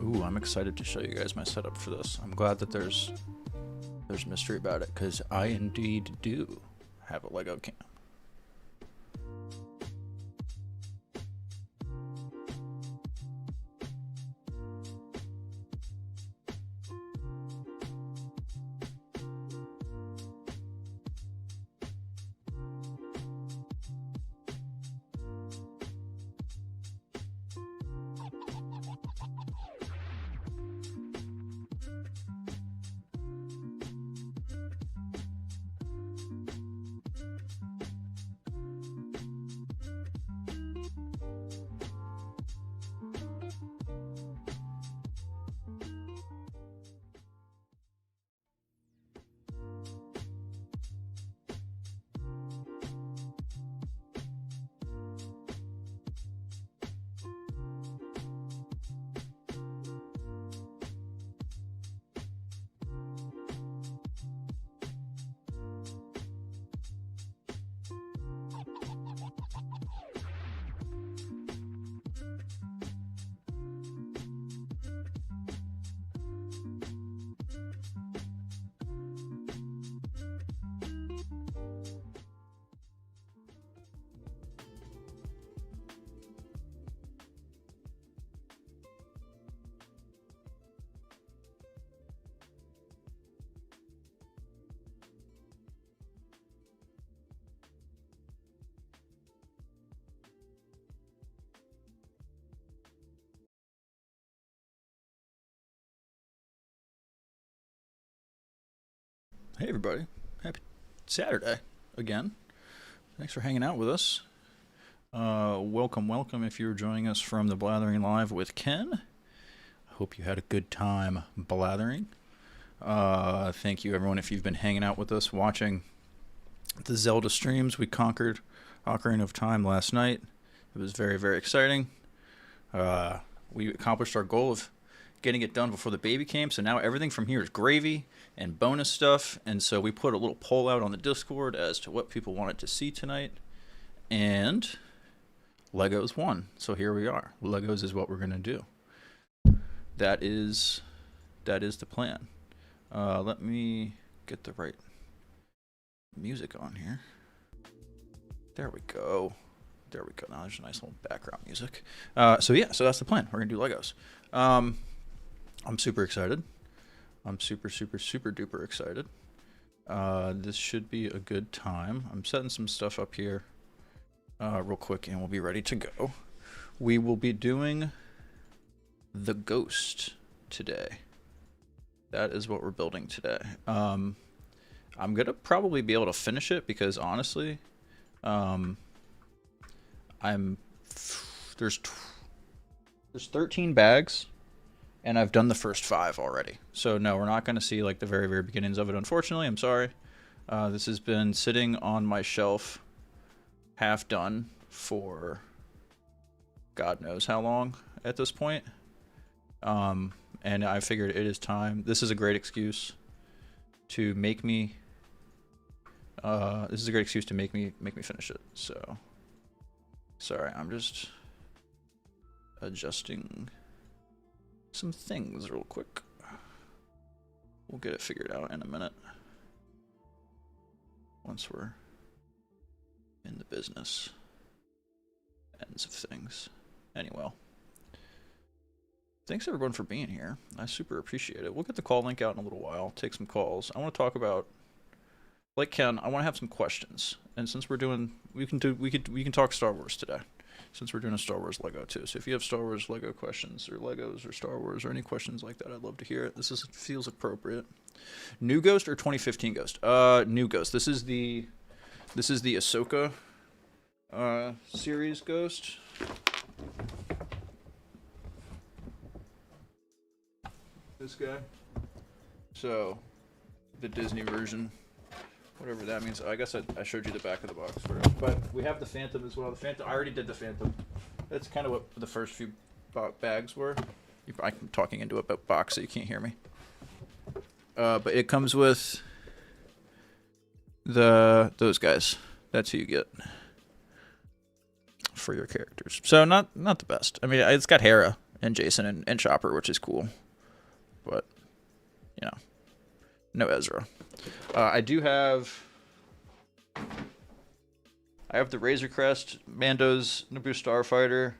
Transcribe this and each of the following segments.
Ooh, I'm excited to show you guys my setup for this. I'm glad that there's mystery about it, because I indeed do have a Lego cam. Hey everybody, happy Saturday again. Thanks for hanging out with us. Welcome if you're joining us from the Blathering Live with Ken. I hope you had a good time blathering. Thank you everyone if you've been hanging out with us watching the Zelda streams. We conquered Ocarina of Time last night. It was very exciting. We accomplished our goal of getting it done before the baby came, so now everything from here is gravy and bonus stuff. And so we put a little poll out on the Discord as to what people wanted to see tonight, and Legos won. So here we are. Legos is what we're gonna do. That is the plan. Let me get the right music on here. There we go. Now there's a nice little background music. So that's the plan. We're gonna do Legos. I'm super excited. I'm super duper excited. This should be a good time. I'm setting some stuff up here real quick and we'll be ready to go. We will be doing the Ghost today. That is what we're building today. I'm gonna probably be able to finish it because honestly, there's 13 bags. And I've done the first 5 already. So no, we're not going to see like the very beginnings of it, unfortunately. I'm sorry. This has been sitting on my shelf half done for God knows how long at this point. And I figured it is time. This is a great excuse to make me finish it. So sorry, I'm just adjusting some things real quick. We'll get it figured out in a minute once we're in the business ends of things. Anyway, thanks everyone for being here. I super appreciate it. We'll get the call link out in a little while, take some calls. I want to talk about, like Ken, I want to have some questions. And since we're doing, we can talk Star Wars today, since we're doing a Star Wars Lego too. So if you have Star Wars Lego questions or Legos or Star Wars or any questions like that, I'd love to hear it. This feels appropriate. New Ghost or 2015 Ghost? New Ghost. This is the Ahsoka series Ghost. This guy. So the Disney version, whatever that means. I guess I showed you the back of the box first. But we have the Phantom as well. The Phantom, I already did the Phantom. That's kind of what the first few bags were. I'm talking into a box so you can't hear me. But it comes with those guys. That's who you get for your characters. So not the best. I mean, it's got Hera and Jason and Chopper, which is cool. But, you know, no Ezra. I have the Razor Crest, Mando's Naboo Starfighter,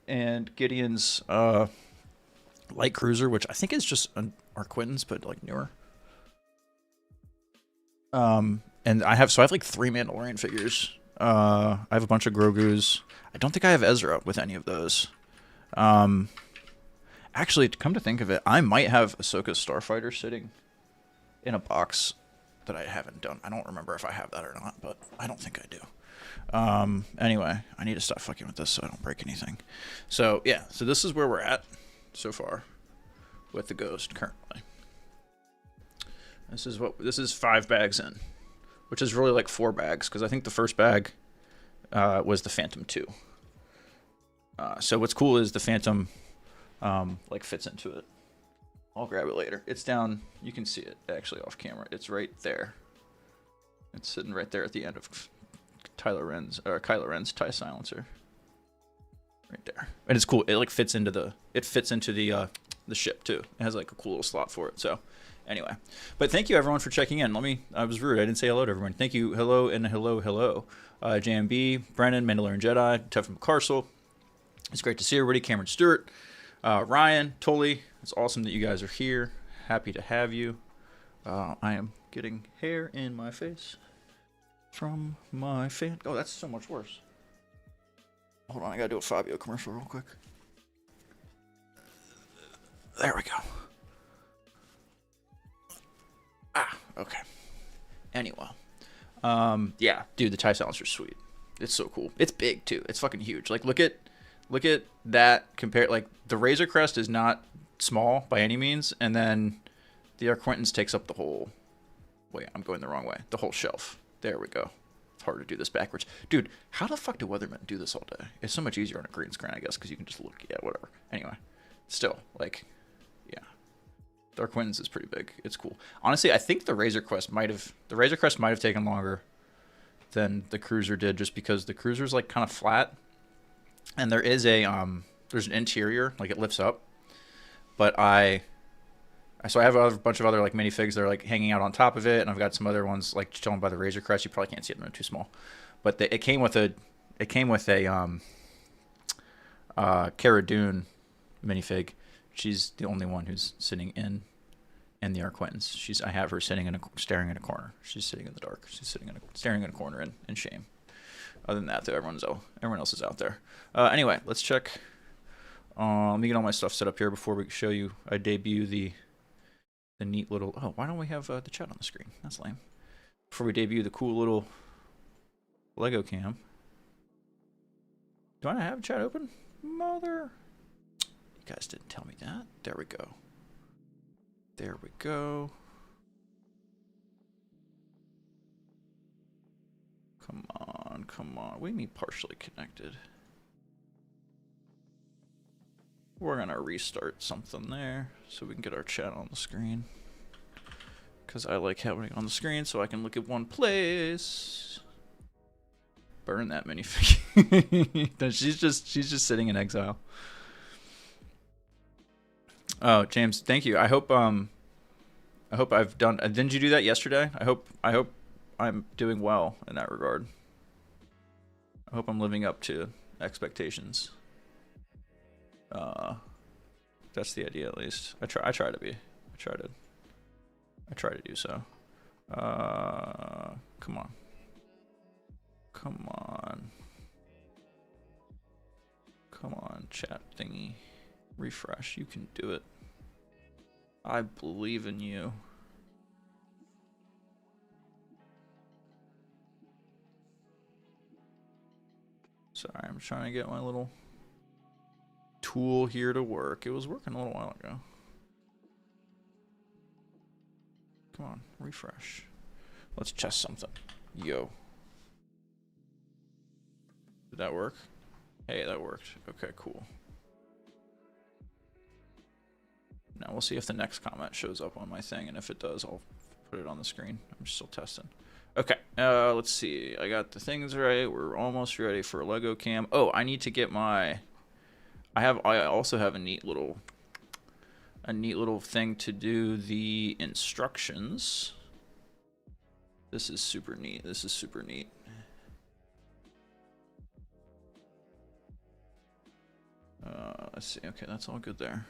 and Gideon's light cruiser, which I think is just an Arquitens, but like newer. And I have like 3 Mandalorian figures. I have a bunch of Grogu's. I don't think I have Ezra with any of those. Actually, to come to think of it, I might have Ahsoka's Starfighter sitting in a box that I haven't done. I don't remember if I have that or not, but I don't think I do. Anyway, I need to stop fucking with this so I don't break anything. So, yeah. So this is where we're at so far with the Ghost currently. This is 5 bags in, which is really like 4 bags, because I think the first bag was the Phantom 2. So what's cool is the Phantom like fits into it. I'll grab it later. It's down. You can see it actually off camera. It's right there. It's sitting right there at the end of Kylo Ren's TIE silencer. Right there, and it's cool. It like fits into the ship too. It has like a cool little slot for it. So. Anyway, but thank you everyone for checking in. I was rude. I didn't say hello to everyone. Thank you. Hello and hello. JMB, Brennan, Mandalorian Jedi, Tefan McCarsel. It's great to see everybody. Cameron Stewart, Ryan, Tully. It's awesome that you guys are here. Happy to have you. I am getting hair in my face from my fan. Oh, that's so much worse. Hold on, I gotta do a Fabio commercial real quick. There we go. Okay. Anyway. Yeah, dude, the TIE silencer's sweet. It's so cool. It's big too. It's fucking huge. Like look at that compared, like the Razor Crest is not small by any means, and then the Arquitens takes up the whole I'm going the wrong way. The whole shelf. There we go. It's hard to do this backwards. Dude, how the fuck do Weathermen do this all day? It's so much easier on a green screen, I guess, because you can just look, yeah, whatever. Anyway. Still, like, yeah. The Arquitens is pretty big. It's cool. Honestly, I think the Razor Crest might have taken longer than the Cruiser did, just because the Cruiser's like kind of flat, and there is a there's an interior, like it lifts up. But I have a bunch of other like minifigs that are like hanging out on top of it, and I've got some other ones like chilling by the Razor Crest. You probably can't see them; they're too small. But it came with a Cara Dune minifig. She's the only one who's sitting in the Arquitens. I have her staring in a corner. She's sitting in the dark. She's staring in a corner in shame. Other than that, though, everyone else is out there. Anyway, let's check. Let me get all my stuff set up here before we show you. I debut the neat little. Oh, why don't we have the chat on the screen? That's lame. Before we debut the cool little Lego cam. Do I have chat open? Mother. You guys didn't tell me that. There we go. There we go. Come on, come on. We mean partially connected. We're gonna restart something there so we can get our chat on the screen. Because I like having it on the screen so I can look at one place. Burn that minifig. she's just sitting in exile. Oh, James, thank you. I hope I've done. Didn't you do that yesterday? I hope I'm doing well in that regard. I hope I'm living up to expectations. That's the idea, at least. I try to be. I try to do so. Come on. Come on, chat thingy. Refresh. You can do it. I believe in you. Sorry, I'm trying to get my little tool here to work. It was working a little while ago. Come on, refresh. Let's test something. Yo. Did that work? Hey, that worked. Okay, cool. Now we'll see if the next comment shows up on my thing, and if it does, I'll put it on the screen. I'm still testing. Okay, let's see. I got the things right. We're almost ready for a Lego cam. Oh, I need to get my I also have a neat little thing to do the instructions. This is super neat. This is super neat. Let's see. Okay, that's all good there.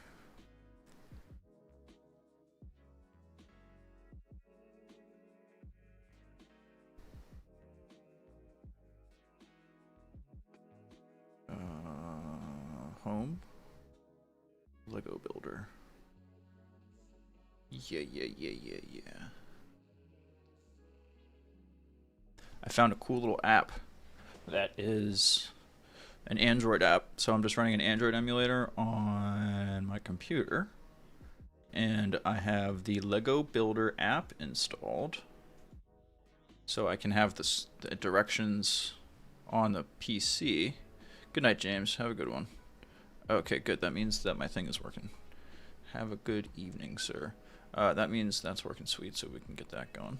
Home. Lego Builder. Yeah. I found a cool little app that is an Android app. So I'm just running an Android emulator on my computer. And I have the Lego Builder app installed. So I can have the directions on the PC. Good night, James. Have a good one. Okay, good. That means that my thing is working. Have a good evening, sir. That means that's working sweet, so we can get that going.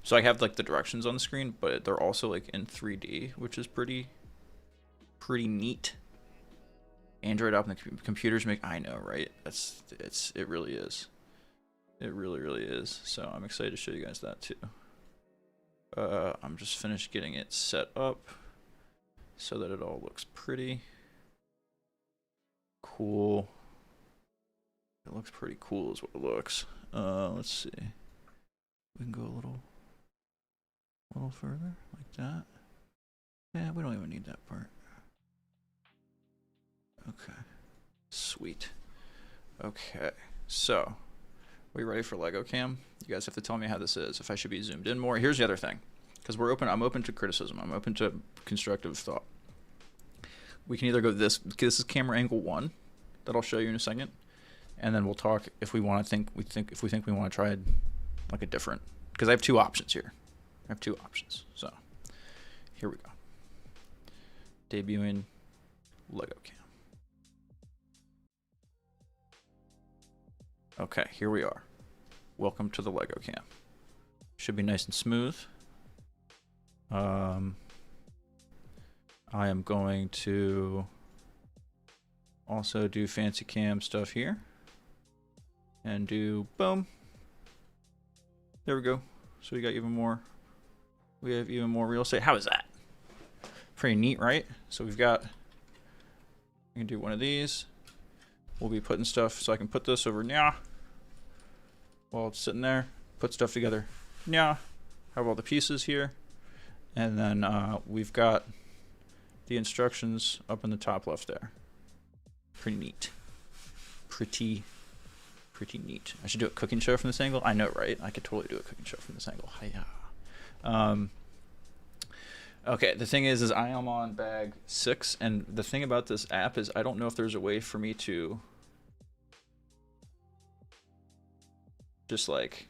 So I have like the directions on the screen, but they're also like in 3D, which is pretty neat. Android app and the computers make, I know, right? It really is. It really is. So I'm excited to show you guys that too. I'm just finished getting it set up so that it all looks pretty cool. It looks pretty cool is what it looks. Let's see. We can go a little further like that. Yeah, we don't even need that part. Okay. Sweet. Okay. So, we ready for Lego Cam? You guys have to tell me how this is. If I should be zoomed in more. Here's the other thing. Because I'm open to criticism. I'm open to constructive thought. We can either go this is camera angle 1 that I'll show you in a second, and then we'll talk if we want to if we think we want to try like a different, because I have 2 options here. I have 2 options. So here we go. Debuting Lego Cam. Okay, here we are. Welcome to the Lego Cam. Should be nice and smooth. I am going to also do fancy cam stuff here and do boom. There we go. So we got even more. We have even more real estate. How is that? Pretty neat, right? So we've got, we can do one of these. We'll be putting stuff, so I can put this over now while it's sitting there, put stuff together. Yeah, have all the pieces here. And then we've got the instructions up in the top left there. Pretty neat. Pretty neat. I should do a cooking show from this angle. I know, right? I could totally do a cooking show from this angle. Hiya. Okay, the thing is I am on bag 6, and the thing about this app is I don't know if there's a way for me to just like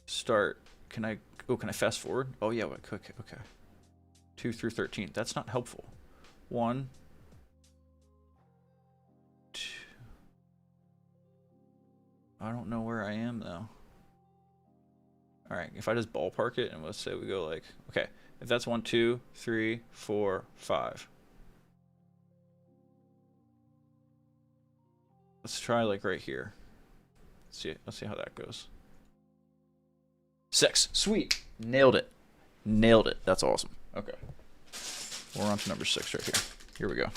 start. Can I fast forward? Oh yeah, okay. 2 through 13. That's not helpful. 1, 2. I don't know where I am though. All right, if I just ballpark it and let's say we go like, okay, if that's 1, 2, 3, 4, 5. Let's try like right here. Let's see how that goes. 6. Sweet. Nailed it. That's awesome. Okay. We're on to number 6 right here. Here we go.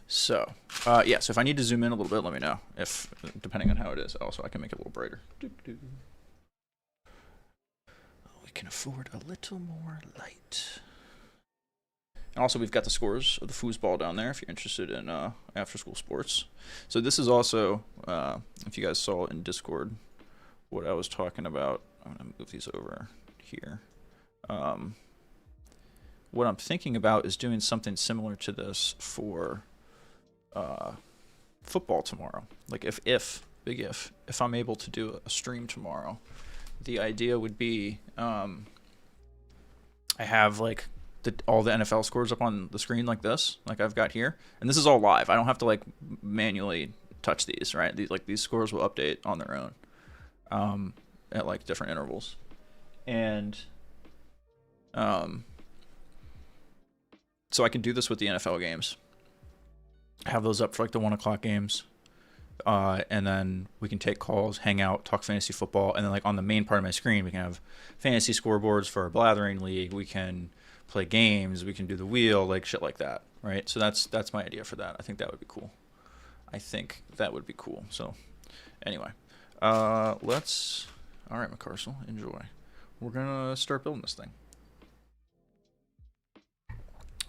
So, yeah, so if I need to zoom in a little bit, let me know. If, depending on how it is. Also, I can make it a little brighter. We can afford a little more light. And also, we've got the scores of the foosball down there if you're interested in after-school sports. So this is also, if you guys saw in Discord, what I was talking about. I'm going to move these over here. What I'm thinking about is doing something similar to this for football tomorrow. Like if I'm able to do a stream tomorrow, the idea would be I have like all the NFL scores up on the screen like this, like I've got here, and this is all live. I don't have to like manually touch these, right? These scores will update on their own at like different intervals. And so I can do this with the NFL games. Have those up for like the 1 o'clock games. And then we can take calls, hang out, talk fantasy football, and then like on the main part of my screen, we can have fantasy scoreboards for our Blathering league. We can play games. We can do the wheel, like shit like that, right? So that's my idea for that. I think that would be cool. So anyway, let's. All right, McCarsel, enjoy. We're gonna start building this thing.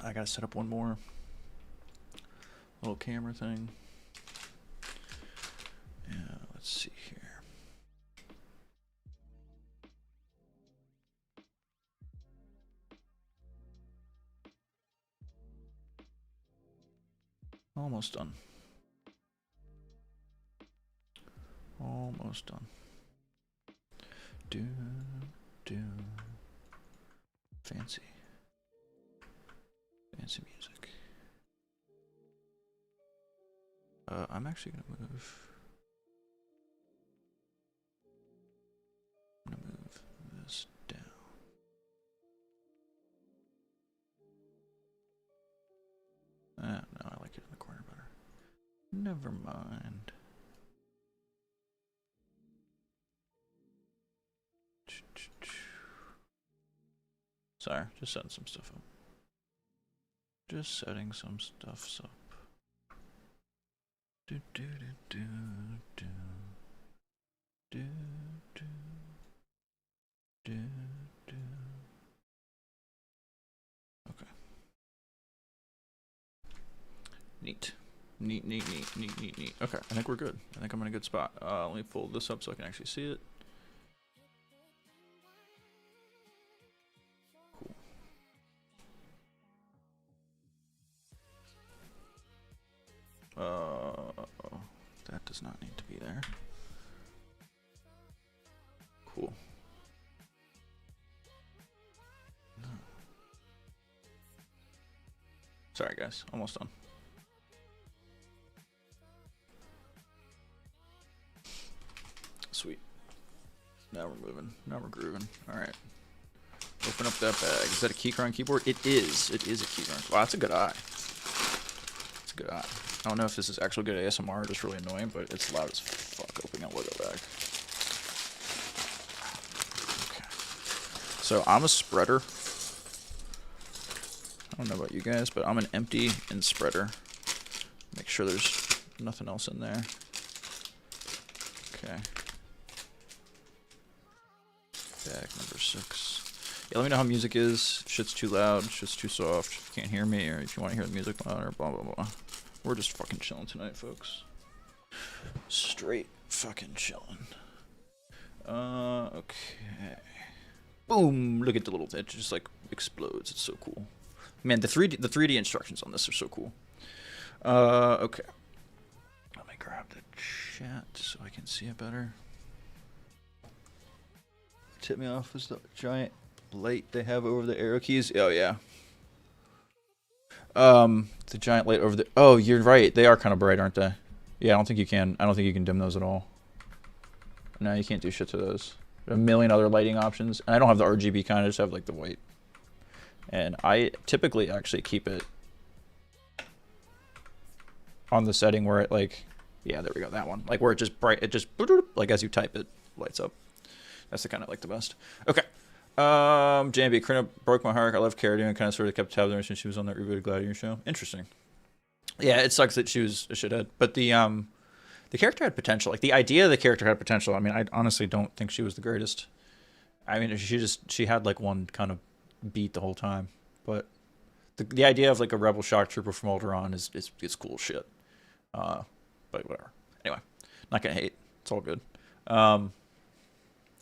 I gotta set up one more little camera thing. Yeah, let's see here. Almost done. Almost done. Fancy music. I'm actually gonna move. I'm gonna move this down. No, I like it in the corner better. Never mind. Sorry, just setting some stuff up. Just setting some stuff up. Do do do do do do do do. Okay. Neat. Neat. Okay, I think we're good. I think I'm in a good spot. Let me pull this up so I can actually see it. That does not need to be there. Cool. No. Sorry guys, almost done. Sweet. Now we're moving. Now we're grooving. Alright. Open up that bag. Is that a keycron keyboard? It is. It is a keycron. Wow, that's a good eye. It's a good eye. I don't know if this is actually good ASMR or just really annoying, but it's loud as fuck opening that Lego bag. Okay. So I'm a spreader. I don't know about you guys, but I'm an empty and spreader. Make sure there's nothing else in there. Okay. Bag number 6. Yeah, let me know how music is. If shit's too loud, shit's too soft, if you can't hear me, or if you want to hear the music louder, blah, blah, blah. We're just fucking chilling tonight, folks. Straight fucking chilling. Okay. Boom! Look at the little, it just like explodes. It's so cool. Man, the 3D instructions on this are so cool. Okay. Let me grab the chat so I can see it better. Tip me off is the giant light they have over the arrow keys. Oh yeah. The giant light over the. Oh, you're right. They are kind of bright, aren't they? Yeah, I don't think you can dim those at all. No, you can't do shit to those. There are a million other lighting options, and I don't have the RGB kind. I just have like the white. And I typically actually keep it on the setting where it like, yeah, there we go, that one. Like where it just bright, it just like as you type it lights up. That's the kind I like the best. Okay. JMB, Krina broke my heart. I love Cara Dune, kind of sort of kept tabs on her since she was on that rebooted Gladiator show. Interesting. Yeah, it sucks that she was a shithead, but the character had potential. Like the idea of the character had potential. I mean, I honestly don't think she was the greatest. I mean, she had like one kind of beat the whole time, but the idea of like a rebel shock trooper from Alderaan is cool shit. But whatever. Anyway, not gonna hate. It's all good.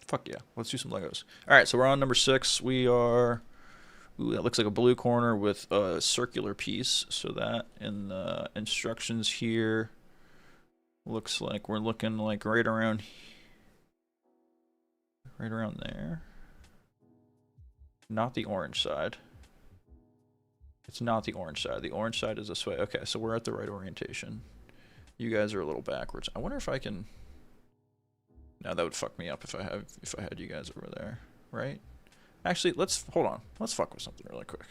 Fuck yeah. Let's do some Legos. All right, so we're on number 6. We are... Ooh, that looks like a blue corner with a circular piece. So that in the instructions here looks like we're looking like right around there. Not the orange side. It's not the orange side. The orange side is this way. Okay, so we're at the right orientation. You guys are a little backwards. I wonder if I can... No, that would fuck me up if I had you guys over there. right? Actually, hold on. Let's fuck with something really quick.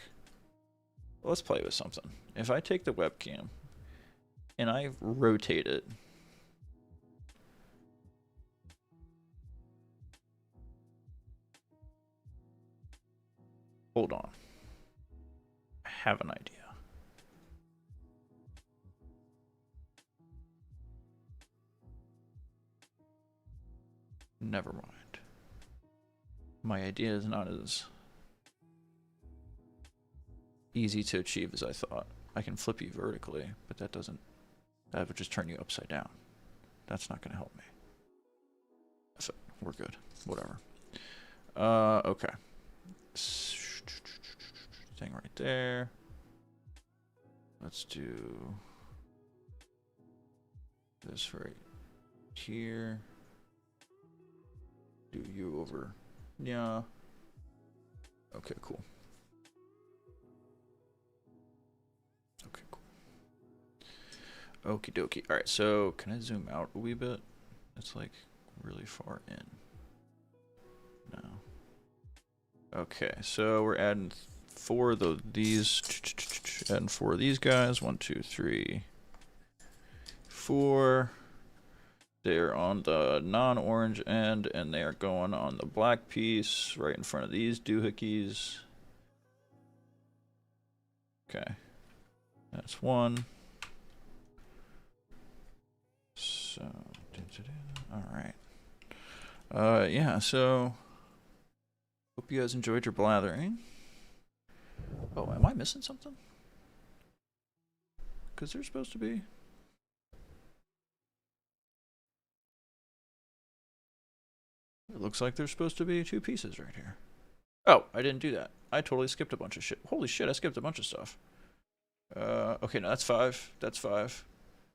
Let's play with something. If I take the webcam and I rotate it, hold on. I have an idea. Never mind. My idea is not as easy to achieve as I thought. I can flip you vertically, but that would just turn you upside down. That's not going to help me. So we're good. Whatever. Okay. Thing right there. Let's do this right here. Do you over. Yeah. Okay, cool. Okay, cool. Okie dokie. Alright, so can I zoom out a wee bit? It's like really far in. No. Okay, so we're adding adding 4 of these guys. 1, 2, 3, 4. They're on the non-orange end, and they are going on the black piece right in front of these doohickeys. Okay. That's 1. So, alright. Yeah, so hope you guys enjoyed your blathering. Oh, am I missing something? Because they're supposed to be. It looks like there's supposed to be 2 pieces right here. Oh, I didn't do that. I totally skipped a bunch of shit. Holy shit, I skipped a bunch of stuff. Okay, no, that's 5. That's 5.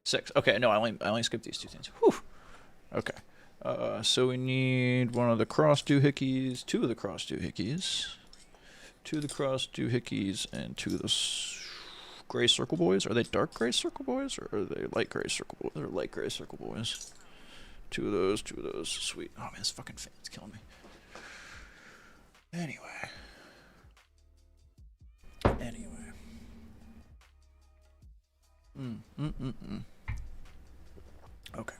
6. Okay, no, I only skipped these 2 things. Whew. Okay. So we need one of the cross doohickeys, 2 of the cross doohickeys, 2 of the cross doohickeys, and 2 of the gray circle boys. Are they dark gray circle boys, or are they light gray circle boys? They're light gray circle boys. 2 of those, 2 of those. Sweet. Oh man, this fucking fan's killing me. Anyway. Okay.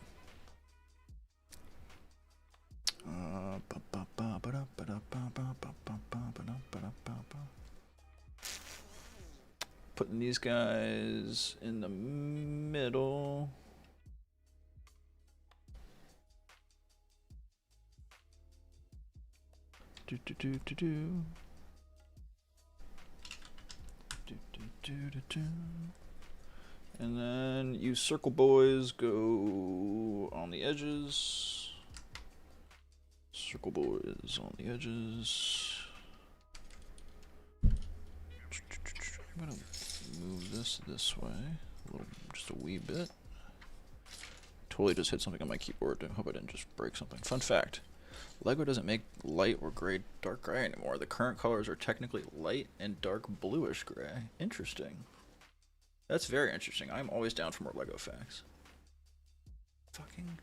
Putting these guys in the middle. And then you circle boys go on the edges. Circle boys on the edges. I'm gonna move this way just a wee bit. Totally just hit something on my keyboard. I hope I didn't just break something. Fun fact. LEGO doesn't make light or gray, dark gray anymore. The current colors are technically light and dark bluish gray. Interesting. That's very interesting. I'm always down for more LEGO facts. Fucking.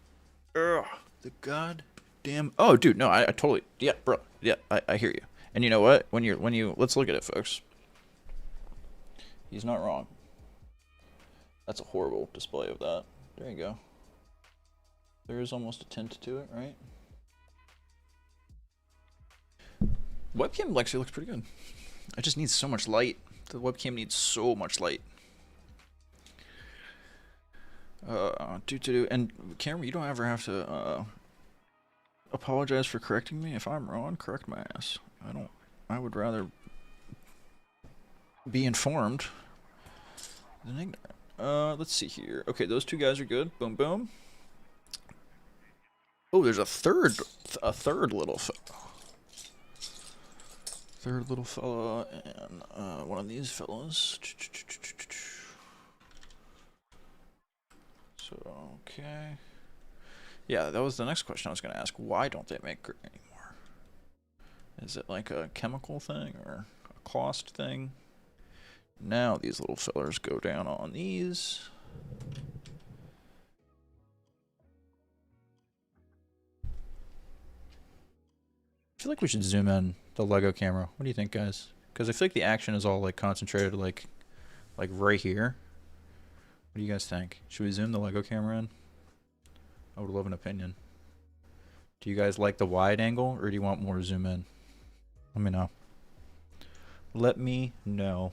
Ugh. The goddamn. Oh, dude, no, I totally. Yeah, bro. Yeah, I hear you. And you know what? When you. Let's look at it, folks. He's not wrong. That's a horrible display of that. There you go. There is almost a tint to it, right? Webcam actually looks pretty good. It just needs so much light. The webcam needs so much light. And Cameron, you don't ever have to apologize for correcting me. If I'm wrong, correct my ass. I would rather be informed than ignorant. Let's see here. Okay, those 2 guys are good. Boom, boom. Oh, there's a third little fella and one of these fellas. So, okay. Yeah, that was the next question I was going to ask. Why don't they make gray anymore? Is it like a chemical thing or a cost thing? Now these little fellers go down on these. I feel like we should zoom in the Lego camera. What do you think, guys? Because I feel like the action is all like concentrated like right here. What do you guys think? Should we zoom the Lego camera in? I would love an opinion. Do you guys like the wide angle, or do you want more zoom in? Let me know. Let me know.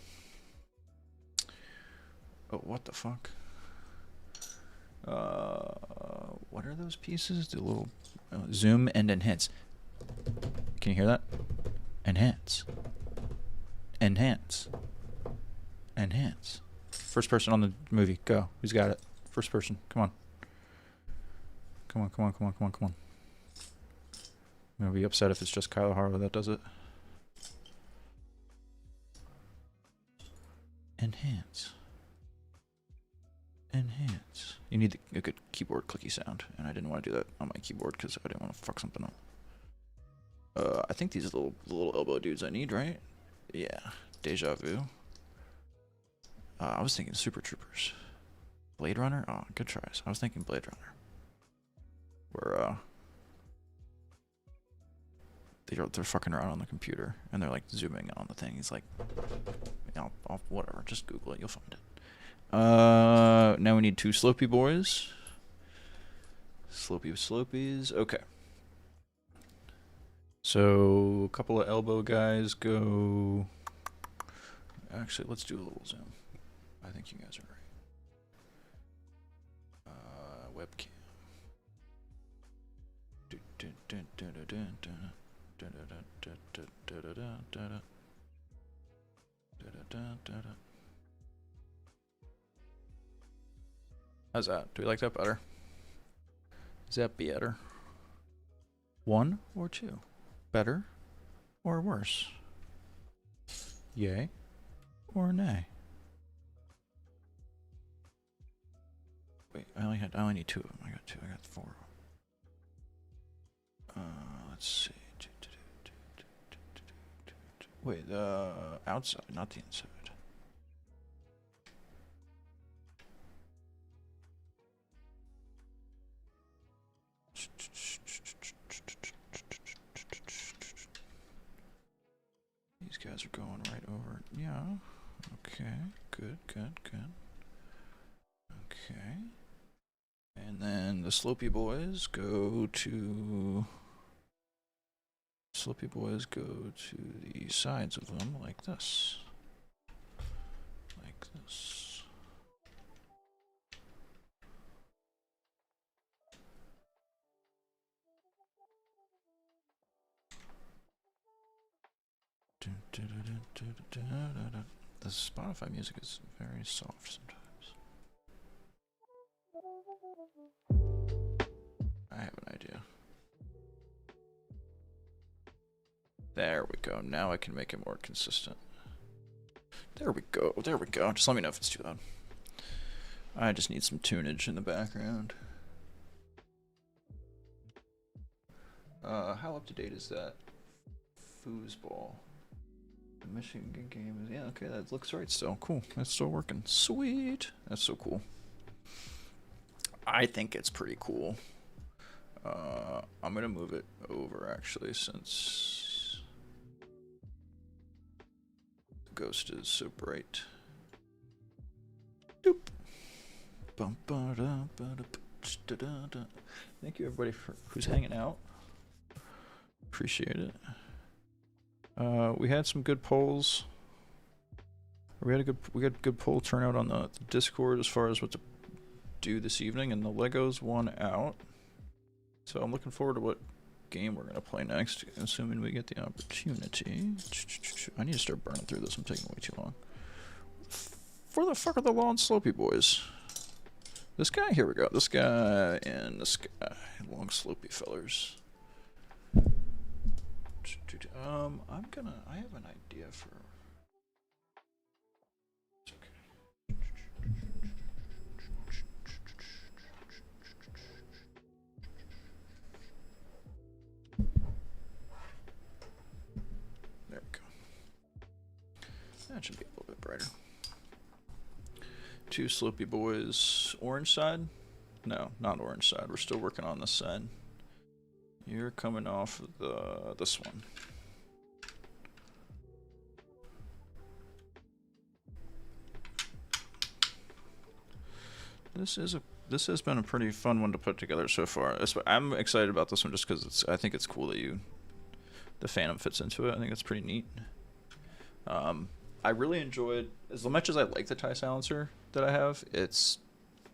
Oh, what the fuck? What are those pieces? The little zoom and enhance. Can you hear that? Enhance. Enhance. Enhance. First person on the movie. Go. Who's got it? First person. Come on. Come on, come on, come on, come on, come on. I'm gonna be upset if it's just Kyler Harlow that does it. Enhance. Enhance. You need a good keyboard clicky sound, and I didn't want to do that on my keyboard because I didn't want to fuck something up. I think these are the little elbow dudes I need, right? Yeah. Deja vu. I was thinking Super Troopers. Blade Runner? Oh, good tries. I was thinking Blade Runner. Where, they're fucking around on the computer, and they're, like, zooming on the thing. He's like, whatever, just Google it, you'll find it. Now we need 2 Slopey boys. Slopies. Okay. So, a couple of elbow guys go... Actually, let's do a little zoom. I think you guys are right. Webcam. How's that? Do we like that better? Is that better? 1 or 2? Better or worse? Yay or nay? Wait, I only need 2 of them. I got 2. I got 4 of them. Let's see. Wait, the outside, not the inside. These guys are going right over. Yeah. Okay. Good. Okay. And then the Slopey boys go to... Slopey boys go to the sides of them like this. Like this. The Spotify music is very soft sometimes. I have an idea. There we go. Now I can make it more consistent. There we go. There we go. Just let me know if it's too loud. I just need some tunage in the background. How up to date is that? Foosball. The Michigan game is, yeah, okay, that looks right still. Cool. That's still working. Sweet. That's so cool. I think it's pretty cool. I'm gonna move it over actually since the ghost is so bright. Doop. Thank you everybody for who's hanging out. Appreciate it. We had some good polls. We had good poll turnout on the Discord as far as what to do this evening, and the Legos won out. So I'm looking forward to what game we're gonna play next, assuming we get the opportunity. I need to start burning through this. I'm taking way too long. Where the fuck are the long Slopey boys? This guy? Here we go. This guy and this guy. Long Slopey fellers. I have an idea for... It's okay. There we go. That should be a little bit brighter. 2 Slopey boys. Orange side? No, not orange side. We're still working on this side. You're coming off this one. This has been a pretty fun one to put together so far. I'm excited about this one just because I think it's cool that the Phantom fits into it. I think it's pretty neat. I really enjoyed, as much as I like the TIE silencer that I have,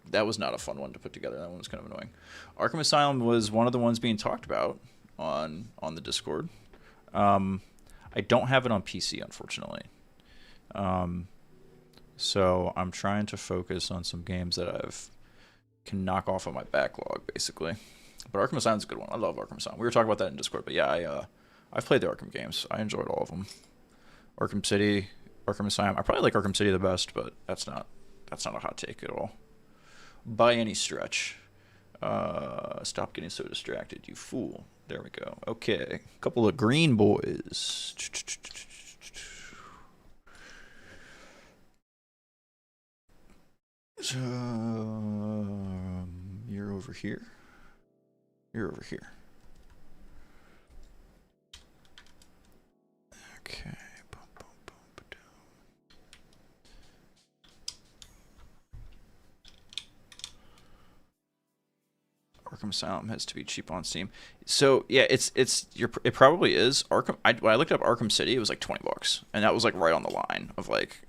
that was not a fun one to put together. That one was kind of annoying. Arkham Asylum was one of the ones being talked about on the Discord. I don't have it on PC, unfortunately. So I'm trying to focus on some games that can knock off of my backlog, basically. But Arkham Asylum's a good one. I love Arkham Asylum. We were talking about that in Discord, but yeah, I've played the Arkham games. I enjoyed all of them. Arkham City, Arkham Asylum. I probably like Arkham City the best, but that's not a hot take at all, by any stretch. Stop getting so distracted, you fool. There we go. Okay, a couple of green boys. So, you're over here. You're over here. Okay. Arkham Asylum has to be cheap on Steam. So yeah, it probably is. When I looked up Arkham City, it was like $20, and that was like right on the line of like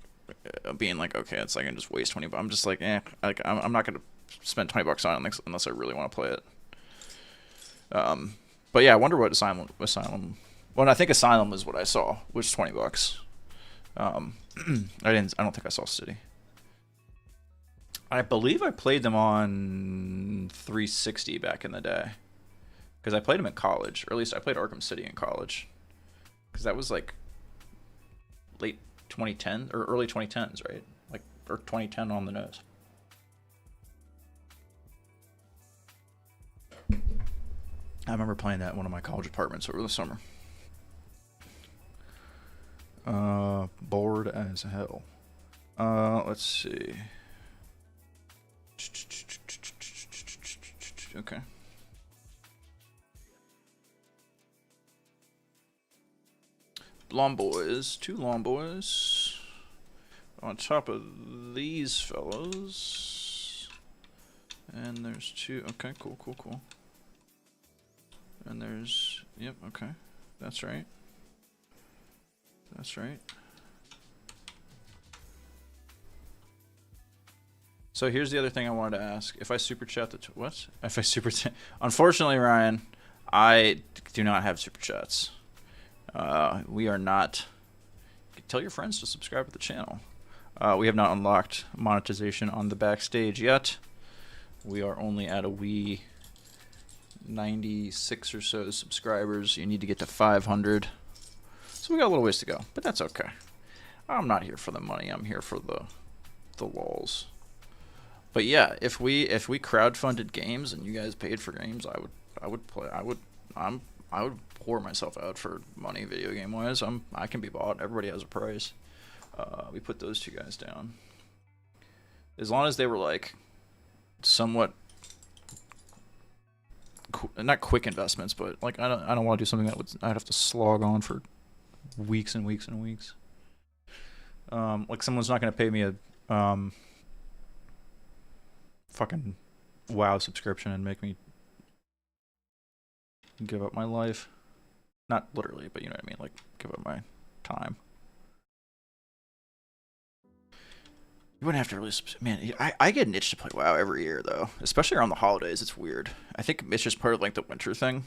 being like, okay, it's like I can just waste $20. I'm just like, I'm not gonna spend $20 on it unless I really want to play it. But yeah, I wonder what Asylum. Well, I think Asylum was what I saw, which was $20. I don't think I saw City. I believe I played them on 360 back in the day, because I played them in college, or at least I played Arkham City in college, because that was like late 2010 or early 2010s, right? Like, or 2010 on the nose. I remember playing that in one of my college apartments over the summer. Bored as hell. Let's see. Okay. Lawn boys, 2 lawn boys on top of these fellows, and there's 2. Okay, cool. And there's, yep, okay, that's right. So here's the other thing I wanted to ask. If I super chat what? If I super chat, unfortunately, Ryan, I do not have super chats. We are not. Tell your friends to subscribe to the channel. We have not unlocked monetization on the Backstage yet. We are only at a wee 96 or so subscribers. You need to get to 500. So we got a little ways to go, but that's okay. I'm not here for the money. I'm here for the lols. But yeah, if we crowdfunded games and you guys paid for games, I would pour myself out for money video game wise. I can be bought. Everybody has a price. We put those 2 guys down. As long as they were like somewhat not quick investments, but like I don't want to do something that I'd have to slog on for weeks and weeks and weeks. Like someone's not going to pay me a fucking WoW subscription and make me give up my life. Not literally, but you know what I mean, like give up my time. You wouldn't have to really, man, I get an itch to play WoW every year though, especially around the holidays. It's weird. I think it's just part of like the winter thing.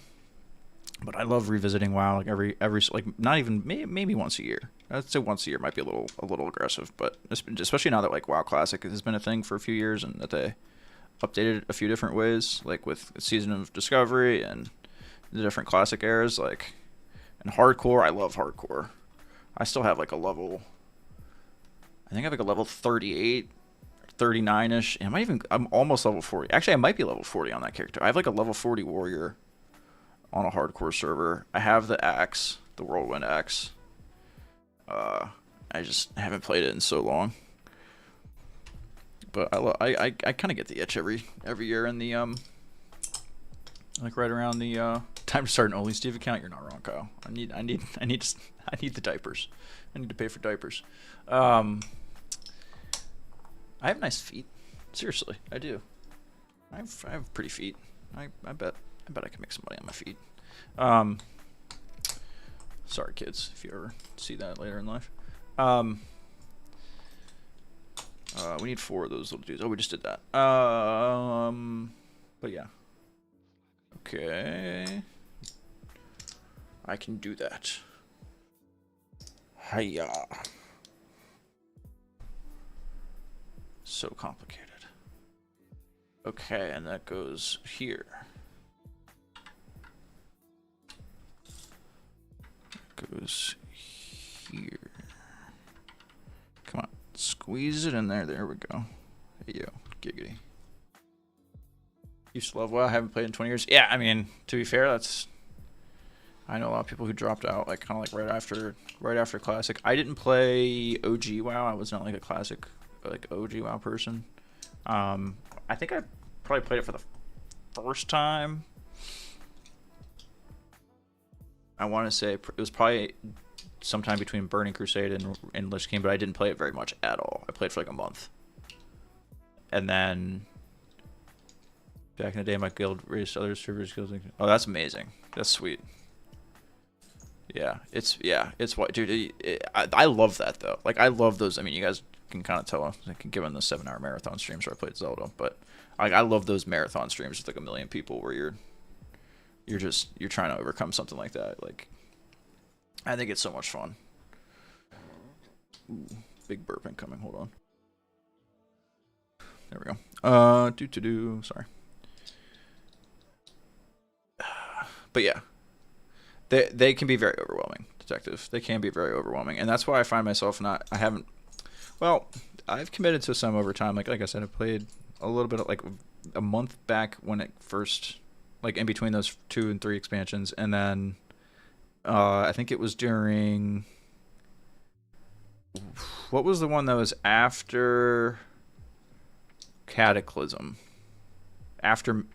But I love revisiting WoW like every like not even maybe once a year. I'd say once a year might be a little aggressive, but especially now that like WoW Classic has been a thing for a few years and that they updated a few different ways, like with Season of Discovery and the different classic eras, like, and hardcore. I love hardcore. I still have like a level. I think I have like a level 38, 39ish. I'm almost level 40. Actually, I might be level 40 on that character. I have like a level 40 warrior on a hardcore server. I have the axe, the whirlwind axe. I just haven't played it in so long. But I kind of get the itch every year in the like right around the Time to start an Only Steve account. You're not wrong, Kyle. I need the diapers. I need to pay for diapers. I have nice feet. Seriously, I do. I have pretty feet. I bet I can make some money on my feet. Sorry, kids, if you ever see that later in life. We need 4 of those little dudes. Oh, we just did that. But yeah. Okay. I can do that. Hiya. So complicated. Okay, and that goes here. Goes here. Come on, squeeze it in there. There we go. Hey, yo, giggity. Used to love WoW. I haven't played in 20 years. Yeah, I mean, to be fair, that's. I know a lot of people who dropped out, like kind of like right after Classic. I didn't play OG WoW. I was not like a Classic, like OG WoW person. I think I probably played it for the first time. I want to say it was probably sometime between Burning Crusade and Lich King, but I didn't play it very much at all. I played for like a month. And then back in the day, my guild raced other servers. Oh, that's amazing. That's sweet. Yeah, it's what, dude. I love that though. Like I love those. I mean, you guys can kind of tell. Like, given the 7-hour marathon streams where I played Zelda, but I love those marathon streams with like 1 million people where you're trying to overcome something like that. Like, I think it's so much fun. Ooh, big burp incoming. Hold on. There we go. Sorry. But yeah, they can be very overwhelming, detective. They can be very overwhelming, and that's why I find myself not. Well, I've committed to some over time. Like I said, I played a little bit of like a month back when it first, like in between those 2 and 3 expansions, and then I think it was during. What was the one that was after Cataclysm? After.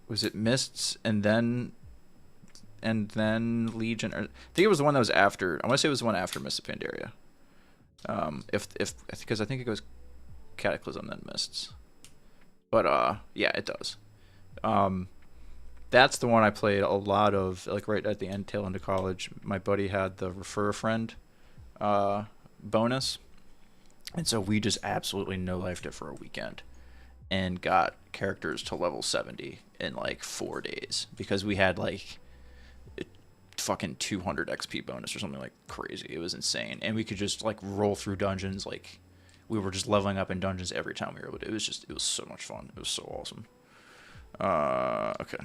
Was it Mists and then Legion? Or I think it was the one that was after. I want to say it was the one after Mists of Pandaria. Because I think it goes Cataclysm then Mists. But yeah, it does. That's the one I played a lot of. Like right at the tail end of college, my buddy had the refer a friend bonus, and so we just absolutely no-lifed it for a weekend. And got characters to level 70 in like 4 days because we had like fucking 200 XP bonus or something like crazy. It was insane, and we could just like roll through dungeons. Like we were just leveling up in dungeons every time we were able to. It was so much fun. It was so awesome. Okay,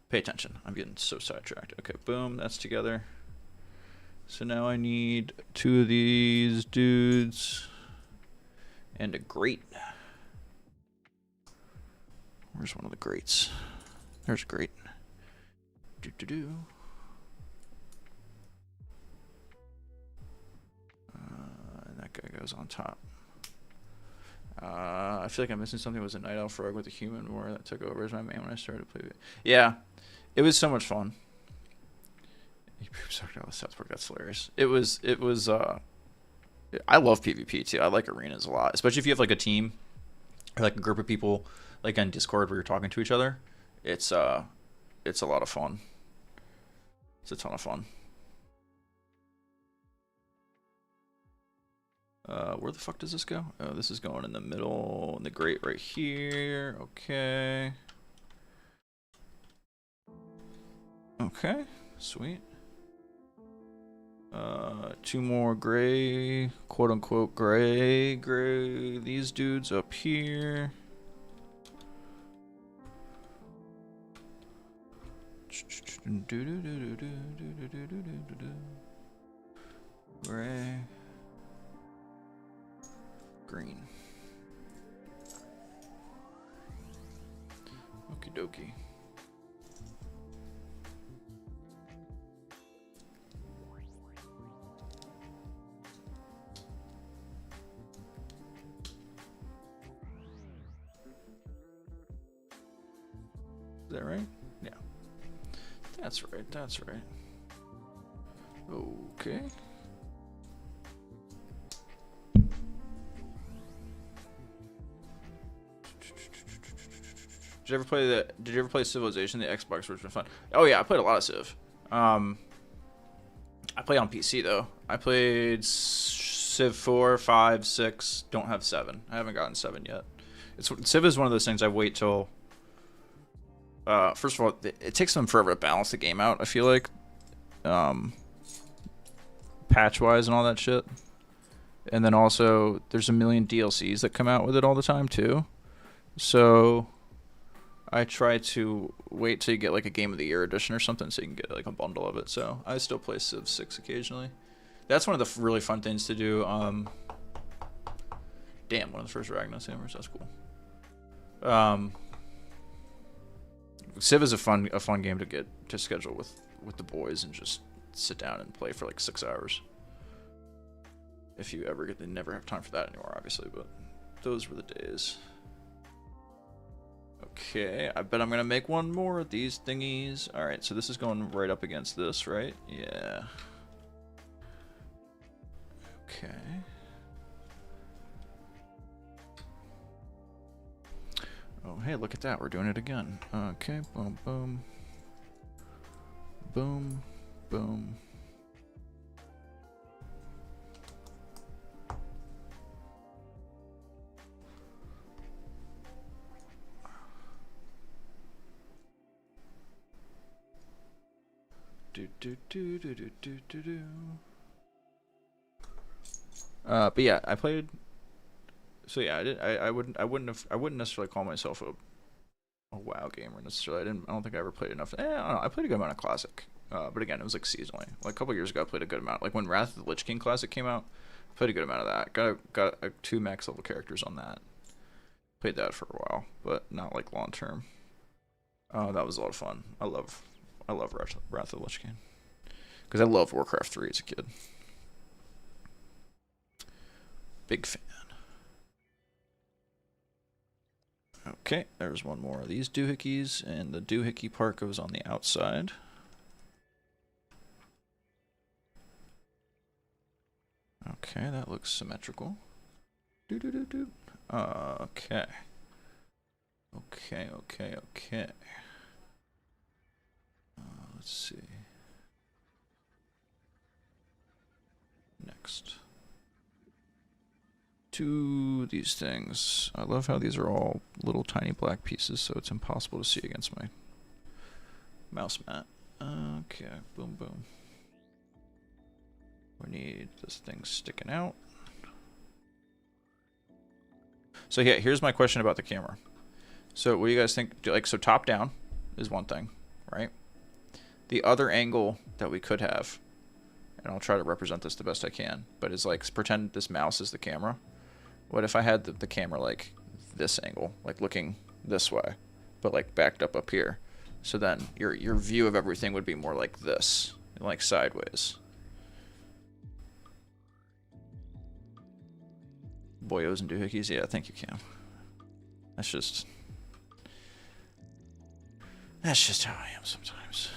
pay attention. I'm getting so sidetracked. Okay, boom, that's together. So now I need 2 of these dudes and a grate. Where's one of the grates? There's a grate. And that guy goes on top. I feel like I'm missing something. It was a Night Elf Rogue with a human war that took over as my main when I started to play it. Yeah, it was so much fun. South Park, that's hilarious. It was. I love PvP too. I like arenas a lot, especially if you have like a team or like a group of people. Like on Discord where you're talking to each other, it's a lot of fun. It's a ton of fun. Where the fuck does this go? Oh, this is going in the middle, in the grate right here. Okay. Okay, sweet. 2 more gray, quote unquote gray. These dudes up here. Gray, green. Okie dokie. Is that right? Yeah. That's right, that's right. Okay. Did you ever play Civilization, the Xbox version? Fun. Oh yeah, I played a lot of Civ. I play on PC though. I played Civ 4, 5, 6. Don't have 7. I haven't gotten 7 yet. Civ is one of those things I wait till. First of all, it takes them forever to balance the game out. I feel like, patch wise and all that shit. And then also, there's a million DLCs that come out with it all the time too. So I try to wait till you get like a Game of the Year edition or something so you can get like a bundle of it. So I still play Civ 6 occasionally. That's one of the really fun things to do. Damn, one of the first Ragnos hammers. That's cool. Civ is a fun game to get to schedule with the boys and just sit down and play for like 6 hours. If you ever get, they never have time for that anymore, obviously, but those were the days. Okay, I bet I'm gonna make one more of these thingies. Alright, so this is going right up against this, right? Yeah. Okay. Oh, hey, look at that. We're doing it again. Okay, boom, boom. Boom, boom. But yeah, I played. So yeah, I wouldn't necessarily call myself a WoW gamer necessarily. I don't think I ever played enough. I don't know. I played a good amount of Classic. But again, it was like seasonally. Like a couple years ago, I played a good amount. Like when Wrath of the Lich King Classic came out, I played a good amount of that. Got 2 max level characters on that. Played that for a while, but not like long term. That was a lot of fun. I love Wrath of the Lich King because I loved Warcraft 3 as a kid. Big fan. Okay, there's one more of these doohickeys, and the doohickey part goes on the outside. Okay, that looks symmetrical. Okay. Okay. Let's see. Next. To these things. I love how these are all little tiny black pieces, so it's impossible to see against my mouse mat. Okay, boom, boom. We need this thing sticking out. So yeah, here's my question about the camera. So what do you guys think? So top down is one thing, right? The other angle that we could have, and I'll try to represent this the best I can, but is like pretend this mouse is the camera. What if I had the camera like this angle, like looking this way, but like backed up here? So then your view of everything would be more like this, like sideways. Boyos and doohickeys, yeah, I think you can. That's just how I am sometimes.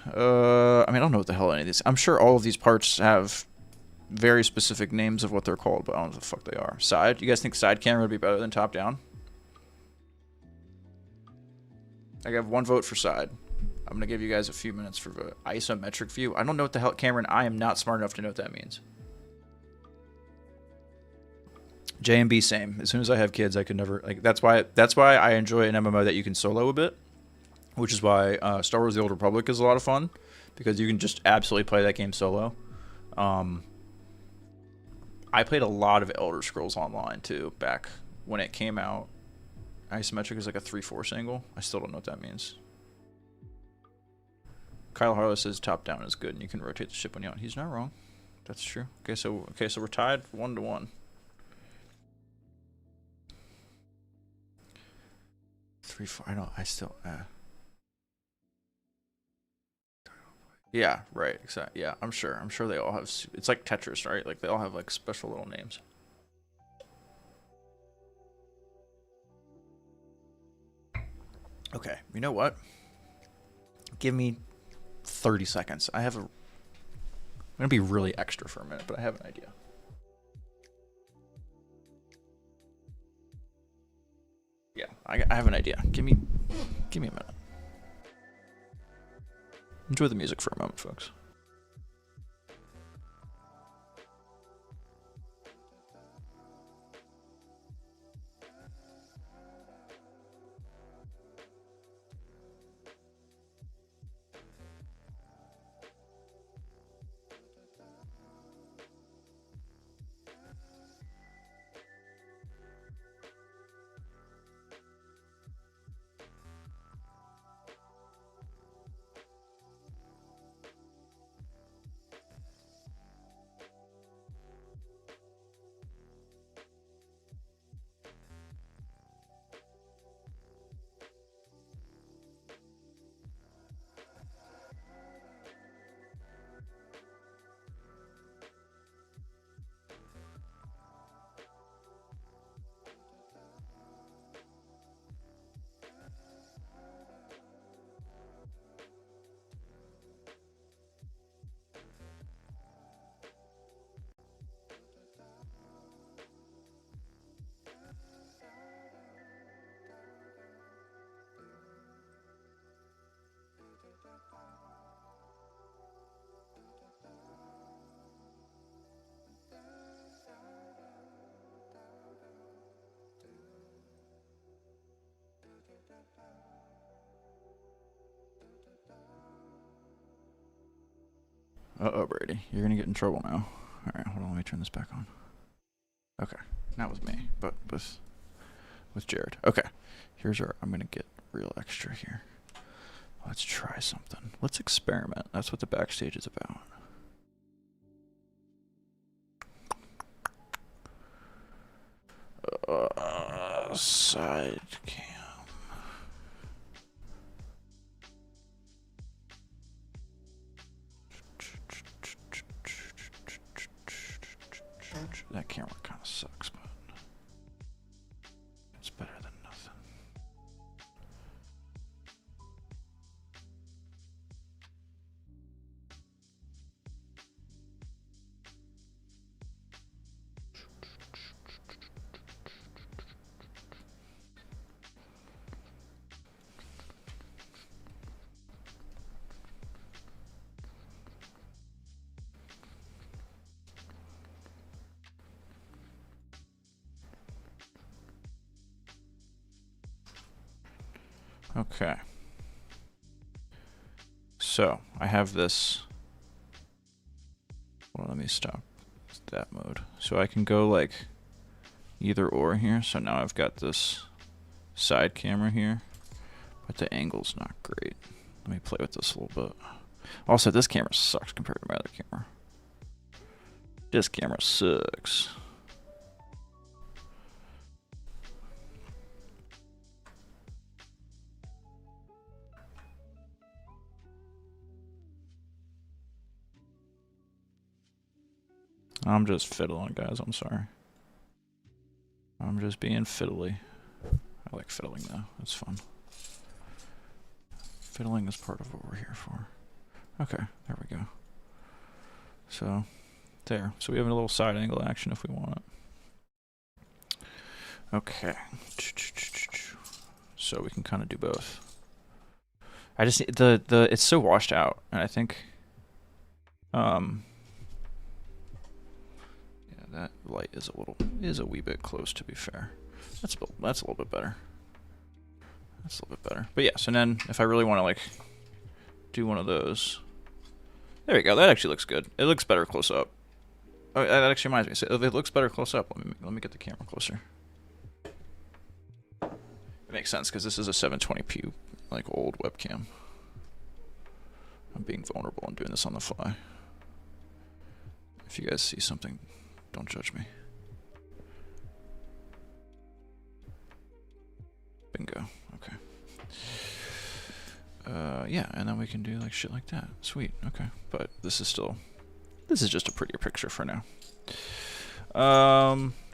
I mean, I don't know what the hell any of these. I'm sure all of these parts have very specific names of what they're called, but I don't know what the fuck they are. Side? You guys think side camera would be better than top down? I have 1 vote for side. I'm gonna give you guys a few minutes for the isometric view. I don't know what the hell, Cameron. I am not smart enough to know what that means. J and B, same. As soon as I have kids, I could never like. That's why I enjoy an MMO that you can solo a bit, which is why Star Wars: The Old Republic is a lot of fun because you can just absolutely play that game solo. I played a lot of Elder Scrolls Online too back when it came out. Isometric is like a 3/4 angle. I still don't know what that means. Kyle Harlow says top down is good and you can rotate the ship when you want. He's not wrong. That's true. Okay, so we're tied 1-1. 3/4. I don't. I still. Yeah. Right. Exactly. Yeah. I'm sure they all have. It's like Tetris, right? Like they all have like special little names. Okay. You know what? Give me 30 seconds. I'm going to be really extra for a minute, but I have an idea. Yeah, I have an idea. Give me a minute. Enjoy the music for a moment, folks. Uh-oh, Brady. You're going to get in trouble now. All right, hold on. Let me turn this back on. Okay. Not with me, but with Jared. Okay. Here's our... I'm going to get real extra here. Let's try something. Let's experiment. That's what the Backstage is about. Side cam. That camera kind of sucks, but it's better than nothing. Okay. So, I have this. Well, let me stop that mode. So I can go like either or here. So now I've got this side camera here, but the angle's not great. Let me play with this a little bit. Also, this camera sucks compared to my other camera. This camera sucks. I'm just fiddling, guys. I'm sorry. I'm just being fiddly. I like fiddling, though. It's fun. Fiddling is part of what we're here for. Okay, there we go. So, there. So we have a little side angle action if we want it. Okay. So we can kind of do both. I just it's so washed out, and I think that light is a wee bit close, to be fair. That's a little bit better. That's a little bit better. But yeah, so then if I really want to like do one of those, there we go. That actually looks good. It looks better close up. Oh, that actually reminds me. So if it looks better close up, let me get the camera closer. It makes sense because this is a 720p like old webcam. I'm being vulnerable and doing this on the fly. If you guys see something, don't judge me. Bingo. Okay. Yeah, and then we can do like shit like that. Sweet. Okay. But this is just a prettier picture for now.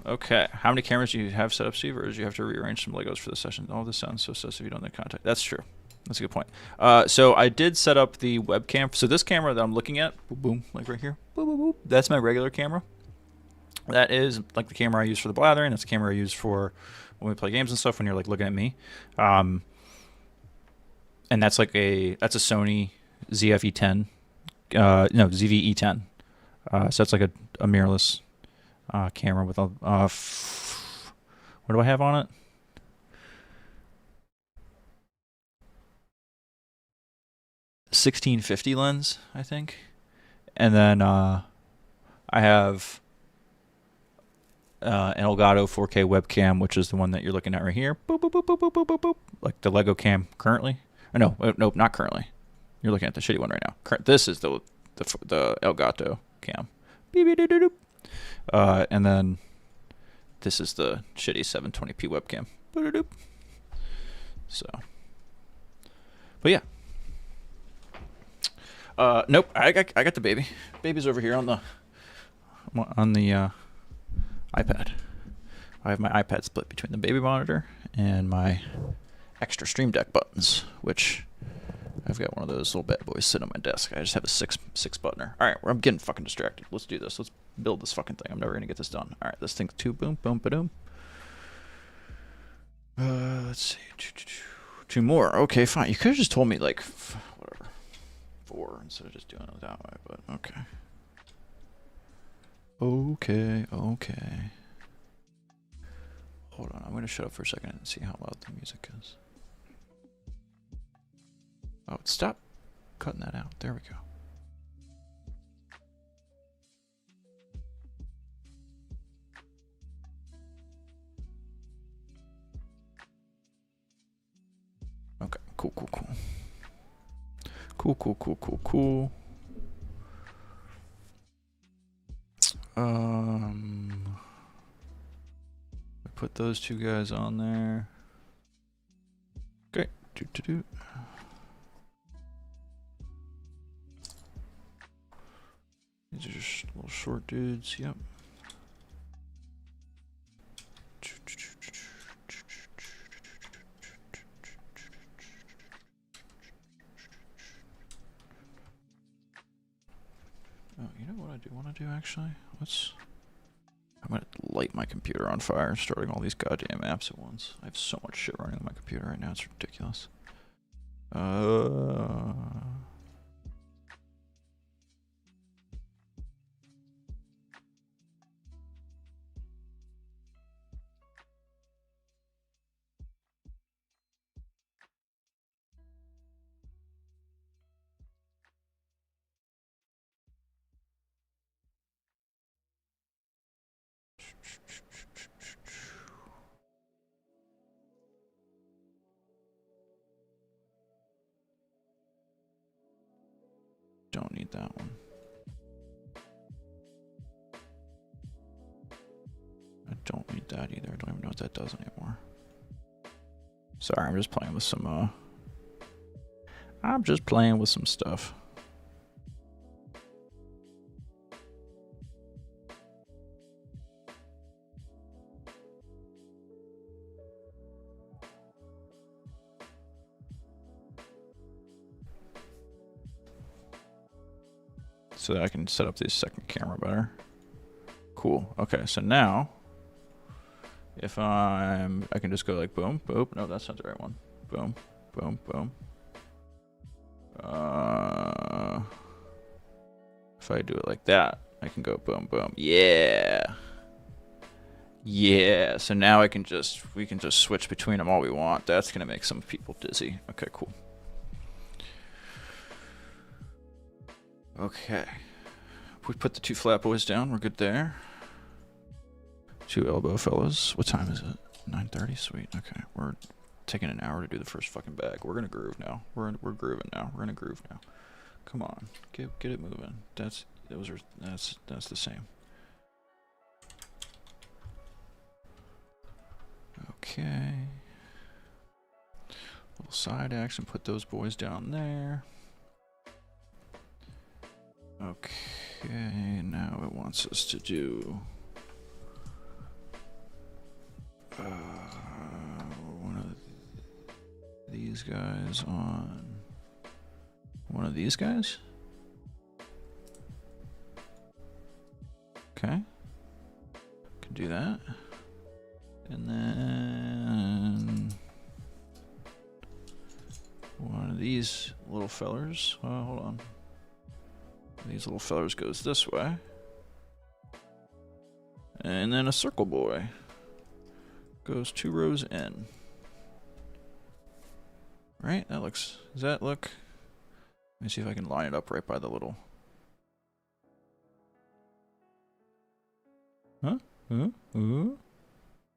Okay. How many cameras do you have set up, Steve, or do you have to rearrange some Legos for the session? Oh, this sounds so sus if you don't have contact. That's true. That's a good point. So I did set up the webcam. So this camera that I'm looking at, boom, boom, like right here, boom, boom, boom, that's my regular camera. That is like the camera I use for the blathering. That's the camera I use for when we play games and stuff. When you're like looking at me, and that's like that's a Sony ZFE10, no ZVE10. So it's like a mirrorless camera with a what do I have on it? 1650 lens, I think, and then I have an Elgato 4K webcam, which is the one that you're looking at right here. Boop, boop, boop, boop, boop, boop, boop, boop. Like the Lego cam currently. No, nope, not currently. You're looking at the shitty one right now. This is the Elgato cam. Beep, beep, doop, doop, doop. And then this is the shitty 720p webcam. Boop, doop, doop. So, but yeah. Nope, I got the baby. Baby's over here on the iPad. I have my iPad split between the baby monitor and my extra Stream Deck buttons, which I've got one of those little bad boys sitting on my desk. I just have a six buttoner. All right, I'm getting fucking distracted. Let's do this. Let's build this fucking thing. I'm never gonna get this done. All right, this thing's two boom boom ba-doom. Let's see, two more. Okay, fine. You could have just told me like whatever, 4 instead of just doing it that way. But okay. Okay. Hold on, I'm gonna shut up for a second and see how loud the music is. Oh, stop cutting that out. There we go. Okay, cool. Cool. I put those two guys on there. Okay. These are just little short dudes. Yep. Oh, you know what I do want to do actually? I'm gonna light my computer on fire, starting all these goddamn apps at once. I have so much shit running on my computer right now, it's ridiculous. Don't need that one. I don't need that either. I don't even know what that does anymore. Sorry, I'm just playing with some stuff. So that I can set up this second camera better. Cool. Okay, so now if I can just go like boom, boom. No, that's not the right one. Boom, boom, boom. If I do it like that, I can go boom, boom. Yeah. So now we can just switch between them all we want. That's gonna make some people dizzy. Okay, cool. Okay. We put the 2 flat boys down. We're good there. 2 elbow fellas. What time is it? 9:30. Sweet. Okay, we're taking an hour to do the first fucking bag. We're gonna groove now. We're grooving now. We're gonna groove now. Come on, get it moving. That's the same. Okay. Little side action. Put those boys down there. Okay, now it wants us to do one of these these guys on one of these guys. Okay. Can do that. And then one of these little fellers. Hold on. These little fellers goes this way. And then a circle boy goes 2 rows in. Right? That looks. Does that look? Let me see if I can line it up right by the little. Huh?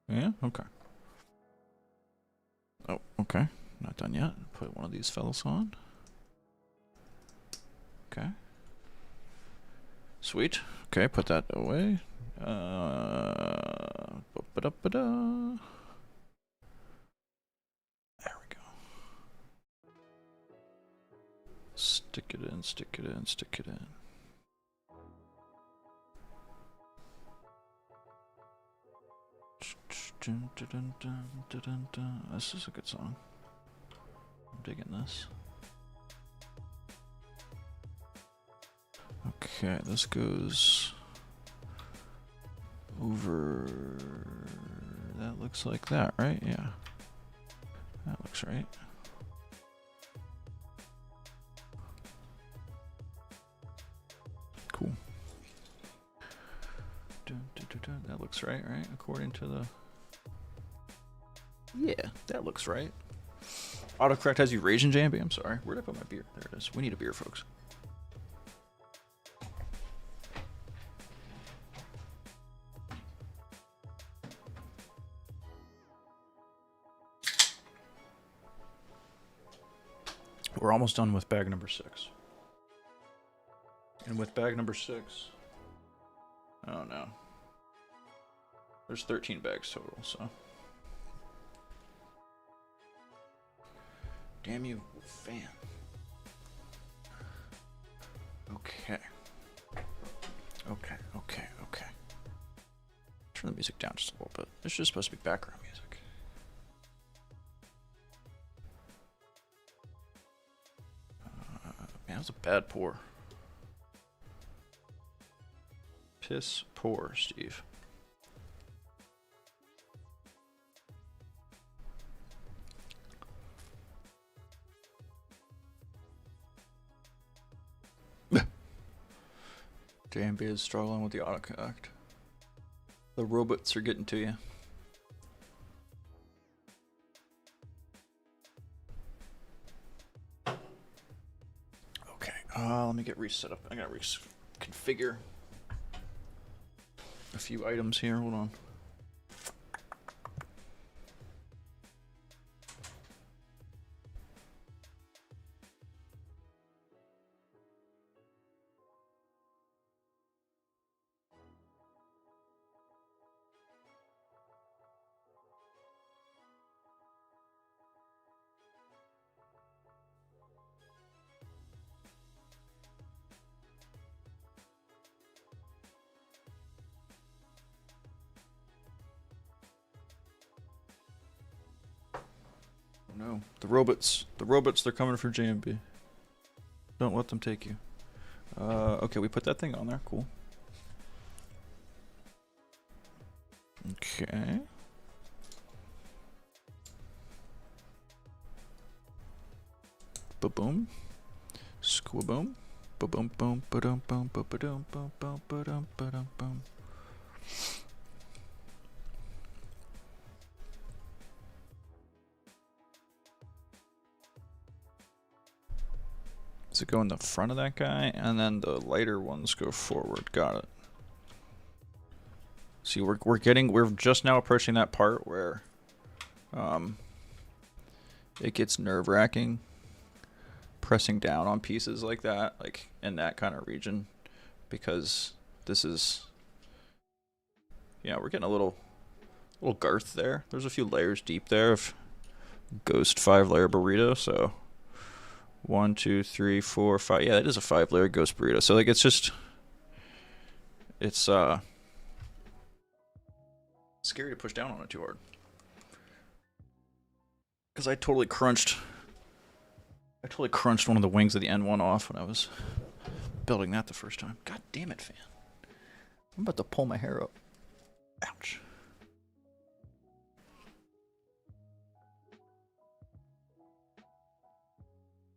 Yeah? Okay. Oh, okay. Not done yet. Put one of these fellas on. Okay. Sweet. Okay, put that away. Ba-da-ba-da. There we go. Stick it in, stick it in, stick it in. This is a good song. I'm digging this. Okay, this goes over. That looks like that, right? Yeah. That looks right. Cool. That looks right? According to the... Yeah, that looks right. Autocorrect has you raging, JMB? I'm sorry. Where'd I put my beer? There it is. We need a beer, folks. We're almost done with bag number 6. And with bag number 6... Oh no. There's 13 bags total, so. Damn you, fan. Okay. Okay. Turn the music down just a little bit. It's just supposed to be background music. Man, that was a bad pour. Piss poor, Steve. JMB is struggling with the autocorrect. The robots are getting to you. Okay, let me get reset up. I gotta reconfigure a few items here. Hold on. No, the robots, they're coming for JMB. Don't let them take you. Okay, we put that thing on there, cool. Okay. Ba-boom. Squaboom. Ba-boom, boom, ba-dum, boom, ba-ba-dum, boom, boom, ba-dum, ba-dum, boom. Does it go in the front of that guy? And then the lighter ones go forward. Got it. See, we're just now approaching that part where it gets nerve-wracking pressing down on pieces like that, like in that kind of region, because this is, yeah, we're getting a little girth there. There's a few layers deep there of ghost 5-layer burrito, so 1, 2, 3, 4, 5. Yeah, that is a 5-layer ghost burrito. So like it's scary to push down on it too hard. Because I totally crunched I totally crunched one of the wings of the N1 off when I was building that the first time. God damn it, fan. I'm about to pull my hair up. Ouch.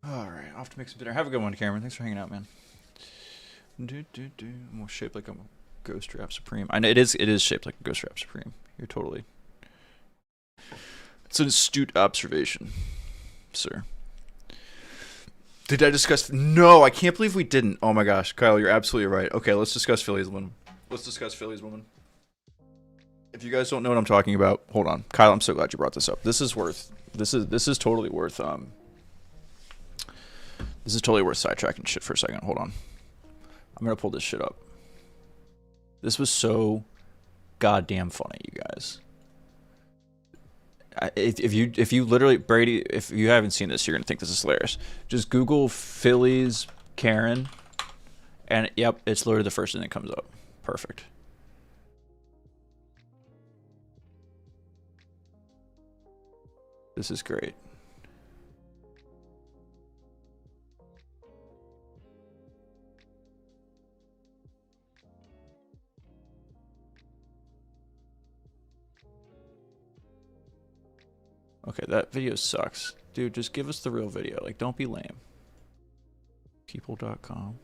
Alright, off to make some dinner. Have a good one, Cameron. Thanks for hanging out, man. I'm shaped like a Ghost Wrap Supreme. I know it is shaped like a Ghost Wrap Supreme. You're totally... It's an astute observation, sir. Did I discuss... No, I can't believe we didn't. Oh my gosh, Kyle, you're absolutely right. Okay, let's discuss Philly's woman. Let's discuss Philly's woman. If you guys don't know what I'm talking about, hold on. Kyle, I'm so glad you brought this up. This is totally worth this is totally worth sidetracking shit for a second. Hold on. I'm gonna pull this shit up. This was so goddamn funny, you guys. If you literally, Brady, if you haven't seen this, you're gonna think this is hilarious. Just Google Philly's Karen, and yep, it's literally the first thing that comes up. Perfect. This is great. Okay, that video sucks. Dude, just give us the real video. Like, don't be lame. People.com.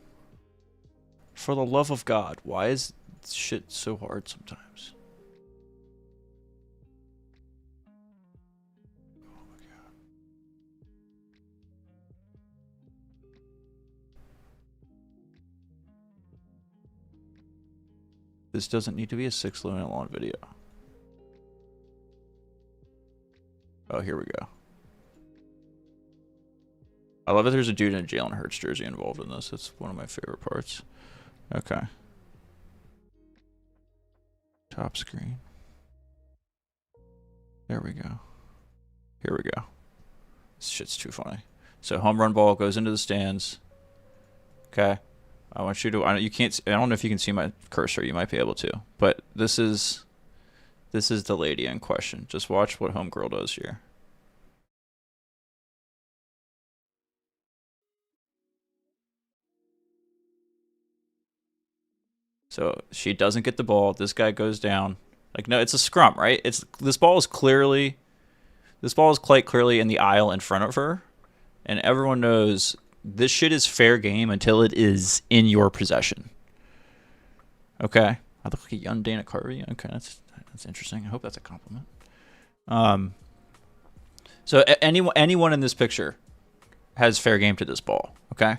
For the love of God, why is shit so hard sometimes? Oh my God. This doesn't need to be a 6-minute long video. Oh, here we go. I love that there's a dude in a Jalen Hurts jersey involved in this. That's one of my favorite parts. Okay. Top screen. There we go. Here we go. This shit's too funny. So home run ball goes into the stands. Okay. I want you to. I don't know if you can see my cursor. You might be able to. But this is the lady in question. Just watch what homegirl does here. So she doesn't get the ball. This guy goes down. Like, no, it's a scrum, right? This ball is quite clearly in the aisle in front of her, and everyone knows this shit is fair game until it is in your possession. Okay, I look like a young Dana Carvey. Okay, that's interesting. I hope that's a compliment. So anyone in this picture has fair game to this ball. Okay.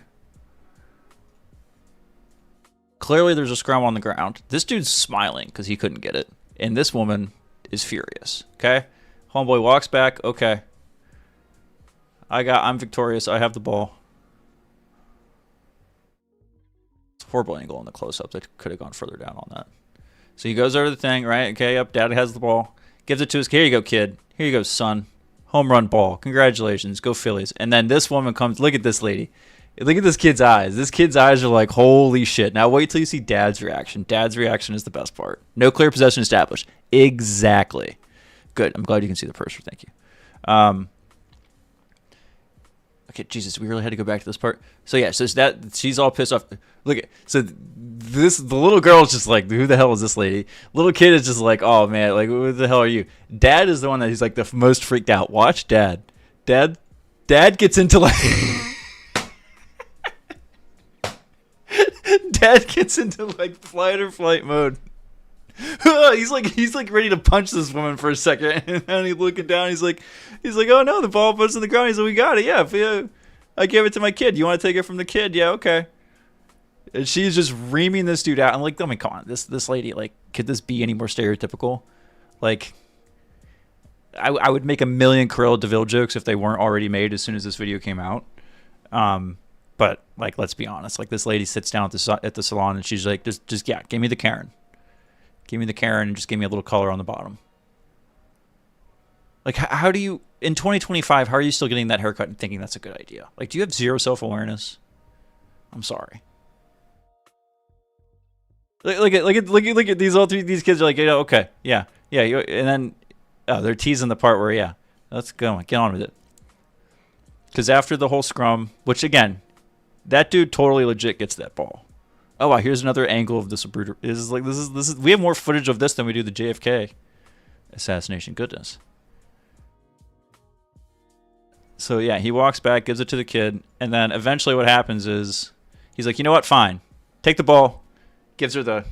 Clearly, there's a scrum on the ground. This dude's smiling because he couldn't get it. And this woman is furious. Okay? Homeboy walks back. Okay. I'm victorious. I have the ball. It's a horrible angle on the close-up. That could have gone further down on that. So he goes over the thing, right? Okay, yep, dad has the ball. Gives it to his kid. Here you go, kid. Here you go, son. Home run ball. Congratulations. Go Phillies. And then this woman comes. Look at this lady. Look at this kid's eyes. This kid's eyes are like, holy shit. Now wait till you see dad's reaction. Dad's reaction is the best part. No clear possession established. Exactly. Good. I'm glad you can see the cursor. Thank you. Okay, Jesus, we really had to go back to this part. So yeah, so that she's all pissed off. Look at the little girl is just like, who the hell is this lady? Little kid is just like, oh man, like who the hell are you? Dad is the one that he's like the most freaked out. Watch Dad. Dad gets into like Dad gets into like flight or flight mode. he's like ready to punch this woman for a second, and then he's looking down. He's like, oh no, the ball puts in the ground. He's like, we got it. Yeah, I gave it to my kid. You want to take it from the kid? Yeah, okay. And she's just reaming this dude out. I'm like, I mean, come on, this lady, like, could this be any more stereotypical? Like, I would make a million Cruella DeVille jokes if they weren't already made as soon as this video came out. But like, let's be honest. Like, this lady sits down at the salon and she's like, just yeah, give me the Karen. Give me the Karen and just give me a little color on the bottom. Like, how do you, in 2025, how are you still getting that haircut and thinking that's a good idea? Like, do you have zero self-awareness? I'm sorry. Look at these kids are like, okay, yeah, and then they're teasing the part where, yeah, let's go, get on with it. Because after the whole scrum, which again, that dude totally legit gets that ball. Oh wow, here's another angle of this brutal. This is we have more footage of this than we do the JFK assassination. Goodness. So yeah, he walks back, gives it to the kid, and then eventually what happens is he's like, you know what, fine, take the ball, gives her the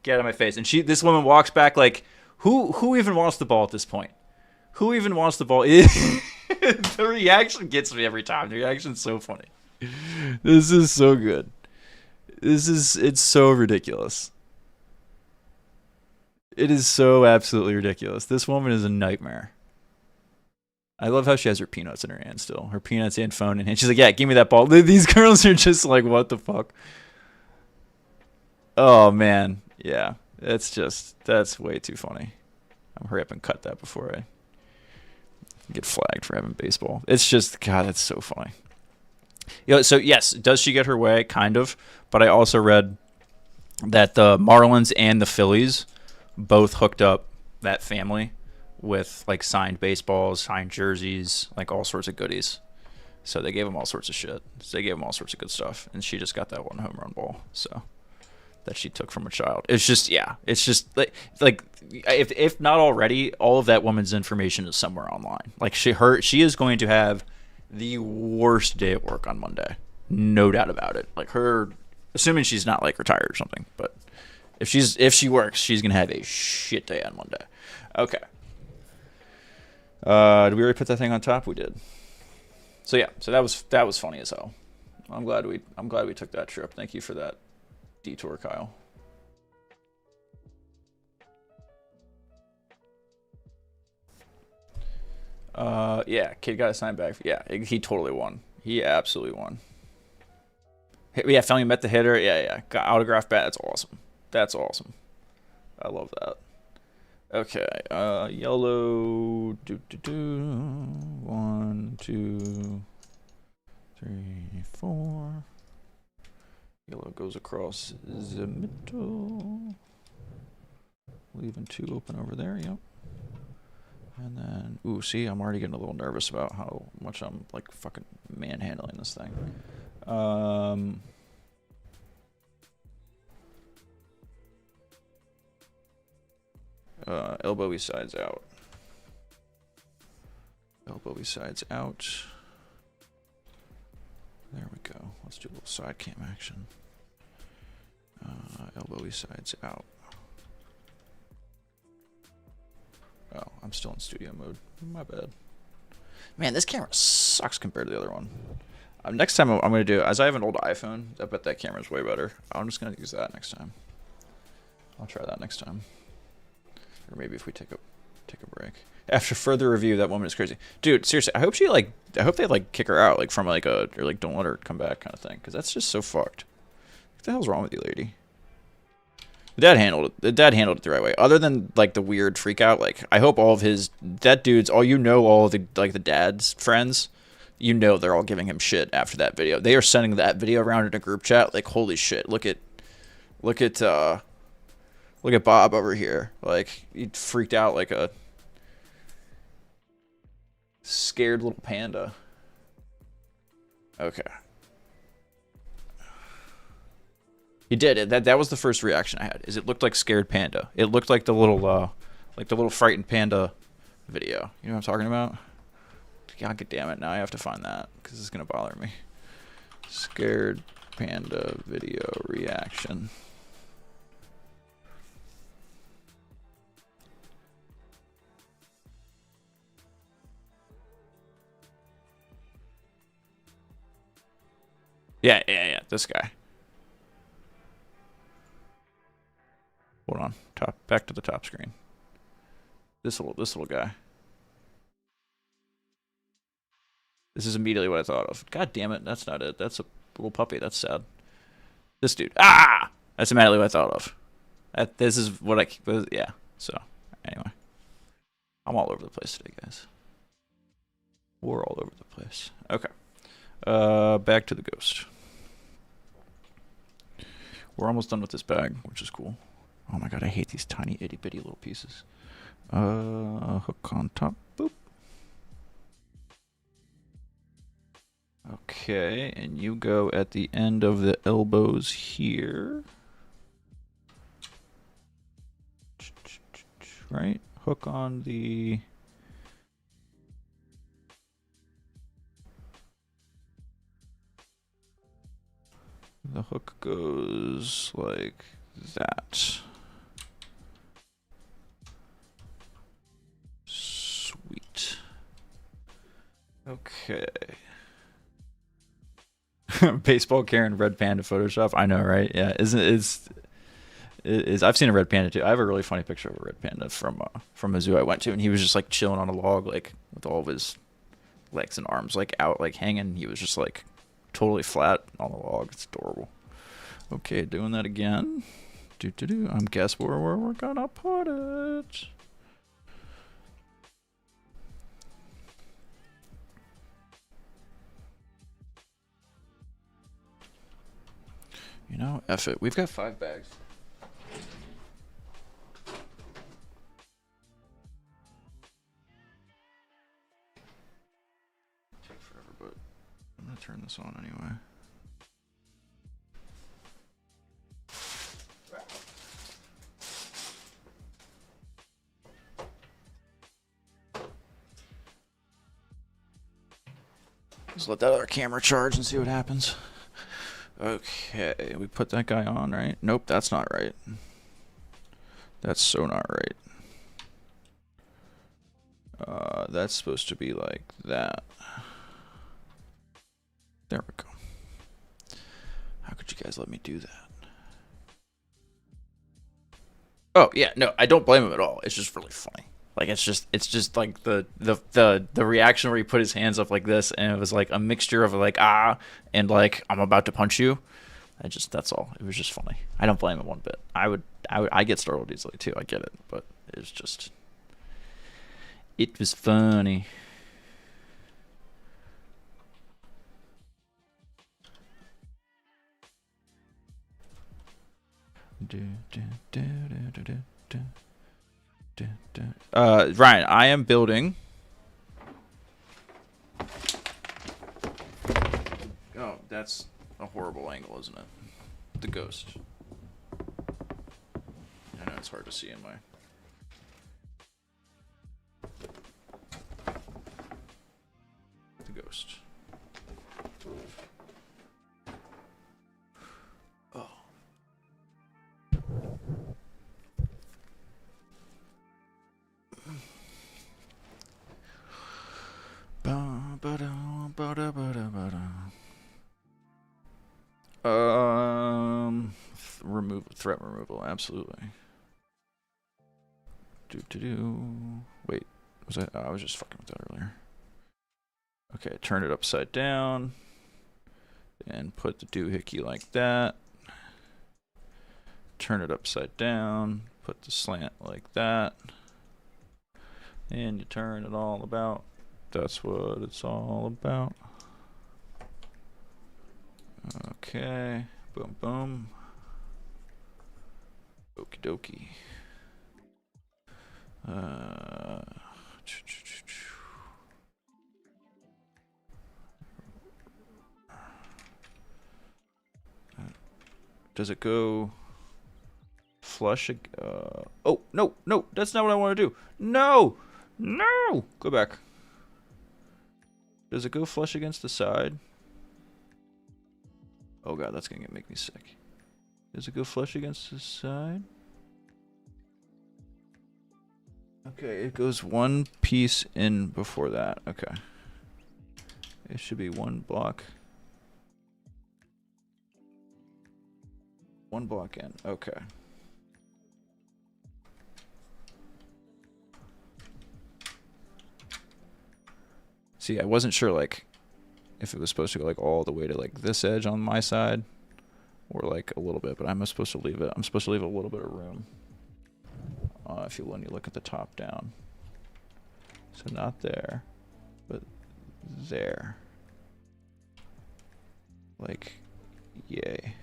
get out of my face, and this woman walks back like, who even wants the ball at this point? Who even wants the ball? The reaction gets me every time. The reaction's so funny. This is so good. It's so ridiculous. It is so absolutely ridiculous. This woman is a nightmare. I love how she has her peanuts in her hand still. Her peanuts and phone in hand. She's like, yeah, give me that ball. These girls are just like, what the fuck? Oh, man. Yeah. That's way too funny. I'll hurry up and cut that before I get flagged for having baseball. It's just, God, that's so funny. So, yes, does she get her way? Kind of. But I also read that the Marlins and the Phillies both hooked up that family with like signed baseballs, signed jerseys, like all sorts of goodies. So they gave him all sorts of shit. So they gave him all sorts of good stuff, and she just got that one home run ball. So that she took from a child. It's just like if not already, all of that woman's information is somewhere online. Like she is going to have the worst day at work on Monday, no doubt about it. Like her, assuming she's not like retired or something, but if she works, she's gonna have a shit day on Monday. Okay. Did we already put that thing on top? We did. So yeah, so that was funny as hell. I'm glad we took that trip. Thank you for that detour, Kyle. Yeah, kid got a sign back. Yeah, he totally won. He absolutely won. Yeah, finally met the hitter. Yeah, got autographed bat. That's awesome. That's awesome. I love that. Okay, yellow. 1, 2, 3, 4. Yellow goes across the middle, leaving 2 open over there. Yep. And then, ooh, see, I'm already getting a little nervous about how much I'm like fucking manhandling this thing. Elbowy sides out. Elbowy sides out. There we go. Let's do a little side cam action. Elbowy sides out. Oh, I'm still in studio mode. My bad. Man, this camera sucks compared to the other one. Next time I'm going to do, as I have an old iPhone, I bet that camera's way better. I'm just going to use that next time. I'll try that next time. Or maybe if we take a break. After further review, that woman is crazy. Dude, seriously, I hope they like kick her out, like from like or like don't let her come back kind of thing, because that's just so fucked. What the hell's wrong with you, lady? The dad handled it the right way. Other than like the weird freak out, like I hope all of that dude's all of the like the dad's friends, they're all giving him shit after that video. They are sending that video around in a group chat like, holy shit, look at Bob over here. Like he freaked out like a scared little panda. Okay. He did. That was the first reaction I had. Is it looked like scared panda. It looked like the little frightened panda video. You know what I'm talking about? God damn it! Now I have to find that because it's gonna bother me. Scared panda video reaction. Yeah. This guy. Hold on. Back to the top screen. This little guy. This is immediately what I thought of. God damn it, that's not it. That's a little puppy. That's sad. This dude. Ah! That's immediately what I thought of. This is what yeah. So, anyway. I'm all over the place today, guys. We're all over the place. Okay. Back to the ghost. We're almost done with this bag, which is cool. Oh my god, I hate these tiny itty bitty little pieces. Hook on top. Boop. Okay, and you go at the end of the elbows here. Right? Hook on the... The hook goes like that. Sweet. Okay. Baseball Karen Red Panda Photoshop. I know, right? Yeah, I've seen a red panda too. I have a really funny picture of a red panda from a zoo I went to, and he was just like chilling on a log, like with all of his legs and arms like out, like hanging. He was just like totally flat on the log. It's adorable. Okay, doing that again. I'm guess where we're gonna put it. You know, F it. We've got 5 bags. Take forever, but I'm gonna turn this on anyway. Just let that other camera charge and see what happens. Okay, we put that guy on, right? Nope, that's not right. That's so not right. That's supposed to be like that. There we go. How could you guys let me do that? Oh yeah, no, I don't blame him at all. It's just really funny. Like it's just like the reaction where he put his hands up like this, and it was like a mixture of like and like I'm about to punch you. That's all. It was just funny. I don't blame him one bit. I get startled easily too. I get it, but it was funny. Ryan, I am building. Oh, that's a horrible angle, isn't it? The ghost. I know it's hard to see in my... The ghost. Oh. Threat removal, absolutely. Wait, was that? Oh, I was just fucking with that earlier. Okay, turn it upside down and put the doohickey like that. Turn it upside down, put the slant like that, and you turn it all about. That's what it's all about. Okay, boom, boom. Okie dokie. Does it go flush? Oh, no, that's not what I want to do. No, go back. Does it go flush against the side? Oh god, that's gonna make me sick. Does it go flush against the side? Okay, it goes one piece in before that. Okay. It should be one block. One block in. Okay. See, I wasn't sure like if it was supposed to go like all the way to like this edge on my side or like a little bit, but I'm supposed to leave it. I'm supposed to leave a little bit of room. When you look at the top down. So not there, but there. Like, yay.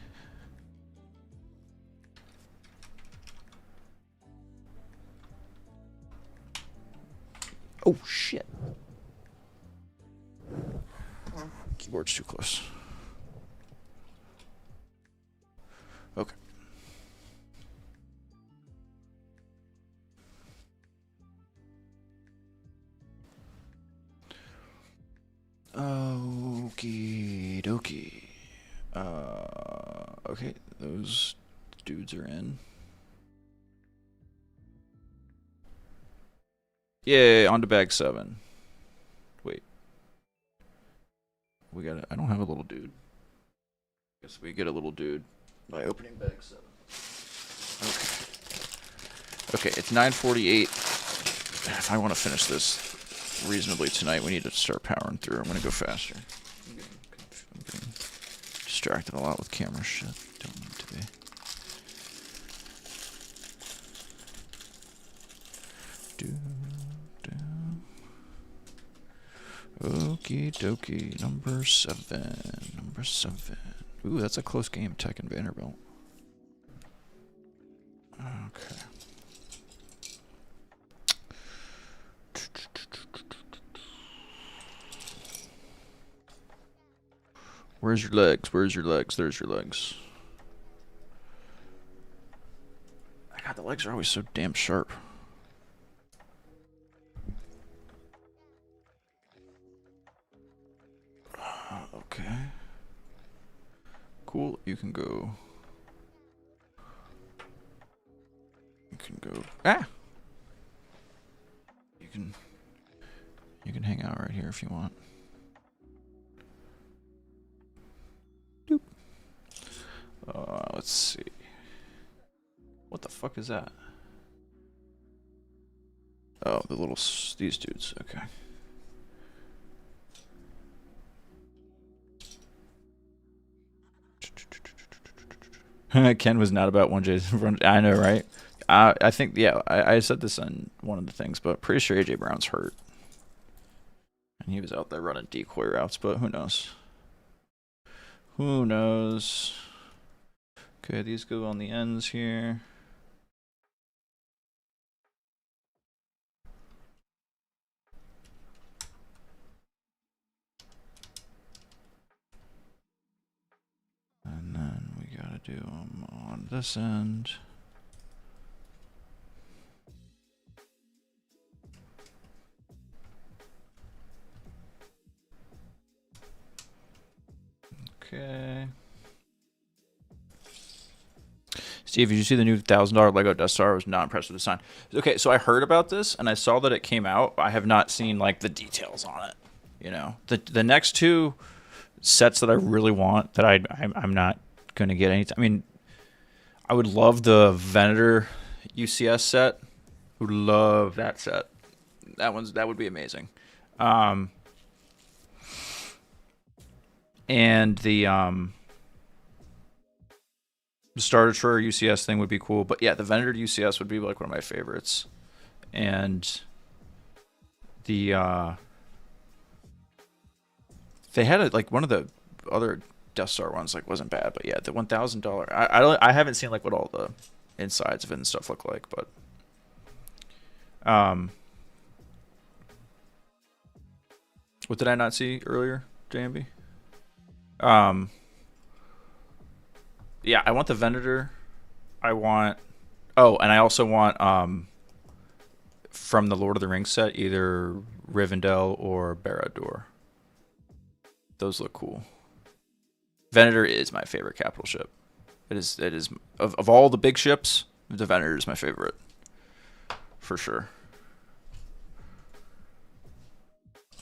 Oh shit. Keyboard's too close. Okay. Okie dokie. Okay, those dudes are in. Yay, on to bag 7. Wait. We got it. I don't have a little dude. Guess we get a little dude by opening bag 7. Okay. Okay, it's 9:48. If I want to finish this reasonably tonight, we need to start powering through. I'm going to go faster. I'm getting distracted a lot with camera shit. Don't need to be. Okie dokie, number 7. Number 7. Ooh, that's a close game, Tech and Vanderbilt. Okay. Where's your legs? Where's your legs? There's your legs. God, the legs are always so damn sharp. Okay. Cool. You can go. You can go. Ah! You can hang out right here if you want. Doop. Let's see. What the fuck is that? Oh, the little these dudes. Okay. Ken was not about 1J. I know, right? I think, yeah, I said this on one of the things, but pretty sure AJ Brown's hurt. And he was out there running decoy routes, but who knows? Who knows? Okay, these go on the ends here. And then we gotta do them on this end. Okay. Steve, did you see the new $1,000 Lego Death Star? I was not impressed with the design. Okay, so I heard about this and I saw that it came out. I have not seen like the details on it. You know, the next two sets that I really want that I'm not gonna get anything. I mean, I would love the Venator UCS set. Would love that set. That would be amazing. And the Star Destroyer UCS thing would be cool, but yeah, the Venator UCS would be like one of my favorites. And the they had like one of the other Death Star ones like wasn't bad, but yeah, the $1,000. I haven't seen like what all the insides of it and stuff look like, but what did I not see earlier, JMB? Yeah, I want the Venator. I want. Oh, and I also want from the Lord of the Rings set either Rivendell or Barad-dûr. Those look cool. Venator is my favorite capital ship. It is of all the big ships, the Venator is my favorite. For sure.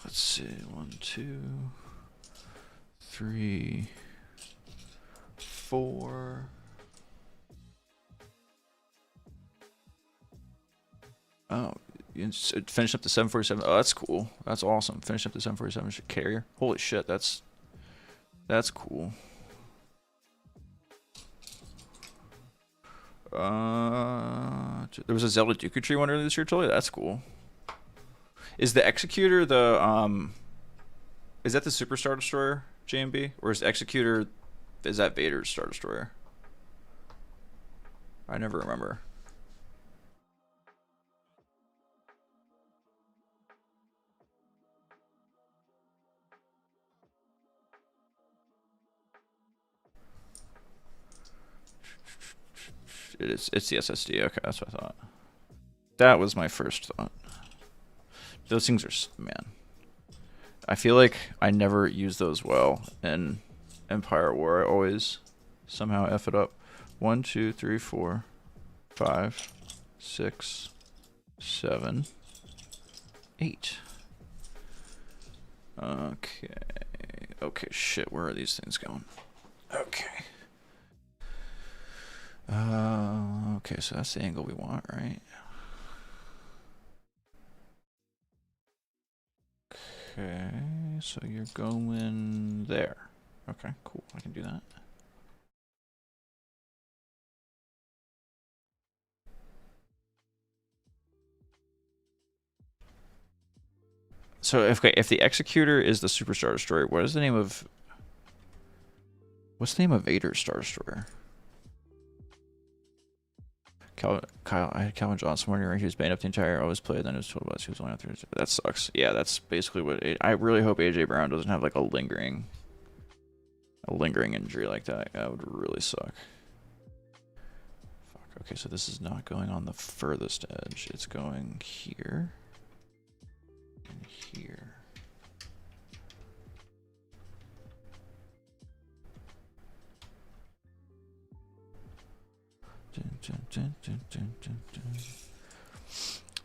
Let's see. 1, 2, 3, 4. Oh, finish up the 747. Oh, that's cool. That's awesome. Finish up the 747 carrier. Holy shit, that's cool. There was a Zelda Dooku Tree one earlier this year, totally. That's cool. Is the Executor the is that the Super Star Destroyer, JMB? Or is the Executor, is that Vader's Star Destroyer? I never remember. It's the SSD. Okay, that's what I thought. That was my first thought. Those things are, man. I feel like I never use those well in Empire War. I always somehow F it up. 1, 2, 3, 4, 5, 6, 7, 8. Okay. Okay, shit. Where are these things going? Okay. Okay, so that's the angle we want, right? Okay, so you're going there. Okay, cool. I can do that. So if the Executor is the Super Star Destroyer, what's the name of Vader's Star Destroyer? Kyle, I had Calvin Johnson one year. He was banned up the entire. Always played. Then it was told about he was only out there. That sucks. Yeah, that's basically what. I really hope AJ Brown doesn't have like a lingering injury like that. That would really suck. Fuck. Okay, so this is not going on the furthest edge. It's going here and here.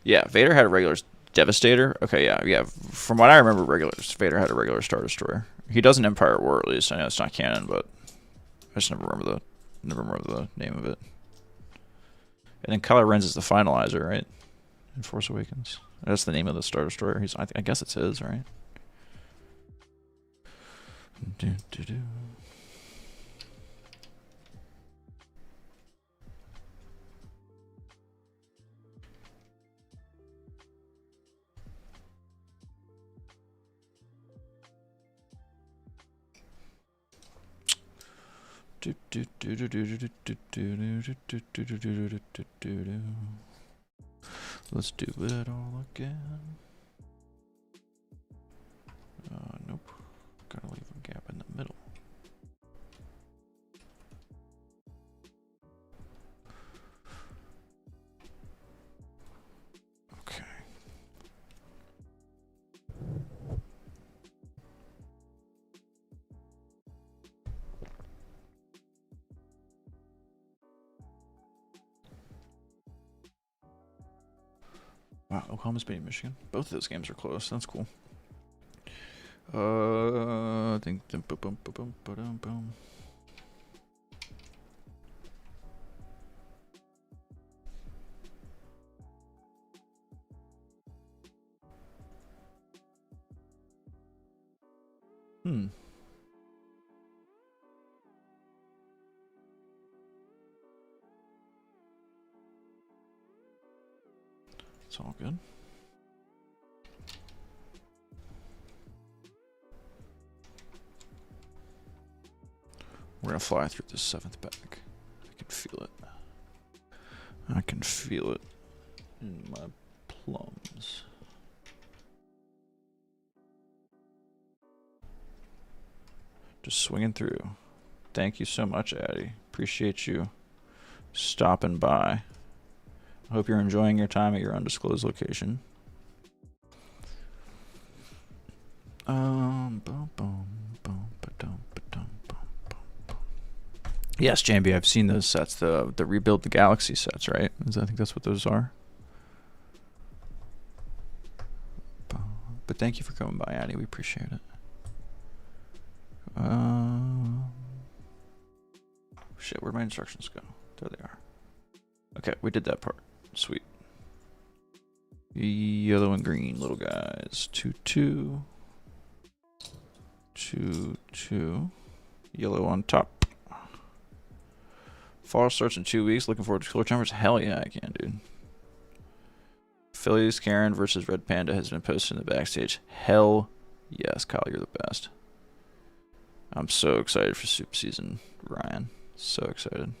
Yeah, Vader had a regular Devastator. Okay, yeah. From what I remember, Vader had a regular Star Destroyer. He does an Empire War at least. I know it's not canon, but I just never remember the name of it. And then Kylo Ren's is the Finalizer, right? In Force Awakens. That's the name of the Star Destroyer. I guess it's his, right? Let's do it all again. Nope. Gotta leave a gap in the middle. Okay. Wow, Oklahoma's beating Michigan. Both of those games are close. That's cool. I think. Boom. It's all good. We're gonna fly through the 7th back. I can feel it. I can feel it in my plums. Just swinging through. Thank you so much, Addy. Appreciate you stopping by. I hope you're enjoying your time at your undisclosed location. Yes, JB, I've seen those sets. The Rebuild the Galaxy sets, right? I think that's what those are. But thank you for coming by, Addy. We appreciate it. Shit, where'd my instructions go? There they are. Okay, we did that part. Sweet. Yellow and green little guys. 2-2. 2-2. Yellow on top. Fall starts in 2 weeks. Looking forward to cooler temperatures. Hell yeah, I can, dude. Phillies Karen versus Red Panda has been posted in the backstage. Hell yes, Kyle, you're the best. I'm so excited for soup season, Ryan. So excited.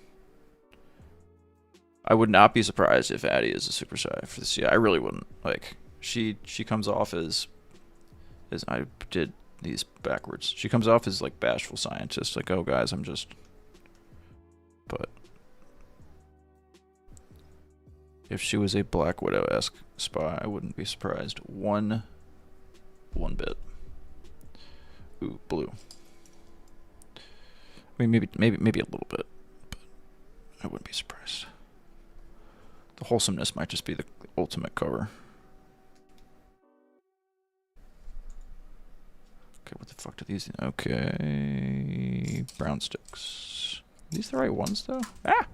I would not be surprised if Addie is a super shy for this year. I really wouldn't. Like, she comes off as I did these backwards. She comes off as like bashful scientist, like, oh guys, I'm just. But If she was a Black Widow-esque spy, I wouldn't be surprised one bit. Ooh, blue. I mean, maybe a little bit, but I wouldn't be surprised. The wholesomeness might just be the ultimate cover. Okay, what the fuck do these... Okay... Brown sticks. Are these the right ones, though? Ah!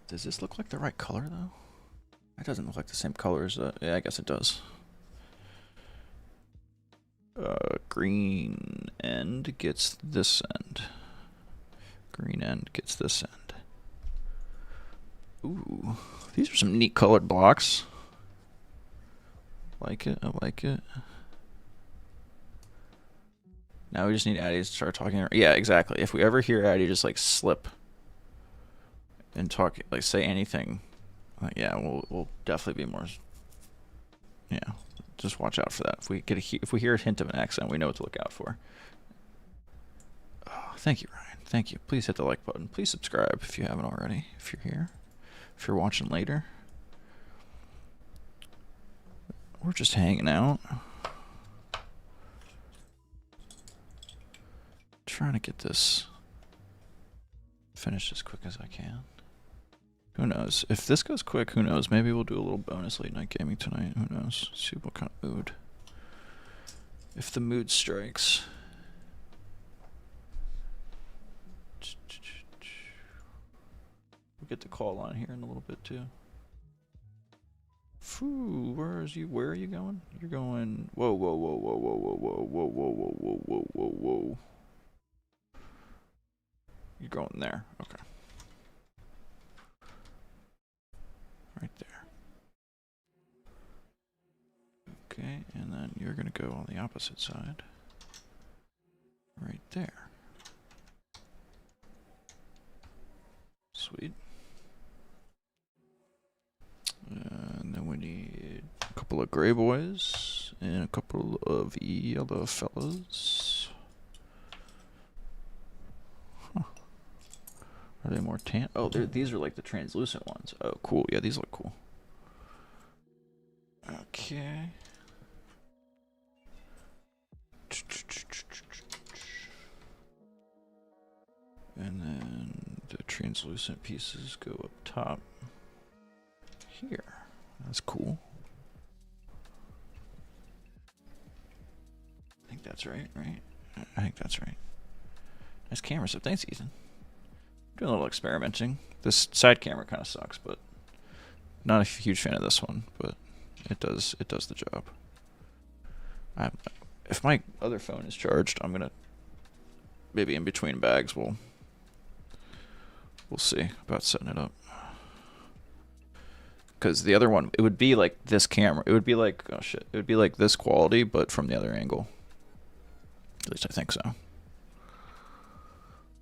Does this look like the right color, though? It doesn't look like the same color as... yeah, I guess it does. Green end gets this end. Green end gets this end. Ooh. These are some neat colored blocks. Like it, I like it. Now we just need Addie to start talking. Yeah, exactly. If we ever hear Addie just like slip and talk, like say anything, like, yeah, we'll definitely be more. Yeah, just watch out for that. If we hear a hint of an accent, we know what to look out for. Oh, thank you, Ryan. Thank you. Please hit the like button. Please subscribe if you haven't already. If you're here, if you're watching later. We're just hanging out. Trying to get this finished as quick as I can. Who knows? If this goes quick, who knows? Maybe we'll do a little bonus late night gaming tonight. Who knows? See what kind of mood. If the mood strikes. We'll get the call on here in a little bit too. Phew, where are you going? You're going... Whoa, whoa, whoa, whoa, whoa, whoa, whoa, whoa, whoa, whoa, whoa, whoa, whoa. You're going there. Okay. Right there. Okay, and then you're going to go on the opposite side. Right there. Sweet. And then we need a couple of gray boys and a couple of yellow fellas. Huh. Are they more tan? Oh, these are like the translucent ones. Oh, cool. Yeah, these look cool. Okay. And then the translucent pieces go up top. Here. That's cool. I think that's right, I think that's right. Nice camera setup. Thanks, Ethan. Doing a little experimenting. This side camera kind of sucks, but not a huge fan of this one, but it does the job. If my other phone is charged, I'm gonna maybe in between bags we'll see about setting it up. Because the other one, it would be like this camera. It would be like, oh shit, it would be like this quality, but from the other angle. At least I think so.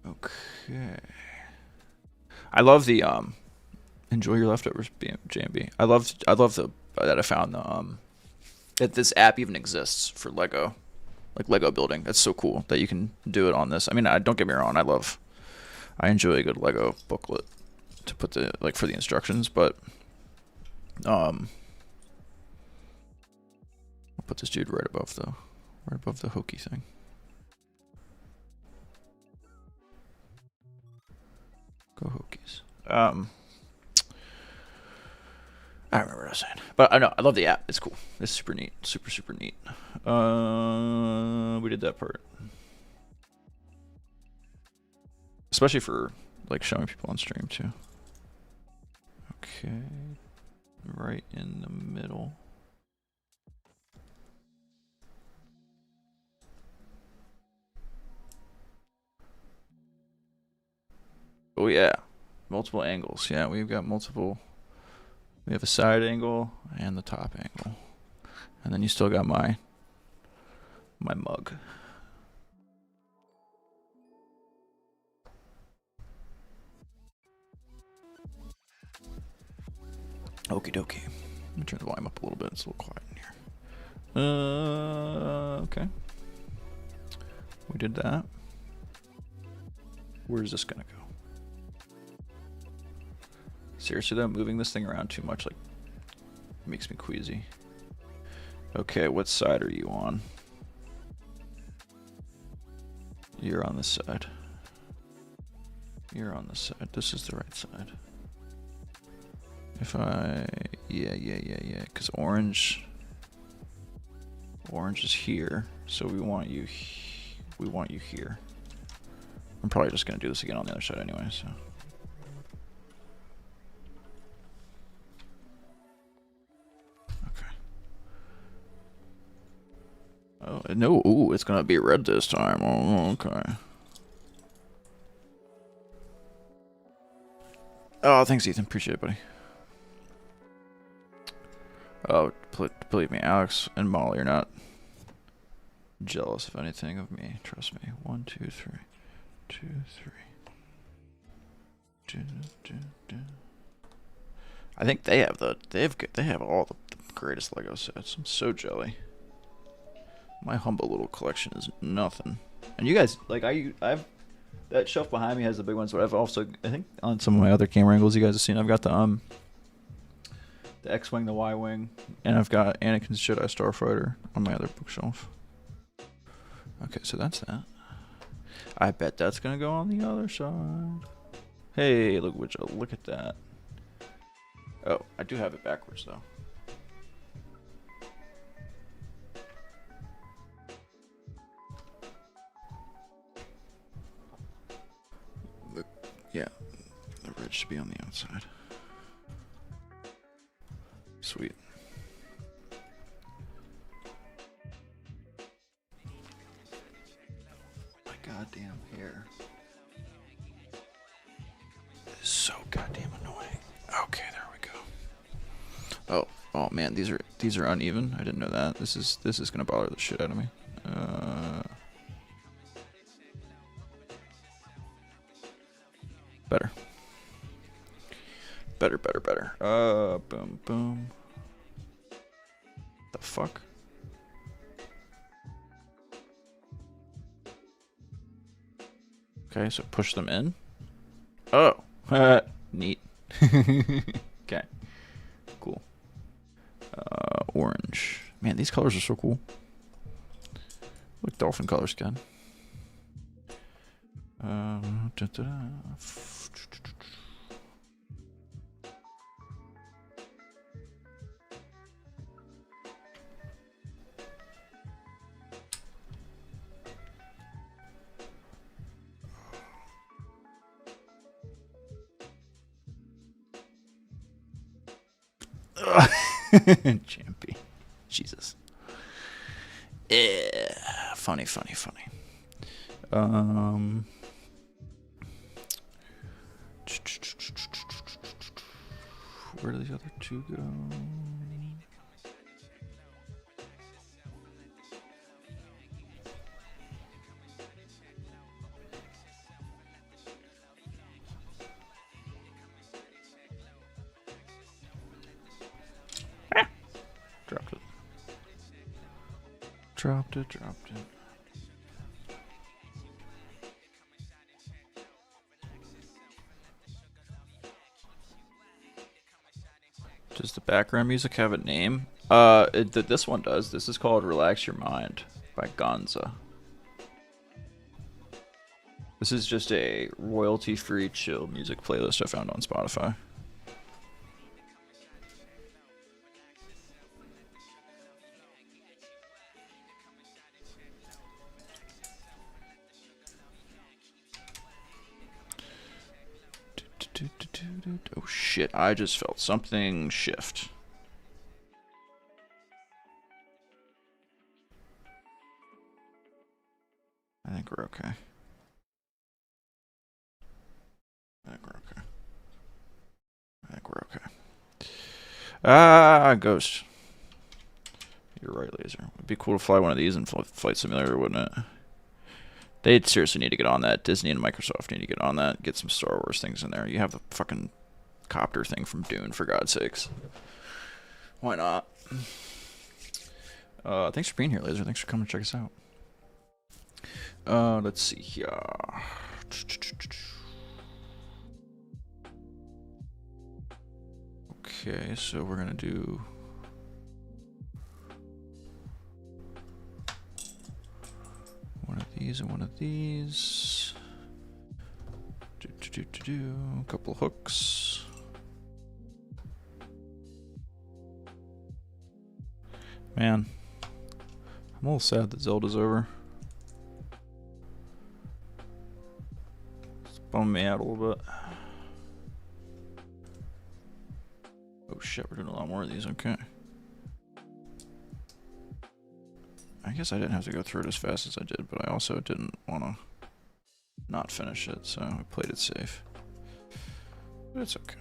Okay. I love the enjoy your leftovers, JMB. I love the that I found the that this app even exists for Lego, like Lego building. That's so cool that you can do it on this. I mean, don't get me wrong, I enjoy a good Lego booklet to put for the instructions, but I'll put this dude right above the hokey thing. Go Hokies. I don't remember what I was saying, but I know I love the app. It's cool. It's super neat. Super neat. We did that part, especially for like showing people on stream too. Okay, right in the middle. Oh yeah, multiple angles. Yeah, we've got multiple. We have a side angle and the top angle, and then you still got my mug. Okie dokie. Let me turn the volume up a little bit. It's a little quiet in here. Okay. We did that. Where's this gonna go? Seriously though, moving this thing around too much like makes me queasy. Okay, what side are you on? You're on this side. You're on this side. This is the right side. If I... Yeah. Because orange is here, so we want you here. I'm probably just going to do this again on the other side anyway, so... Oh, no, ooh, it's gonna be red this time. Oh, okay. Oh, thanks, Ethan. Appreciate it, buddy. Oh, believe me, Alex and Molly are not jealous of anything of me. Trust me. 1, 2, 3. 2, 3. I think they have all the greatest Lego sets. I'm so jelly. My humble little collection is nothing. And you guys, like, I've that shelf behind me has the big ones, but I've also, I think on some of my other camera angles you guys have seen, I've got the X-Wing, the Y-Wing, and I've got Anakin's Jedi Starfighter on my other bookshelf. Okay, so that's that. I bet that's gonna go on the other side. Hey, look at that. Oh, I do have it backwards though. Yeah, the red should be on the outside. Sweet. My goddamn hair is so goddamn annoying. Okay, there we go. Oh man, these are uneven. I didn't know that. This is gonna bother the shit out of me. Better. Boom. The fuck? Okay, so push them in. Oh, neat. Okay, cool. Orange. Man, these colors are so cool. Look, dolphin colors, good. Champy. Jesus. Yeah. Funny. Where do these other two go? Dropped it. Does the background music have a name? This one does. This is called Relax Your Mind by Gonza. This is just a royalty-free chill music playlist I found on Spotify. Oh shit, I just felt something shift. I think we're okay. Ah, Ghost. You're right, Laser. It'd be cool to fly one of these in Flight Simulator, wouldn't it? They'd seriously need to get on that. Disney and Microsoft need to get on that. Get some Star Wars things in there. You have the fucking copter thing from Dune, for God's sakes. Why not? Thanks for being here, Laser. Thanks for coming to check us out. Let's see here. Okay, so we're gonna do one of these and one of these. A couple hooks. Man, I'm a little sad that Zelda's over. It's bumming me out a little bit. Oh shit, we're doing a lot more of these, okay. I guess I didn't have to go through it as fast as I did, but I also didn't want to not finish it, so I played it safe. But it's okay.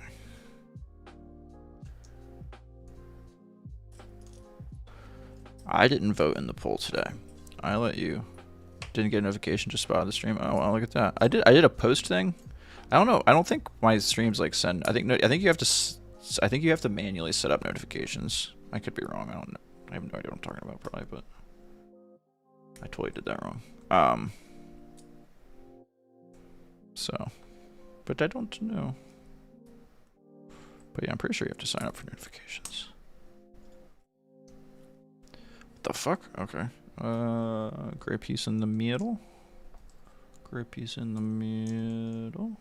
I didn't vote in the poll today. I let you. Didn't get a notification, just spotted the stream. Oh, well, look at that. I did a post thing. I don't know. I don't think my streams like send. I think you have to. I think you have to manually set up notifications. I could be wrong. I don't know. I have no idea what I'm talking about, probably, but I totally did that wrong. So, but I don't know. But yeah, I'm pretty sure you have to sign up for notifications. What the fuck? Okay. Gray piece in the middle. Gray piece in the middle.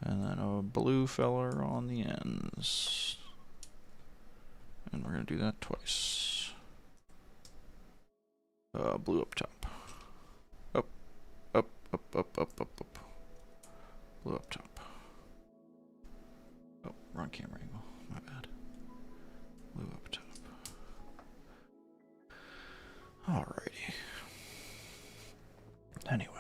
And then a blue feller on the ends. And we're gonna do that twice. Blue up top. Up, up, up, up, up, up, up. Blue up top. Oh, wrong camera angle. My bad. Blue up top. Alrighty. Anyway.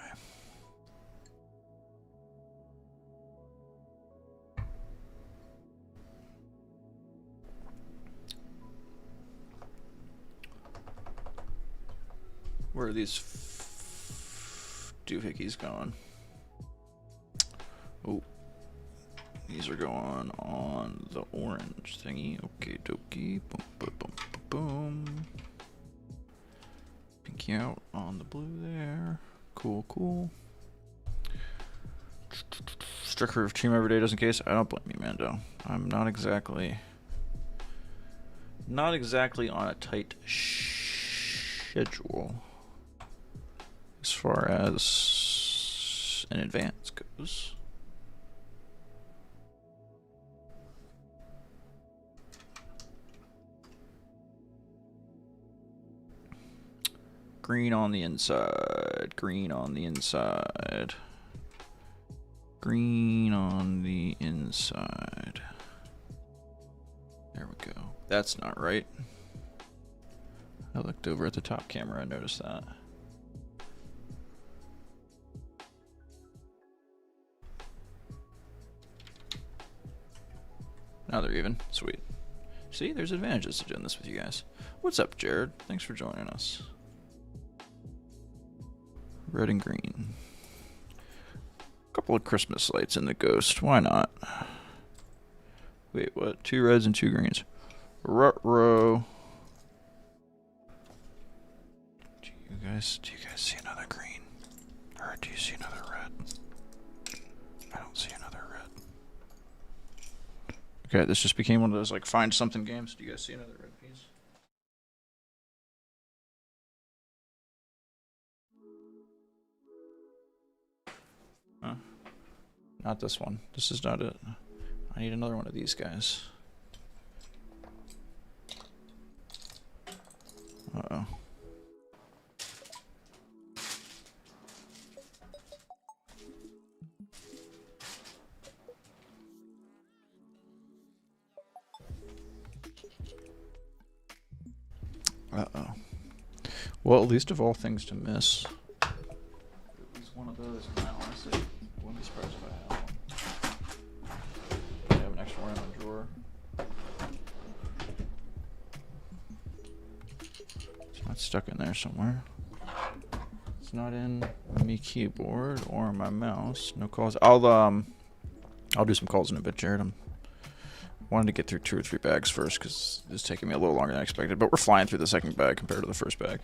Where are these doohickeys going? Oh. These are going on the orange thingy. Okay, dokie. Boom, boom, boom, boom. Pinky out on the blue there. Cool, cool. Stricker of team every day just in case. I don't blame you, Mando. I'm not exactly on a tight schedule as far as an advance goes. Green on the inside, green on the inside, green on the inside. There we go. That's not right. I looked over at the top camera and noticed that. Now they're even. Sweet. See, there's advantages to doing this with you guys. What's up, Jared? Thanks for joining us. Red and green. A couple of Christmas lights in the ghost. Why not? Wait, what? 2 reds and 2 greens. Ruh-roh. Do you guys see another green? Or do you see another red? I don't see another red. Okay, this just became one of those like find something games. Do you guys see another red piece? Huh? Not this one. This is not it. I need another one of these guys. Uh-oh. Uh-oh. Well, at least of all things to miss. At least one of those, honestly. I wouldn't be surprised if I had one. I have an extra one in my drawer. It's not stuck in there somewhere. It's not in my keyboard or my mouse. No calls. I'll do some calls in a bit, Jared. I'm wanted to get through 2 or 3 bags first because it's taking me a little longer than I expected, but we're flying through the second bag compared to the first bag.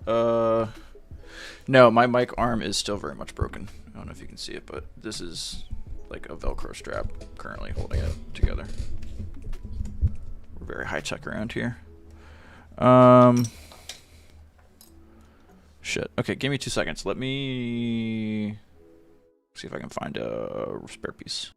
No, my mic arm is still very much broken. I don't know if you can see it, but this is like a Velcro strap currently holding it together. very high tech around here. Shit. Okay, give me 2 seconds. Let me see if I can find a spare piece.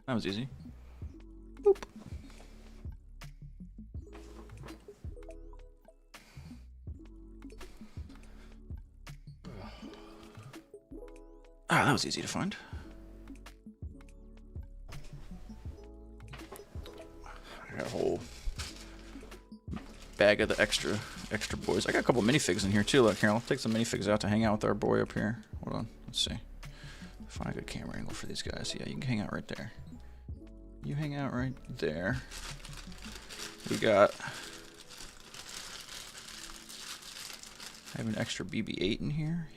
That was easy. Boop. Ah, that was easy to find. I got a whole bag of the extra boys. I got a couple minifigs in here too. Look here, I'll take some minifigs out to hang out with our boy up here. Hold on, let's see. Find a good camera angle for these guys. Yeah, you can hang out right there. You hang out right there. We got... I have an extra BB-8 in here.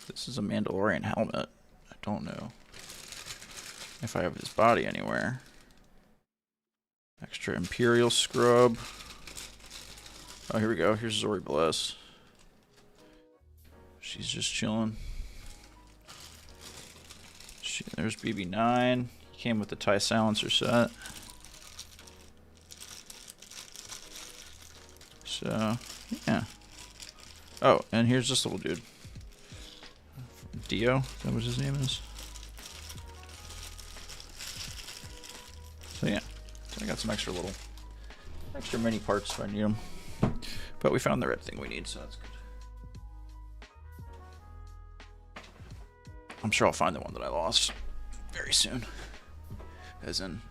This is a Mandalorian helmet. I don't know if I have his body anywhere. Extra Imperial scrub. Oh, here we go. Here's Zori Bliss. She's just chilling. There's BB-9. He came with the TIE silencer set. So, yeah. Oh, and here's this little dude. Dio, is that what his name is? So yeah, so I got some extra mini parts if I need them. But we found the red thing we need, so that's good. I'm sure I'll find the one that I lost very soon. As in,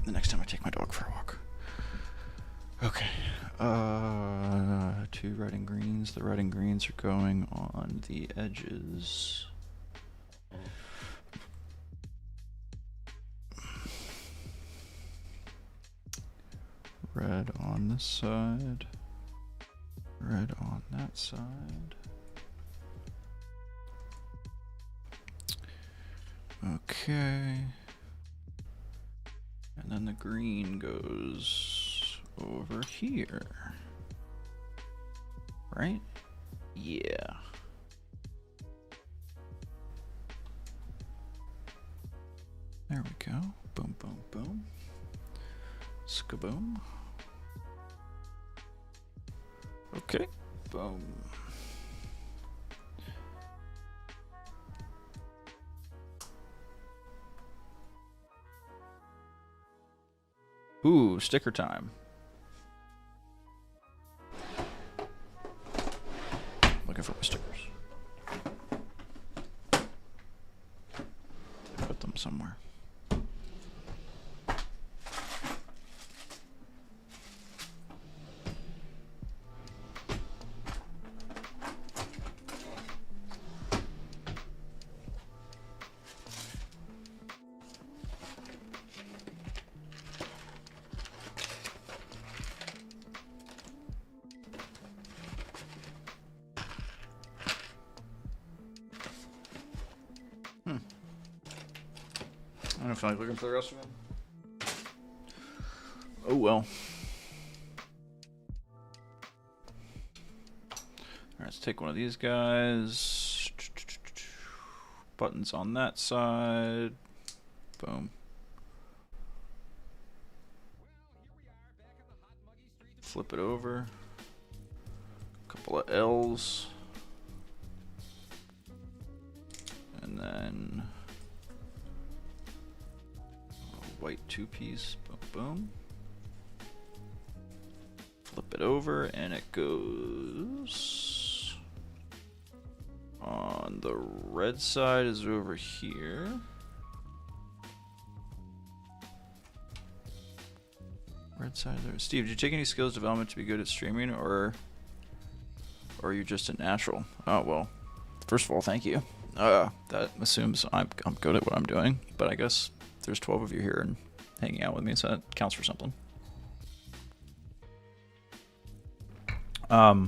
the next time I take my dog for a walk. Okay. 2 red and greens. The red and greens are going on the edges. Red on this side. Red on that side. Okay. And then the green goes over here. Right? Yeah. There we go. Boom, boom, boom. Skaboom. Okay. Boom. Ooh, sticker time. Looking for my stickers. Put them somewhere. I don't feel like looking for the rest of them. Oh well. Alright, let's take one of these guys. Buttons on that side. Boom. Flip it over. Couple of L's. And then white 2-piece, boom, boom. Flip it over, and it goes on the red side is over here. Red side there. Steve, did you take any skills development to be good at streaming, or are you just a natural? Oh well. First of all, thank you. That assumes I'm good at what I'm doing, but I guess there's 12 of you here and hanging out with me, so that counts for something. I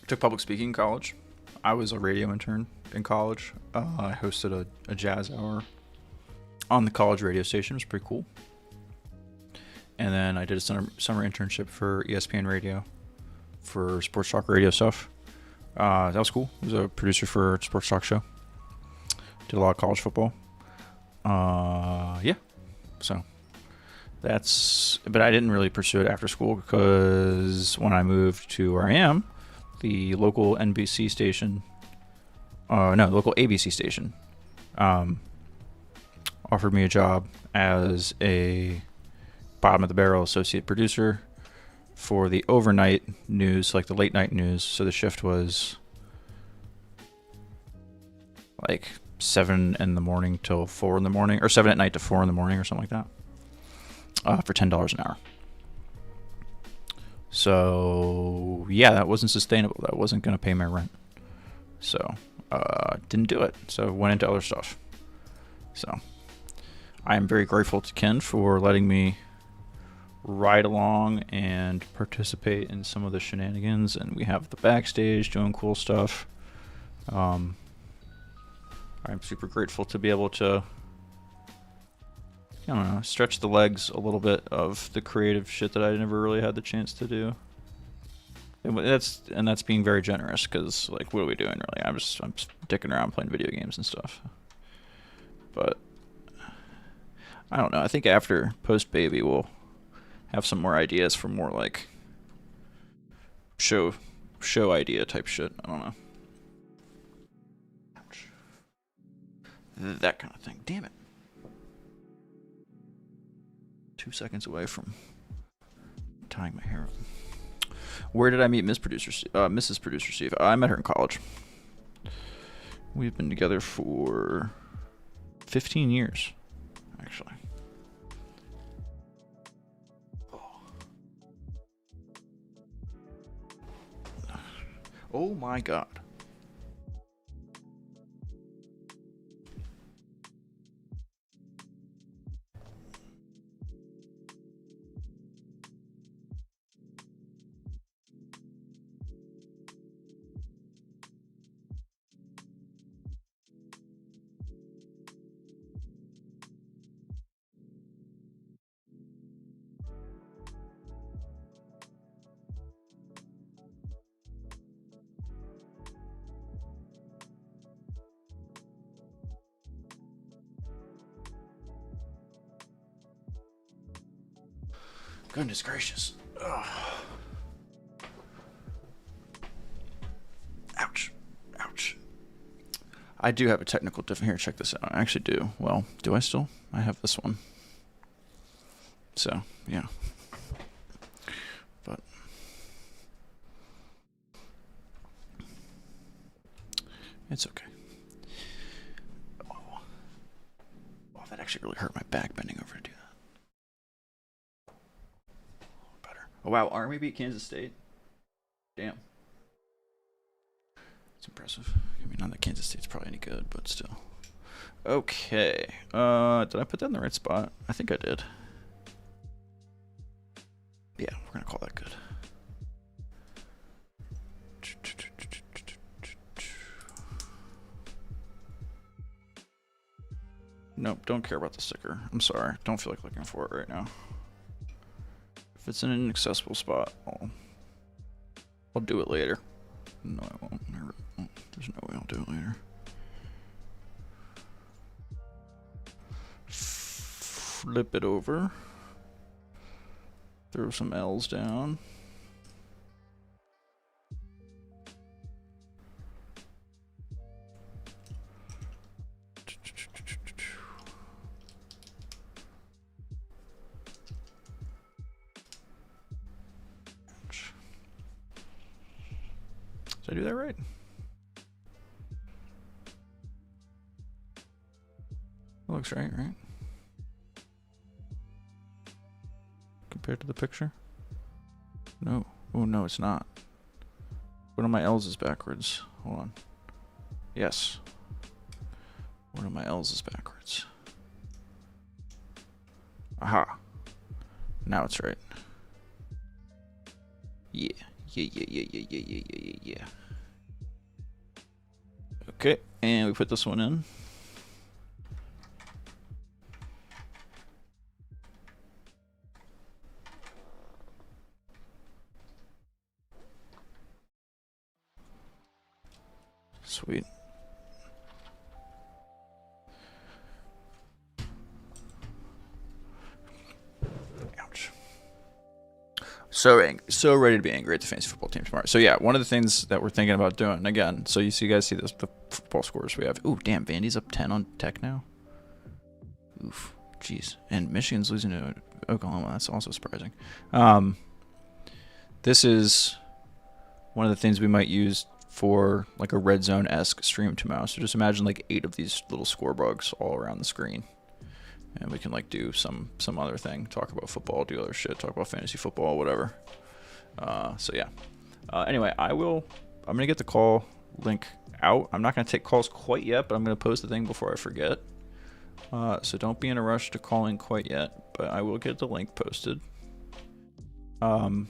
took public speaking in college. I was a radio intern in college. I hosted a jazz hour on the college radio station. It was pretty cool. And then I did a summer internship for ESPN Radio for sports talk radio stuff. That was cool. I was a producer for a sports talk show. Did a lot of college football. Yeah. So but I didn't really pursue it after school because when I moved to where I am, the local NBC station, local ABC station, offered me a job as a bottom of the barrel associate producer for the overnight news, like the late night news. So the shift was like 7 in the morning till 4 in the morning, or 7 at night to 4 in the morning, or something like that, for $10 an hour. So yeah, that wasn't sustainable. That wasn't going to pay my rent. So didn't do it. So went into other stuff. So I am very grateful to Ken for letting me ride along and participate in some of the shenanigans, and we have the Backstage doing cool stuff. I'm super grateful to be able to, I don't know, stretch the legs a little bit of the creative shit that I never really had the chance to do. And that's being very generous, because like, what are we doing really? I'm just dicking around playing video games and stuff. But I don't know. I think after post baby we'll have some more ideas for more like show idea type shit. I don't know. Ouch. That kind of thing. Damn it. 2 seconds away from tying my hair up. Where did I meet Mrs. Producer Steve? I met her in college. We've been together for 15 years, actually. Oh my god. Goodness gracious. Ugh. Ouch. Ouch. I do have a technical difference. Here, check this out. I actually do. Well, do I still? I have this one. So, yeah. But it's okay. Oh, that actually really hurt my back bending over to do that. Oh, wow, Army beat Kansas State. Damn. It's impressive. I mean, not that Kansas State's probably any good, but still. Okay. Did I put that in the right spot? I think I did. Yeah, we're going to call that good. Nope, don't care about the sticker. I'm sorry. Don't feel like looking for it right now. If it's in an inaccessible spot, I'll do it later. No, I won't. There's no way I'll do it later. Flip it over. Throw some L's down. Did I do that right? That looks right? Compared to the picture? No. Oh, no, it's not. One of my L's is backwards. Hold on. Yes. One of my L's is backwards. Aha. Now it's right. Yeah. Yeah. Okay, and we put this one in. Sweet. Ouch. So ready to be angry at the fantasy football team tomorrow. So yeah, one of the things that we're thinking about doing again. So you guys see this, the football scores we have. Ooh, damn, Vandy's up 10 on Tech now. Oof, jeez. And Michigan's losing to Oklahoma. That's also surprising. This is one of the things we might use for like a red zone-esque stream tomorrow. So just imagine like 8 of these little score bugs all around the screen. And we can like do some other thing, talk about football, do other shit, talk about fantasy football, whatever. So yeah. Anyway, I'm gonna get the call link out. I'm not gonna take calls quite yet, but I'm gonna post the thing before I forget. So don't be in a rush to call in quite yet, but I will get the link posted. Come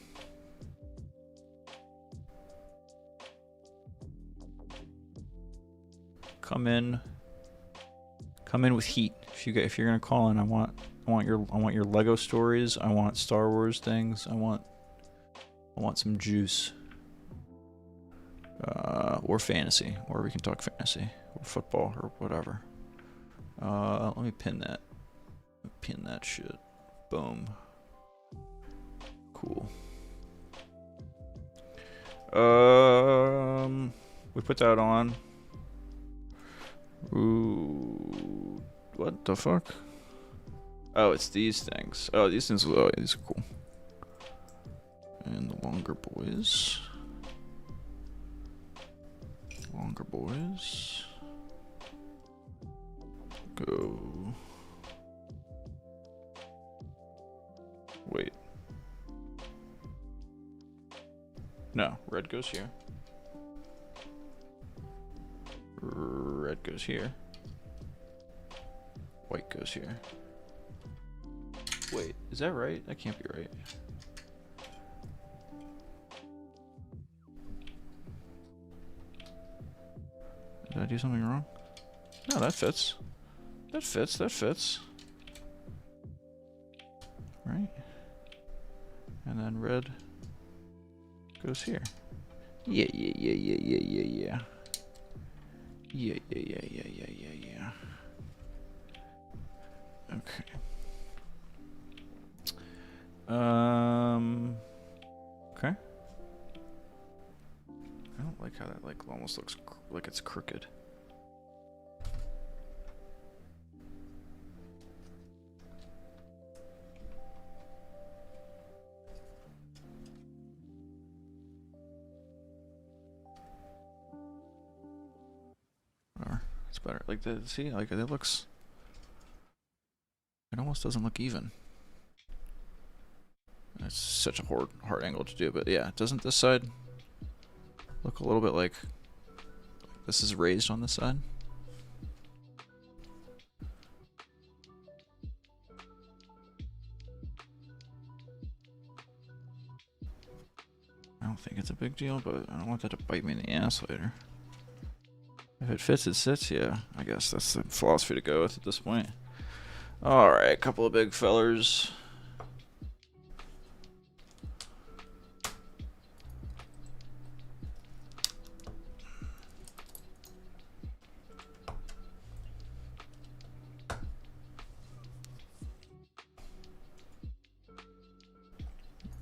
in with heat. If you're gonna call in, I want your Lego stories. I want Star Wars things. I want some juice. Or fantasy, or we can talk fantasy or football or whatever. Let me pin that. Pin that shit. Boom. Cool. We put that on. Ooh, what the fuck? Oh, it's these things. Oh, these things. Oh, these are cool. And the longer boys. Go. Wait. No, red goes here. Red goes here. White goes here. Wait, is that right? That can't be right. Did I do something wrong? No, that fits. That fits. Right? And then red goes here. Yeah. Yeah. Okay. Okay. I don't like how that like almost looks like it's crooked. Or it's better. Like see, like it looks. It almost doesn't look even. It's such a hard angle to do, but yeah, doesn't this side look a little bit like this is raised on this side? I don't think it's a big deal, but I don't want that to bite me in the ass later. If it fits, it sits. Yeah, I guess that's the philosophy to go with at this point. Alright, a couple of big fellers.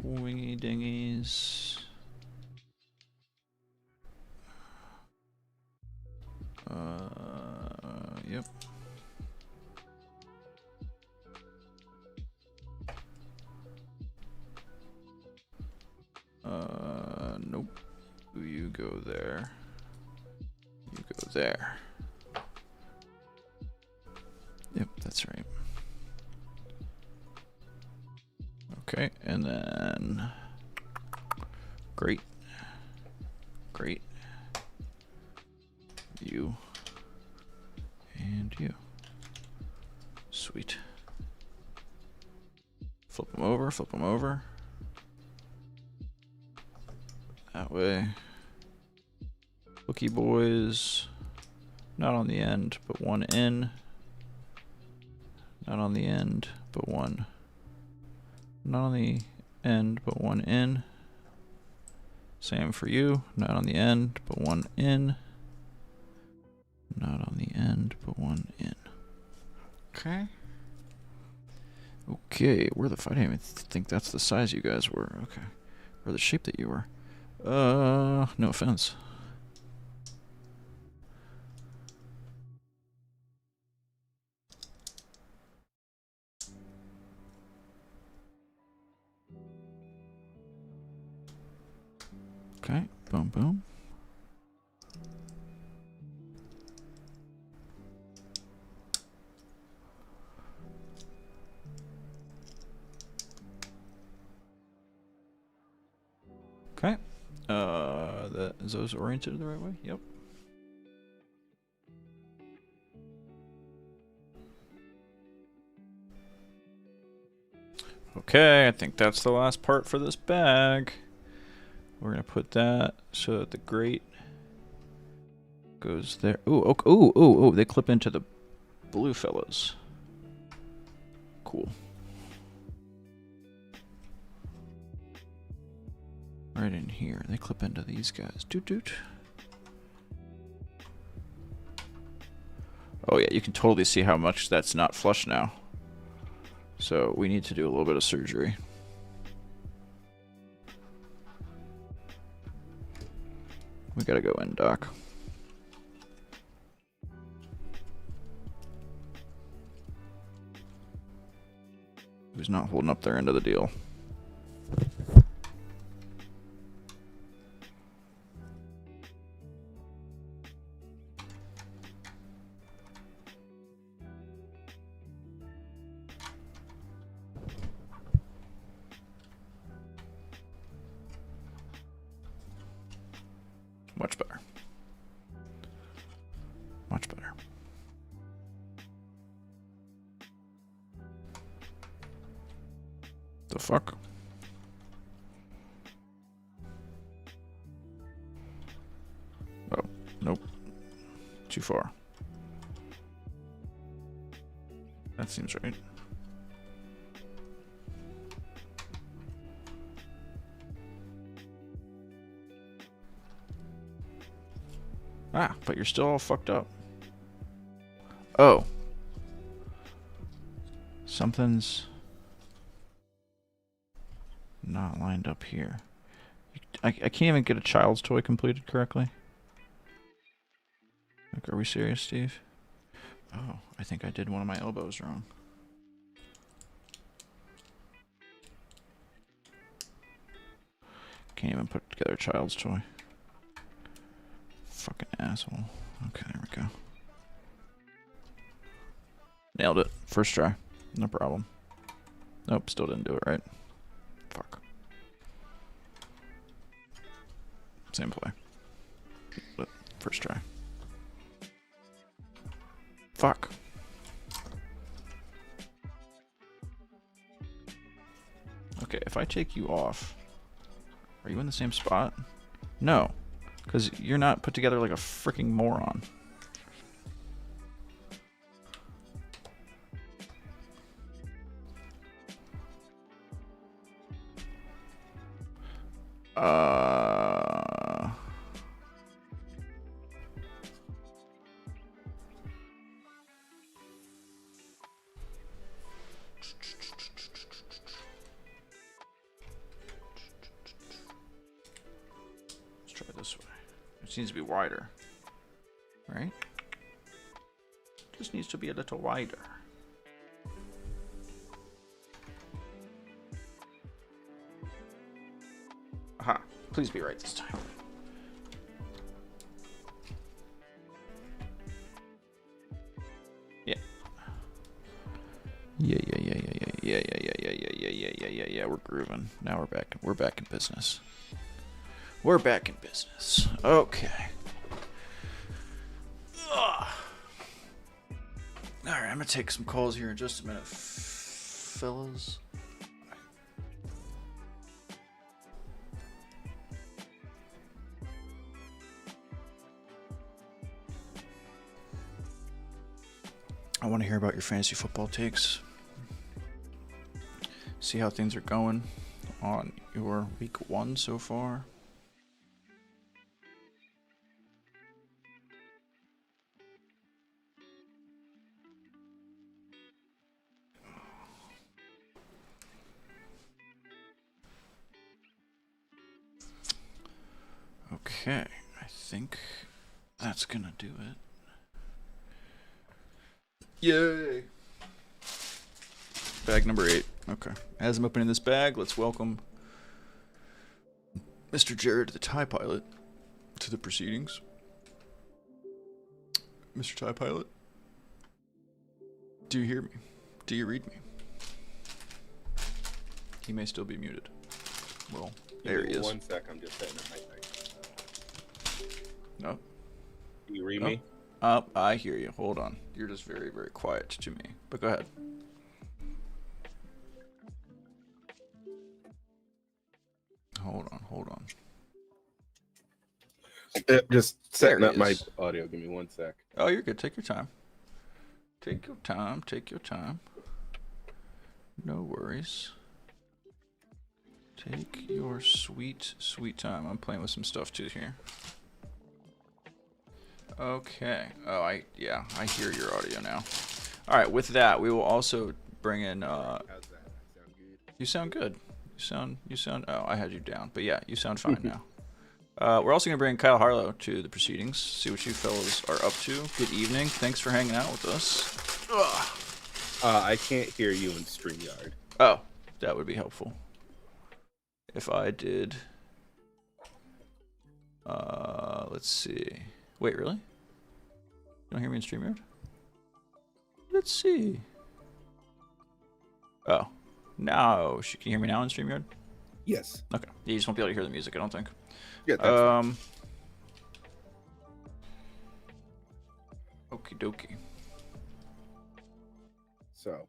Wingy dingies. Yep. Nope. You go there. You go there. Yep, that's right. Okay, and then great. You. And you. Sweet. Flip them over, flip them over. That way. Cookie boys. Not on the end, but one in. Not on the end, but one. Not on the end, but one in. Same for you. Not on the end, but one in. Not on the end, but one in. Okay. Okay, where the fight? I didn't even think that's the size you guys were. Okay. Or the shape that you were. No offense. Okay, boom, boom. Okay. Is those oriented the right way? Yep. Okay, I think that's the last part for this bag. We're gonna put that so that the grate goes there. Ooh, okay. Ooh, they clip into the blue fellas. Cool. Right in here. They clip into these guys. Doot doot. Oh yeah, you can totally see how much that's not flush now. So we need to do a little bit of surgery. We gotta go in, Doc. Who's not holding up their end of the deal? Much better. Much better. The fuck? Oh, nope. Too far. That seems right. Ah, but you're still all fucked up. Oh. Something's not lined up here. I can't even get a child's toy completed correctly. Like, are we serious, Steve? Oh, I think I did one of my elbows wrong. Can't even put together a child's toy. Fucking asshole. Okay, there we go. Nailed it. First try. No problem. Nope, still didn't do it right. Fuck. Same play. But first try. Fuck. Okay, if I take you off, are you in the same spot? No. Because you're not put together like a freaking moron. Let's try this way. It needs to be wider, right? Just needs to be a little wider. Aha, please be right this time. Yeah. Yeah, we're grooving. Now we're back in business. We're back in business. Okay. I'm gonna take some calls here in just a minute, fellas. I want to hear about your fantasy football takes. See how things are going on your week 1 so far. Okay, I think that's gonna do it. Yay! Bag number 8. Okay. As I'm opening this bag, let's welcome Mr. Jared, the TIE Pilot, to the proceedings. Mr. TIE Pilot, do you hear me? Do you read me? He may still be muted. Well, there he is. 1 sec, I'm just setting up my thing. No. Do you read me? I hear you. Hold on. You're just very, very quiet to me. But go ahead. Hold on. Just setting There up he my is. audio. Give me 1 sec. Oh, you're good. Take your time. Take your time. No worries. Take your sweet, sweet time. I'm playing with some stuff too here. Okay. Oh, I hear your audio now. All right. With that, we will also bring in. How's that? Sound good? You sound good. You sound. Oh, I had you down, but yeah, you sound fine now. We're also gonna bring Kyle Harlow to the proceedings. See what you fellas are up to. Good evening. Thanks for hanging out with us. I can't hear you in StreamYard. Oh, that would be helpful. If I did. Let's see. Wait, really? You don't hear me in StreamYard? Let's see. Oh. No. Can you hear me now in StreamYard? Yes. Okay. You just won't be able to hear the music, I don't think. Yeah, that's fine. Okie dokie. So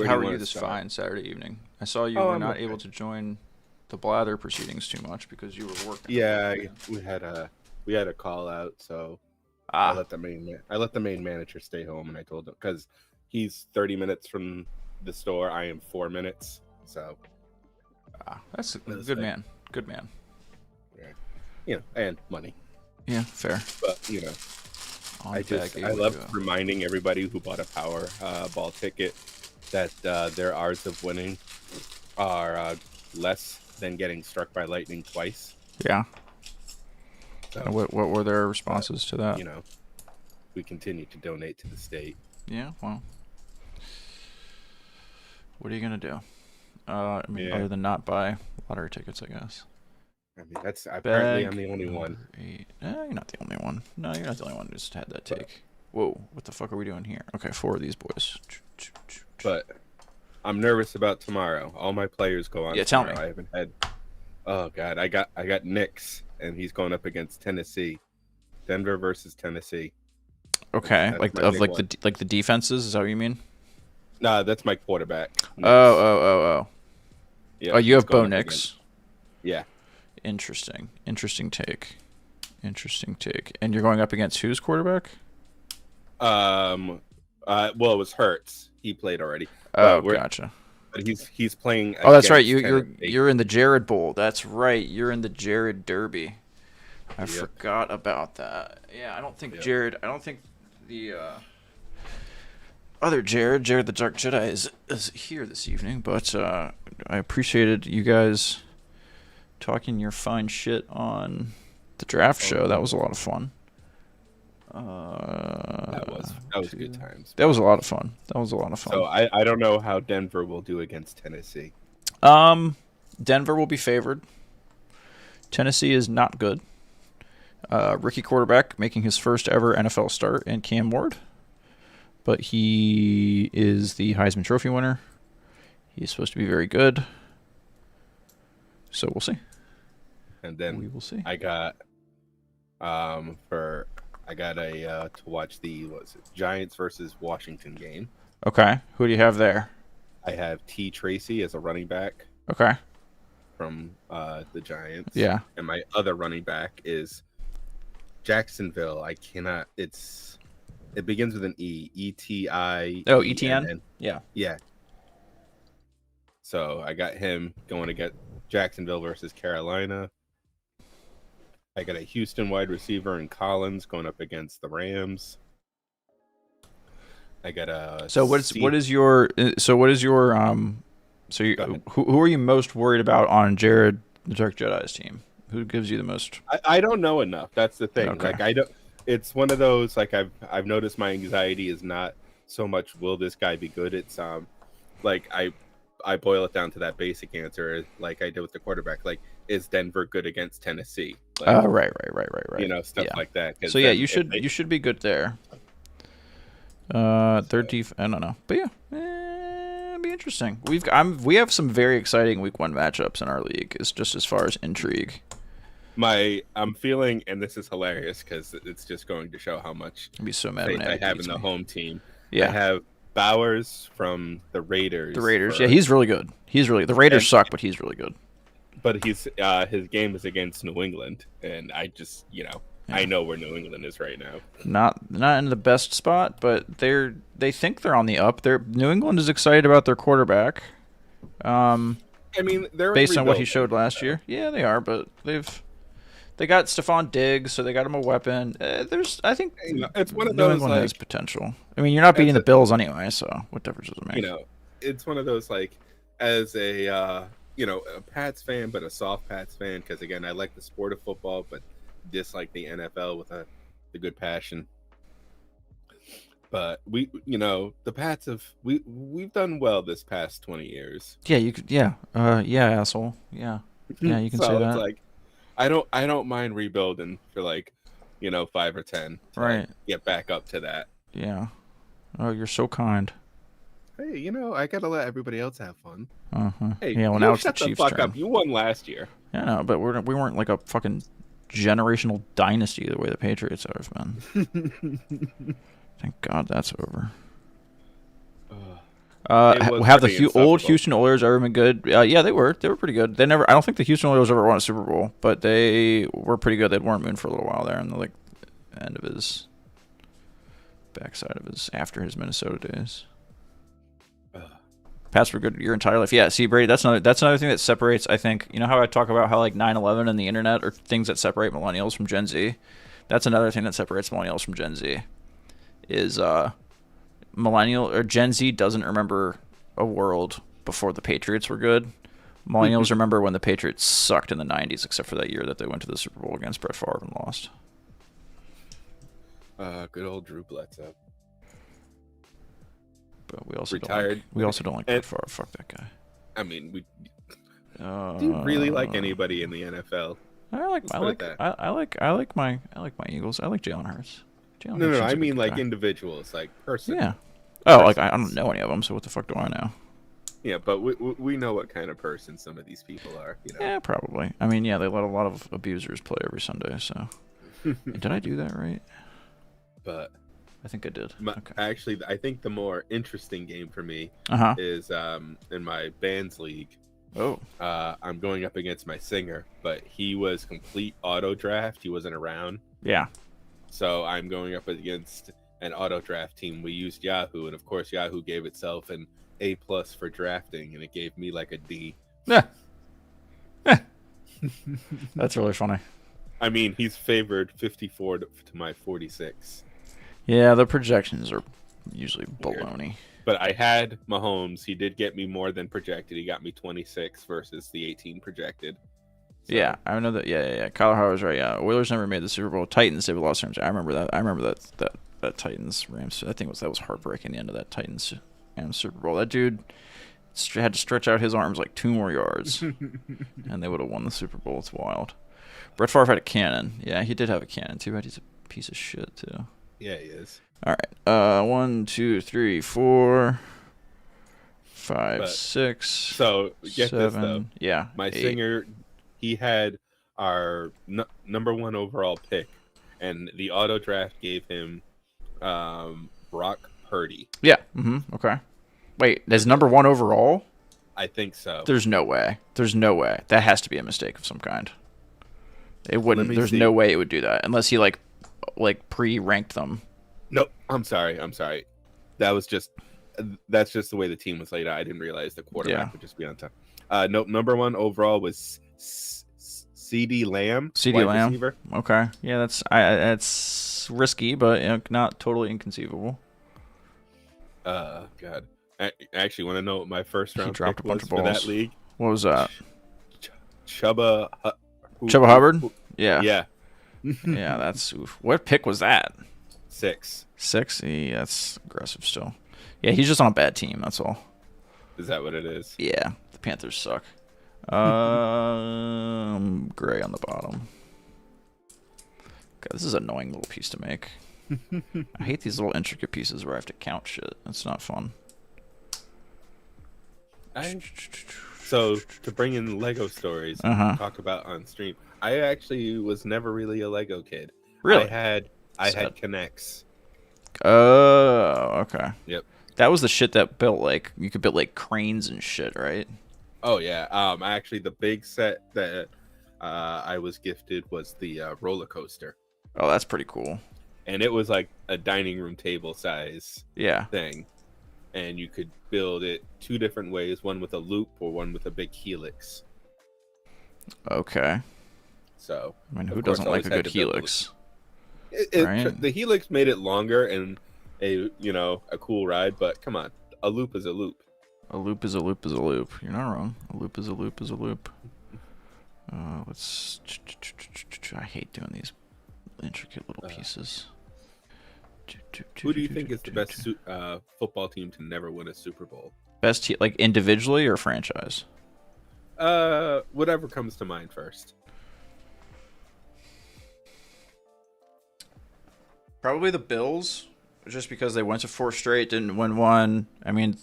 How are you this fine Saturday evening? I saw you were not able to join the Blather proceedings too much because you were working. Yeah, we had a call out, so I let the main manager stay home, and I told him because he's 30 minutes from the store. I am 4 minutes, so that's a good man. Good man. Yeah, and money. Yeah, fair. But I love reminding everybody who bought a Powerball ticket that their odds of winning are less than getting struck by lightning twice. Yeah. So, what were their responses to that? We continue to donate to the state. Yeah, well, what are you gonna do? Other than not buy lottery tickets, I guess. I mean, apparently I'm the only one. You're not the only one. No, you're not the only one who just had that take. Whoa, what the fuck are we doing here? Okay, 4 of these boys. But I'm nervous about tomorrow. All my players go on. Yeah, tomorrow. tell me. I haven't had. Oh God, I got Knicks, and he's going up against Tennessee. Denver versus Tennessee. Okay, that's like the defenses. Is that what you mean? Nah, that's my quarterback. Knicks. Oh. Yeah, oh, you have Bo Nix. Yeah. Interesting take. And you're going up against whose quarterback? Well, it was Hurts. He played already. Oh, gotcha. But he's playing. Oh, that's right. You're in the Jared Bowl. That's right. You're in the Jared Derby. I forgot about that. Yeah, I don't think Jared. I don't think the other Jared the Dark Jedi, is here this evening. But I appreciated you guys talking your fine shit on the draft show. That was a lot of fun. That was good times. That was a lot of fun. So I don't know how Denver will do against Tennessee. Denver will be favored. Tennessee is not good. Rookie quarterback making his first ever NFL start in Cam Ward. But he is the Heisman Trophy winner. He's supposed to be very good. So we'll see. And then we will see. I got I I got to watch the Giants versus Washington game. Okay, who do you have there? I have T. Tracy as a running back. Okay. From the Giants. Yeah. And my other running back is Jacksonville. I cannot. It begins with an E. E-T-I. Oh, ETN. Yeah. Yeah. So I got him going to get Jacksonville versus Carolina. I got a Houston wide receiver in Collins going up against the Rams. I got a. So who are you most worried about on Jared the Dark Jedi's team? Who gives you the most? I don't know enough. That's the thing. Okay. Like I don't. It's one of those like I've noticed my anxiety is not so much will this guy be good. It's like I boil it down to that basic answer like I did with the quarterback. Like is Denver good against Tennessee? Like, right. You know, stuff like that. So yeah, you should be good there. Third def. I don't know, but yeah, it'd be interesting. We have some very exciting week 1 matchups in our league. It's just as far as intrigue. I'm feeling, and this is hilarious because it's just going to show how much I'd be so mad faith I have in the home team. Yeah, I have Bowers from the Raiders. Yeah, he's really good. The Raiders suck, but he's really good. But his game is against New England, and I just I know where New England is right now. Not in the best spot, but they think they're on the up. New England is excited about their quarterback. I mean, they're based on what he showed last year. Yeah, they are, but they got Stephon Diggs, so they got him a weapon. I think it's one of New those England like, has potential. I mean, you're not beating the Bills anyway, so what difference does it make? It's one of those like as a a Pats fan, but a soft Pats fan because again, I like the sport of football, but dislike the NFL with the good passion. But the Pats we've done well this past 20 years. Yeah, you could. Yeah, asshole. Yeah, you can so say that. It's like I don't mind rebuilding for 5 or 10. Right. Get back up to that. Yeah. Oh, you're so kind. Hey, I gotta let everybody else have fun. Hey, yeah. Well, now it's shut the Chiefs' fuck turn. up. You won last year. Yeah, no, but we weren't like a fucking generational dynasty the way the Patriots have been. Thank God that's over. Have the old Houston Oilers ever been good? Yeah, they were. They were pretty good. I don't think the Houston Oilers ever won a Super Bowl, but they were pretty good. They'd Warren Moon for a little while there in the end of his backside of his after his Minnesota days. Pats were good your entire life. Yeah, see, Brady, that's another thing that separates, I think, how I talk about how 9/11 and the internet are things that separate millennials from Gen Z. That's another thing that separates millennials from Gen Z. Is millennial or Gen Z doesn't remember a world before the Patriots were good. Millennials remember when the Patriots sucked in the 90s, except for that year that they went to the Super Bowl against Brett Favre and lost. Good old Drew Bledsoe. But we also retired. We also don't like Brett Favre. Fuck that guy. I mean, do you really like anybody in the NFL? I like my Eagles. I like Jalen Hurts. No, I mean like individuals, like person. Yeah. Oh, like I don't know any of them, so what the fuck do I know? Yeah, but we know what kind of person some of these people are. Yeah, probably. I mean, yeah, they let a lot of abusers play every Sunday. So, did I do that right? But I think I did. Okay. Actually, I think the more interesting game for me is in my band's league. Oh. I'm going up against my singer, but he was complete auto draft. He wasn't around. Yeah. So I'm going up against an auto draft team. We used Yahoo, and of course Yahoo gave itself an A+ for drafting, and it gave me like a D. Yeah. That's really funny. I mean, he's favored 54 to my 46. Yeah, the projections are usually baloney. But I had Mahomes. He did get me more than projected. He got me 26 versus the 18 projected. So. Yeah, I know that. Yeah. Kyle Howard's right. Yeah, Oilers never made the Super Bowl. Titans, they lost Rams. I remember that Titans Rams. I think that was heartbreaking. The end of that Titans and Super Bowl. That dude had to stretch out his arms like 2 more yards, and they would have won the Super Bowl. It's wild. Brett Favre had a cannon. Yeah, he did have a cannon too. But he's a piece of shit too. Yeah, he is. All right. 1, 2, 3, 4, 5, 6. So get 7. This though. Yeah. My 8. singer. He had our number 1 overall pick and the auto draft gave him Brock Purdy. Yeah. Okay. Wait, there's number 1 overall? I think so. There's no way. That has to be a mistake of some kind. It wouldn't. There's no way it would do that unless he like pre-ranked them. Nope. I'm sorry. That's just the way the team was laid out. I didn't realize the quarterback would just be on top. Nope. Number 1 overall was CD Lamb. CD Lamb. Receiver. Okay. Yeah, that's risky, but not totally inconceivable. God. I actually want to know what my first round pick was for that league. What was that? Chuba Hubbard? Yeah. Yeah. Yeah, that's oof. What pick was that? 6. 6? Yeah, that's aggressive still. Yeah, he's just on a bad team, that's all. Is that what it is? Yeah, the Panthers suck. Gray on the bottom. God, this is an annoying little piece to make. I hate these little intricate pieces where I have to count shit. It's not fun. So to bring in Lego stories, talk about on stream. I actually was never really a Lego kid. Really? I had Connects. Oh, okay. Yep. That was the shit that built you could build cranes and shit, right? Oh yeah. Actually, the big set that I was gifted was the roller coaster. Oh, that's pretty cool. And it was like a dining room table size thing. And you could build it 2 different ways, one with a loop or one with a big helix. Okay. So, I mean, who doesn't like a good helix? Right? The helix made it longer and a cool ride, but come on, a loop is a loop. A loop is a loop is a loop. You're not wrong. A loop is a loop is a loop. Let's. I hate doing these intricate little pieces. Who do you think is the best football team to never win a Super Bowl? Best team, like individually or franchise? Whatever comes to mind first. Probably the Bills, just because they went to 4 straight, didn't win one. I mean,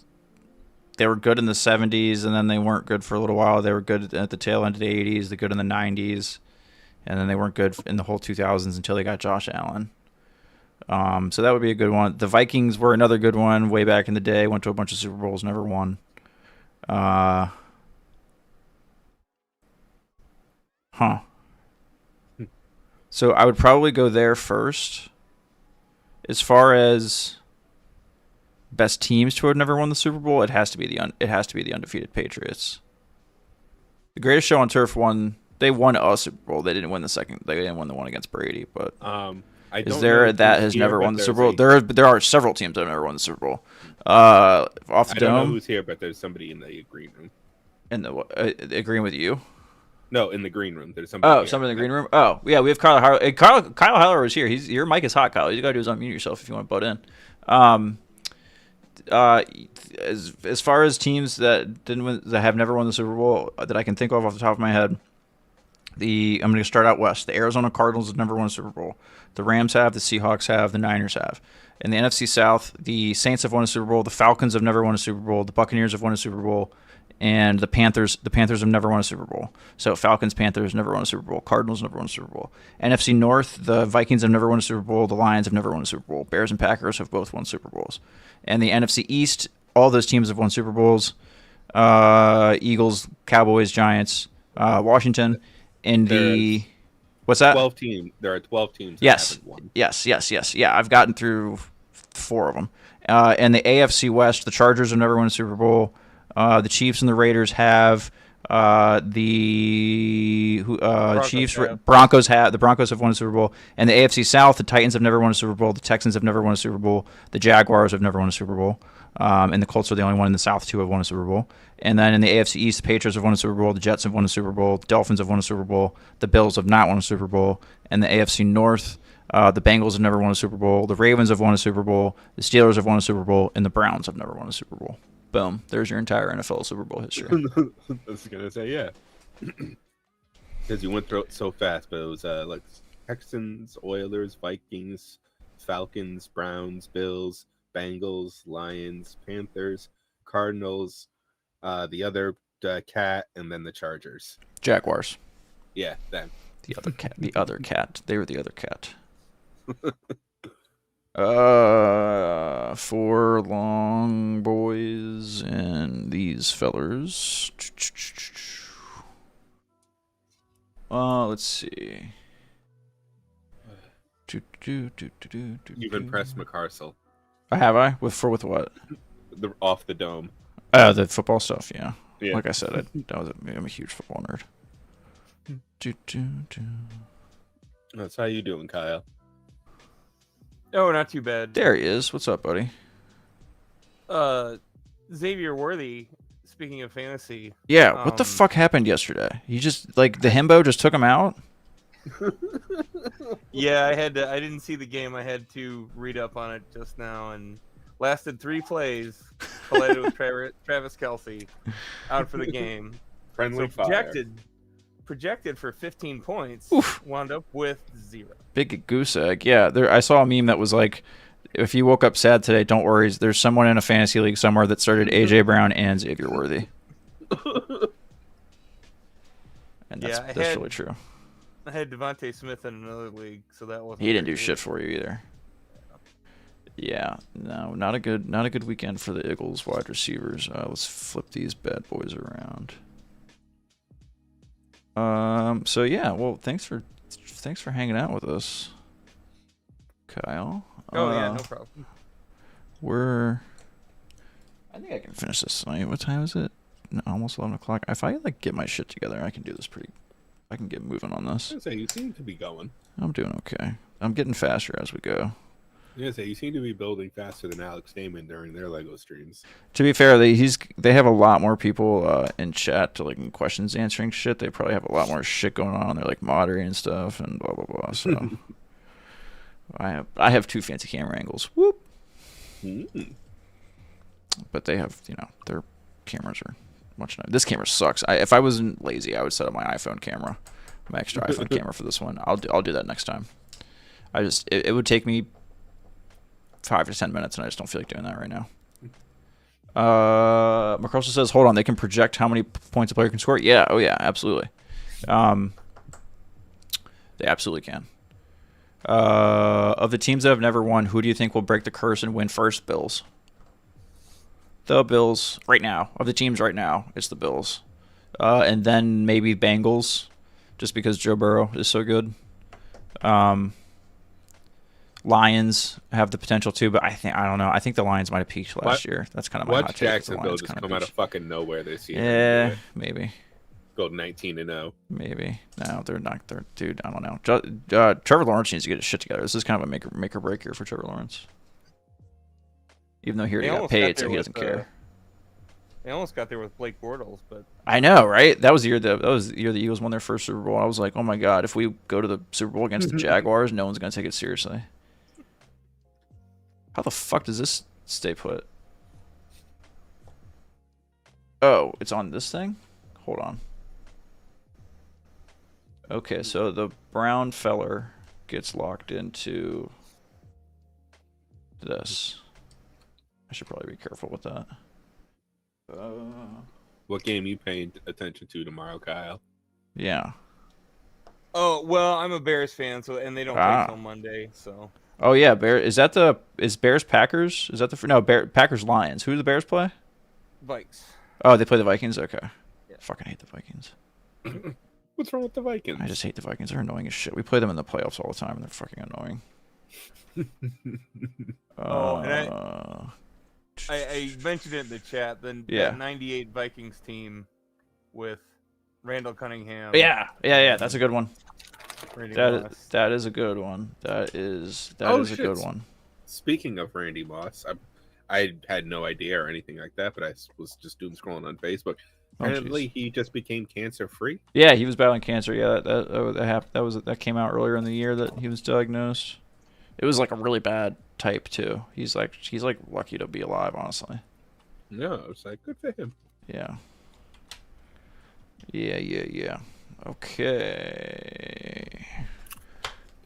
they were good in the 70s, and then they weren't good for a little while. They were good at the tail end of the 80s, they're good in the 90s, and then they weren't good in the whole 2000s until they got Josh Allen. So that would be a good one. The Vikings were another good one way back in the day. Went to a bunch of Super Bowls, never won. So I would probably go there first. As far as best teams to have never won the Super Bowl, it has to be the undefeated Patriots. The Greatest Show on Turf won. They won a Super Bowl. They didn't win the second. They didn't win the one against Brady. But is there that has never won the Super Bowl? There are several teams that have never won the Super Bowl. Off the dome. I don't know who's here, but there's somebody in the green room. In the agreeing with you? No, in the green room. There's somebody. Oh, somebody in the green room. Oh, yeah, we have Kyle Harlow. Kyle Harlow is here. Your mic is hot, Kyle. You gotta do is unmute yourself if you want to butt in. As far as teams that that have never won the Super Bowl that I can think of off the top of my head, I'm going to start out west. The Arizona Cardinals have never won a Super Bowl. The Rams have. The Seahawks have. The Niners have. In the NFC South, the Saints have won a Super Bowl. The Falcons have never won a Super Bowl. The Buccaneers have won a Super Bowl. And the Panthers have never won a Super Bowl. So Falcons, Panthers never won a Super Bowl. Cardinals never won a Super Bowl. NFC North, the Vikings have never won a Super Bowl. The Lions have never won a Super Bowl. Bears and Packers have both won Super Bowls. And the NFC East, all those teams have won Super Bowls. Eagles, Cowboys, Giants, Washington. What's that? 12 teams. There are 12 teams. Yes. Yeah, I've gotten through 4 of them. And the AFC West, the Chargers have never won a Super Bowl. The Chiefs and the Raiders have. Broncos have. The Broncos have won a Super Bowl. And the AFC South, the Titans have never won a Super Bowl. The Texans have never won a Super Bowl. The Jaguars have never won a Super Bowl. And the Colts are the only one in the South to have won a Super Bowl. And then in the AFC East, the Patriots have won a Super Bowl. The Jets have won a Super Bowl. The Dolphins have won a Super Bowl. The Bills have not won a Super Bowl. And the AFC North, the Bengals have never won a Super Bowl. The Ravens have won a Super Bowl. The Steelers have won a Super Bowl. And the Browns have never won a Super Bowl. Boom. There's your entire NFL Super Bowl history. I was going to say, yeah. Because you went through it so fast, but it was like Texans, Oilers, Vikings, Falcons, Browns, Bills, Bengals, Lions, Panthers, Cardinals, the other cat, and then the Chargers. Jaguars. Yeah, them. The other cat. They were the other cat. Four long boys and these fellers. Let's see. You've impressed McCarcel. Have I? With what? Off the dome. The football stuff, yeah. Yeah. Like I said, I'm a huge football nerd. That's how you doing, Kyle? Oh, not too bad. There he is. What's up, buddy? Xavier Worthy, speaking of fantasy. Yeah, what the fuck happened yesterday? He just, like, the himbo just took him out? Yeah, I didn't see the game. I had to read up on it just now, and lasted 3 plays. Collided with Travis Kelce, out for the game. Friendly so projected for 15 points. Oof. Wound up with 0. Big goose egg. Yeah, I saw a meme that was like, if you woke up sad today, don't worry. There's someone in a fantasy league somewhere that started A.J. Brown and Xavier Worthy. And that's really true. I had Devontae Smith in another league, so that wasn't. He didn't do shit for you either. Yeah, no, not a good weekend for the Eagles wide receivers. Let's flip these bad boys around. So yeah, well, thanks for hanging out with us, Kyle. Oh yeah, no problem. I think I can finish this tonight. What time is it? No, almost 11 o'clock. If I get my shit together, I can do this I can get moving on this. I was gonna say, you seem to be going. I'm doing okay. I'm getting faster as we go. I was gonna say, you seem to be building faster than Alex Damon during their Lego streams. To be fair, they have a lot more people in chat to like in questions answering shit. They probably have a lot more shit going on. They're like moderating stuff and blah blah blah. So I have 2 fancy camera angles. Whoop. But they have, their cameras are much nicer. This camera sucks. If I wasn't lazy, I would set up my iPhone camera, my extra iPhone camera for this one. I'll do that next time. It would take me 5 to 10 minutes, and I just don't feel like doing that right now. McCarcel says, hold on, they can project how many points a player can score? Yeah, oh yeah, absolutely. They absolutely can. Of the teams that have never won, who do you think will break the curse and win first? Bills. The Bills right now. Of the teams right now, it's the Bills. And then maybe Bengals, just because Joe Burrow is so good. Lions have the potential too, but I don't know. I think the Lions might have peaked last year. That's kind of my hot take. Jacksonville just come out of fucking nowhere this year. Yeah, maybe. Go 19-0. Maybe. No, they're not. Dude, I don't know. Trevor Lawrence needs to get his shit together. This is kind of a make or break here for Trevor Lawrence. Even though he already got paid, so he doesn't care. They almost got there with Blake Bortles, but I know, right? That was the year the Eagles won their first Super Bowl. I was like, oh my god, if we go to the Super Bowl against the Jaguars, no one's gonna take it seriously. How the fuck does this stay put? Oh, it's on this thing? Hold on. Okay, so the brown feller gets locked into this. I should probably be careful with that. What game are you paying attention to tomorrow, Kyle? Yeah. Oh, well, I'm a Bears fan, and they don't play till Monday, so. Oh yeah, is Bears Packers? Is that Packers Lions? Who do the Bears play? Vikes. Oh, they play the Vikings? Okay. Yeah. Fucking hate the Vikings. What's wrong with the Vikings? I just hate the Vikings. They're annoying as shit. We play them in the playoffs all the time, and they're fucking annoying. And I mentioned it in the chat. That 98 Vikings team with Randall Cunningham. Yeah. That's a good one. That is a good one. That is a good one. Speaking of Randy Moss, I had no idea or anything like that, but I was just doom scrolling on Facebook. Apparently, he just became cancer free. Yeah, he was battling cancer. Yeah, that came out earlier in the year that he was diagnosed. It was like a really bad type too. He's like lucky to be alive, honestly. No, it's like good for him. Yeah. Okay.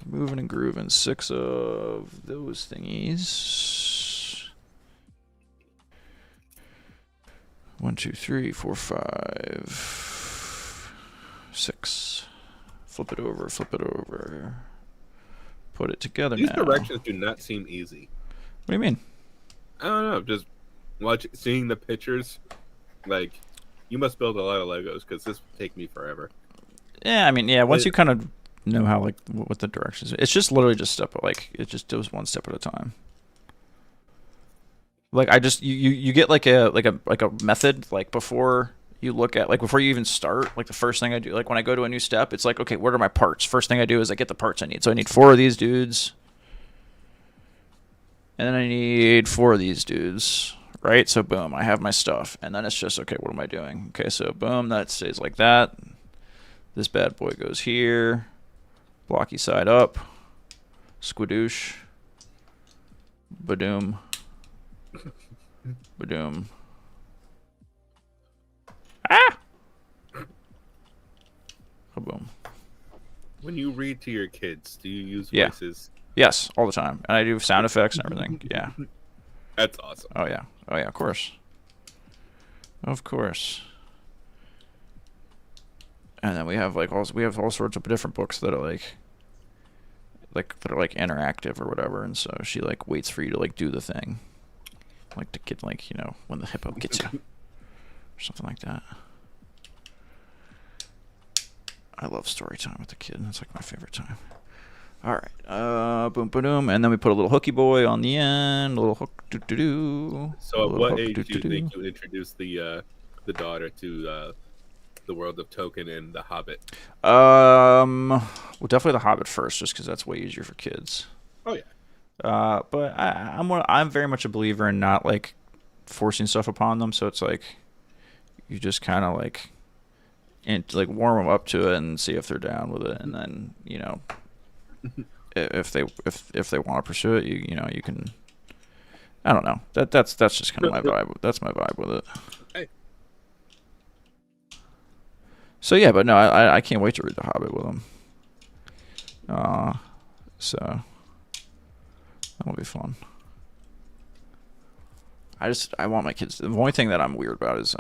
Moving and grooving. 6 of those thingies. 1, 2, 3, 4, 5, 6. Flip it over. put it together These now. directions do not seem easy. What do you mean? I don't know. Just seeing the pictures, like, you must build a lot of Legos because this would take me forever. Yeah, I mean, yeah. Once you kind of know how, like, what the directions, it's just literally just it just does one step at a time. Like, you get like a method, like, before you look at, like, before you even start. Like, the first thing I do, like, when I go to a new step, it's like, okay, what are my parts? First thing I do is I get the parts I need. So I need 4 of these dudes, and then I need 4 of these dudes. Right? So boom, I have my stuff. And then it's just, okay, what am I doing? Okay, so boom, that stays like that. This bad boy goes here. Blocky side up. Squidoosh. Badoom. Badoom. Ah! Kaboom. When you read to your kids, do you use Yeah. voices? Yes, all the time. And I do sound effects and everything. Yeah. That's awesome. Oh, yeah. Oh, yeah, of course. Of course. And then we have all sorts of different books that are like interactive or whatever, and so she like waits for you to like do the thing. Like to get, like, you know, when the hippo gets you. Or something like that. I love story time with the kid. That's like my favorite time. Alright. Boom boom, and then we put a little hooky boy on the end, a little hook doo doo doo. So at what age do you think you introduce the daughter to the world of Token and the Hobbit? Well, definitely the Hobbit first, just because that's way easier for kids. Oh yeah. But I'm very much a believer in not like forcing stuff upon them. So it's like you just kind of like warm them up to it and see if they're down with it, and then, you know, if they want to pursue it, you know, you can. I don't know. That's just kind of my vibe. That's my vibe with it. Hey. So yeah, but no, I can't wait to read The Hobbit with them. So that'll be fun. I want my kids. The only thing that I'm weird about is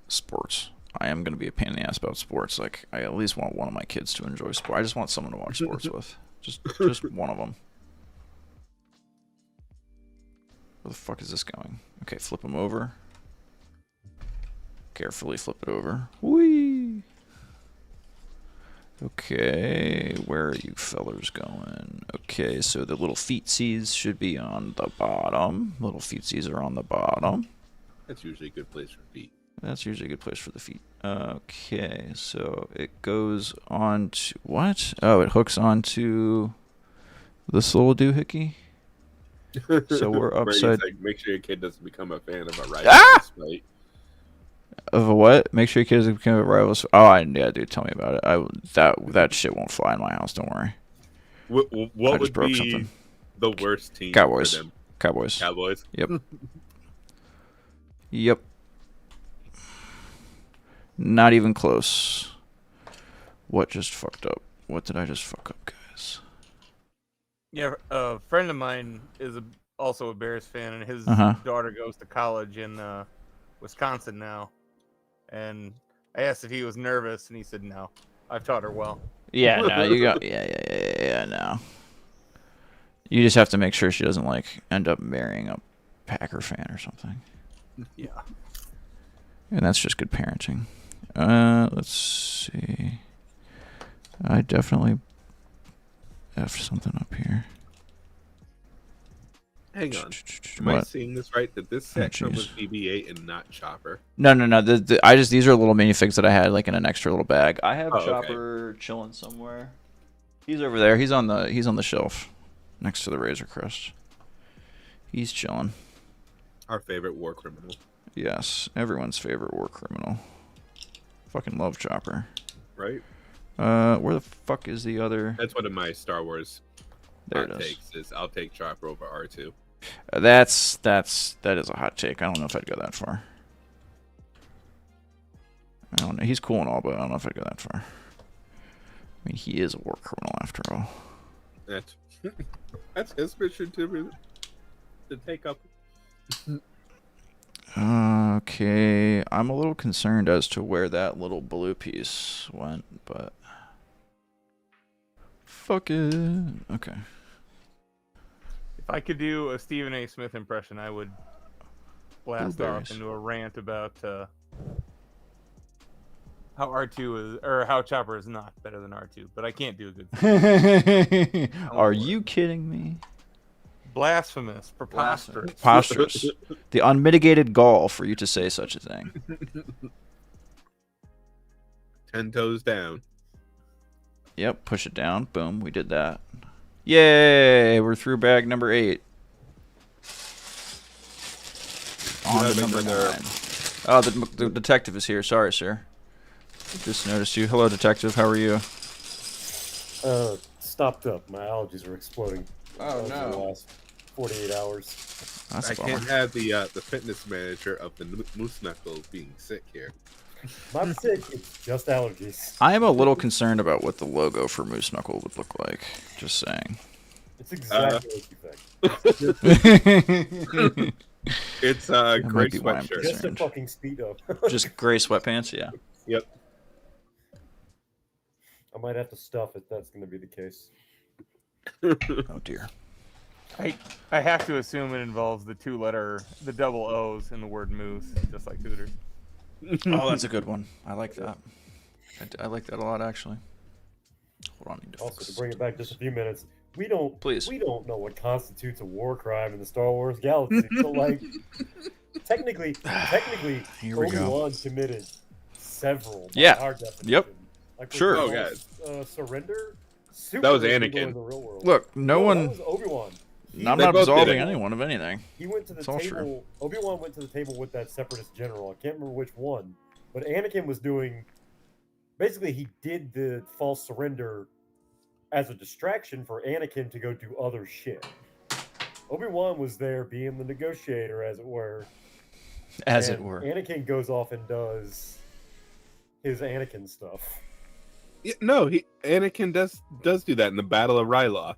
sports. I am gonna be a pain in the ass about sports. Like, I at least want one of my kids to enjoy sport. I just want someone to watch sports with. Just one of them. Where the fuck is this going? Okay, flip them over. Carefully flip it over. Whee! Okay, where are you fellers going? Okay, so the little feetsies should be on the bottom. Little feetsies are on the bottom. That's usually a good place for feet. That's usually a good place for the feet. Okay, so it goes on to what? Oh, it hooks onto this little doohickey. So we're upside. Like, make sure your kid doesn't become a fan of a rival fight. Of a what? Make sure your kids become a rival. Oh, yeah, dude, tell me about it. That shit won't fly in my house. Don't worry. What would be something. The worst team? Cowboys. For them? Cowboys. Cowboys. Yep. Yep. Not even close. What just fucked up? What did I just fuck up, guys? Yeah, a friend of mine is also a Bears fan, and his daughter goes to college in Wisconsin now. And I asked if he was nervous, and he said no. I've taught her well. Yeah, no, you got yeah, no. You just have to make sure she doesn't like end up marrying a Packer fan or something. Yeah. And that's just good parenting. Let's see. I definitely have something up here. Hang on. Am I seeing this right? That this set comes with BB-8 and not Chopper? No. These are little minifigs that I had like in an extra little bag. I have Chopper chilling somewhere. He's over there. He's on the shelf next to the Razor Crest. He's chilling. Our favorite war criminal. Yes, everyone's favorite war criminal. Fucking love Chopper. Right? Where the fuck is the other? That's one of my Star Wars takes. Is I'll take Chopper over R2. That is a hot take. I don't know if I'd go that far. I don't know. He's cool and all, but I don't know if I'd go that far. I mean, he is a war criminal after all. That's his mission to take up. Okay, I'm a little concerned as to where that little blue piece went, but fuck it. Okay. If I could do a Stephen A. Smith impression, I would blast off Blueberries. into a rant about how R2 is, or how Chopper is not better than R2, but I can't do a good. Are you kidding me? Blasphemous, preposterous. Preposterous. The unmitigated gall for you to say such a thing. 10 toes down. Yep, push it down. Boom, we did that. Yay! We're through bag number 8. On to number 9. Oh, the detective is here. Sorry, sir. Just noticed you. Hello, detective. How are you? Stopped up. My allergies are exploding. Oh, no. The last 48 hours. That's I can't have the fitness manager of the Moose Knuckle being sick here. I'm sick. It's just allergies. I am a little concerned about what the logo for Moose Knuckle would look like. Just saying. It's exactly what you think. It's a gray sweatshirt. Just a fucking Speedo. Just gray sweatpants, yeah. Yep. I might have to stuff it. That's going to be the case. Oh dear. I have to assume it involves the double O's in the word moose, just like Hooters. Oh, that's a good one. I like that. I like that a lot, actually. Hold on, I need to Also, focus. to bring it back just a few minutes, we don't know what constitutes a war crime in the Star Wars galaxy. So, like, technically, Here we go. Obi-Wan committed several. Yeah. Our definition. Yep. Like, Sure. Oh, guys. Surrender. That was illegal Anakin. in the real world. Look, no one. That was Obi-Wan. I'm They not both did absolving it. anyone of anything. He went to the It's all table. true. Obi-Wan went to the table with that separatist general. I can't remember which one, but Anakin was doing. Basically, he did the false surrender as a distraction for Anakin to go do other shit. Obi-Wan was there being the negotiator, as it were. As and it were. Anakin goes off and does his Anakin stuff. Yeah, no, Anakin does do that in the Battle of Ryloth.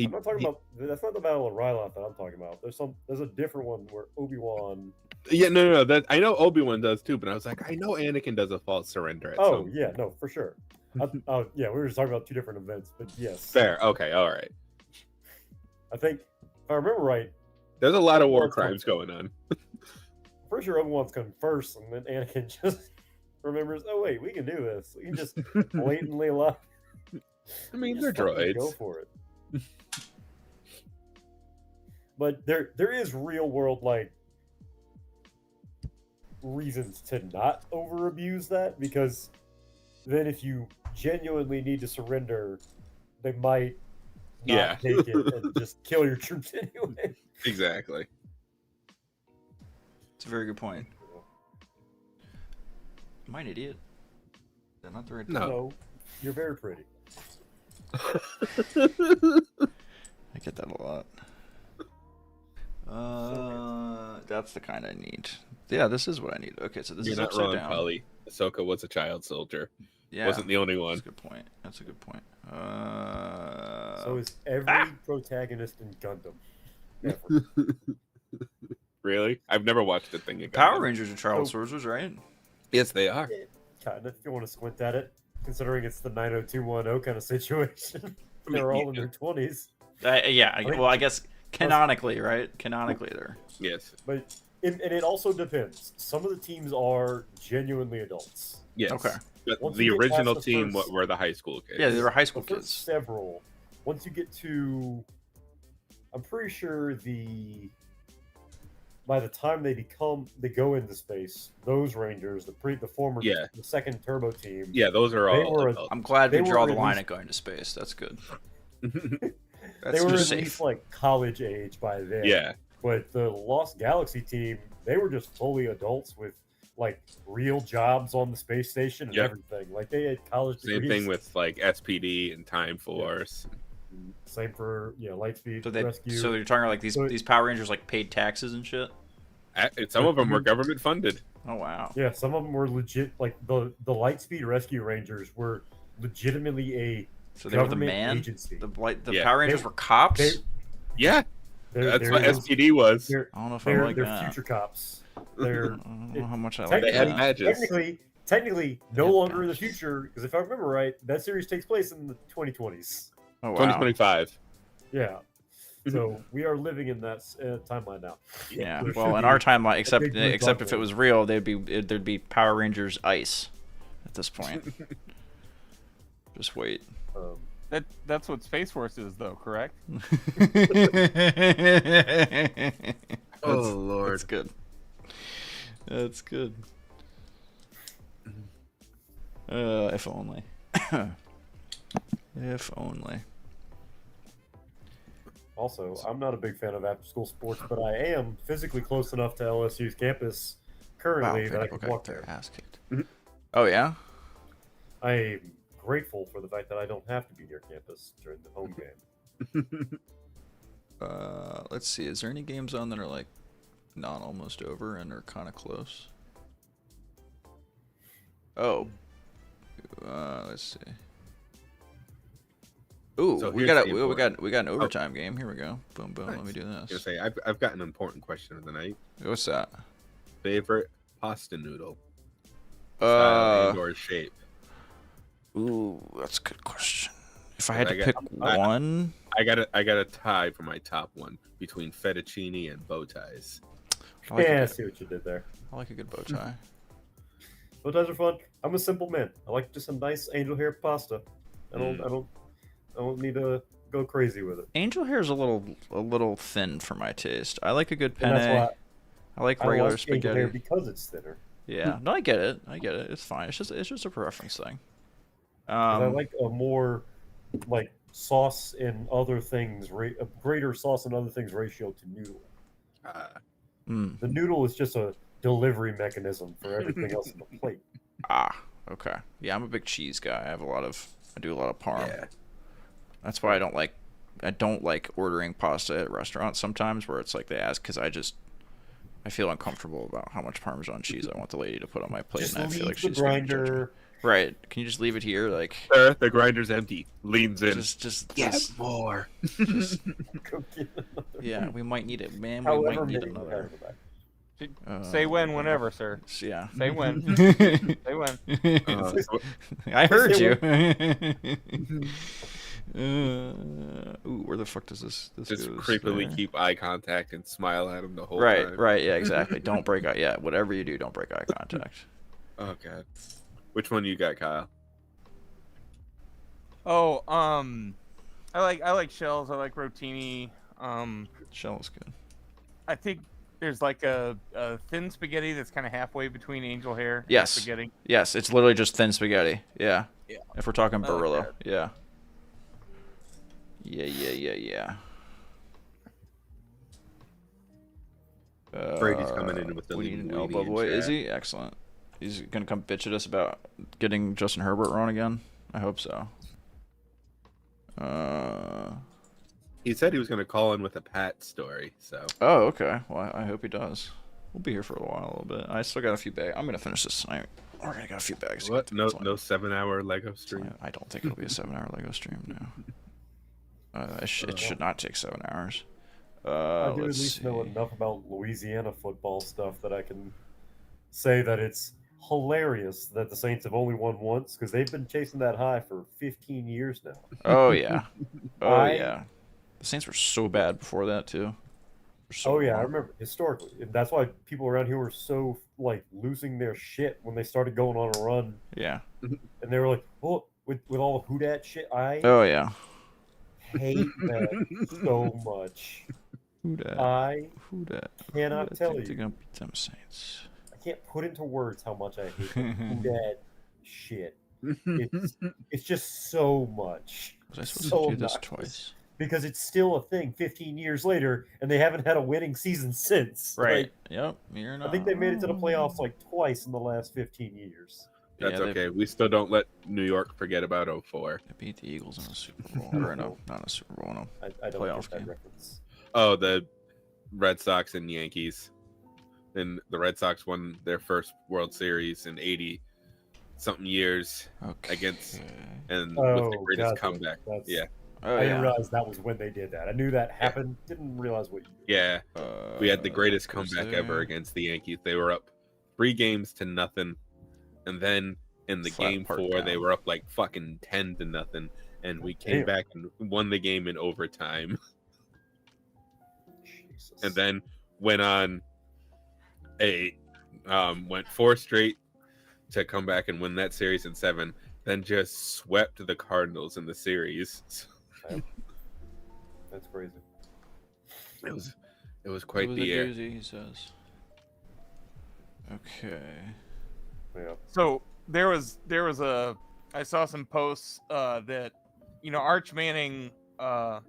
I'm not talking about. That's not the Battle of Ryloth that I'm talking about. There's a different one where Obi-Wan. Yeah, no. That I know Obi-Wan does too, but I was like, I know Anakin does a false surrender. Yeah, no, for sure. Yeah, we were just talking about two different events, but yes. Fair. Okay. All right. I think, if I remember right, There's a lot of war crimes going on. pretty sure Obi-Wan's coming first, and then Anakin just remembers, oh wait, we can do this. We can just blatantly lie. I mean, they're Just fucking droids. Go for it. But there is real world like reasons to not over abuse that, because then if you genuinely need to surrender, they might not take it and just kill your troops anyway. Exactly. It's a very good point. Am I an idiot? Is that not the right? No, you're very pretty. I get that a lot. That's the kind I need. Yeah, this is what I need. Okay, so this You're is not upside wrong, down. Polly. Ahsoka was a child soldier. Yeah, Wasn't the only one. That's a good point. That's a good point. So is every protagonist in Gundam. Ever. Really? I've never watched a thing again. Power Rangers are child soldiers, right? Yes, they are. Kind of, if you want to squint at it, considering it's the 90210 kind of situation. They're all in their 20s. Well, I guess canonically, right? Canonically, they're. Yes. But it also depends. Some of the teams are genuinely adults. Yes. Okay. But Once the you get original past the team first- were the high school kids. Yeah, they were high school The first kids. several. Once you get to, I'm pretty sure by the time they go into space, those Rangers, the former, the second Turbo team. Yeah, those are all. I'm glad we they draw were the at line least- at going to space. That's good. They were at safe. least like college age by then. Yeah. But the Lost Galaxy team, they were just fully adults with like real jobs on the space station and everything. Like they had college degrees. Same thing with like SPD and Time Force. Same for Lightspeed Rescue. So you're talking like these Power Rangers like paid taxes and shit. Some of them were government funded. Oh wow. Yeah, some of them were legit. Like the Lightspeed Rescue Rangers were legitimately a So they were the government man. agency. The Power Rangers were cops. Yeah. That's what SPD was. I don't know if I like they're that. future cops. They're I don't know how much I like They have that. badges. Technically, no have longer in the badges. future, because if I remember right, that series takes place in the 2020s. Oh, wow. 2025. Yeah. So we are living in that timeline now. Yeah. There Well, should in be our timeline, a big blue except if it button. was real, there'd be Power Rangers Ice at this point. Just wait. That's what Space Force is, though, correct? Oh Lord, that's good. That's good. If only. If only. Also, I'm not a big fan of after-school sports, but I am physically close enough to LSU's campus currently that I can walk there. Ass kicked. Oh yeah. I'm grateful for the fact that I don't have to be near campus during the home game. Let's see. Is there any games on that are like not almost over and are kind of close? Oh. Let's see. Ooh, So we here's got the an overtime game. Here we go. Boom, boom. Nice. Let me do I was gonna this. say I've got an important question of the night. What's that? Favorite pasta noodle style and/or shape. Ooh, that's a good question. If I had to pick I- one, I got a tie for my top one between fettuccine and bow ties. I like, I see what you did there. I like a good bow tie. Bow ties are fun. I'm a simple man. I like just some nice angel hair pasta. I don't need to go crazy with it. Angel hair is a little thin for my taste. I like a good And penne. that's why I like I regular like angel hair spaghetti. because it's thinner. Yeah, no, I get it. It's fine. It's just a preference thing. 'Cause I like a more like sauce and other things, a greater sauce and other things ratio to noodle. The noodle is just a delivery mechanism for everything else on the plate. Okay. Yeah, I'm a big cheese guy. I do a lot of parm. Yeah. That's why I don't like ordering pasta at restaurants sometimes, where it's like they ask, because I feel uncomfortable about how much Parmesan cheese I want the lady to put on my plate, Just and I feel like leave the she's gonna judge me. grinder. Right? Can you just leave it here, like? Sir, the grinder's empty. Leans in. Just more. Yeah, we might need it, man. We However might need many we have another. in the back. Say whenever, sir. Yeah. Say when. Say when. I heard Say you. Ooh, where the fuck does this Just goes creepily there? keep eye contact and smile at him the whole time. Right, yeah, exactly. Don't break eye. Yeah, whatever you do, don't break eye contact. Oh god. Which one you got, Kyle? Oh, I like shells. I like rotini. Shell is good. I think there's like a thin spaghetti that's kind of halfway between angel hair and Yes. spaghetti. Yes, it's literally just thin spaghetti. Yeah. Yeah. If we're talking I like Barilla, that. yeah. Yeah. Brady's coming in with the we need an leading elbow in boy. Is chat. he? Excellent. He's gonna come bitch at us about getting Justin Herbert wrong again. I hope so. He said he was going to call in with a Pat story, so. Oh, okay. Well, I hope he does. We'll be here for a while, a little bit. I still got a few bags. I'm gonna finish this tonight. We're gonna got a few bags. What? No 7-hour Lego stream? I don't think it'll be a 7-hour Lego stream. No. It should not take 7 hours. I do at Let's least see. know enough about Louisiana football stuff that I can say that it's hilarious that the Saints have only won once, because they've been chasing that high for 15 years now. Oh yeah. I- Yeah. The Saints were so bad before that too. Oh yeah, I remember historically. And that's why people around here were so like losing their shit when they started going on a run, Yeah. and they were like, "Oh, with all the who dat shit." I Oh yeah. hate that so much. Who dat? I Who dat? cannot Who dat tell think they're you. gonna beat them Saints. I can't put into words how much I hate who dat shit. It's just so much. Was I supposed So to do this obnoxious. twice? Because it's still a thing 15 years later, and they haven't had a winning season since. Right. Like, Yep. You're not. I think they made it to the playoffs like twice in the last 15 years. That's Yeah, okay. We still don't let New York forget about 04. They beat the Eagles in a Super Bowl. Or no, not a Super Bowl. No. I don't Playoff get that game. reference. Oh, the Red Sox and Yankees. And the Red Sox won their first World Series in 80-something years Okay. against, and with Oh, the greatest gotcha. comeback. That's, Yeah. I didn't realize that was when they did that. I knew that happened. Didn't realize what year. Yeah. We had the greatest comeback ever against the Yankees. They were up 3-0, and then in the game 4 they were up like fucking 10-0, and we came back and won the game in overtime. Jesus. And then went on went 4 straight to come back and win that series in 7, then just swept the Cardinals in the series. That's crazy. It was quite the year. Doozy, he says. Okay. Yeah. So there was I saw some posts that Arch Manning, I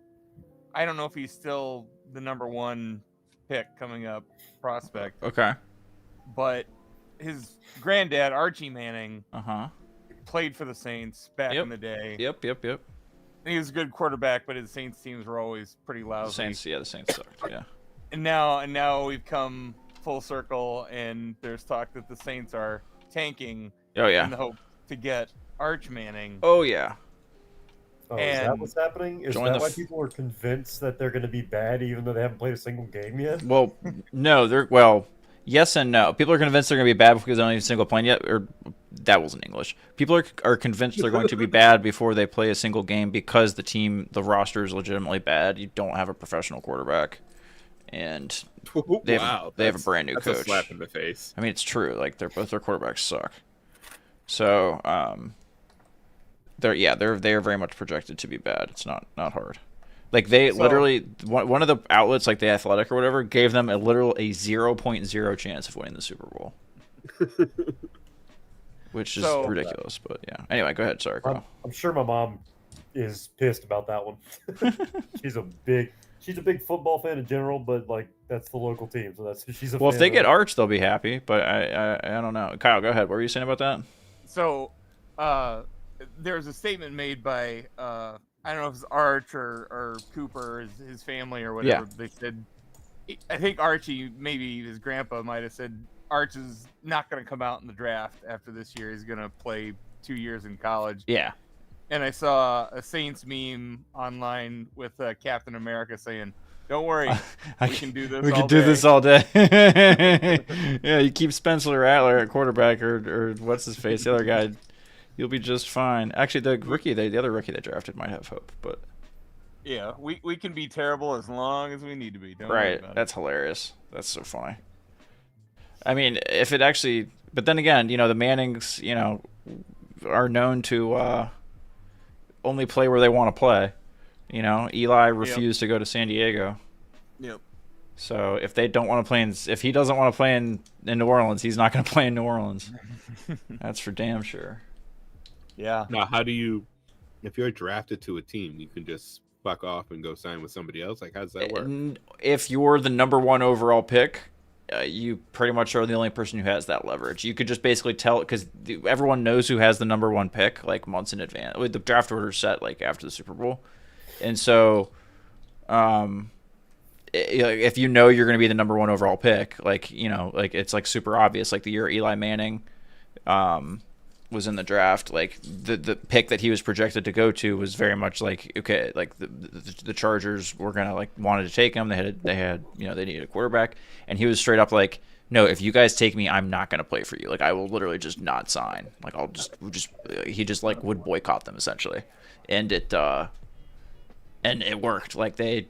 don't know if he's still the number 1 pick coming up prospect. Okay. But his granddad, Archie Manning, played for the Saints back in the day. Yep. And he was a good quarterback, but his Saints teams were always pretty lousy. The Saints sucked, yeah. And now we've come full circle, and there's talk that the Saints are tanking in the hope to get Arch Manning. Oh, yeah. Oh, is that what's happening? Is that why people are convinced that they're going to be bad even though they haven't played a single game yet? Well, no, yes and no. People are convinced they're going to be bad because they don't have a single plane yet, or that wasn't English. People are convinced they're going to be bad before they play a single game because the roster is legitimately bad. You don't have a professional quarterback, and they have a brand new coach. That's a slap in the face. I mean, it's true. Like both their quarterbacks suck. So, they are very much projected to be bad. It's not hard. Like literally, one of the outlets, like The Athletic or whatever, gave them a 0.0 chance of winning the Super Bowl, which is ridiculous. But yeah. Anyway, go ahead. Sorry, Carl. I'm sure my mom is pissed about that one. She's a big football fan in general, but like that's the local team, so she's a. Well, if they get Arch, they'll be happy. But I don't know. Kyle, go ahead. What were you saying about that? So, there's a statement made by I don't know if it's Arch or Cooper, his family or whatever. Yeah. They said, I think Archie, maybe his grandpa might have said, Arch is not going to come out in the draft after this year. He's going to play 2 years in college. Yeah. And I saw a Saints meme online with Captain America saying, "Don't worry, we can do this. We can do this all day." Yeah, you keep Spencer Rattler at quarterback, or what's his face, the other guy. You'll be just fine. Actually, the other rookie they drafted might have hope, but yeah, we can be terrible as long as we need to be. Don't worry about it. That's hilarious. That's so funny. I mean, if it actually, but then again, the Mannings, are known to only play where they want to play. Eli refused to go to San Diego. Yep. So if they don't want to play if he doesn't want to play in New Orleans, he's not going to play in New Orleans. That's for damn sure. Yeah. Now, if you're drafted to a team, you can just fuck off and go sign with somebody else? Like, how does that work? If you're the number 1 overall pick, you pretty much are the only person who has that leverage. You could just basically tell, because everyone knows who has the number 1 pick, like months in advance. The draft order is set like after the Super Bowl. And so, if you're going to be the number 1 overall pick, it's like super obvious. Like the year Eli Manning, was in the draft, like the pick that he was projected to go to was very much like, okay, like the Chargers were gonna wanted to take him. They had they needed a quarterback, and he was straight up like, no, if you guys take me, I'm not gonna play for you. Like I will literally just not sign. Like he just would boycott them essentially, and it worked. Like they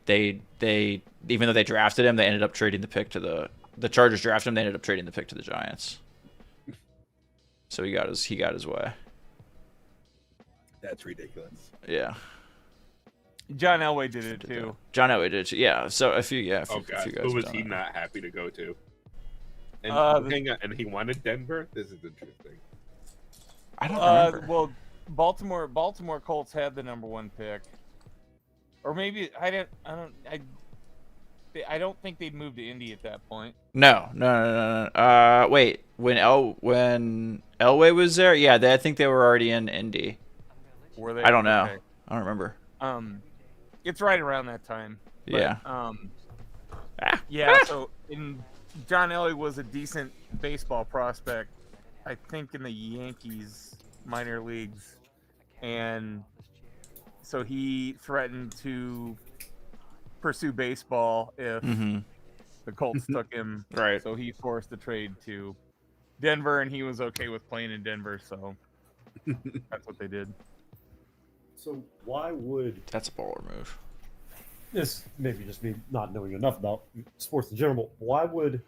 even though they drafted him, they ended up trading the pick to the Chargers drafted him. They ended up trading the pick to the Giants. So he got his way. That's ridiculous. Yeah. John Elway did it too. John Elway did it too. Yeah. So a few guys. Who was he not happy to go to? And he wanted Denver. This is interesting. I don't remember. Well, Baltimore Colts had the number 1 pick, or maybe I don't think they'd moved to Indy at that point. No. Wait, when Elway was there, yeah, I think they were already in Indy. Were they? I don't know. Okay. I don't remember. It's right around that time. But, yeah. Yeah. So John Elway was a decent baseball prospect, I think, in the Yankees minor leagues, and so he threatened to pursue baseball if the Colts took him. Right. So he forced the trade to Denver, and he was okay with playing in Denver. So that's what they did. So why would That's a baller move. this? Maybe just me not knowing enough about sports in general. Why would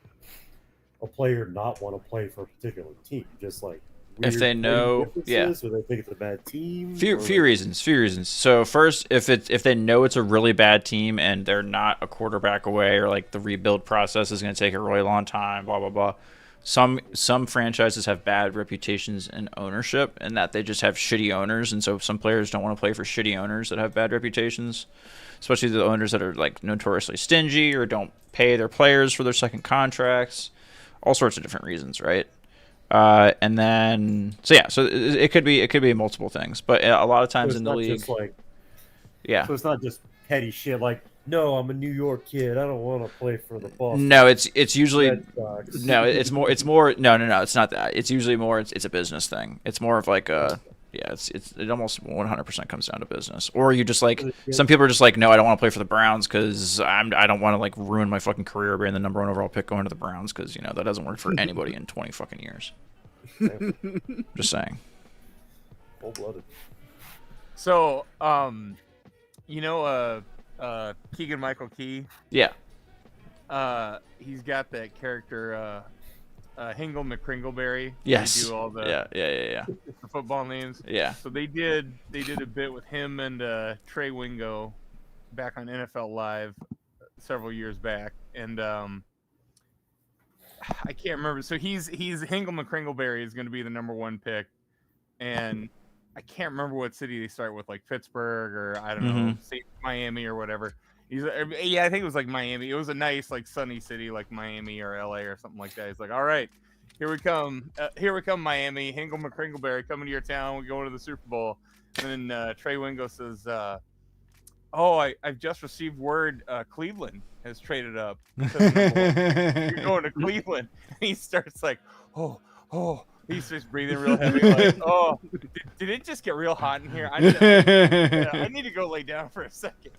a player not want to play for a particular team? Just like if they know, or they think it's a bad team. Few reasons. So first, if they know it's a really bad team and they're not a quarterback away, or like the rebuild process is going to take a really long time, blah blah blah. Some franchises have bad reputations in ownership, and that they just have shitty owners, and so some players don't want to play for shitty owners that have bad reputations, especially the owners that are like notoriously stingy or don't pay their players for their second contracts. All sorts of different reasons, right? And then, so it could be multiple things, but a lot of times in the league, so it's not just petty shit like, no, I'm a New York kid, I don't want to play for the Boston. No, it's usually it's more no, it's not that. It's usually more it's a business thing. It's more of like it almost 100% comes down to business. Or you just like, some people are just like, no, I don't want to play for the Browns because I don't want to like ruin my fucking career being the number 1 overall pick going to the Browns, because that doesn't work for anybody in 20 fucking years. Just saying. Full-blooded. So, Keegan Michael Key. Yeah. He's got that character, Hingle McCringleberry. Yes. They do all the the football names. Yeah. So they did a bit with him and Trey Wingo back on NFL Live several years back, and I can't remember. So he's Hingle McCringleberry is going to be the number 1 pick, and I can't remember what city they start with, like Pittsburgh or I don't know, Miami or whatever. I think it was like Miami. It was a nice like sunny city like Miami or LA or something like that. He's like, all right, here we come, Miami. Hingle McCringleberry coming to your town. We're going to the Super Bowl. And then Trey Wingo says, I've just received word Cleveland has traded up. You're going to Cleveland. And he starts like, he starts breathing real heavy, like, did it just get real hot in here? I need to go lay down for a second.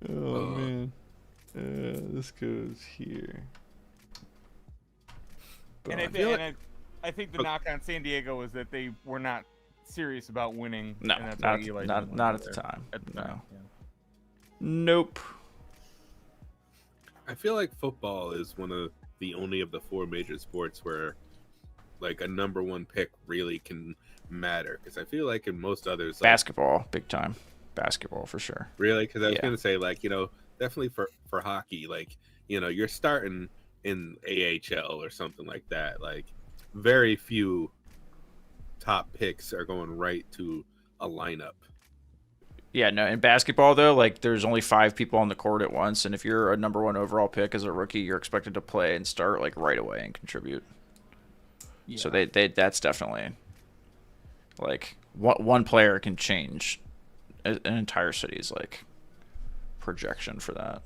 Man. This goes here. And I think the knock on San Diego was that they were not serious about winning. No, and that's not at the time. Yeah. Nope. I feel like football is one of the only of the 4 major sports where like a number 1 pick really can matter, because I feel like in most others, like, basketball, big time. Basketball for sure. Really? Because I was gonna say, like, definitely for hockey, like, you're starting in AHL or something like that. Like, very few top picks are going right to a lineup. Yeah, no, in basketball, though, like, there's only 5 people on the court at once, and if you're a number 1 overall pick as a rookie, you're expected to play and start, like, right away and contribute. Yeah. So that's definitely, like, one player can change an entire city's, like, projection for that.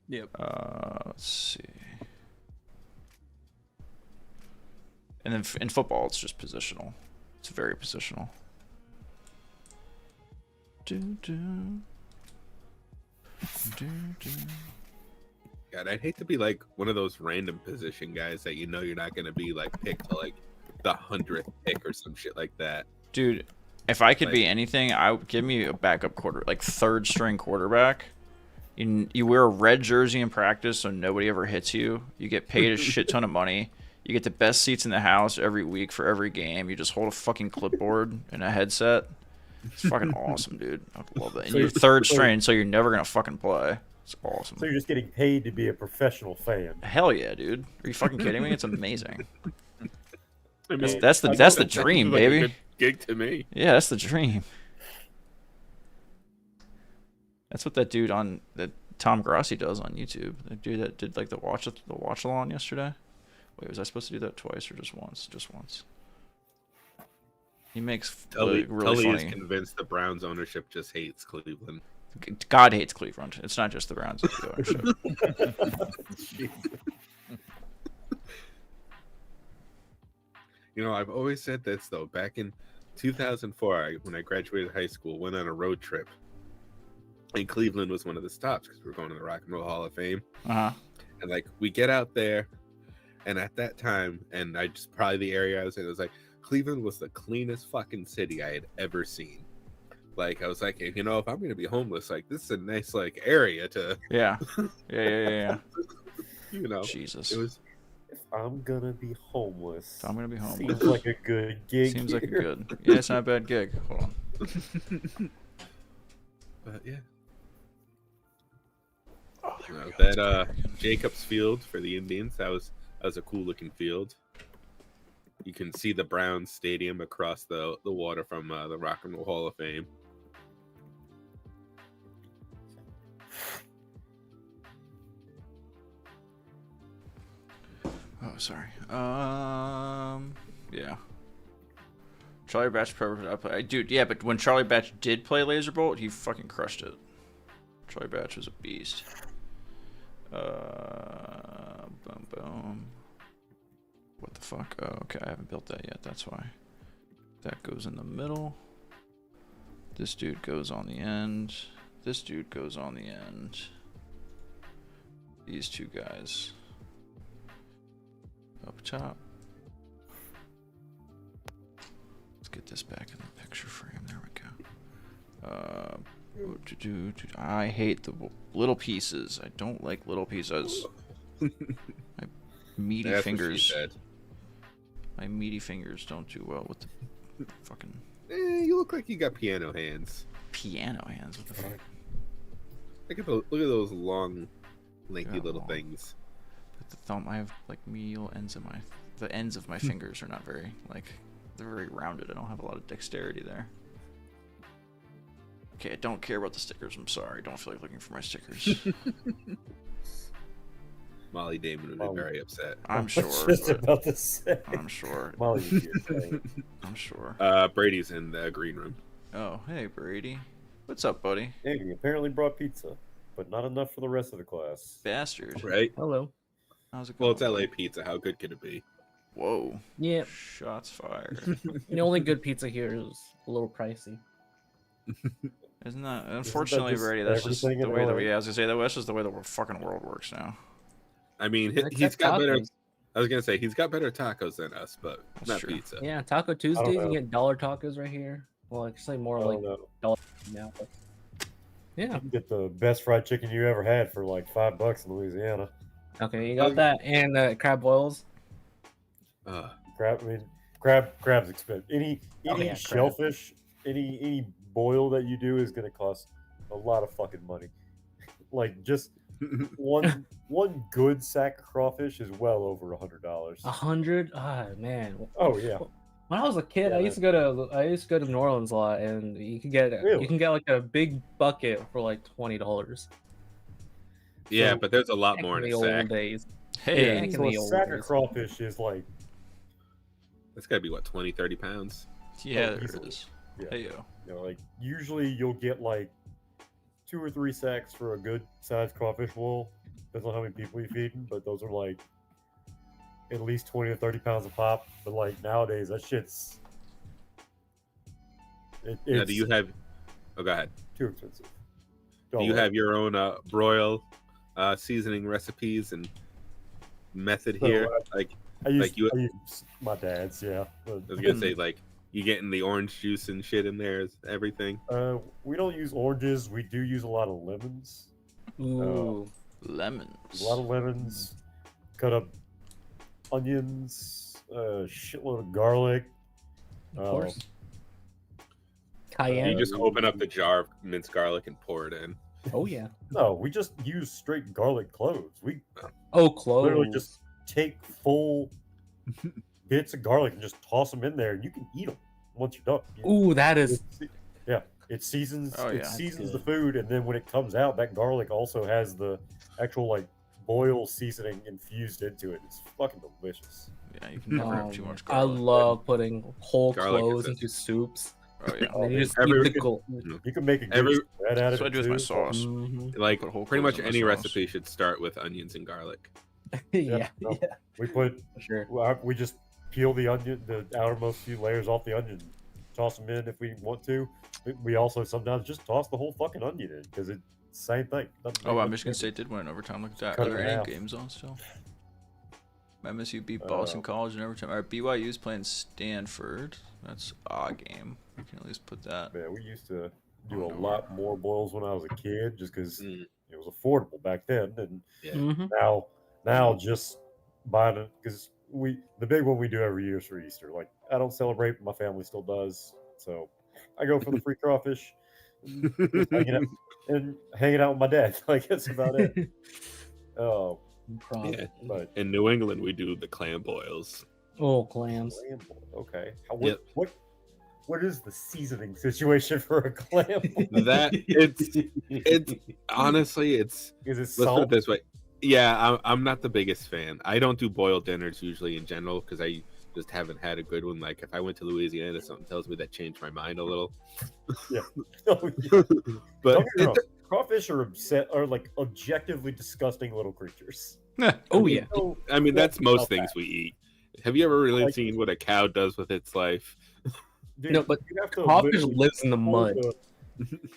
Yep. Let's see. And then in football, it's just positional. It's very positional. God, I'd hate to be like one of those random position guys that you're not going to be like picked to like the 100th pick or some shit like that. Dude, if I could be anything, I would give me a backup like 3rd string quarterback. You wear a red jersey in practice so nobody ever hits you. You get paid a shit ton of money. You get the best seats in the house every week for every game. You just hold a fucking clipboard and a headset. It's fucking awesome, dude. I love that. And you're 3rd string, so you're never gonna fucking play. It's awesome. So you're just getting paid to be a professional fan. Hell yeah, dude. Are you fucking kidding me? It's amazing. I mean, that's the dream, like baby. A good gig to me. Yeah, that's the dream. That's what that dude that Tom Grossi does on YouTube. The dude that did like the watch along yesterday. Wait, was I supposed to do that twice or just once? Just once. He makes really funny. Is convinced the Browns ownership just hates Cleveland. God hates Cleveland. It's not just the Browns ownership. I've always said this though. Back in 2004, when I graduated high school, went on a road trip, and Cleveland was one of the stops because we were going to the Rock and Roll Hall of Fame. And like we get out there, and at that time, and I just probably the area I was in, it was like Cleveland was the cleanest fucking city I had ever seen. Like I was like, if I'm gonna be homeless, like this is a nice like area to. Yeah. Jesus. It was. If I'm gonna be homeless. Seems like a good gig. Seems like a good. Yeah, it's not a bad gig. Hold on. But yeah. That Jacobs Field for the Indians, that was a cool looking field. You can see the Browns Stadium across the water from the Rock and Roll Hall of Fame. Oh, sorry. Yeah. Charlie Batch, dude. Yeah, but when Charlie Batch did play Laser Bolt, he fucking crushed it. Charlie Batch was a beast. Boom, boom. What the fuck? Oh, okay. I haven't built that yet. That's why. That goes in the middle. This dude goes on the end. This dude goes on the end. These two guys up top. Let's get this back in the picture frame. There we go. I hate the little pieces. I don't like little pieces. My meaty fingers. My meaty fingers don't do well with the fucking. You look like you got piano hands. Piano hands? What the fuck? Look at those long, lanky little things. But the thumb, I have like medial ends of the ends of my fingers are not very they're very rounded. I don't have a lot of dexterity there. Okay, I don't care about the stickers. I'm sorry. I don't feel like looking for my stickers. Molly Damon would be very upset. I'm sure. Just about to say. I'm sure. Molly would be upset. I'm sure. Brady's in the green room. Oh, hey, Brady. What's up, buddy? Hey, he apparently brought pizza, but not enough for the rest of the class. Bastard. Right? Hello. How's it Well, going? it's LA pizza. How good could it be? Whoa. Yeah. Shots fired. The only good pizza here is a little pricey. Isn't that unfortunately, Brady? That's just the way that I was gonna say that's just the way the fucking world works now. I mean, he's got better. I was gonna say he's got better tacos than us, but that's not true. Pizza. Yeah, Taco Tuesdays. You get dollar tacos right here. Well, actually, more like dollar now. But yeah, you can get the best fried chicken you ever had for like $5 in Louisiana. Okay, you got that and crab boils. Crab's expensive. Any shellfish, any boil that you do is gonna cost a lot of fucking money. Like just one good sack of crawfish is well over $100. $100? Ah, man. Oh yeah. When I was a kid, I used to go to New Orleans a lot, and you can get like a big bucket for like $20. Yeah, so, but there's a lot more in a sack. Old days. Hey, so a sack of crawfish is like. That's gotta be what 20-30 pounds. Yeah, there it is. Yeah. Hey yo. Like usually you'll get like 2 or 3 sacks for a good sized crawfish bowl. Depends on how many people you're feeding, but those are like at least 20 to 30 pounds a pop. But like nowadays, that shit's. Now, do you have? Oh, go ahead. Too expensive. Do you have your own broil seasoning recipes and method here? I use my dad's. Yeah. I was gonna say like. You getting the orange juice and shit in there, everything? We don't use oranges. We do use a lot of lemons. Ooh, lemons. A lot of lemons. Cut up onions. Shitload of garlic. Of course. Cayenne. You just open up the jar of minced garlic and pour it in. Oh yeah. No, we just use straight garlic cloves. Cloves. Literally just take full bits of garlic and just toss them in there, and you can eat them once you're done. Ooh, that is. Yeah, it seasons. Oh, yeah. It seasons the food, and then when it comes out, that garlic also has the actual like boil seasoning infused into it. It's fucking delicious. Yeah, you can never have too much garlic. I love putting whole garlic cloves into soups. Oh yeah. And you just eat the you can make a good spread out of it. That's what I do with my sauce. Mm-hmm. Like pretty much any recipe should start with onions and garlic. Yeah. We put sure. We just peel the onion, the outermost few layers off the onion, toss them in if we want to. We also sometimes just toss the whole fucking onion in because it's the same thing. Oh wow, Michigan State did win in overtime. Look at that. Are there any games on still? MSU beat Boston College in overtime. All right, BYU's playing Stanford. That's a game. We can at least put that. Man, we used to do a lot more boils when I was a kid just because it was affordable back then. And now just buying it because the big one we do every year is for Easter. Like, I don't celebrate, but my family still does. So I go for the free crawfish and hanging out with my dad. Like, that's about it. Oh. Yeah. But in New England, we do the clam boils. Oh, clams. Okay. What is the seasoning situation for a clam boil? That it's honestly is it salt? Let's put it this way. Yeah, I'm not the biggest fan. I don't do boiled dinners usually in general because I just haven't had a good one. Like if I went to Louisiana, something tells me that changed my mind a little. Yeah. Oh, yeah. But crawfish are like objectively disgusting little creatures. Oh yeah. I mean that's most things we eat. Have you ever really seen what a cow does with its life? Dude, no, but crawfish lives in the mud.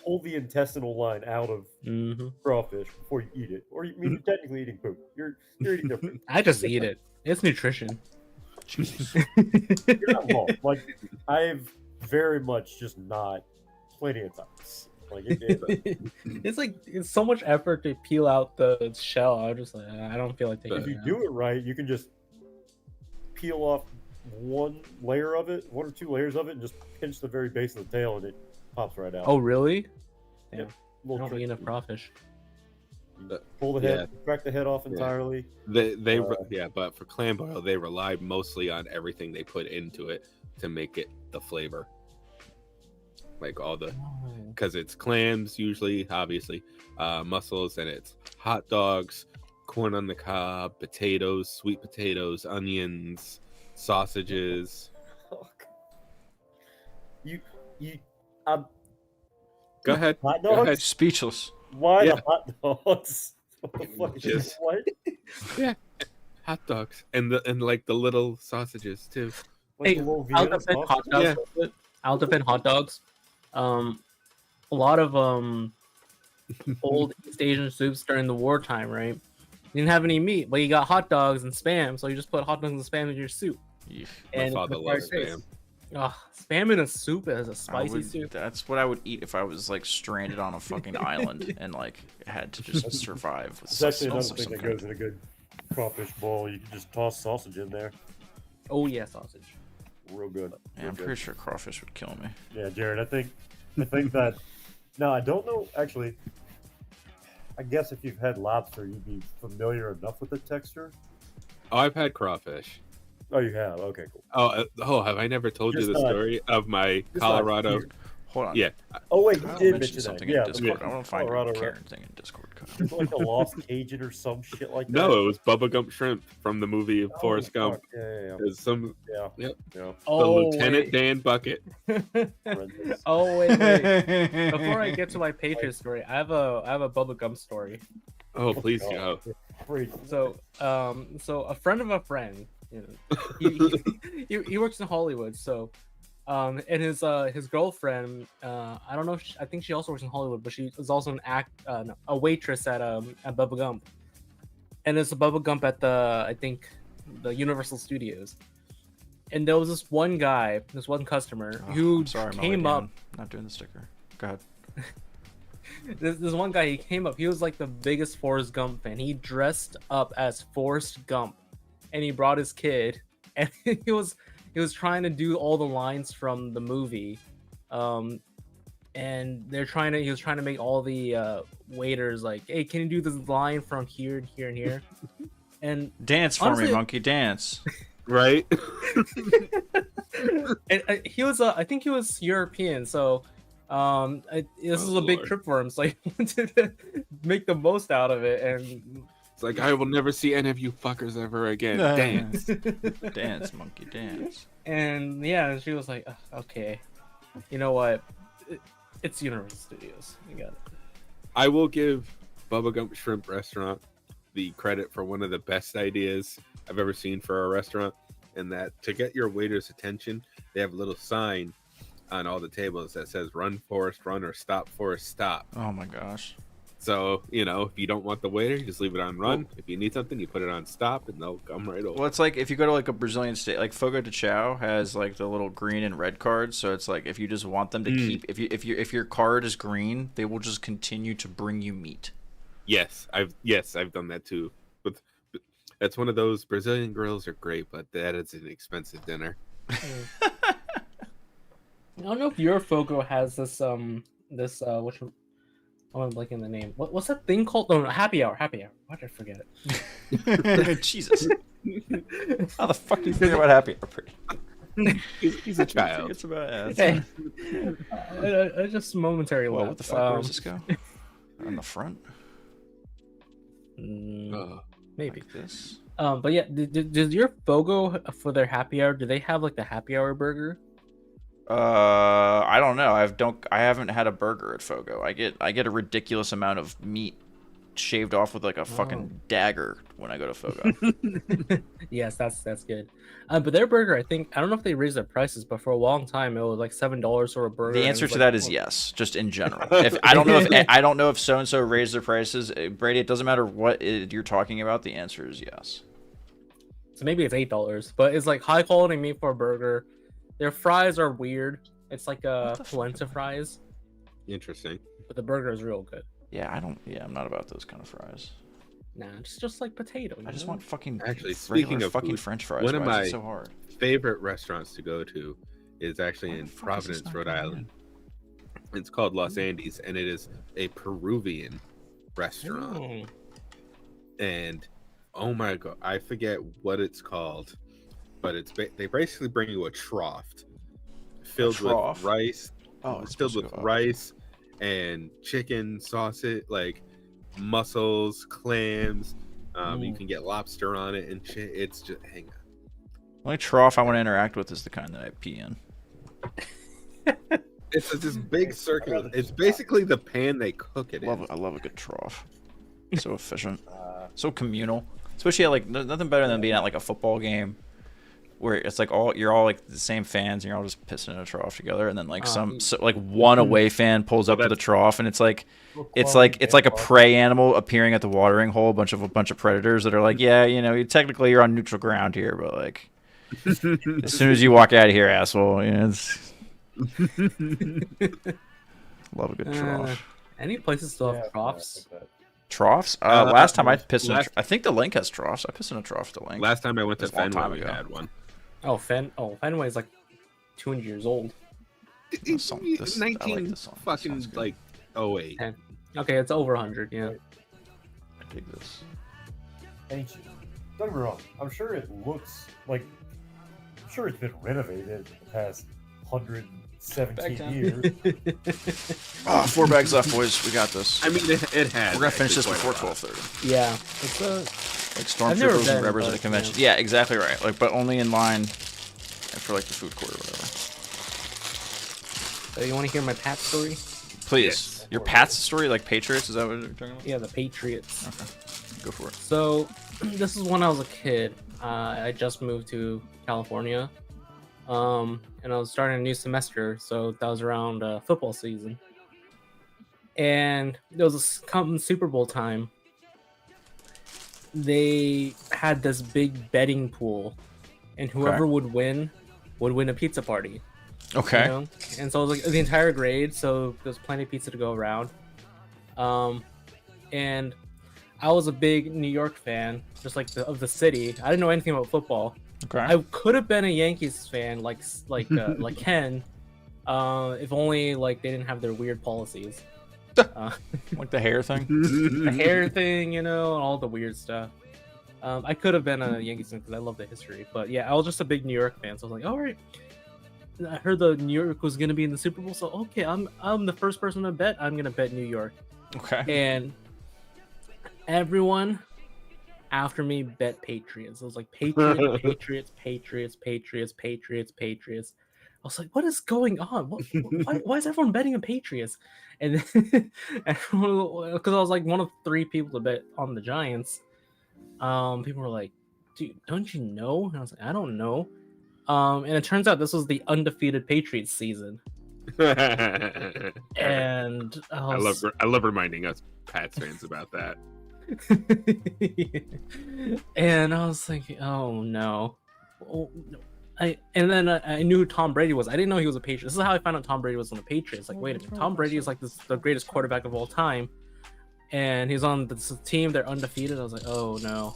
Pull the intestinal line out of crawfish before you eat it, or you're technically eating poop. You're eating their poop. I just eat it. It's nutrition. You're not wrong. Like I've very much just not plenty of times. Like it's so much effort to peel out the shell. I just I don't feel like taking it. If you do it right, you can just peel off one or two layers of it, and just pinch the very base of the tail, and it pops right out. Oh, really? Yeah. I don't eat enough crawfish. Pull the head, crack the head off entirely. But for clam boil, they rely mostly on everything they put into it to make it the flavor. Like all the, because it's clams usually, obviously, mussels, and it's hot dogs, corn on the cob, potatoes, sweet potatoes, onions, sausages. Go ahead. Hot dogs? Go ahead. Speechless. Why the hot dogs? What the fuck is this? What? Yeah, hot dogs and like the little sausages too. Like hey, I'll defend hot dogs. A lot of old East Asian soups during the wartime, right? You didn't have any meat, but you got hot dogs and spam, so you just put hot dogs and spam in your soup. My father loves spam. Spam in a soup as a spicy soup. That's what I would eat if I was like stranded on a fucking island and like had to just survive. With That's actually another thing that goes in a good crawfish bowl. You can just toss sausage in there. Oh yeah, sausage. Real good. Yeah, I'm pretty sure crawfish would kill me. Yeah, Jared, I think that. No, I don't know. Actually, I guess if you've had lobster, you'd be familiar enough with the texture. Oh, I've had crawfish. Oh, you have? Okay, cool. Oh, have I never told you the story of my Colorado? Hold on. Yeah. Oh wait, you did mention something that. in Discord. I want to find a Karen thing in Discord. It's like a Lost Cajun or some shit like that. No, it was Bubba Gump Shrimp from the movie Forrest Gump. Yeah. Yep. Oh, the Lieutenant Dan Bucket. Oh wait. Before I get to my Patriot story, I have a Bubba Gump story. Oh, please go. So a friend of a friend, he works in Hollywood. So, and his girlfriend, I don't know, I think she also works in Hollywood, but she is also a waitress at Bubba Gump, and it's a Bubba Gump at the Universal Studios. And there was this one customer who came up. Not doing the sticker. Go ahead. This one guy, he came up. He was like the biggest Forrest Gump fan. He dressed up as Forrest Gump, and he brought his kid, and he was trying to do all the lines from the movie, and he was trying to make all the waiters like, hey, can you do this line from here and here and here? And dance for me, monkey, dance. Right. And he was I think he was European, so this was a big trip for him, so he wanted to make the most out of it. And it's like, I will never see any of you fuckers ever again. Dance. Dance, monkey, dance. And yeah, she was like, okay, you know what, it's Universal Studios, you got it. I will give Bubba Gump Shrimp Restaurant the credit for one of the best ideas I've ever seen for a restaurant. and that to get your waiter's attention, they have a little sign on all the tables that says "Run, Forest, run," or "Stop, Forest, stop." Oh my gosh. So, if you don't want the waiter, you just leave it on run. If you need something, you put it on stop, and they'll come right over. Well, it's like if you go to like a Brazilian state, like Fogo de Chao has like the little green and red cards. So it's like if you just want them to keep, if your card is green, they will just continue to bring you meat. Yes, I've done that too. But that's one of those Brazilian grills are great, but that is an expensive dinner. I don't know if your Fogo has this which. I'm blanking the name. What's that thing called? No, happy hour. Why did I forget it? Jesus. How the fuck do you think about happy hour? He's a child. It's about just momentary. Well, what the fuck? Where does this go? On the front? Maybe like this. But yeah, does your Fogo for their happy hour? Do they have like the happy hour burger? I don't know. I haven't had a burger at Fogo. I get a ridiculous amount of meat shaved off with like a fucking dagger when I go to Fogo. Yes, that's good. But their burger, I don't know if they raised their prices, but for a long time it was like $7 for a burger. The answer to that is yes, just in general. I don't know if so and so raised their prices, Brady. It doesn't matter what you're talking about. The answer is yes. So maybe it's $8, but it's like high quality meat for a burger. Their fries are weird. It's like polenta fries. Interesting. But the burger is real good. Yeah, I'm not about those kind of fries. Nah, it's just like potato. I just want fucking speaking of fucking food, French fries. One of my so hard? favorite restaurants to go to is actually in Providence, Rhode Island. It's called Los Andes, and it is a Peruvian restaurant. And oh my god, I forget what it's called. But they basically bring you a trough filled with rice. Oh, it's filled with rice and chicken, sausage, like mussels, clams. You can get lobster on it and shit. It's just hang on. The only trough I want to interact with is the kind that I pee in. It's this big circular. It's basically the pan they cook it in. I love a good trough. So efficient, so communal. Especially at, like, there's nothing better than being at like a football game, where it's like you're all like the same fans and you're all just pissing in a trough together, and then like one away fan pulls up to the trough, and it's like a prey animal appearing at the watering hole, a bunch of predators that are like, yeah, technically you're on neutral ground here, but like as soon as you walk out of here, asshole, it's love a good trough. Any places still have troughs? Troughs? Last time I pissed in I think the Link has troughs. I pissed in a trough at the Link. Last time I went to Fenway, we had one. Fenway is like 200 years old. It's 19 fucking like 08. Okay, it's over 100, yeah. I dig this. Ancient. Don't get me wrong. I'm sure it looks like... I'm sure it's been renovated in the past 117 years. 4 bags left, boys. We got this. I mean, it has. We're going to finish this before 12:30. Yeah. It's like stormtroopers and rubbers at a convention. Yeah, exactly right. Like, but only in line for like the food court or whatever. So you want to hear my Pat story? Please. Yes. Your Pat's story, like Patriots? Is that what you're talking about? Yeah, the Patriots. Okay. Go for it. So, this is when I was a kid. I just moved to California. And I was starting a new semester, so that was around football season. And there was come Super Bowl time. They had this big betting pool, and whoever would win a pizza party. Okay. And so it was like the entire grade, so there's plenty of pizza to go around. And I was a big New York fan, just like of the city. I didn't know anything about football. Okay. I could have been a Yankees fan, like Ken, if only like they didn't have their weird policies. Like the hair thing? The hair thing, and all the weird stuff. I could have been a Yankees fan because I love the history. But yeah, I was just a big New York fan. So I was like, all right. I heard the New York was going to be in the Super Bowl. So, okay, I'm the first person to bet. I'm going to bet New York. Okay. And everyone after me bet Patriots. I was like, Patriots. I was like, what is going on? Why is everyone betting on Patriots? And then everyone, because I was like one of 3 people to bet on the Giants. People were like, dude, don't you know? And I was like, I don't know. And it turns out this was the undefeated Patriots season. And I love reminding us Pats fans about that. And I was like, oh no. And then I knew who Tom Brady was. I didn't know he was a Patriot. This is how I found out Tom Brady was on the Patriots. Like, wait a minute, Tom Brady is like the greatest quarterback of all time, and he's on this team. They're undefeated. I was like, oh no,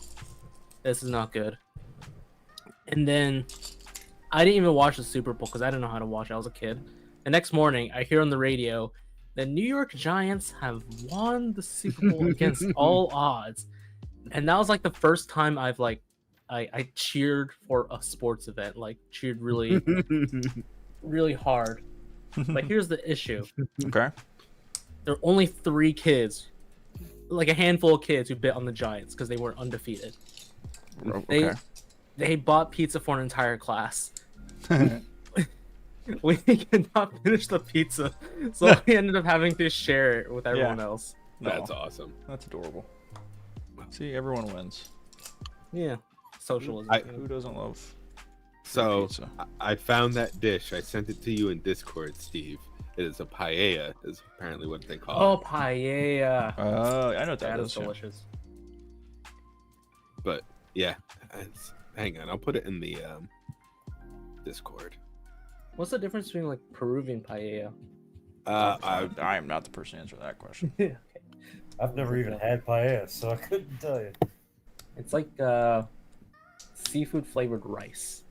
this is not good. And then I didn't even watch the Super Bowl because I didn't know how to watch it. I was a kid. The next morning, I hear on the radio, the New York Giants have won the Super Bowl against all odds, and that was like the first time I've like. I cheered for a sports event, like cheered really, really hard. But here's the issue. Okay. There are only 3 kids, like a handful of kids who bet on the Giants because they were undefeated. Okay. They bought pizza for an entire class. We could not finish the pizza, so we ended up having to share it with everyone else. That's awesome. That's adorable. See, everyone wins. Yeah. Socialism. Who doesn't love so pizza? I found that dish. I sent it to you in Discord, Steve. It is a paella, is apparently what they call it. Oh, paella. I know what that is. Delicious. But yeah, hang on, I'll put it in the Discord. What's the difference between like Peruvian paella? I am not the person to answer that question. Okay. I've never even had paella, so I couldn't tell you. It's like seafood flavored rice.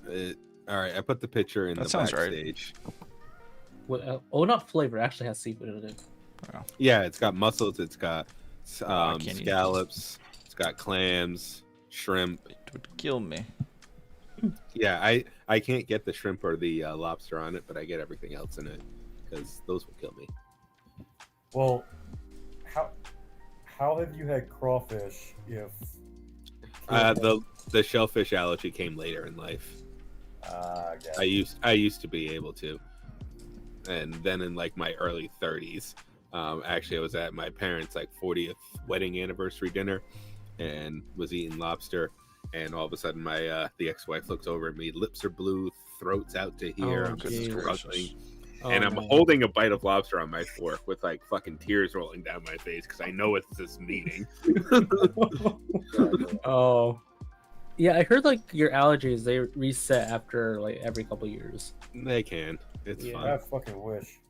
All right, I put the picture in That the sounds Backstage. What, not flavor. It actually has seafood in it. Wow. Yeah, it's got mussels. It's got can't eat scallops. It's got clams, shrimp. It would kill me. Yeah, I can't get the shrimp or the lobster on it, but I get everything else in it because those will kill me. Well, how have you had crawfish if the shellfish allergy came later in life? I used to be able to, and then in like my early 30s, actually I was at my parents' like 40th wedding anniversary dinner, and was eating lobster, and all of a sudden my the ex-wife looks over at me, lips are blue, throat's out to here, I'm just struggling. And I'm holding a bite of lobster on my fork with like fucking tears rolling down my face because I know it's this meeting. Oh, yeah. I heard like your allergies, they reset after like every couple years. They can. It's fun. I fucking wish.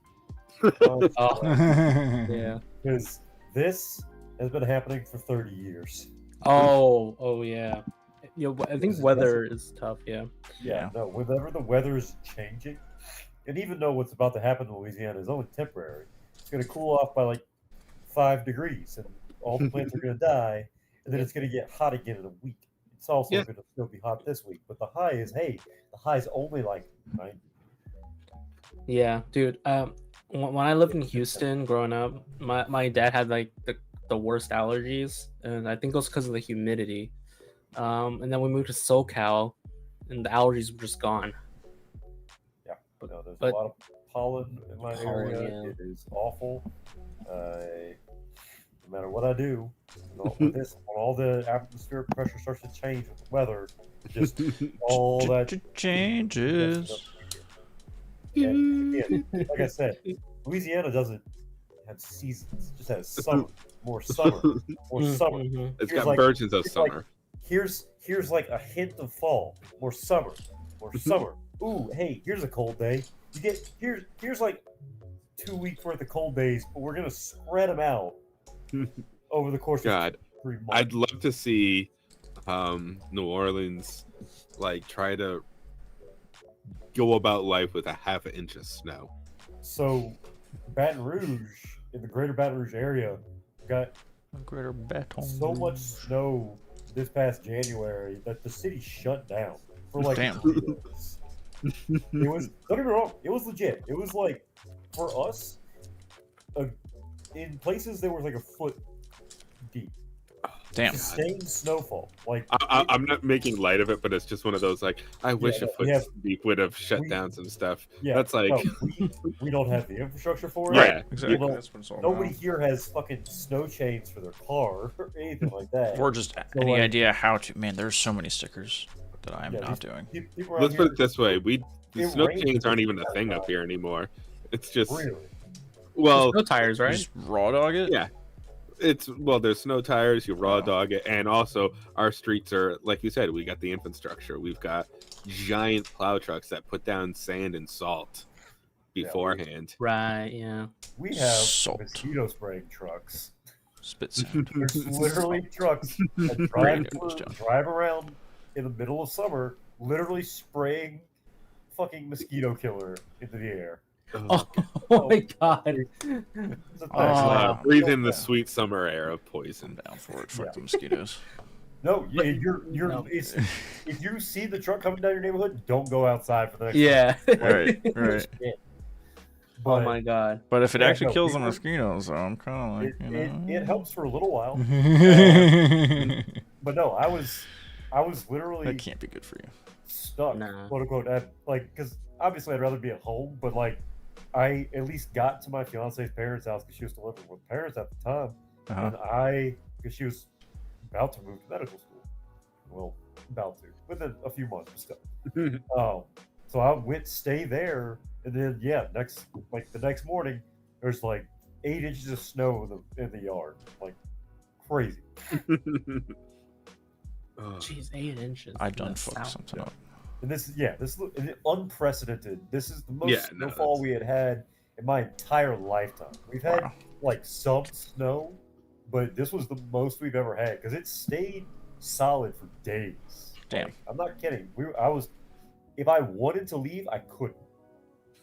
Yeah. Because this has been happening for 30 years. Oh yeah. I think weather is tough. Yeah. Yeah. No, whenever the weather is changing. And even though what's about to happen in Louisiana is only temporary, it's going to cool off by like 5 degrees, and all the plants are going to die, and then it's going to get hot again in a week. It's also going to still be hot this week, but the high is only like 90. Yeah, dude. When I lived in Houston growing up, my dad had like the worst allergies, and I think it was because of the humidity. And then we moved to SoCal, and the allergies were just gone. There's a lot of pollen in my area. It is awful. No matter what I do, with this, when all the atmospheric pressure starts to change with the weather, just all that changes. And again, like I said, Louisiana doesn't have seasons; it just has summer, more summer, more summer. It's got versions of summer. Like, here's like a hint of fall, more summer, more summer. Ooh, hey, here's a cold day. You get here's like 2 weeks worth of cold days, but we're gonna spread them out over the course of 3 months. I'd love to see New Orleans like try to go about life with a half an inch of snow. So Baton Rouge, in the greater Baton Rouge area, got so much snow this past January that the city shut down for like 3 days. It was, don't get me wrong, it was legit. It was like, for us, in places there was like a foot deep. Damn. Sustained snowfall. Like I'm not making light of it, but it's just one of those like I wish a foot deep would have shut down some stuff. Yeah, that's like we don't have the infrastructure for it. Yeah, exactly. That's what it's all Nobody about. here has fucking snow chains for their car or anything like that. Or just any idea how to. Man, there's so many stickers that I'm not doing. Let's put it this way: the snow rains chains aren't even a thing up here anymore. It's just Really? well, no tires, right? Just raw dog it. Yeah. There's snow tires, you raw dog it, and also our streets are, like you said, we got the infrastructure. We've got giant plow trucks that put down sand and salt beforehand. Right, yeah. We have Salt. mosquito spraying trucks. Spit sound. There's literally trucks that drive around in the middle of summer, literally spraying fucking mosquito killer into the air. Oh my god. Breathe in the sweet summer air of poison. Down for it. Fuck the mosquitoes. No, you're if you see the truck coming down your neighborhood, don't go outside for the next Right. But, oh my god. But if it actually kills the mosquitoes, so I'm kind of like, it helps for a little while. But no, I was literally that can't be good for you. Stuck, quote unquote, because obviously I'd rather be at home, but like I at least got to my fiance's parents' house because she was still living with parents at the time, and because she was about to move to medical school, well, about to within a few months, but still. So I went stay there, and then the next morning there's like 8 inches of snow in the yard, like crazy. Jeez, 8 inches. I've done fuck something up. And this is unprecedented. This is the most snowfall we had in my entire lifetime. We've had like some snow, but this was the most we've ever had because it stayed solid for days. Damn, like, I'm not kidding. If I wanted to leave, I couldn't.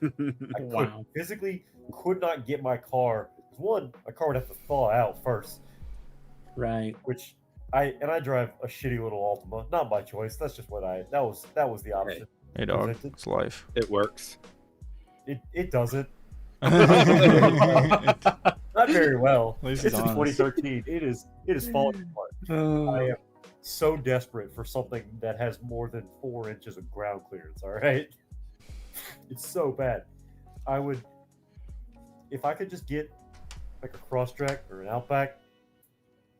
I physically could not get my car. One, my car would have to thaw out first, right? Which I drive a shitty little Altima, not by choice. That's just what that was the option. Hey dog, it's life. It works. It doesn't. Not very well. It's in 2013. It is falling apart. I am so desperate for something that has more than 4 inches of ground clearance. All right, it's so bad. If I could just get like a Crosstrek or an Outback,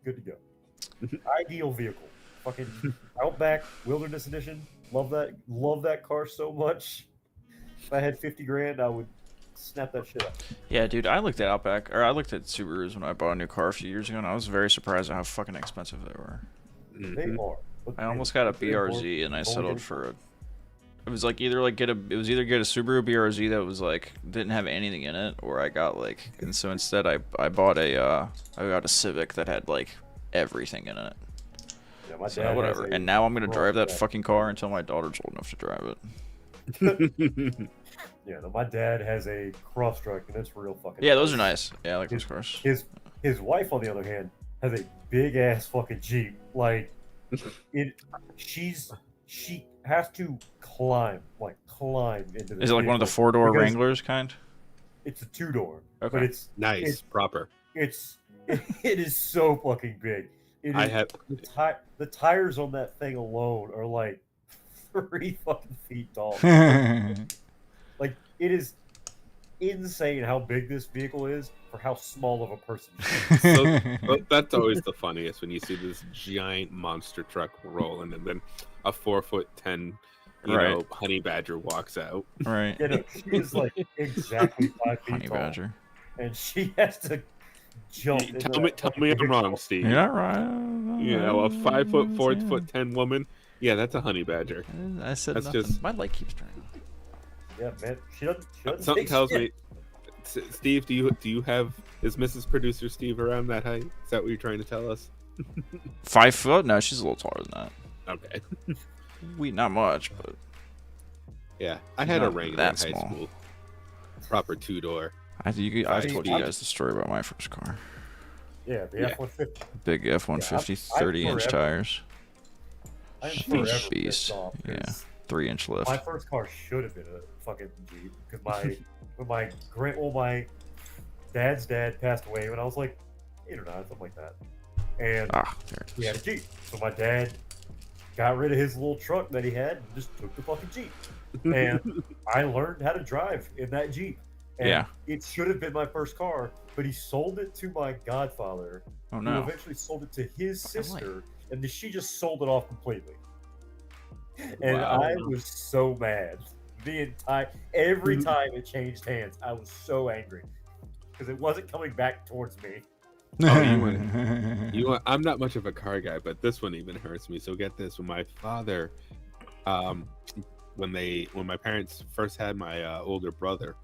good to go. Ideal vehicle. Fucking Outback Wilderness Edition. Love that car so much. If I had 50 grand, I would snap that shit up. Yeah, dude, I looked at Subarus when I bought a new car a few years ago, and I was very surprised at how fucking expensive they were. They are. I almost got a BRZ, and I settled for it was like either get a Subaru BRZ that was like didn't have anything in it, or I got and so instead I got a Civic that had like everything in it. Yeah, my dad whatever. And now I'm gonna drive that fucking car until my daughter's old enough to drive it. Yeah, no, my dad has a Crosstrek, and it's real fucking. Yeah, those are nice. Yeah, I like those cars. His wife, on the other hand, has a big ass fucking Jeep. Like she has to climb into. Is it like one of the 4-door Wranglers kind? It's a 2-door. Okay. But it's nice, proper. It is so fucking big. The tires on that thing alone are like 3 fucking feet tall. Like it is insane how big this vehicle is for how small of a person she is. So, that's always the funniest when you see this giant monster truck rolling and then a 4'10" you know, honey badger walks out. Right. Yeah, no, she is like exactly 5 feet honey tall. Badger. And she has to jump. Tell me I'm wrong, Steve. You're not right. You know, a 5'4", 10 woman. Yeah, that's a honey badger. I said that's nothing. Just... My light keeps turning. Yeah, man. She doesn't Something tells me. Steve, do you have is Mrs. Producer Steve around that height? Is that what you're trying to tell us? 5 foot? No, she's a little taller than that. Okay. Not much, but yeah, I had a Wrangler in high school. Proper 2-door. I've told you guys the story about my first car. Yeah, the F-150. Big F-150, 30-inch tires. Beast. Yeah, 3-inch lift. My first car should have been a fucking Jeep because my dad's dad passed away when I was like 8 or 9, something like that. and he had a Jeep. So my dad got rid of his little truck that he had and just took the fucking Jeep. And I learned how to drive in that Jeep. And it should have been my first car, but he sold it to my godfather, who eventually sold it to his sister, and she just sold it off completely. And I was so mad. Every time it changed hands, I was so angry because it wasn't coming back towards me. I'm not much of a car guy, but this one even hurts me. So get this: when my father, when my parents first had my older brother,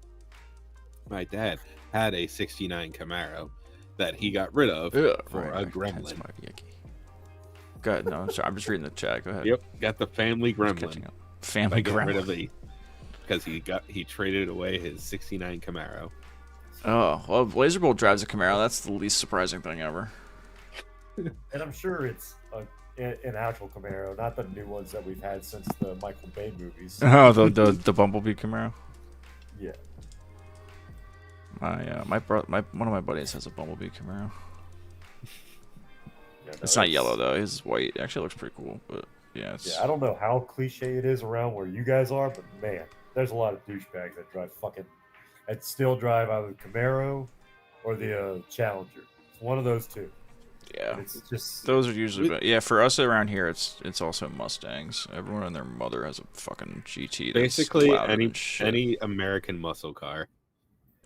my dad had a '69 Camaro that he got rid of for a Gremlin. Go ahead. No, I'm sorry. I'm just reading the chat. Go ahead. Yep, got the family Gremlin. Family Gremlin. Rid of because he traded away his '69 Camaro. Oh, well, Laserbolt drives a Camaro. That's the least surprising thing ever. And I'm sure it's an actual Camaro, not the new ones that we've had since the Michael Bay movies. Oh, the Bumblebee Camaro. Yeah. One of my buddies has a Bumblebee Camaro. Yeah, it's not yellow though. It's white. It actually looks pretty cool, but yeah. I don't know how cliche it is around where you guys are, but man, there's a lot of douchebags that still drive either the Camaro or the Challenger. It's one of those two. Yeah, and it's just those are usually. For us around here, it's also Mustangs. Everyone and their mother has a fucking GT. Basically, any American muscle car.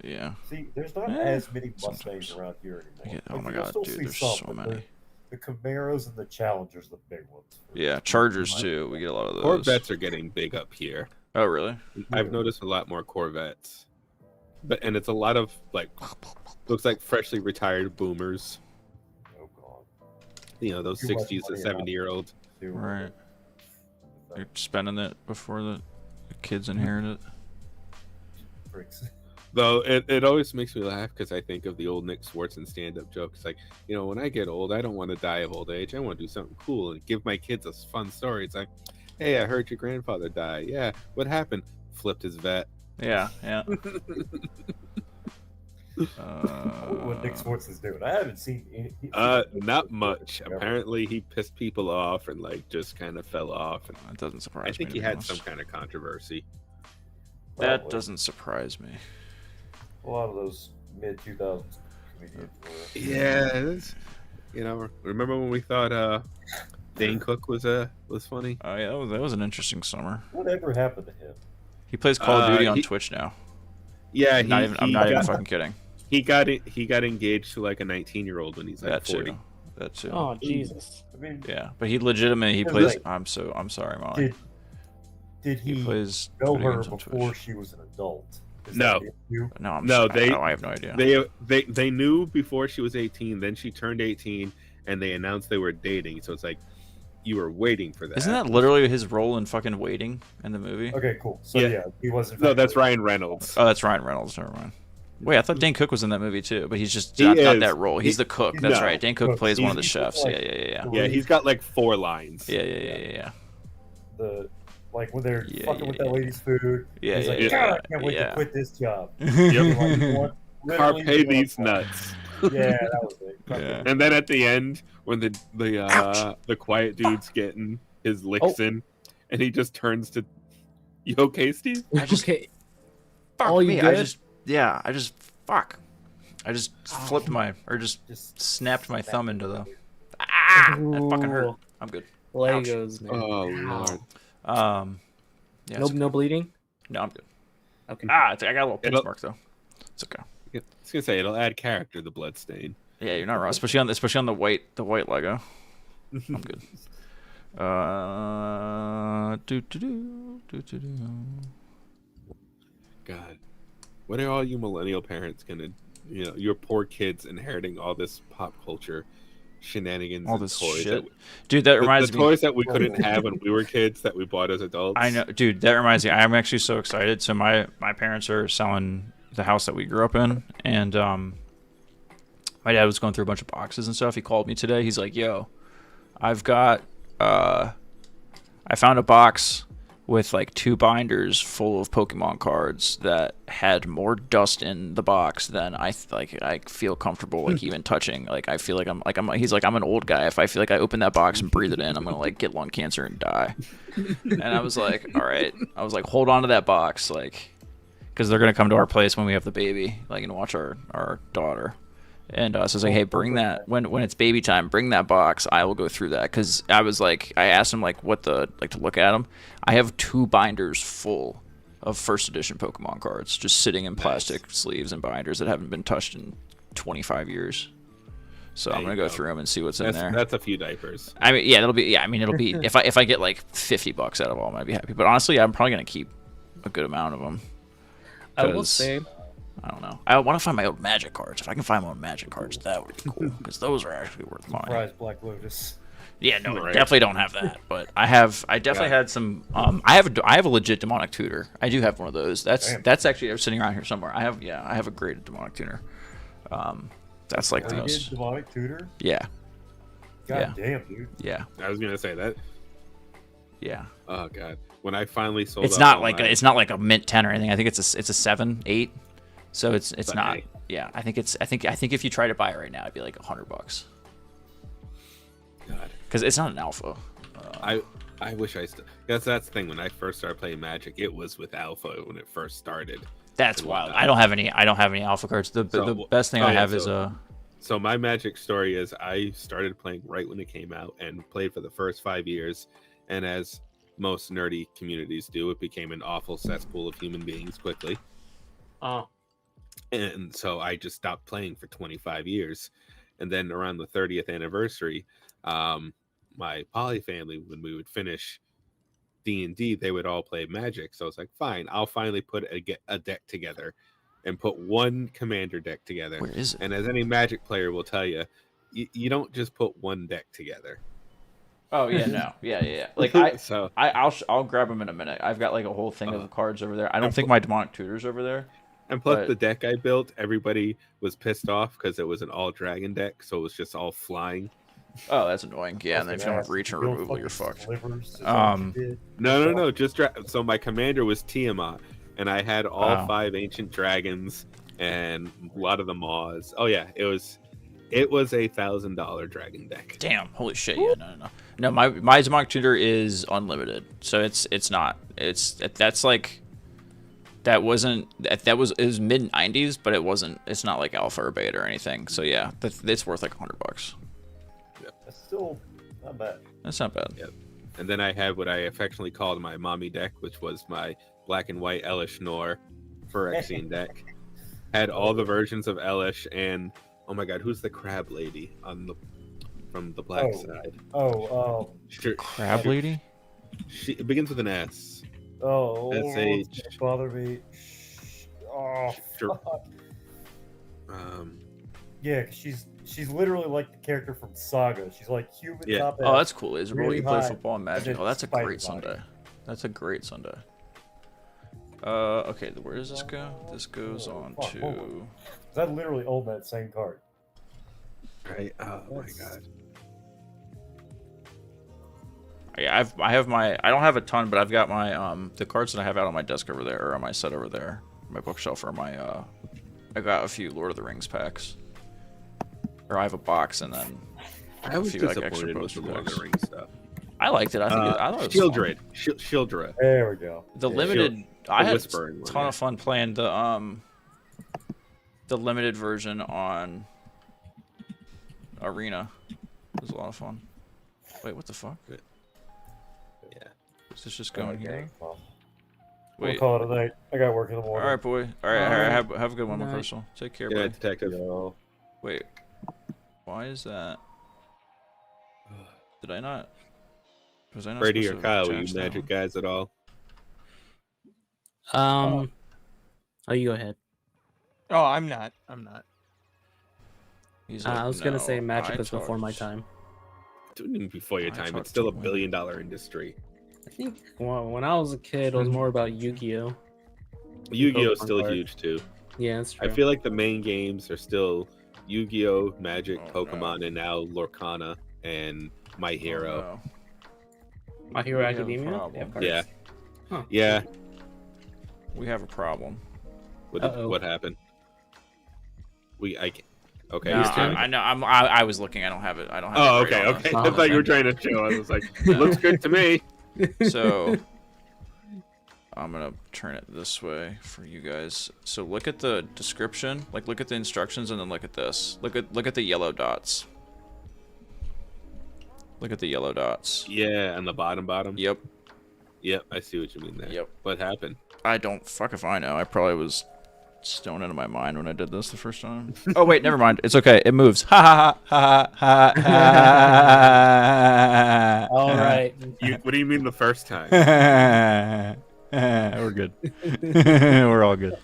Yeah. See, there's not as many Mustangs around here anymore. Oh my god, dude, there's so many. The Camaros and the Challengers, the big ones. Yeah, Chargers too. We get a lot of those. Corvettes are getting big up here. Oh really? I've noticed a lot more Corvettes, and it's a lot of looks like freshly retired boomers. Oh god. You know, those 60s to 70-year-olds. Right. They're spending it before the kids inherit it. Bricks. Though it always makes me laugh because I think of the old Nick Swartzen stand-up joke. It's like, you know, when I get old, I don't want to die of old age. I want to do something cool and give my kids a fun story. It's like, hey, I heard your grandfather die. Yeah, what happened? Flipped his vet. Yeah. What Nick Swartzen's doing? I haven't seen any. Not much. Apparently, he pissed people off and just kind of fell off. And it doesn't surprise me. I think he had some kind of controversy. That doesn't surprise me. A lot of those mid-2000s comedians were. Yeah, you know, remember when we thought Dane Cook was funny? Oh yeah, that was an interesting summer. Whatever happened to him? He plays Call of Duty on Twitch now. Yeah, I'm not even fucking kidding. He got engaged to like a 19-year-old when he's like 40. That too. Oh Jesus! I mean, yeah, but he legitimately plays. I'm sorry, Molly. Did he know her before she was an adult? No, I have no idea. They knew before she was 18. Then she turned 18, and they announced they were dating. So it's like you were waiting for that. Isn't that literally his role in fucking Waiting in the movie? Okay, cool. So yeah he wasn't. No, that's Ryan Reynolds. Oh, that's Ryan Reynolds. Never mind. Wait, I thought Dane Cook was in that movie too, but he's just not that role. He's the cook. That's right. Dane Cook plays one of the chefs. Yeah, he's got like 4 lines. Yeah. When they're fucking with that lady's food. Yeah, he's like, God, I can't wait to quit this job. Yep. Carpe these nuts. Yeah, that was it. Yeah. And then at the end, when the quiet dude's getting his licks in, and he just turns to, "You okay, Steve?" I just snapped my thumb into the. That fucking hurt. I'm good. Legos, man. Oh lord. Yeah. No bleeding. No, I'm good. Okay. I got a little pinch mark though. It's okay. I was gonna say it'll add character, the blood stain. Yeah, you're not wrong. Especially on the white Lego. I'm good. God, what are all you millennial parents gonna? You know, your poor kids inheriting all this pop culture shenanigans, all this toys shit, dude. That reminds me. The toys that we couldn't have when we were kids that we bought as adults. I know, dude. That reminds me. I'm actually so excited. So my parents are selling the house that we grew up in, and my dad was going through a bunch of boxes and stuff. He called me today. He's like, "Yo, I've got I found a box with like 2 binders full of Pokemon cards that had more dust in the box than I feel comfortable like even touching. Like I feel like he's like, I'm an old guy. If I feel like I open that box and breathe it in, I'm gonna like get lung cancer and die. And I was like, all right. I was like, hold on to that box, like, because they're gonna come to our place when we have the baby, like, and watch our daughter. And so I was like, hey, bring that when it's baby time. Bring that box. I will go through that, because I was like, I asked him like to look at them. I have 2 binders full of first edition Pokemon cards just sitting in plastic sleeves and binders that haven't been touched in 25 years. So I'm gonna go through them and see what's in there. That's a few diapers. I mean, yeah, it'll be if I get like $50 out of all, I'd be happy. But honestly, I'm probably gonna keep a good amount of them. I will say, I don't know. I want to find my old Magic cards. If I can find my old Magic cards, that would be cool, because those are actually worth money. Surprise Black Lotus. Yeah, no, right. Definitely don't have that. But I definitely had some. I have a legit demonic tutor. I do have one of those. That's actually sitting around here somewhere. I have a graded demonic tutor. That's like the most demonic tutor. Yeah. God damn, dude. Yeah. I was gonna say that. Yeah. Oh god. When I finally sold, it's not like a mint 10 or anything. I think it's a 7, 8. So it's not. Yeah, I think if you try to buy it right now, it'd be like $100. God. Because it's not an alpha. I wish I still. That's the thing. When I first started playing Magic, it was with alpha when it first started. That's wild. I don't have any alpha cards. The best thing I have is a. So my Magic story is I started playing right when it came out and played for the first 5 years, and as most nerdy communities do, it became an awful cesspool of human beings quickly. Oh. And so I just stopped playing for 25 years. And then around the 30th anniversary, my poly family, when we would finish D&D, they would all play Magic. So I was like, fine, I'll finally put a deck together and put one commander deck together. Where is it? And as any Magic player will tell you, you don't just put one deck together. Oh yeah, no, yeah. Like I'll grab them in a minute. I've got like a whole thing of cards over there. I don't think my demonic tutor's over there. And plus, the deck I built, everybody was pissed off because it was an all dragon deck, so it was just all flying. Oh, that's annoying. Yeah, and then if you don't have reach and removal, you're fucked. No. So my commander was Tiamat, and I had all 5 ancient dragons and a lot of the Maws. Oh yeah, it was a $1,000 dragon deck. Damn! Holy shit! Yeah, no. My demonic tutor is unlimited, so it's not. That's like. It was mid 90s, but it's not like alpha or beta or anything. So yeah, it's worth like $100. Yep. That's still not bad. That's not bad. Yep. And then I had what I affectionately called my mommy deck, which was my black and white Elish Nor Phyrexian deck. Had all the versions of Elish and oh my god, who's the crab lady from the black side? Crab lady? It begins with an S. Oh, SH. Bother me. Oh, fuck. Yeah, cause she's literally like the character from Saga. She's like human. Yeah. Top Oh, that's cool. Is really you play football and Magic? Oh, that's a great body. Sunday. That's a great Sunday. Okay, where does this go? This goes on to. I literally own that same card. Right. Oh my god. Yeah, I don't have a ton, but I've got my the cards that I have out on my desk over there, or on my set over there, my bookshelf, or my I got a few Lord of the Rings packs, or I have a box and then I was a few disappointed like extra with poster the Lord of packs. the Rings stuff. I liked it. I thought it was Shieldred. Shieldred. There we go. The limited. I had a Whispering ton of fun playing the limited version on Arena. It was a lot of fun. Wait, what the fuck? Yeah. Is this just going here? Well, Wait. we'll call it a night. I got work in the morning. All right, boy. All right. Have a good one, Night. McChrystal. Take care, Yeah, buddy. detective. Wait. Why is that? Did I not? Was I not Brady or supposed to Kyle, were change you that Magic one? guys at all? Oh, you go ahead. Oh, I'm not. He's I was gonna "No, say Magic I was before my talked." time. Even before your I time, talked it's still a to $1 women. billion industry. I think when I was a kid, it was more about Yu-Gi-Oh. Yu-Gi-Oh is Pokemon still card. huge too. Yeah, that's I true. feel like the main games are still Yu-Gi-Oh, Magic, Oh, Pokemon, and now Lorcana and My Hero. Oh, no. My Hero We have a Academia. problem. They have cards. Yeah. Huh. Yeah. We have a problem. What happened? Okay. No, I know. I was looking. I don't have it. I don't have it. Okay. I thought you were trying to show. I was like, looks good to me. So I'm gonna turn it this way for you guys. So look at the description, like look at the instructions, and then look at this. Look at the yellow dots. Look at the yellow dots. Yeah, on the bottom. Yep. Yep, I see what you mean there. Yep. What happened? I don't fuck if I know. I probably was stoned out of my mind when I did this the first time. Oh wait, never mind. It's okay. It moves. Ha ha ha ha ha. All right. What do you mean the first time? We're good. We're all good.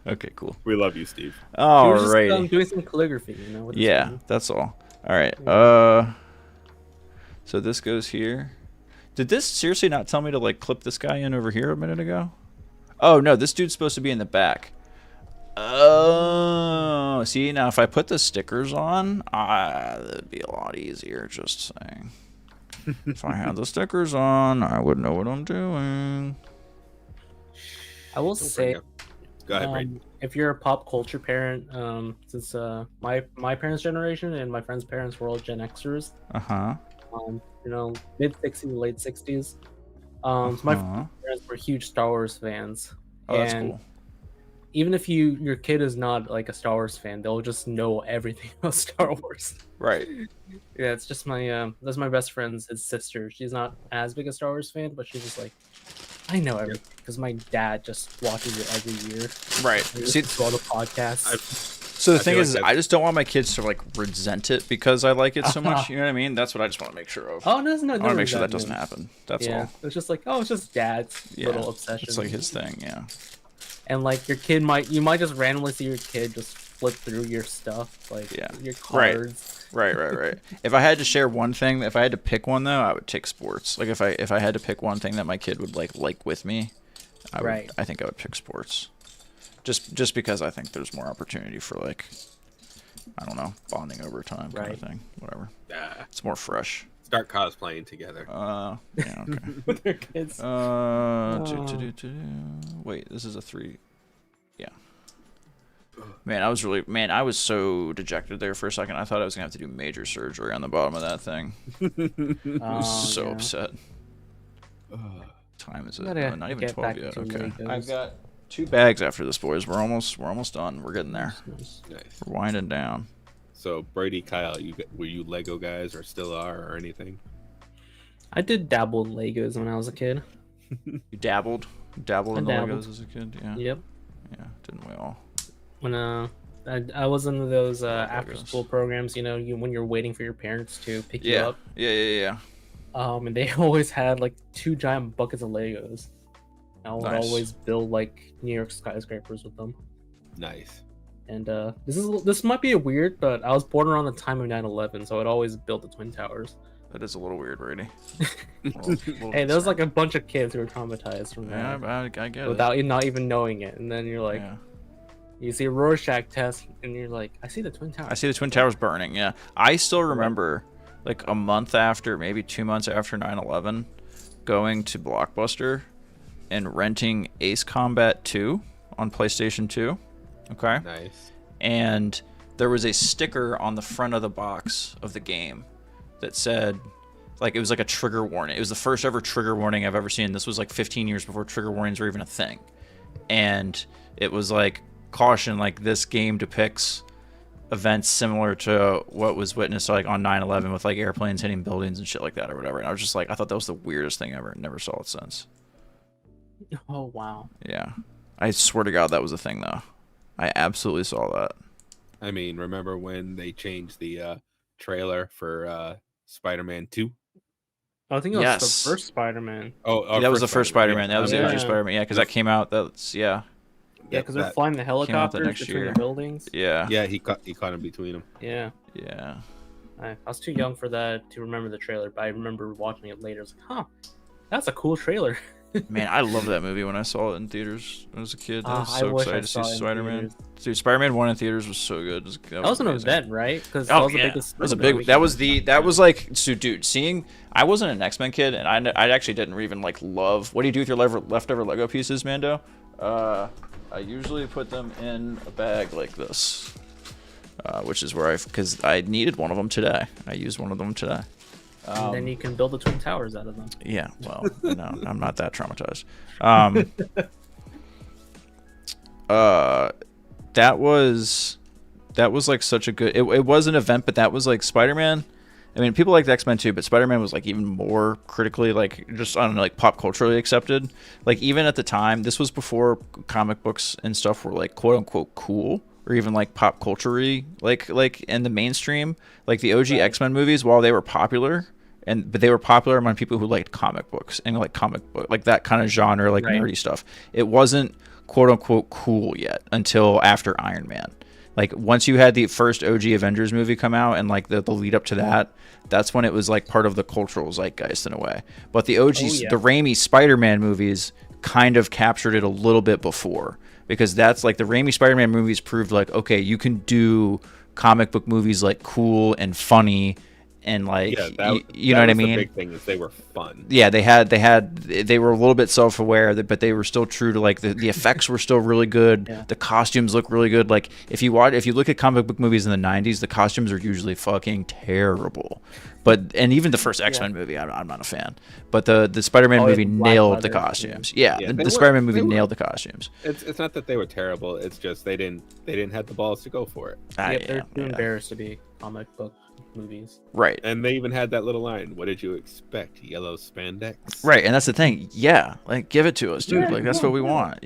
Okay, cool. We love you, Steve. All just, right. doing some calligraphy, with this Yeah, one. that's all. All right. So this goes here. Did this seriously not tell me to like clip this guy in over here a minute ago? Oh no, this dude's supposed to be in the back. Oh, see, now if I put the stickers on, that'd be a lot easier. Just saying. If I had the stickers on, I would know what I'm doing. I will say, go ahead, Brayden. if you're a pop culture parent, since my parents' generation and my friends' parents were all Gen Xers, mid 60s, late 60s. So my parents were huge Star Wars fans. Oh, that's cool. Even if your kid is not like a Star Wars fan, they'll just know everything about Star Wars. Right. Yeah, it's just that's my best friend's his sister. She's not as big a Star Wars fan, but she's just like, I know everything because my dad just watches it every year. Right. See, all the podcasts. So the thing is, I just don't want my kids to like resent it because I like it so much. You know what I mean? That's what I just want to make sure of. Oh no, I want to make sure that doesn't happen. That's all. It's just like, it's just dad's little obsession. It's like his thing, yeah. And like your kid you might just randomly see your kid just flip through your stuff, like your cards. Right. If I had to share one thing, if I had to pick one though, I would take sports. Like if I had to pick one thing that my kid would like with me, I think I would pick sports. Just because I think there's more opportunity for like, I don't know, bonding over time kind of thing. Whatever. Yeah. It's more fresh. Start cosplaying together. Yeah, okay. With their kids. Wait, this is a 3. Yeah. Man, I was so dejected there for a second. I thought I was gonna have to do major surgery on the bottom of that thing. I was so upset. Time is it? Not even 12 yet. Okay. I've got 2 bags after this, boys. We're almost done. We're getting there. Nice. We're winding down. So Brady, Kyle, were you Lego guys or still are or anything? I did dabble in Legos when I was a kid. You dabbled in the Legos as a kid? Yeah. Yep. Yeah, didn't we all? When I was in those after school programs, when you're waiting for your parents to pick you up. Yeah. And they always had like 2 giant buckets of Legos. I would always build like New York skyscrapers with them. Nice. And this might be weird, but I was born around the time of 9/11, so I'd always build the Twin Towers. That is a little weird, Brady. Hey, there was like a bunch of kids who were traumatized from that. Yeah, I get it. Without not even knowing it, and then you're like, you see a Rorschach test, and you're like, I see the Twin Towers. I see the Twin Towers burning. Yeah, I still remember, like a month after, maybe 2 months after 9/11, going to Blockbuster and renting Ace Combat 2 on PlayStation 2. Okay. Nice. And there was a sticker on the front of the box of the game that said, like, it was like a trigger warning. It was the first ever trigger warning I've ever seen. This was like 15 years before trigger warnings were even a thing. And it was like, caution, like, this game depicts events similar to what was witnessed like on 9/11 with like airplanes hitting buildings and shit like that or whatever. And I was just like, I thought that was the weirdest thing ever. Never saw it since. Oh, wow. Yeah. I swear to God that was a thing, though. I absolutely saw that. I mean, remember when they changed the trailer for Spider-Man 2? I think it was the first Spider-Man. That was the first Spider-Man. That was the OG Spider-Man. Yeah, because that came out. Yeah, because they're flying the helicopters between the buildings. Yeah. Yeah, he caught in between them. Yeah. Yeah. I was too young for that to remember the trailer, but I remember watching it later. I was like, huh, that's a cool trailer. Man, I loved that movie when I saw it in theaters when I was a kid. I was I so wish I excited to see saw it in Spider-Man. theaters. Dude, Spider-Man 1 in theaters was so good. That was an amazing. event, right? Because Oh, that was the yeah. biggest. That was a big. That was like, so dude, seeing. I wasn't an X-Men kid, and I actually didn't even like love. What do you do with your leftover Lego pieces, Mando? I usually put them in a bag like this, which is where because I needed one of them today. I used one of them today. And then you can build the Twin Towers out of them. Yeah, well, no, I'm not that traumatized. That was like such a good. It was an event, but that was like Spider-Man. I mean, people liked X-Men too, but Spider-Man was like even more critically, like, just, I don't know, like pop culturally accepted. Like, even at the time, this was before comic books and stuff were like quote unquote cool, or even like pop culture-y, like in the mainstream. Like the OG X-Men movies, while they were popular, but they were popular among people who liked comic books and like comic book, like that kind of genre, like nerdy stuff. It wasn't quote unquote cool yet until after Iron Man. Like, once you had the first OG Avengers movie come out and like the lead up to that, that's when it was like part of the cultural zeitgeist in a way. But the OG, the Raimi Spider-Man movies kind of captured it a little bit before, because that's like the Raimi Spider-Man movies proved like, okay, you can do comic book movies like cool and funny. And like, you know what I mean? The big thing is they were fun. Yeah, they were a little bit self-aware, but they were still true to like the effects were still really good. Yeah. The costumes look really good. Like if you look at comic book movies in the 90s, the costumes are usually fucking terrible. And even the first X-Men movie, I'm not a fan. But the Spider-Man movie nailed the costumes. Yeah, the Spider-Man movie nailed the costumes. It's not that they were terrible. It's just they didn't have the balls to go for it. They're too embarrassed to be comic book movies, right? And they even had that little line, what did you expect, yellow spandex? Right. And that's the thing, like, give it to us, dude. Like, that's what we want.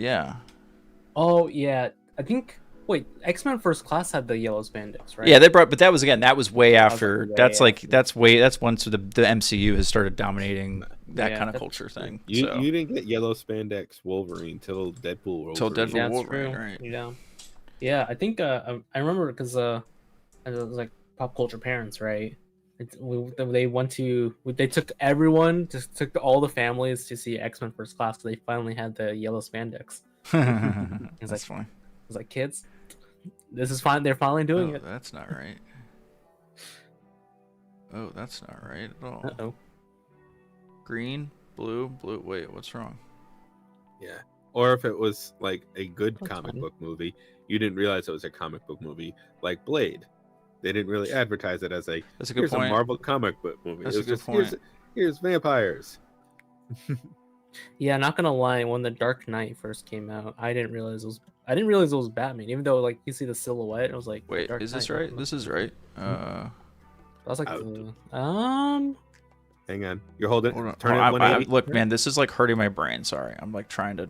Oh yeah, I think X-Men First Class had the yellow spandex, right? Yeah, but that was way after. That's once the MCU has started dominating that kind of culture thing. You didn't get yellow spandex Wolverine till Deadpool Wolverine. Right. Yeah, I think I remember because it was like pop culture parents, right? They took everyone, just took all the families to see X-Men First Class. So they finally had the yellow spandex. That's funny. I was like, kids, this is fine. They're finally doing it. That's not right. Oh, that's not right at all. Uh-oh. Green, blue. Wait, what's wrong? Yeah. Or if it was like a good comic book movie, you didn't realize it was a comic book movie, like Blade. They didn't really advertise it as that's a good point. A Marvel comic book movie. That's a good point. Here's vampires. Yeah, not gonna lie. When The Dark Knight first came out, I didn't realize it was Batman. Even though like you see the silhouette, I was like, wait, is this right? This is right. I was like, hang on, you're holding. Look, man, this is like hurting my brain. Sorry, I'm like trying to.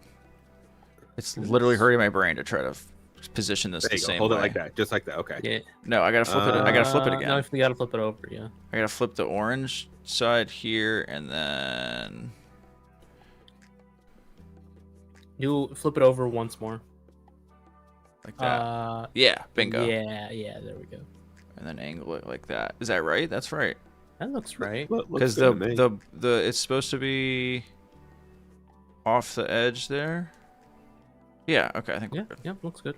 It's literally hurting my brain to try to position this the same way. Hold it like that, just like that. Okay. Yeah. No, I gotta flip it. I gotta flip it again. No, you gotta flip it over. Yeah. I gotta flip the orange side here, and then you flip it over once more. Like that. Yeah, bingo. Yeah, there we go. And then angle it like that. Is that right? That's right. That looks right. Because the it's supposed to be off the edge there. Yeah. Okay. I think. Yeah. Looks good.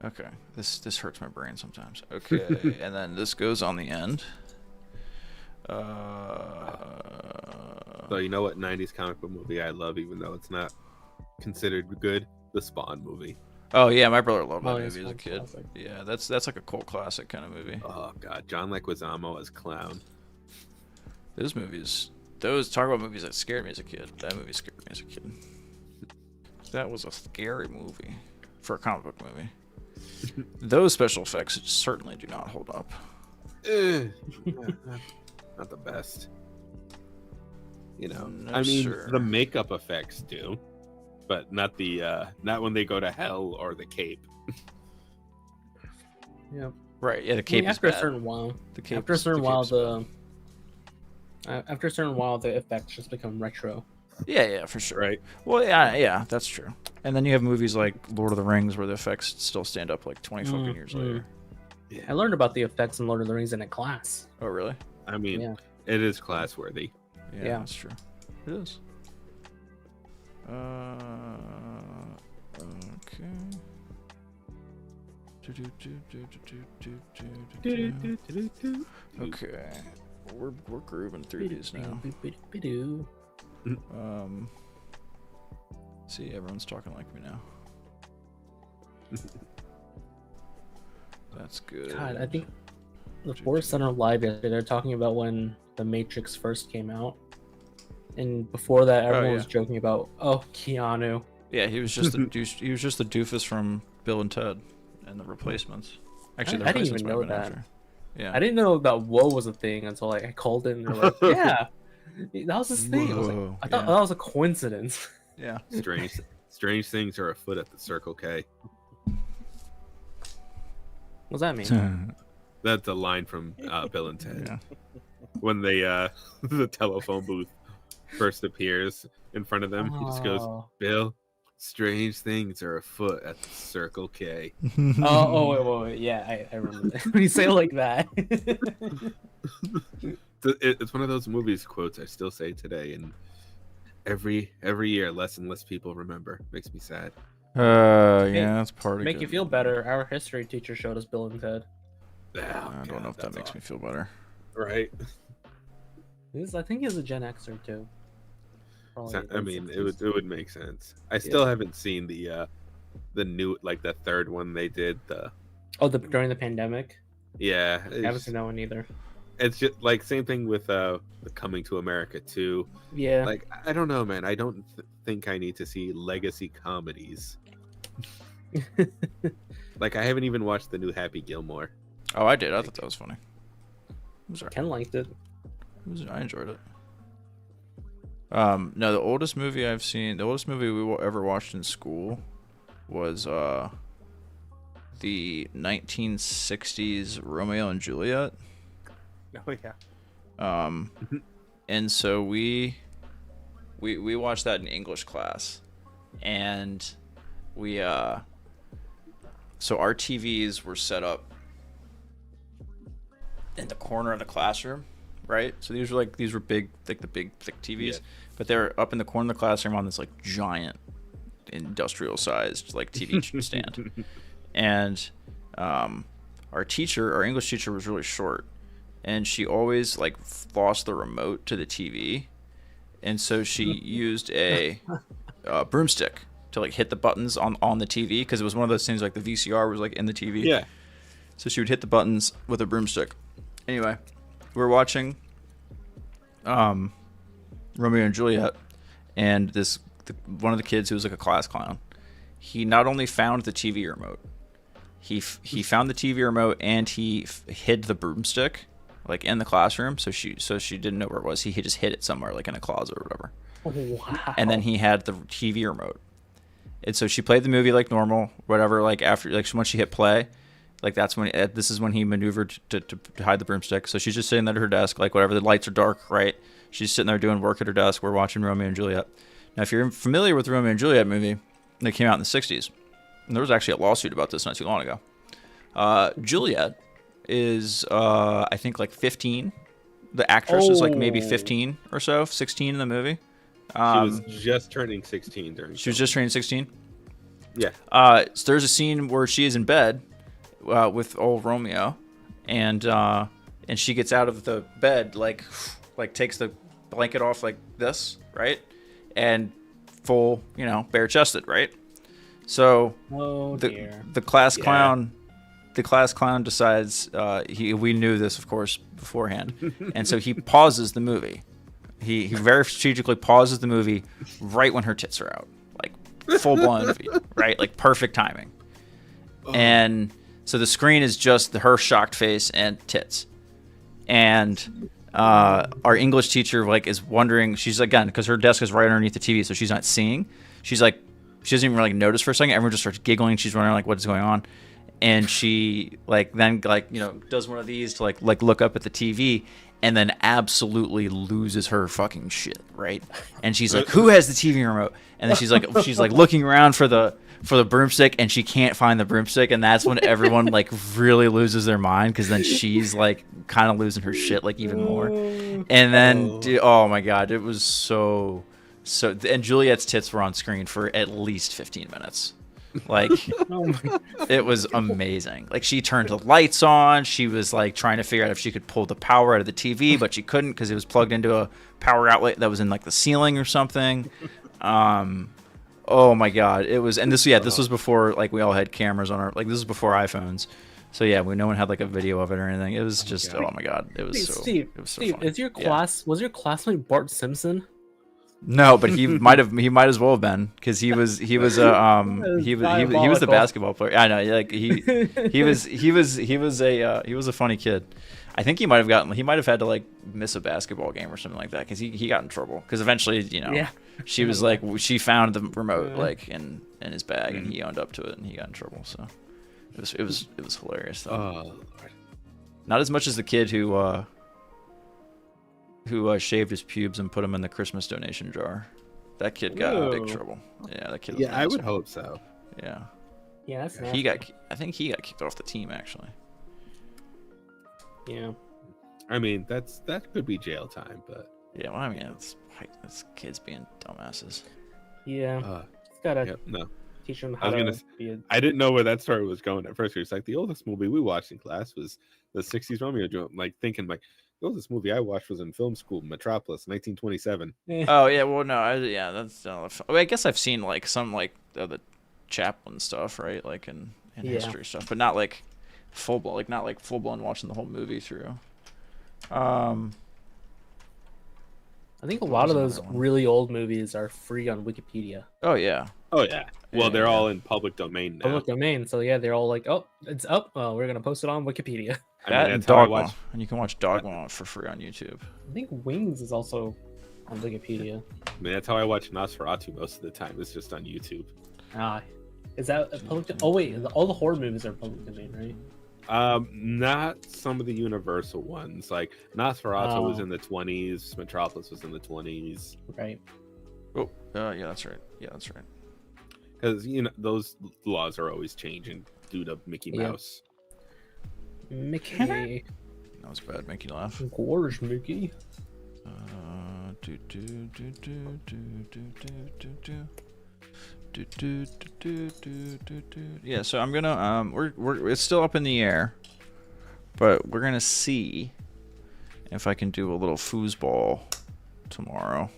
Okay. This hurts my brain sometimes. Okay. And then this goes on the end. So you know what 90s comic book movie I love, even though it's not considered good? The Spawn movie. Oh yeah, my brother loved that movie as a kid. Classic. Yeah, that's like a cult classic kind of movie. Oh god, John Leguizamo as Clown. Talk about movies that scared me as a kid. That movie scared me as a kid. That was a scary movie for a comic book movie. Those special effects certainly do not hold up. Not the best. You know, No, I mean, sir. The makeup effects do, but not not when they go to hell or the cape. Yeah. Right. Yeah, the cape. After is a bad. certain while, The cape. after a certain while, the effects just become retro. Yeah, for sure. Right. Well, yeah, that's true. And then you have movies like Lord of the Rings where the effects still stand up like 20 fucking years later. Yeah. I learned about the effects in Lord of the Rings in a class. Oh, really? I mean, it is class worthy. Yeah, that's true. It is. Okay. Okay. We're grooving through these now. See, everyone's talking like me now. That's good. God, I think the Force Center Live yesterday, they're talking about when The Matrix first came out. And before that, everyone was joking about, Keanu. Yeah, he was just he was just the doofus from Bill and Ted and The Replacements. Actually, I didn't even know that. After. Yeah. I didn't know that Whoa was a thing until I called in and they're like, yeah, that was his thing. I thought that was a coincidence. Yeah. Strange things are afoot at the Circle K. What does that mean? That's a line from Bill and Ted. Yeah. When they the telephone booth first appears in front of them, he just goes, "Bill, strange things are afoot at the Circle K." Wait. Yeah, I remember that. When you say it like that. It's one of those movies quotes I still say today, and every year less and less people remember. Makes me sad. Yeah, that's part of it. Make you feel better. Our history teacher showed us Bill and Ted. I don't know if that makes me feel better. Right. I think he's a Gen Xer too. I mean, it would make sense. I still haven't seen the new, like the third one they did. During the pandemic. Yeah, I haven't seen that one either. It's just like same thing with the Coming to America too. Yeah. Like I don't know, man. I don't think I need to see legacy comedies. Like I haven't even watched the new Happy Gilmore. Oh, I did. I thought that was funny. Ken liked it. I enjoyed it. No, the oldest movie we ever watched in school was the 1960s Romeo and Juliet. Oh yeah. And so we watched that in English class, and so our TVs were set up in the corner of the classroom, right? So these were big, like the big thick TVs, yeah. But they're up in the corner of the classroom on this like giant industrial sized like TV stand. And our English teacher was really short, and she always like lost the remote to the TV, and so she used a broomstick to like hit the buttons on the TV, because it was one of those things like the VCR was like in the TV. Yeah. So she would hit the buttons with a broomstick. Anyway, we were watching Romeo and Juliet, and one of the kids who was like a class clown, he not only found the TV remote, he found the TV remote and he hid the broomstick like in the classroom, so she didn't know where it was. He just hid it somewhere like in a closet or whatever. Wow. And then he had the TV remote, and so she played the movie like normal, whatever. Like after, like once she hit play, like that's when this is when he maneuvered to hide the broomstick. So she's just sitting there at her desk, like whatever. The lights are dark, right? She's sitting there doing work at her desk. We're watching Romeo and Juliet. Now, if you're familiar with the Romeo and Juliet movie, that came out in the 60s, and there was actually a lawsuit about this not too long ago. Juliet is, I think, like 15. The actress is like maybe 15 or so, 16 in the movie. She was just turning 16 during. She was just turning 16. Yeah. So there's a scene where she is in bed with old Romeo, and she gets out of the bed like takes the blanket off like this, right, and full, bare chested, right. So the class clown. The class clown decides we knew this, of course, beforehand, and so he pauses the movie. He very strategically pauses the movie right when her tits are out, like full blown, right, like perfect timing. And so the screen is just her shocked face and tits, and our English teacher is wondering. She's again, because her desk is right underneath the TV, so she's not seeing. She's like, she doesn't even really notice for a second. Everyone just starts giggling. She's wondering like what is going on. And she then does one of these to look up at the TV, and then absolutely loses her fucking shit, right? And she's like, "Who has the TV remote?" And then she's like looking around for the broomstick, and she can't find the broomstick, and that's when everyone really loses their mind, because then she's kind of losing her shit even more. And then oh my god, it was so so, and Juliet's tits were on screen for at least 15 minutes. Like, it was amazing. Like, she turned the lights on. She was like trying to figure out if she could pull the power out of the TV, but she couldn't because it was plugged into a power outlet that was in like the ceiling or something. Oh my god, it was. And this was before like we all had cameras on our, like, this was before iPhones. So yeah, no one had like a video of it or anything. It was just oh my god, it was so. Steve, it was so Steve, funny. is your class was your classmate Bart Simpson? No, but he might as well have been, because he was the basketball player. I know, like he was a funny kid. I think he might have had to like miss a basketball game or something like that, because he got in trouble, because eventually she was like, she found the remote like in his bag and he owned up to it and he got in trouble. So it was hilarious though. Not as much as the kid who shaved his pubes and put them in the Christmas donation jar. That kid got in big trouble. Yeah, that kid. Yeah, I would hope so. Yeah. Yeah, that's I think he got kicked off the team actually. Yeah. I mean, that could be jail time, but yeah, well, I mean, it's kids being dumbasses. Yeah. It's gotta no. teach them how to be I didn't know where that story was going at first. It was like the oldest movie we watched in class was the 60s Romeo joint. Like thinking like, the oldest movie I watched was in film school, Metropolis, 1927. Oh yeah, well no, that's. I guess I've seen like some like the Chaplin stuff, right? Like in history stuff, but not like full blown, watching the whole movie through. I think a lot of those really old movies are free on Wikipedia. Oh yeah. Oh yeah. Well, they're all in public domain now. Public domain, so yeah, they're all like, oh, it's up. Oh, we're gonna post it on Wikipedia. And Dogma, and you can watch Dogma for free on YouTube. I think Wings is also on Wikipedia. I mean, that's how I watch Nosferatu most of the time. It's just on YouTube. Is that a public? Oh wait, all the horror movies are public domain, right? Not some of the Universal ones. Like Nosferatu was in the 20s. Metropolis was in the 20s. Right. Oh, yeah, that's right. Yeah, that's right. Because those laws are always changing due to Mickey Mouse. Mickey. That was bad. Make you laugh. Gorge, Mickey. Yeah, so I'm gonna it's still up in the air, but we're gonna see if I can do a little foosball tomorrow.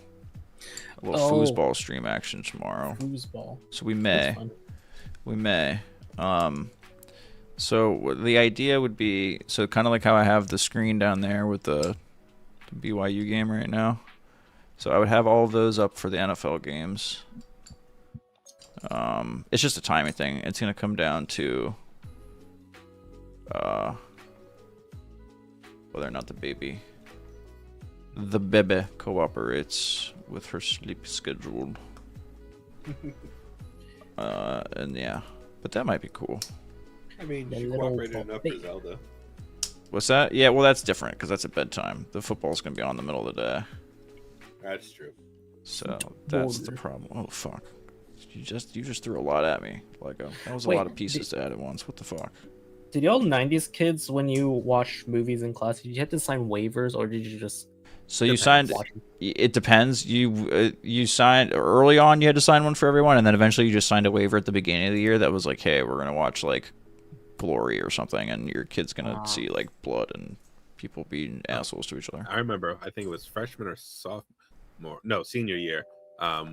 A little foosball stream action tomorrow. Foosball. So we may. So the idea would be, so kind of like how I have the screen down there with the BYU game right now. So I would have all of those up for the NFL games. It's just a timing thing. It's going to come down to whether or not the baby cooperates with her sleep schedule. And yeah, but that might be cool. I mean, she cooperated enough for Zelda. What's that? Yeah, well, that's different because that's at bedtime. The football's gonna be on in the middle of the day. That's true. So that's the problem. Oh fuck! You just threw a lot at me, Lego. That was a lot of pieces to add at once. What the fuck? Did y'all 90s kids, when you watch movies in class, did you have to sign waivers or did you just? So you signed. It depends. You signed early on. You had to sign one for everyone, and then eventually you just signed a waiver at the beginning of the year that was like, "Hey, we're gonna watch like Glory or something, and your kid's gonna see like blood and people being assholes to each other." I remember. I think it was freshman or sophomore. No, senior year.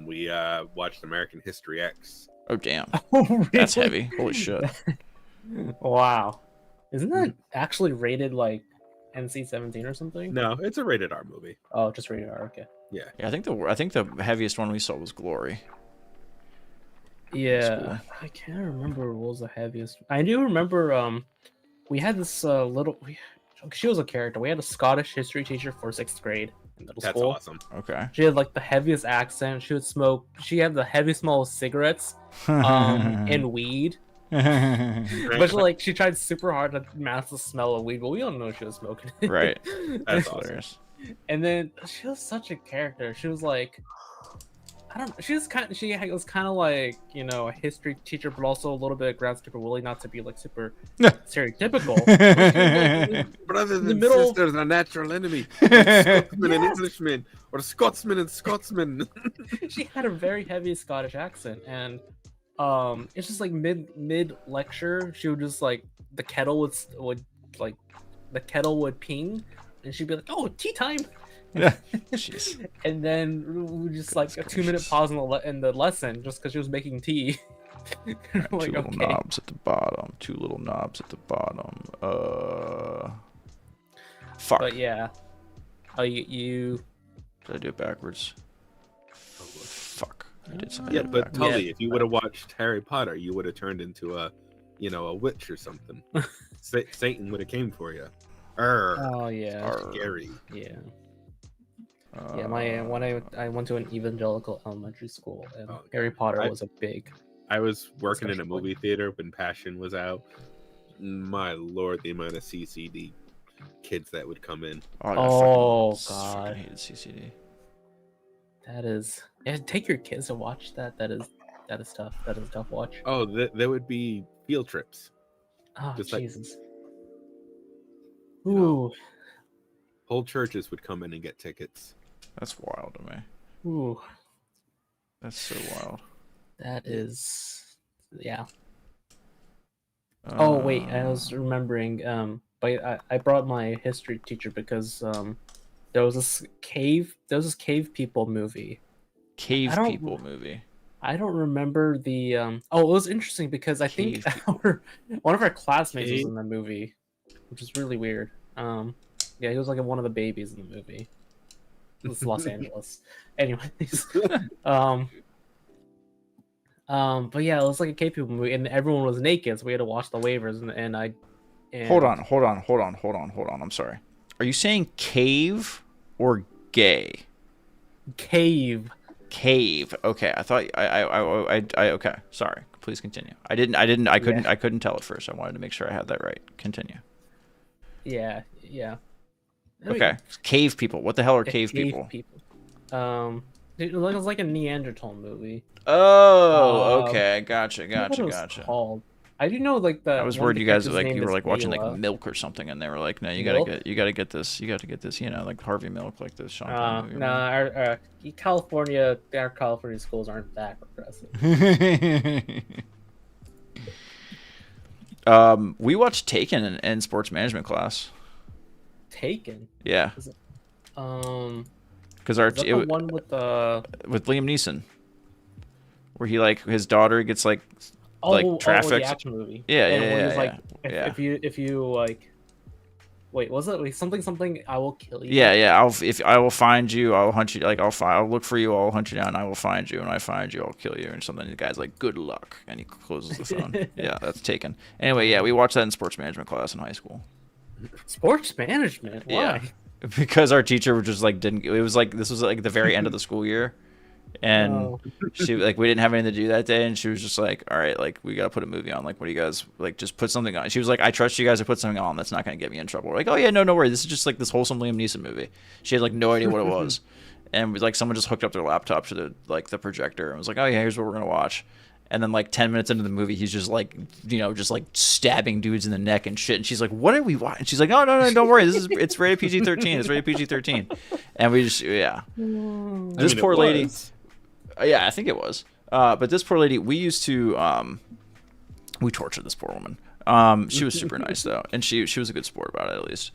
We watched American History X. Oh damn! Oh, really? That's heavy. Holy shit! Wow, isn't that actually rated like NC-17 or something? No, it's a rated R movie. Oh, just rated R. Okay. Yeah. I think the heaviest one we saw was Glory. Yeah, cool. I can't remember what was the heaviest. I do remember we had this she was a character. We had a Scottish history teacher for 6th grade in middle school. That's awesome. Okay. She had like the heaviest accent. She would smoke. She had the heaviest smell of cigarettes and weed. But she tried super hard to mask the smell of weed, but we don't know she was smoking it. Right. That's hilarious. And then she was such a character. She was like, I don't. She was kind of like, you know, a history teacher, but also a little bit of groundskeeper Willie, not to be like super stereotypical. Brothers and sisters are natural enemy. Scotsman and Englishman, or Scotsman and Scotsman. She had a very heavy Scottish accent, and it's just like mid lecture, she would just like the kettle would ping, and she'd be like, "Oh, tea time." Yeah. Jeez. And then we just like a 2-minute pause in the lesson just because she was making tea. Like, two little knobs at the bottom. Two little knobs at the bottom. Fuck. But yeah. Oh, you. Did I do it backwards? Fuck. I did something. Yeah, but Tully, if you would have watched Harry Potter, you would have turned into a witch or something. Satan would have came for you. Oh yeah. Scary. Yeah. Yeah, when I went to an evangelical elementary school, and Harry Potter was a big. I was working in a movie theater when Passion was out. My lord, the amount of CCD kids that would come in. Oh god, I hated CCD. That is. Yeah, take your kids to watch that. That is tough. That is a tough watch. Oh, there would be field trips. Oh Just Jesus. Ooh. Whole churches would come in and get tickets. That's wild to me. Ooh. That's so wild. That is, yeah. Oh wait, I was remembering. But I brought my history teacher because there was this cave people movie. Cave people movie. I don't remember the. Oh, it was interesting because I think one of our classmates was in the movie, which is really weird. Yeah, he was like one of the babies in the movie. It's Los Angeles. Anyways, but yeah, it was like a cave people movie, and everyone was naked, so we had to watch the waivers. Hold on. I'm sorry. Are you saying cave or gay? Cave. Okay, I thought I okay. Sorry. Please continue. I couldn't tell at first. I wanted to make sure I had that right. Continue. Yeah. Okay. Cave people. What the hell are cave people? It was like a Neanderthal movie. Oh, okay. Gotcha. Called. I do know like the. I was worried you guys were like watching like Milk or something, and they were like, no, you gotta get this, like Harvey Milk, like this. No, our California schools aren't that progressive. We watched Taken in sports management class. Taken. Yeah. Because the one with Liam Neeson, where he like his daughter gets like trafficked. The action movie. Yeah. If you like, wait, was it like something? I will kill you. Yeah. I will find you. I'll hunt you. Like I'll look for you. I'll hunt you down. I will find you. When I find you, I'll kill you. And something. The guy's like, good luck, and he closes the phone. Yeah, that's Taken. Anyway, yeah, we watched that in sports management class in high school. Sports management? Why? Yeah. Because our teacher just like didn't. It was like this was like the very end of the school year, and she like we didn't have anything to do that day, and she was just like, all right, like we gotta put a movie on. Like, what do you guys like? Just put something on. She was like, I trust you guys to put something on that's not gonna get me in trouble. We're like, oh yeah, no worry. This is just like this wholesome Liam Neeson movie. She had like no idea what it was, and like someone just hooked up their laptop to the projector and was like, oh yeah, here's what we're gonna watch. And then like 10 minutes into the movie, he's just like, just like stabbing dudes in the neck and shit. And she's like, what are we watching? She's like, no, don't worry. It's rated PG-13. It's rated PG-13. And we just, yeah. This poor lady. Yeah, I think it was. But this poor lady, we used to, we tortured this poor woman. She was super nice though. And she was a good sport about it at least.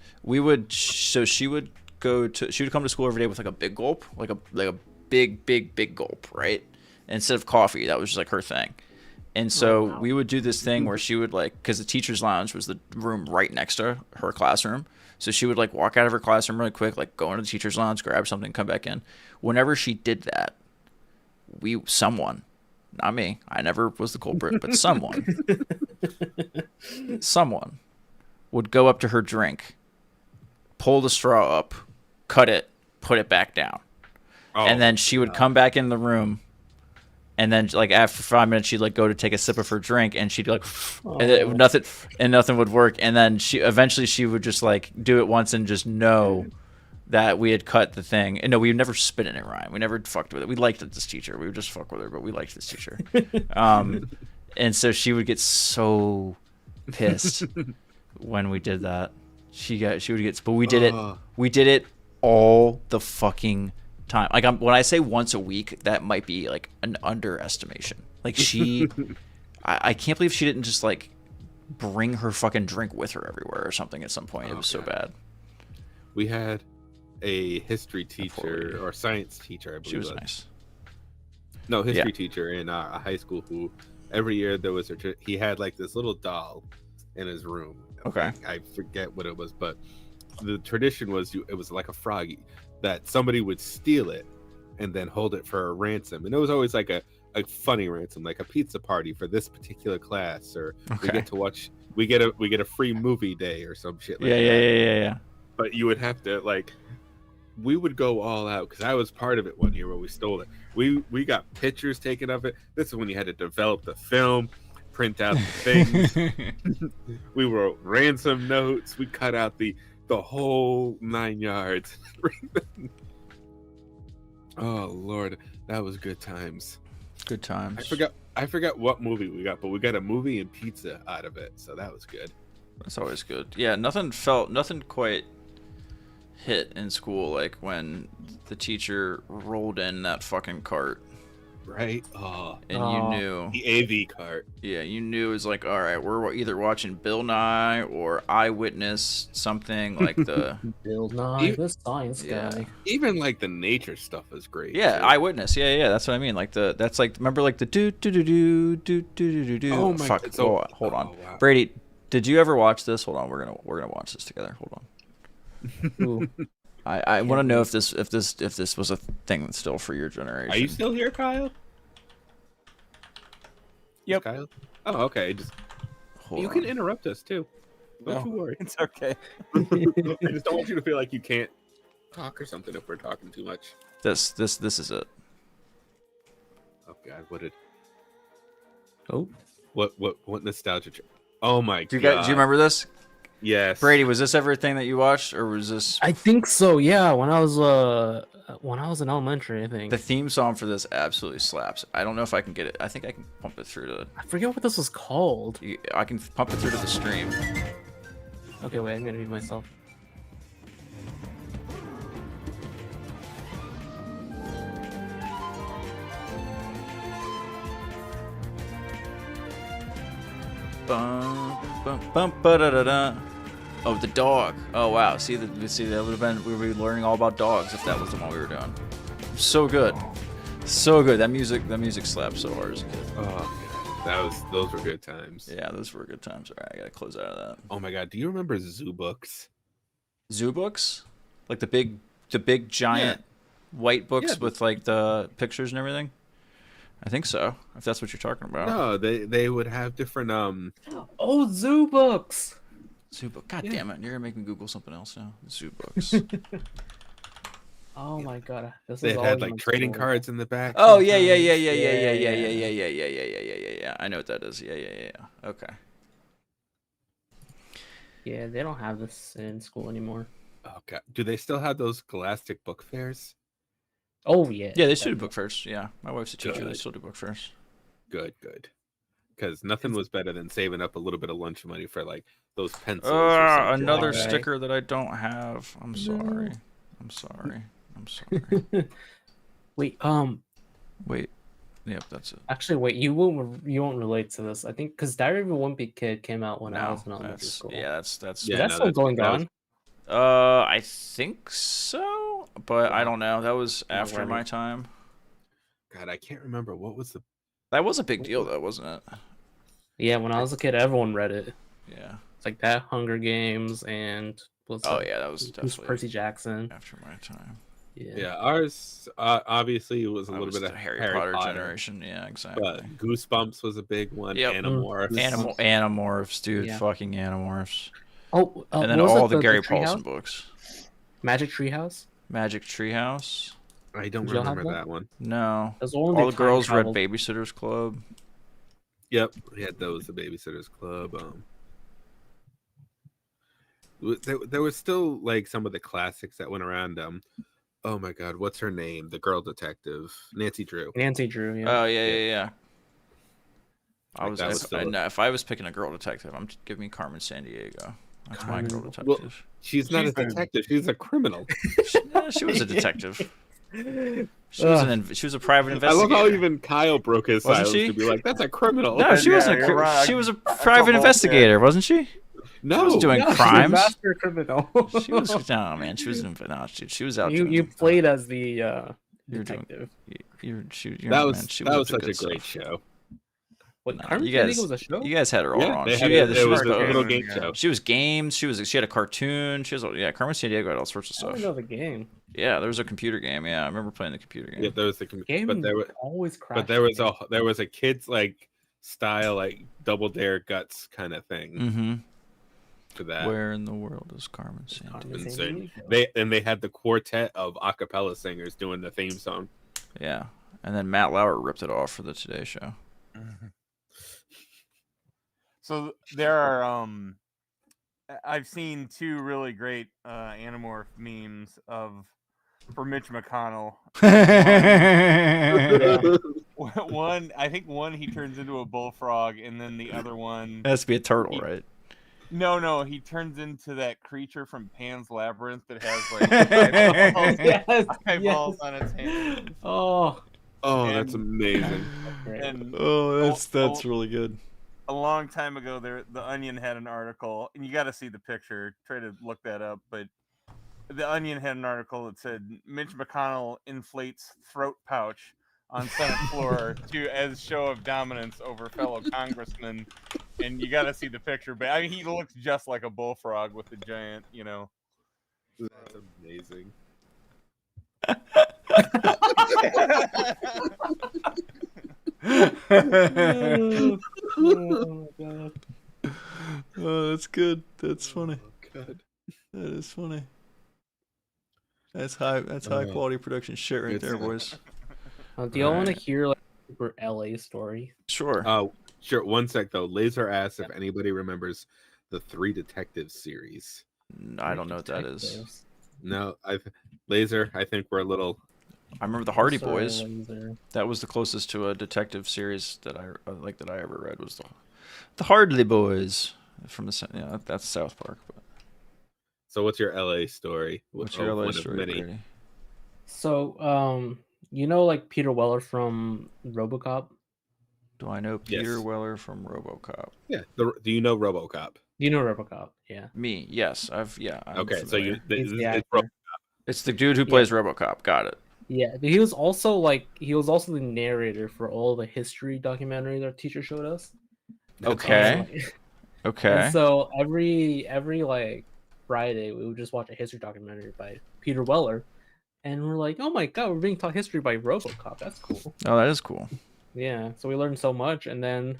She would come to school every day with like a big gulp, like a big gulp, right? Instead of coffee, that was just like her thing. And so we would do this thing where she would like, because the teacher's lounge was the room right next to her classroom. So she would like walk out of her classroom really quick, like go into the teacher's lounge, grab something, come back in. Whenever she did that, someone, not me, I never was the culprit, but someone would go up to her drink, pull the straw up, cut it, put it back down. And then she would come back in the room. And then, like after 5 minutes, she'd like go to take a sip of her drink, and she'd like, and nothing would work. And then she would just like do it once and just know that we had cut the thing. And no, we never spit in it, Ryan. We never fucked with it. We liked this teacher. We would just fuck with her, but we liked this teacher. And so she would get so pissed when we did that. She would get, but we did it. We did it all the fucking time. Like when I say once a week, that might be like an underestimation. Like she, I can't believe she didn't just like bring her fucking drink with her everywhere or something at some point. It was so bad. We had a history teacher or science teacher, I believe. She was nice. No, history teacher in a high school who every year there was he had like this little doll in his room. Okay. I forget what it was, but the tradition was it was like a froggy that somebody would steal it and then hold it for a ransom. And it was always like a funny ransom, like a pizza party for this particular class, or we get to watch we get a free movie day or some shit like that. Yeah. But you would have to we would go all out because I was part of it one year where we stole it. We got pictures taken of it. This is when you had to develop the film, print out the things. We wrote ransom notes. We cut out the whole 9 yards. Oh Lord, that was good times. Good times. I forgot what movie we got, but we got a movie and pizza out of it, so that was good. That's always good. Yeah, nothing quite hit in school like when the teacher rolled in that fucking cart. Right? And you knew the AV cart. Yeah, you knew it was like, all right, we're either watching Bill Nye or Eyewitness, something like the Bill Nye, the science guy. Even like the nature stuff is great. Yeah, too. Eyewitness. Yeah, that's what I mean. Like that's like, remember like the do do do do do do do do. Oh my fuck. God. So, hold on. Wow. Brady, did you ever watch this? Hold on, we're gonna watch this together. Hold on. I want to know if this was a thing still for your generation. Are you still here, Kyle? Yep. Kyle? Oh, okay. You can interrupt us too. Don't you worry. It's okay. I just don't want you to feel like you can't talk or something if we're talking too much. This is it. Oh God, what did? Oh. What nostalgia? Oh my God. Do you remember this? Yes. Brady, was this everything that you watched, or was this? I think so. Yeah, when I was in elementary, I think. The theme song for this absolutely slaps. I don't know if I can get it. I think I can pump it through to. I forget what this was called. I can pump it through to the stream. Okay, wait. I'm gonna mute myself. Oh, the dog. Oh wow. See that would have been, we would be learning all about dogs if that was the one we were doing. So good. That music slapped so hard as a kid. Oh God. Those were good times. Yeah, those were good times. All right, I gotta close out of that. Oh my God, do you remember Zoo Books? Zoo Books? Like the big giant white books with like the pictures and everything? I think so, if that's what you're talking about. No, they would have different Oh, Zoo Books. Zoo Book. God damn it! You're gonna make me Google something else now. Zoo Books. Oh my God! They had like trading cards in the back. Oh yeah. I know what that is. Yeah. Okay. Yeah, they don't have this in school anymore. Okay. Do they still have those Scholastic book fairs? Oh yeah. Yeah, they still do book fairs. Yeah, my wife's a teacher. They still do book fairs. Good. Because nothing was better than saving up a little bit of lunch money for like those pencils. Another sticker that I don't have. I'm sorry. Wait. Wait. Yep, that's it. Actually, wait. You won't relate to this. I think because Diary of a Wimpy Kid came out when I was in elementary school. Yeah, that's. That's still going on. I think so, but I don't know. That was after my time. God, I can't remember what was the. That was a big deal, though, wasn't it? Yeah, when I was a kid, everyone read it. Yeah, it's like that, Hunger Games, and that was definitely Percy Jackson after my time. Yeah, ours obviously it was a little bit of Harry Potter generation. Yeah, exactly. But Goosebumps was a big one. Yep. Animorphs. Animorphs, dude. Yeah. Fucking Animorphs. Oh, and then all the Gary Paulson books. Magic Treehouse. I don't remember that one. No. All the girls read Babysitter's Club. Yep, we had those. The Babysitter's Club. there was still like some of the classics that went around. Oh my God, what's her name? The girl detective, Nancy Drew. Nancy Drew. Yeah. Oh yeah. Like, if I was picking a girl detective, I'm giving me Carmen Sandiego. That's my girl detective. Well, she's not a detective. She's a criminal. She was a detective. She was a private investigator. I love how even Kyle broke his silence to be like, "That's a criminal." No, she wasn't. She was a private investigator, wasn't she? No, she was doing crimes. Master criminal. She was no man. She was she was out. You played as the detective. That was such a great show. What, Carmen Sandiego was a show? You guys had her all wrong. It was a little game show. She was games. She had a cartoon. Carmen Sandiego had all sorts of stuff. I don't know the game. Yeah, there was a computer game. Yeah, I remember playing the computer game. Yeah, there was the game, but there was always crashed. But there was a kids like style like Double Dare Guts kind of thing. Mm-hmm. For that. Where in the world is Carmen Sandiego? They had the quartet of a cappella singers doing the theme song. Yeah, and then Matt Lauer ripped it off for the Today Show. Mm-hmm. So there are I've seen two really great Animorph memes for Mitch McConnell. One, I think he turns into a bullfrog, and then the other one it has to be a turtle, right? No, he turns into that creature from Pan's Labyrinth that has like eyeballs on its hand. That's amazing. That's really good. A long time ago, the Onion had an article, and you got to see the picture. Try to look that up, but the Onion had an article that said Mitch McConnell inflates throat pouch on Senate floor as show of dominance over fellow congressmen, and you got to see the picture. But I mean, he looks just like a bullfrog with the giant, That's amazing. Oh God. Oh, that's good. That's funny. God. That is funny. That's high quality production shit right there, boys. Do y'all want to hear like a super LA story? Sure. Sure. One sec though. Laser asked if anybody remembers the Three Detectives series. I don't know what that is. No, Laser. I think we're a little. I remember the Hardy Boys. Laser. That was the closest to a detective series that I ever read was the Hardy Boys from that's South Park. But. So what's your LA story? What's your LA story, Brady? So like Peter Weller from RoboCop? Do I know Peter Weller from RoboCop? Yeah. Do you know RoboCop? You know RoboCop? Yeah. Me? Yes. I'm okay. familiar. So it's the dude who plays RoboCop. Got it. Yeah, but he was also the narrator for all the history documentaries our teacher showed us. Okay. Okay. And so every like Friday we would just watch a history documentary by Peter Weller, and we're like, oh my God, we're being taught history by RoboCop. That's cool. Oh, that is cool. Yeah, so we learned so much, and then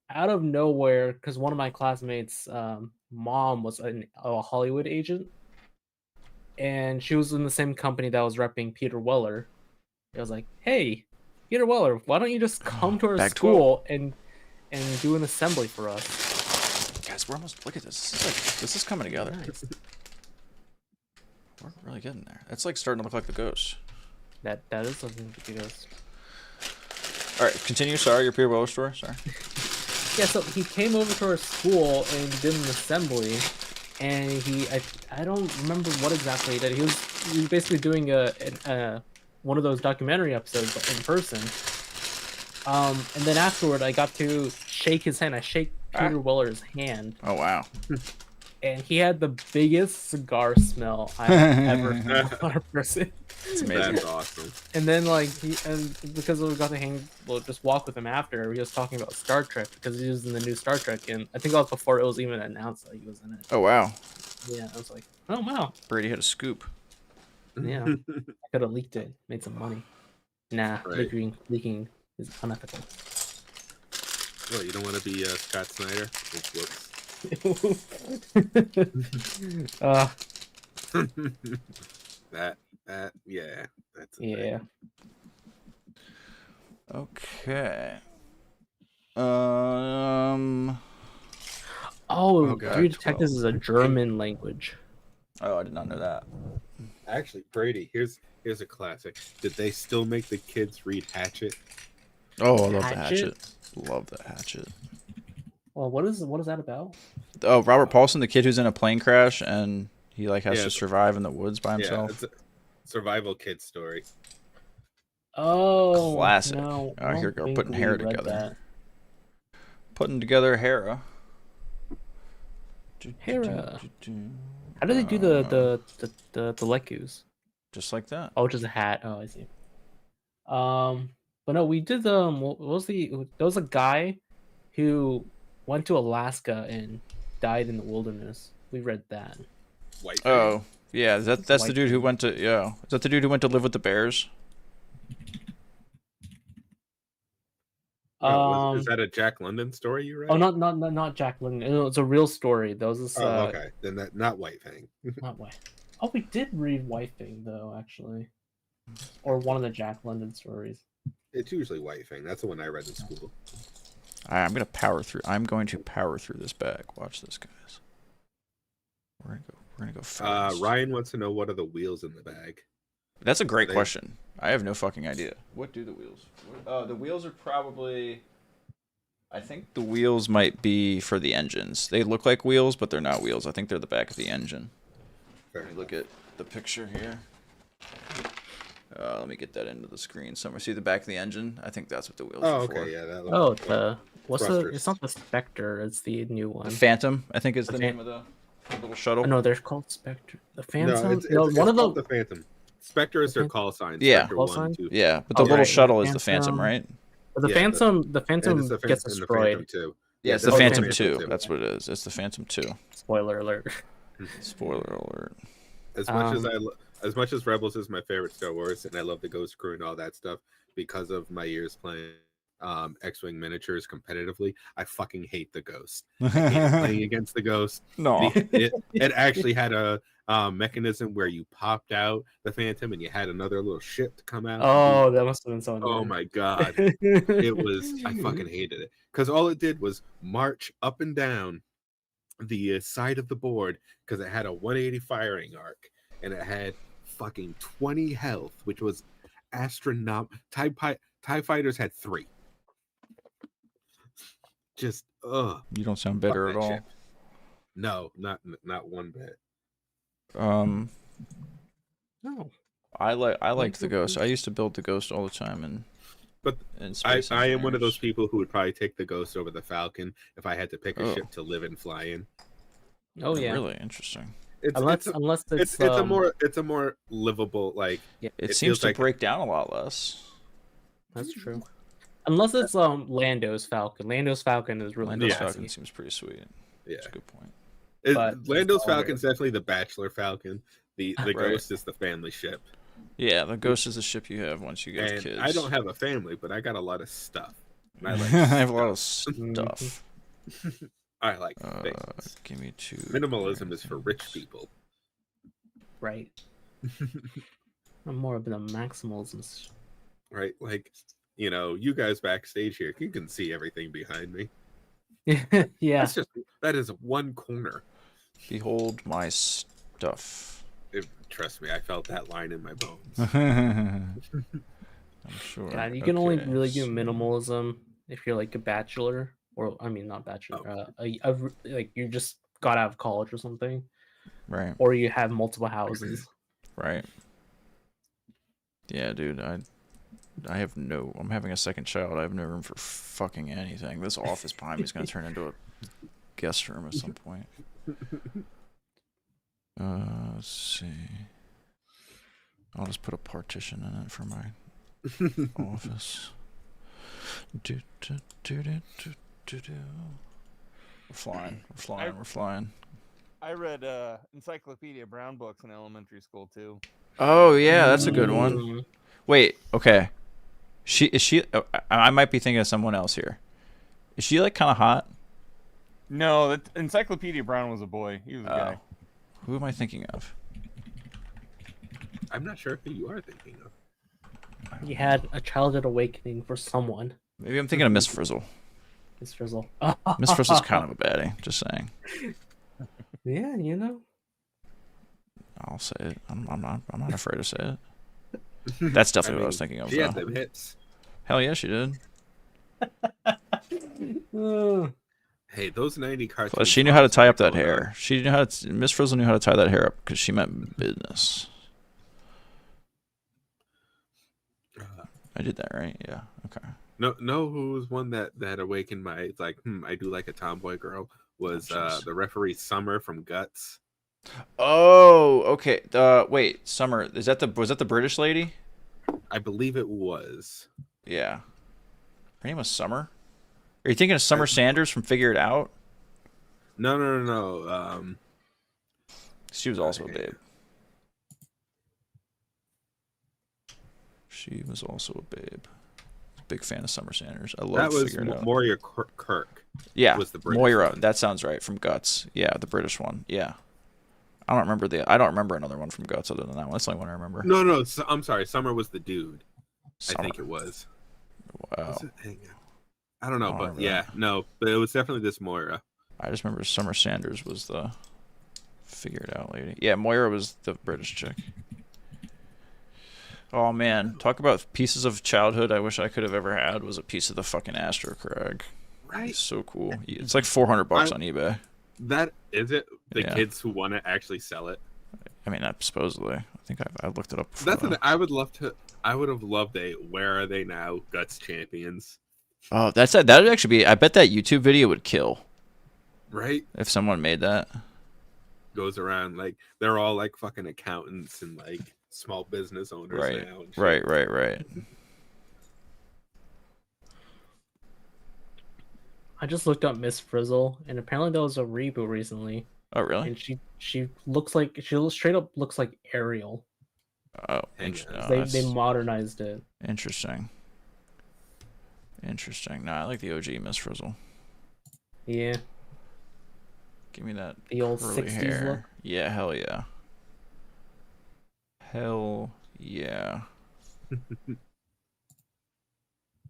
out of nowhere, because one of my classmates' mom was a Hollywood agent. And she was in the same company that was repping Peter Weller. I was like, hey, Peter Weller, why don't you just come to our school and do an assembly for us? Guys, we're almost, look at this. This is coming together. Nice. We're really getting there. It's like starting to look like the Ghost. That is something like the Ghost. All right, continue. Sorry, your Peter Weller story. Sorry. Yeah, so he came over to our school and did an assembly. And I don't remember what exactly he did. He was basically doing one of those documentary episodes in person. And then afterward, I got to shake his hand. I shake Peter Weller's hand. Oh wow! And he had the biggest cigar smell I've ever felt on a person. It's amazing. That's awesome. And then because we got to just walk with him after, he was talking about Star Trek because he was in the new Star Trek, and I think that was before it was even announced that he was in it. Oh wow! Yeah, I was like, oh wow. Brady had a scoop. Yeah, I could have leaked it, made some money. Nah, right. Leaking is unethical. Well, you don't want to be Scott Snyder. Yeah, that's yeah. Okay. Oh, God, Three Detectives is a German language. Oh, I did not know that. Actually, Brady, here's a classic. Did they still make the kids read Hatchet? Oh, I love the Hatchet. Love the Hatchet. Well, what is that about? Oh, Robert Paulson, the kid who's in a plane crash and he like has to survive in the woods by himself. Yeah, it's a survival kid story. Oh, classic. No, Oh, here we go. Putting Hera together. Putting together Hera. Hera. How do they do the Lekus? Just like that. Oh, just a hat. Oh, I see. But no, we did what was there was a guy who went to Alaska and died in the wilderness. We read that. White oh, yeah, that's the dude who went to Is that the dude who went to live with the bears? Is that a Jack London story you read? Oh, not Jack London. No, it's a real story. There was this. Oh, okay. Then that not White Fang. Not White. Oh, we did read White Fang though, actually, or one of the Jack London stories. It's usually White Fang. That's the one I read in school. I'm going to power through this bag. Watch this, guys. We're gonna go fast. Ryan wants to know, what are the wheels in the bag? That's a great question. I have no fucking idea. What do the wheels? The wheels are probably. I think the wheels might be for the engines. They look like wheels, but they're not wheels. I think they're the back of the engine. Let me look at the picture here. Let me get that into the screen somewhere. See the back of the engine? I think that's what the wheels are for. Okay, yeah. That looks It's not the Spectre. It's the new one. The Phantom, I think, is the name of the little shuttle. Oh, no, they're called Spectre. The Phantom. No, it's one of the Phantom. Spectre is their call sign. Yeah, Spectre 1, 2. Yeah, but the little shuttle is the Phantom, right? But the Phantom gets destroyed. Yeah, it's the Phantom 2. That's what it is. It's the Phantom 2. Spoiler alert. Spoiler alert. As much as Rebels is my favorite Star Wars, and I love the Ghost Crew and all that stuff, because of my years playing X-Wing miniatures competitively, I fucking hate the Ghost. I hate playing against the Ghost. No, it actually had a mechanism where you popped out the Phantom and you had another little ship to come out. Oh, that must have been so Oh my god. I fucking hated it. Because all it did was march up and down the side of the board, because it had a 180 firing arc and it had fucking 20 health, which was astronomical. TIE fighters had 3. Just you don't sound bitter at all. Ship. No, not one bit. No. I liked the Ghost. I used to build the Ghost all the time, but I am one of those people who would probably take the Ghost over the Falcon if I had to pick a ship to live and fly in. Oh yeah, really interesting. Unless it's a more livable, like. Yeah. It seems to break down a lot less. That's true. Unless it's Lando's Falcon. Lando's Falcon is really Lando's Falcon seems pretty sweet. Yeah, that's a good point. Lando's Falcon is definitely the bachelor Falcon. The Ghost is the family ship. Yeah, the Ghost is the ship you have once you get kids. I don't have a family, but I got a lot of stuff. I have a lot of stuff. I like things. Give me 2. Minimalism is for rich people. Right. I'm more of the maximalism. Right, like, you guys backstage here, you can see everything behind me. Yeah. That is one corner. Behold my stuff. Trust me, I felt that line in my bones. I'm sure. God, you can only really do minimalism if you're like a bachelor, or I mean, not bachelor. Like you just got out of college or something, right? Or you have multiple houses, right? Yeah, dude. I'm having a second child. I have no room for fucking anything. This office behind me is going to turn into a guest room at some point. Let's see. I'll just put a partition in it for my office. We're flying. I read Encyclopedia Brown books in elementary school too. Oh yeah, that's a good one. Wait, okay. I might be thinking of someone else here. Is she like kind of hot? No, Encyclopedia Brown was a boy. He was a guy. Who am I thinking of? I'm not sure who you are thinking of. You had a childhood awakening for someone. Maybe I'm thinking of Miss Frizzle. Miss Frizzle. Miss Frizzle's kind of a baddie. Just saying. Yeah, you know. I'll say it. I'm not afraid to say it. That's definitely what I was thinking of. She had them hits. Hell yeah, she did. Hey, those 90 cartoons. Plus, she knew how to tie up that hair. She knew how to. Miss Frizzle knew how to tie that hair up because she meant business. I did that right. Yeah. Okay. No. Who was one that awakened my like? I do like a tomboy girl. Was the referee Summer from Guts? Oh, okay. Wait, Summer. Was that the British lady? I believe it was. Yeah. Her name was Summer. Are you thinking of Summer Sanders from Figure It Out? No. She was also a babe. She was also a babe. Big fan of Summer Sanders. I love Figure It Out. Moira Kirk. Yeah, was the British Moira. one. That sounds right. From Guts. Yeah, the British one. Yeah. I don't remember another one from Guts other than that one. That's the only one I remember. No. I'm sorry. Summer was the dude. Summer. I think it was. Wow. I don't know, but yeah, no. But it was definitely this Moira. I just remember Summer Sanders was the Figure It Out lady. Yeah, Moira was the British chick. Oh man, talk about pieces of childhood I wish I could have ever had was a piece of the fucking Astro Crag. Right. It's so cool. It's like $400 on eBay. That is it. The kids who want to actually sell it. I mean, supposedly. I think I looked it up before. That's what I would love to. I would have loved a "Where Are They Now?" Guts champions. Oh, that would actually be. I bet that YouTube video would kill. Right. If someone made that. Goes around like they're all like fucking accountants and like small business owners now. And shit. Right. I just looked up Miss Frizzle, and apparently there was a reboot recently. Oh, really? And she straight up looks like Ariel. Oh, they modernized it. Interesting. No, I like the OG Miss Frizzle. Yeah. Give me that the old curly 60s hair. look. Yeah, hell yeah. Hell yeah.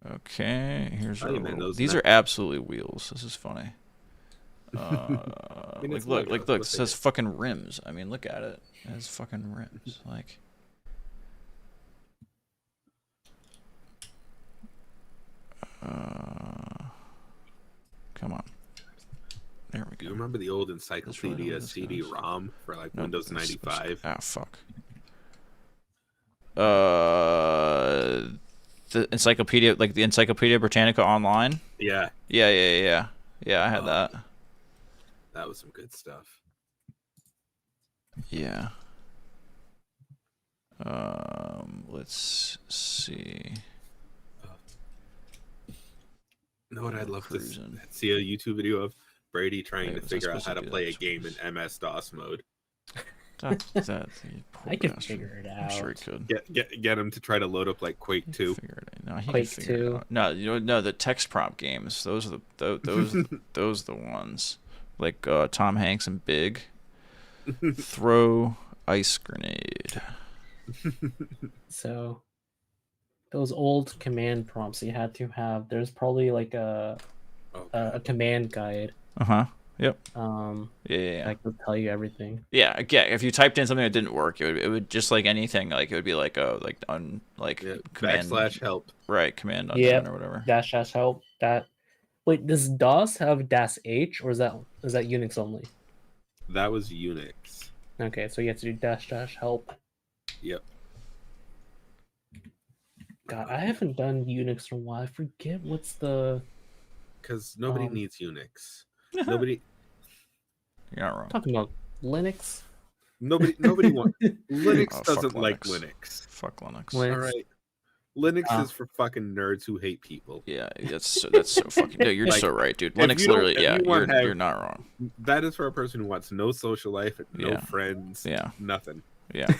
Okay, here's these are absolutely wheels. This is funny. I mean, look, it says fucking rims. I mean, look at it. It has fucking rims. Like, come on. There we go. Do you remember the old Encyclopedia CD-ROM for like Windows 95? Ah, fuck. The encyclopedia, like the Encyclopedia Britannica Online. Yeah. Yeah. I had that. That was some good stuff. Yeah. Let's see. You know what I'd love to see a YouTube video of? Brady trying to figure out how to play a game in MS-DOS mode. I can figure it out. I'm sure he could. Get him to try to load up like Quake 2. Quake 2. No, the text prompt games. Those are those are the ones. Like Tom Hanks and Big. Throw ice grenade. So those old command prompts you had to have. There's probably like a command guide. Yep. Yeah. I could tell you everything. Yeah. If you typed in something that didn't work, it would just like anything. Like it would be like command /help. Right. Command unknown or whatever. --help. Wait, does DOS have -H or is that Unix only? That was Unix. Okay, so you have to do --help. Yep. God, I haven't done Unix in a while. I forget what's the. Because nobody needs Unix. Nobody. You're not wrong. Talking about Linux. Nobody wants. Linux doesn't like Linux. Fuck Linux. All right. Linux is for fucking nerds who hate people. Yeah, that's so fucking. Dude, you're so right, dude. Linux literally. Yeah, you're not wrong. That is for a person who wants no social life, no friends. Yeah. Nothing. Yeah.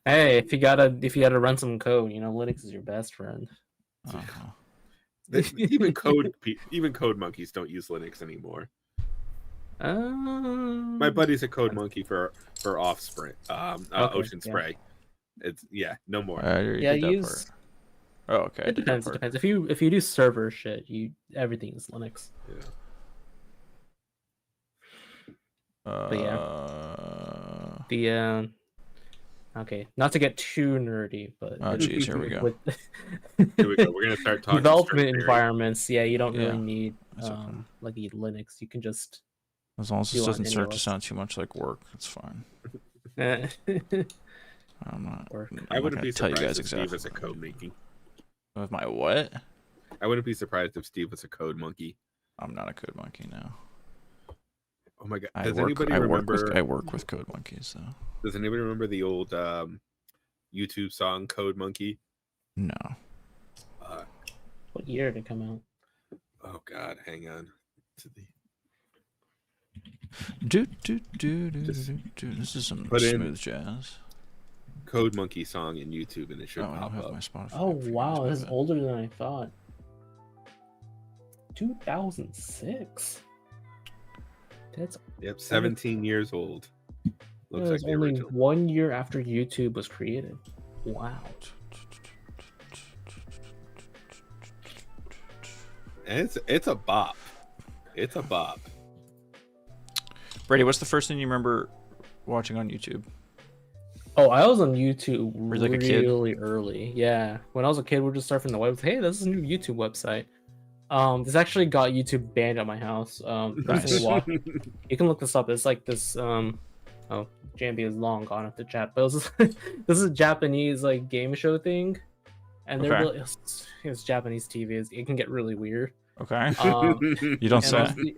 Hey, if you gotta run some code, Linux is your best friend. Even code monkeys don't use Linux anymore. My buddy's a code monkey for Offspring, Ocean Spray. It's no more. I use Oh, okay. It depends. It depends. If you do server shit, everything is Linux. Yeah. But yeah. Okay, not to get too nerdy, but oh jeez, here we go. Here we go. We're gonna start talking development environments. Yeah, you don't really need okay. like Linux. You can just as long as this doesn't start to sound too much like work, it's fine. I'm not. I wouldn't be surprised if Steve was a code monkey. With my what? I wouldn't be surprised if Steve was a code monkey. I'm not a code monkey now. Oh my god! I work with code monkeys though. Does anybody remember the old YouTube song "Code Monkey"? No. What year did it come out? Oh god, hang on. To the... This is some smooth jazz. Code Monkey song in YouTube, and it should pop up. My Spotify. Oh wow, this is older than I thought. 2006. That's 17 years old. Looks like only 1 year after YouTube was created. Wow. And it's a bop. It's a bop. Brady, what's the first thing you remember watching on YouTube? Oh, I was on YouTube really early. Yeah, when I was a kid, we were just surfing the web. Hey, this is a new YouTube website. This actually got YouTube banned at my house. Nice. You can look this up. It's like this. Oh, JMB is long gone off the chat, but this is a Japanese like game show thing, and they're really, it's Japanese TV. It can get really weird. Okay. You don't say.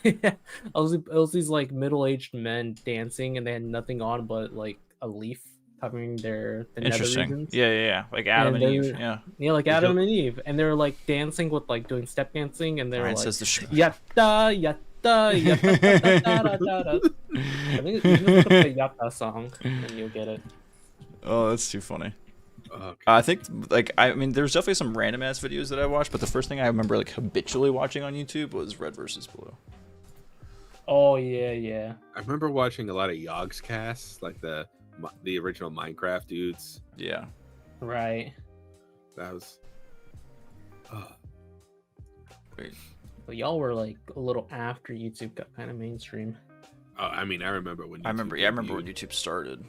It was these like middle-aged men dancing, and they had nothing on but like a leaf covering the Interesting. nether regions. Yeah. Like Adam and Eve. Yeah, like Adam and Eve, and they were like dancing with like doing step dancing, and they were like yatta yatta yatta. I think you just put the yatta song, and you'll get it. Oh, that's too funny. Okay. I think I mean there's definitely some random ass videos that I watched, but the first thing I remember like habitually watching on YouTube was Red versus Blue. Oh yeah. I remember watching a lot of Yogg's casts, like the original Minecraft dudes. Yeah. Right. That was. Wait. But y'all were like a little after YouTube got kind of mainstream. Oh, I mean, I remember when. I remember when YouTube started.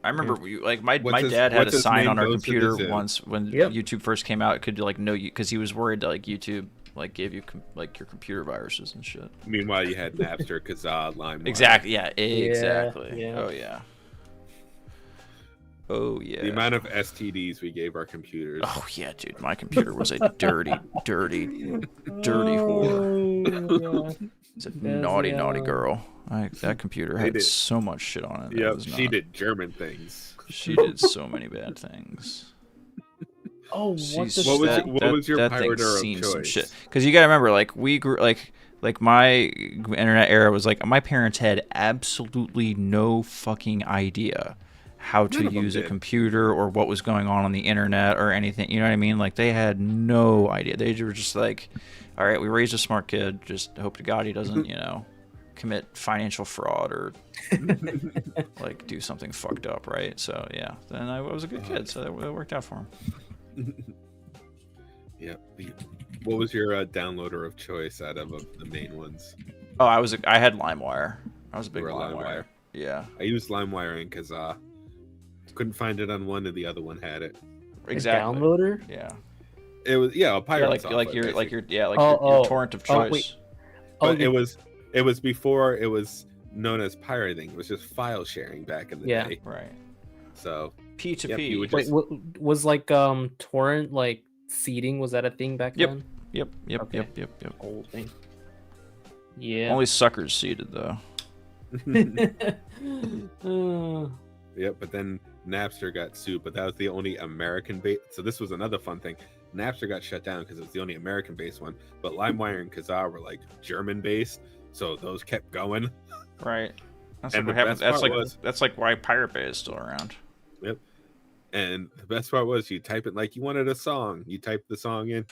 I remember my dad had a sign on our computer once when YouTube first came out. It could like know you because he was worried that like YouTube like gave you like your computer viruses and shit. Meanwhile, you had Napster, Kazaa, LimeWire. Exactly. Yeah. Exactly. Yeah. Oh yeah. The amount of STDs we gave our computers. Oh yeah, dude. My computer was a dirty whore. It's a naughty girl. That computer had so much shit on it. Yeah, she did German things. She did so many bad things. Oh, what was your pirate of choice? Because you gotta remember, like we grew like my internet era was like my parents had absolutely no fucking idea how to use a computer or what was going on the internet or anything. You know what I mean? Like they had no idea. They were just like, all right, we raised a smart kid. Just hope to God he doesn't, commit financial fraud or like do something fucked up, right? So yeah, then I was a good kid, so that worked out for him. Yeah. What was your downloader of choice out of the main ones? Oh, I had LimeWire. I was a big LimeWire. Yeah. I used LimeWire and Kazaa. Couldn't find it on one, and the other one had it. Exactly. A downloader? Yeah. It was a pirate software, like your torrent of choice. But it was before it was known as pirating. It was just file sharing back in the day. Right. So P2P. Wait, was like torrent like seeding? Was that a thing back then? Yep. Old thing. Yeah. Only suckers seeded though. Yep, but then Napster got sued, but that was the only American-based. So this was another fun thing. Napster got shut down because it was the only American-based one, but LimeWire and Kazaa were like German-based, so those kept going. Right. That's like what happens. That's like why Pirate Bay is still around. Yep. And the best part was you type it like you wanted a song. You type the song in,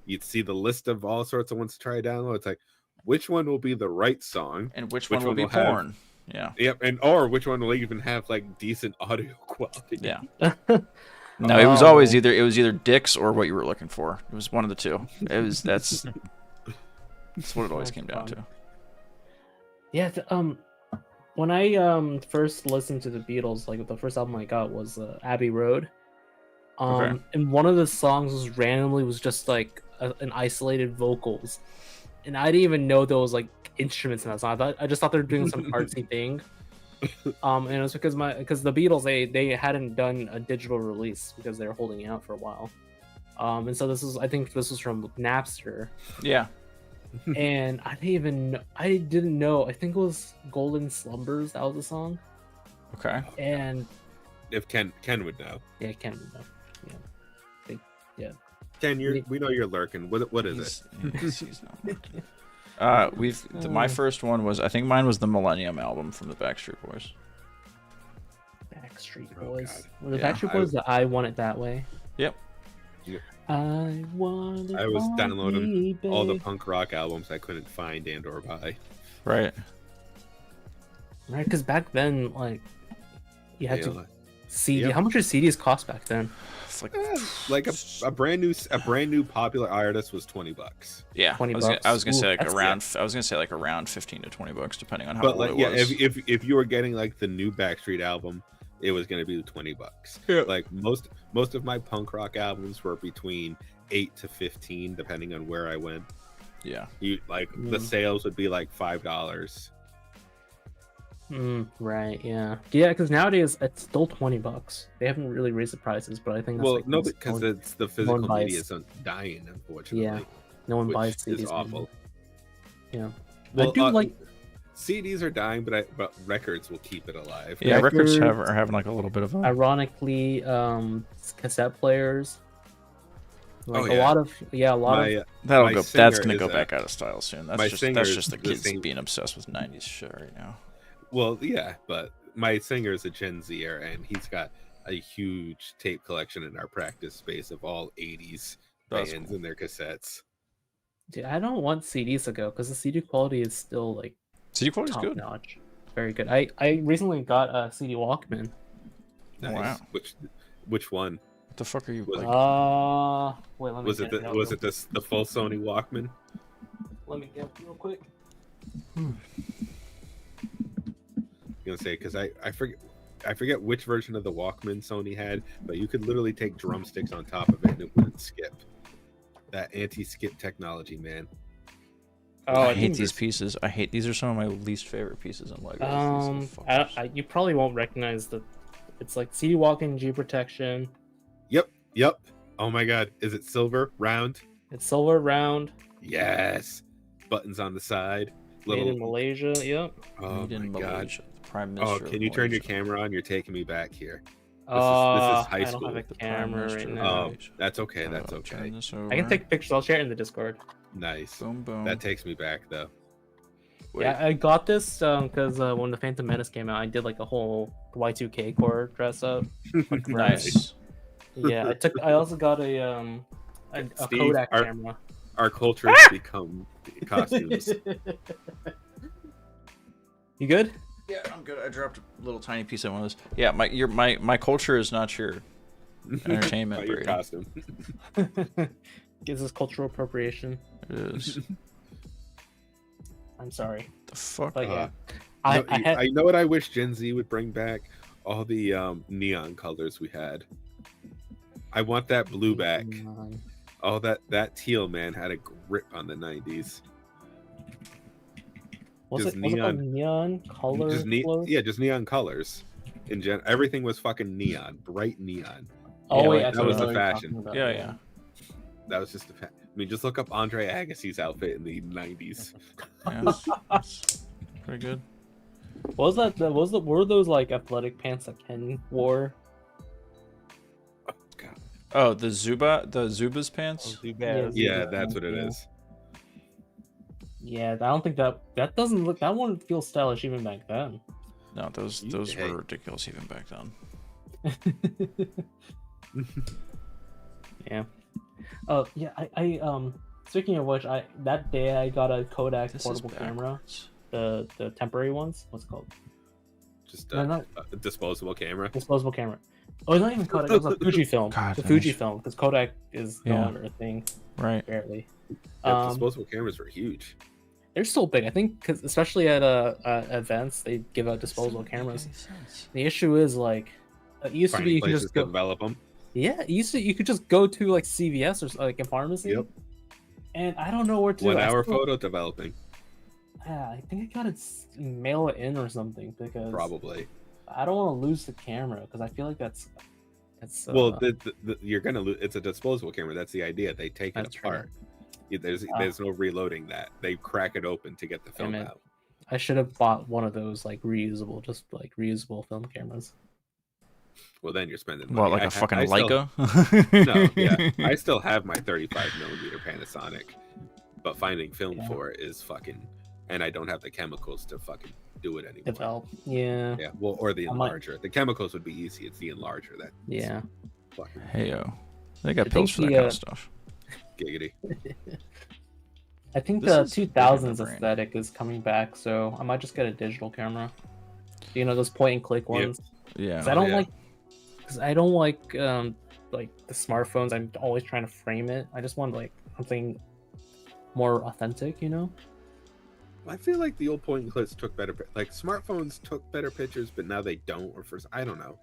you'd see the list of all sorts of ones to try to download. It's like, which one will be the right song? And which one will be porn? Yeah. Yep. Or which one will even have like decent audio quality? Yeah. No, it was always either dicks or what you were looking for. It was one of the two. That's what it always came down to. Yeah. When I first listened to the Beatles, like the first album I got was Abbey Road. Okay. And one of the songs was just like an isolated vocals, and I didn't even know there was like instruments in that song. I just thought they were doing some artsy thing. And it was because the Beatles they hadn't done a digital release because they were holding it out for a while. And so I think this was from Napster. Yeah. And I didn't know. I think it was Golden Slumbers. That was the song. Okay. And if Ken would know. Yeah, Ken would know. Yeah. Ken, we know you're lurking. What is it? He's not lurking. My first one was, I think mine was the Millennium album from the Backstreet Boys. Backstreet Boys. Were the Backstreet Boys that I Want It That Way? Yep. I was downloading all the punk rock albums I couldn't find and or buy. Right. Right, because back then, like, you had to CD. Yep. How much did CDs cost back then? It's like a brand new popular artist was $20. Yeah, $20. I was gonna say like around $15 to $20, depending on how old it was. If you were getting like the new Backstreet album, it was gonna be $20. Yeah. Like most of my punk rock albums were between 8 to 15, depending on where I went. Yeah, the sales would be like $5. Right, yeah, because nowadays it's still $20. They haven't really raised the prices, but I think that's because it's the physical media isn't dying, unfortunately. Yeah, no one buys CDs. It's awful. Yeah, well, I do like CDs are dying, but records will keep it alive. Yeah, records are having like a little bit of a... Ironically, cassette players. Like a lot of that's gonna go back out of style soon. That's just the kids being obsessed with 90s shit right now. Well, yeah, but my singer is a Gen Zer, and he's got a huge tape collection in our practice space of all 80s bands and their cassettes. Dude, I don't want CDs to go because the CD quality is still like CD quality is good, notch, very good. I recently got a CD Walkman. Nice. Wow. Which one? What the fuck are you? Wait, let me. Was it the full Sony Walkman? Let me get it real quick. Gonna say because I forget which version of the Walkman Sony had, but you could literally take drumsticks on top of it and it wouldn't skip. That anti-skip technology, man. Oh, I hate these pieces. These are some of my least favorite pieces in Lego. You probably won't recognize it's like CD Walkman, G protection. Yep. Oh my god, is it silver round? It's silver round. Yes. Buttons on the side. Made in Malaysia. Yep. Oh my god. Prime Minister. Oh, can you turn your camera on? You're taking me back here. This is high school. I don't have a camera right now. Oh, that's okay. That's okay. I can take pictures. I'll share it in the Discord. Nice. Boom, boom. That takes me back though. Wait. Yeah, I got this because when the Phantom Menace came out, I did like a whole Y2K core dress up. Like, nice. Yeah, I also got a Steve, Kodak camera. Our culture has become costumes. You good? Yeah, I'm good. I dropped a little tiny piece of one of those. Yeah, my culture is not your entertainment. Your costume. Gives us cultural appropriation. It is. I'm sorry. The fuck? But yeah, I know what I wish Gen Z would bring back. All the neon colors we had. I want that blue back. Oh, that teal, man, had a grip on the 90s. Was it neon colors? Just neon colers. In general, everything was fucking neon, bright neon. Oh, yeah, that was the fashion. Yeah. That was just I mean, just look up Andre Agassi's outfit in the 90s. Yeah, pretty good. Were those like athletic pants that Ken wore? Oh, the Zubaz pants? Yeah, that's what it is. Yeah, I don't think that doesn't look. That one feels stylish even back then. No, those were ridiculous even back then. Yeah. Oh yeah, I speaking of which, that day I got a Kodak portable camera. The temporary ones. What's it called? Just a disposable camera. Disposable camera. Oh, it's not even Kodak. It was a Fujifilm. God, the that is- Fujifilm, because Kodak is no Yeah. longer a thing, Right. barely. Yeah, disposable cameras were huge. They're still big, I think, because especially at events, they give out disposable cameras. The issue is like, it used to be Finding you could places just to go. develop them. Yeah, it used to you could just go to like CVS or like a pharmacy. Yep. And I don't know where to. 1 hour still, photo developing. Yeah, I think I gotta mail it in or something because Probably. I don't want to lose the camera because I feel like that's. Well, you're gonna lose. It's a disposable camera. That's the idea. They take it apart. There's no reloading that. They crack it open to get the film out. I should have bought one of those like reusable film cameras. Well, then you're spending money. What, like a fucking Leica? No, yeah. I still have my 35mm Panasonic, but finding film for it is fucking. And I don't have the chemicals to fucking do it anymore. Develop. Yeah. Yeah. Well, or the enlarger. The chemicals would be easy. It's the enlarger that. Yeah. Fucking Heyo. They got pills for that kind of stuff. giggity. I think the 2000s aesthetic is coming back, so I might just get a digital camera. You know, those point and click ones. Yeah. Because I don't like the smartphones. I'm always trying to frame it. I just want like something more authentic, you know. I feel like the old point and clicks took better. Like smartphones took better pictures, but now they don't. Or first, I don't know.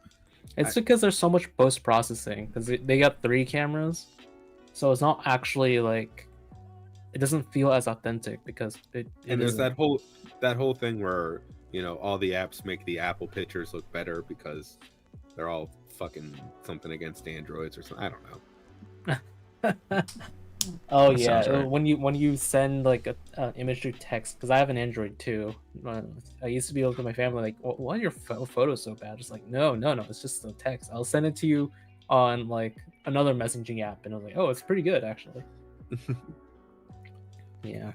It's because there's so much post processing because they got 3 cameras, so it's not actually like. It doesn't feel as authentic because and there's that whole thing where all the apps make the Apple pictures look better because they're all fucking something against Androids or something. I don't know. Oh That yeah, right. when you send like an image through text, because I have an Android too. I used to be able to my family like, why are your photos so bad? Just like, no, it's just the text. I'll send it to you on like another messaging app, and I was like, oh, it's pretty good actually. Yeah.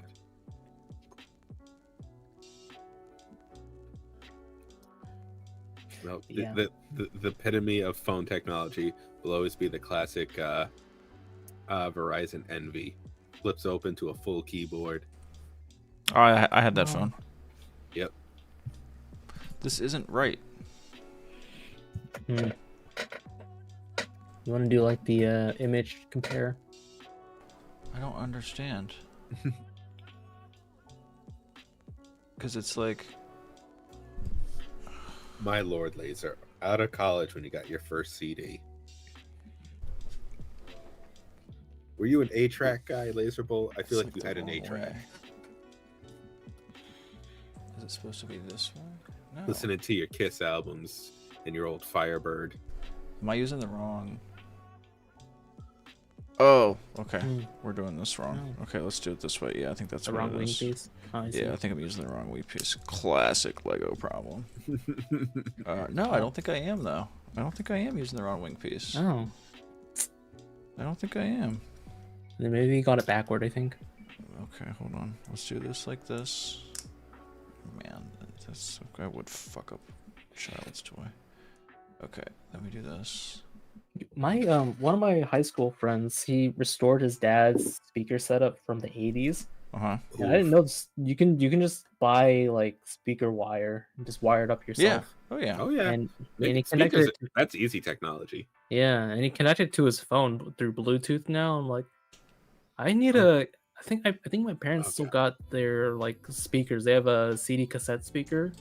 Well, the epitome of phone technology will always be the classic Verizon Envy. Flips open to a full keyboard. Oh, I had that phone. Yep. This isn't right. You want to do like the image compare? I don't understand. Because it's like... My lord, Laser. Out of college when you got your first CD. Were you an 8-track guy, Laser Bolt? I feel like you had an 8-track. Is it supposed to be this one? No. Listening to your Kiss albums and your old Firebird. Am I using the wrong... Oh, okay. We're doing this wrong. Okay, let's do it this way. Yeah, I think that's The what wrong it wing is. piece? Oh, I see. Yeah, I think I'm using the wrong wing piece. Classic Lego problem. No, I don't think I am, though. I don't think I am using the wrong wing piece. Oh. I don't think I am. Then maybe you got it backward, I think. Okay, hold on. Let's do this like this. Man, that's okay. I would fuck up child's toy. Okay, let me do this. My one of my high school friends, he restored his dad's speaker setup from the 80s. Uh-huh. And I didn't know this, you can just buy like speaker wire and just wire it up yourself. Yeah. Oh yeah. Oh yeah. And he connected it that's easy technology. Yeah, and he connected to his phone through Bluetooth now. I'm like, I need a I think my parents still got their like speakers. They have a CD cassette speaker.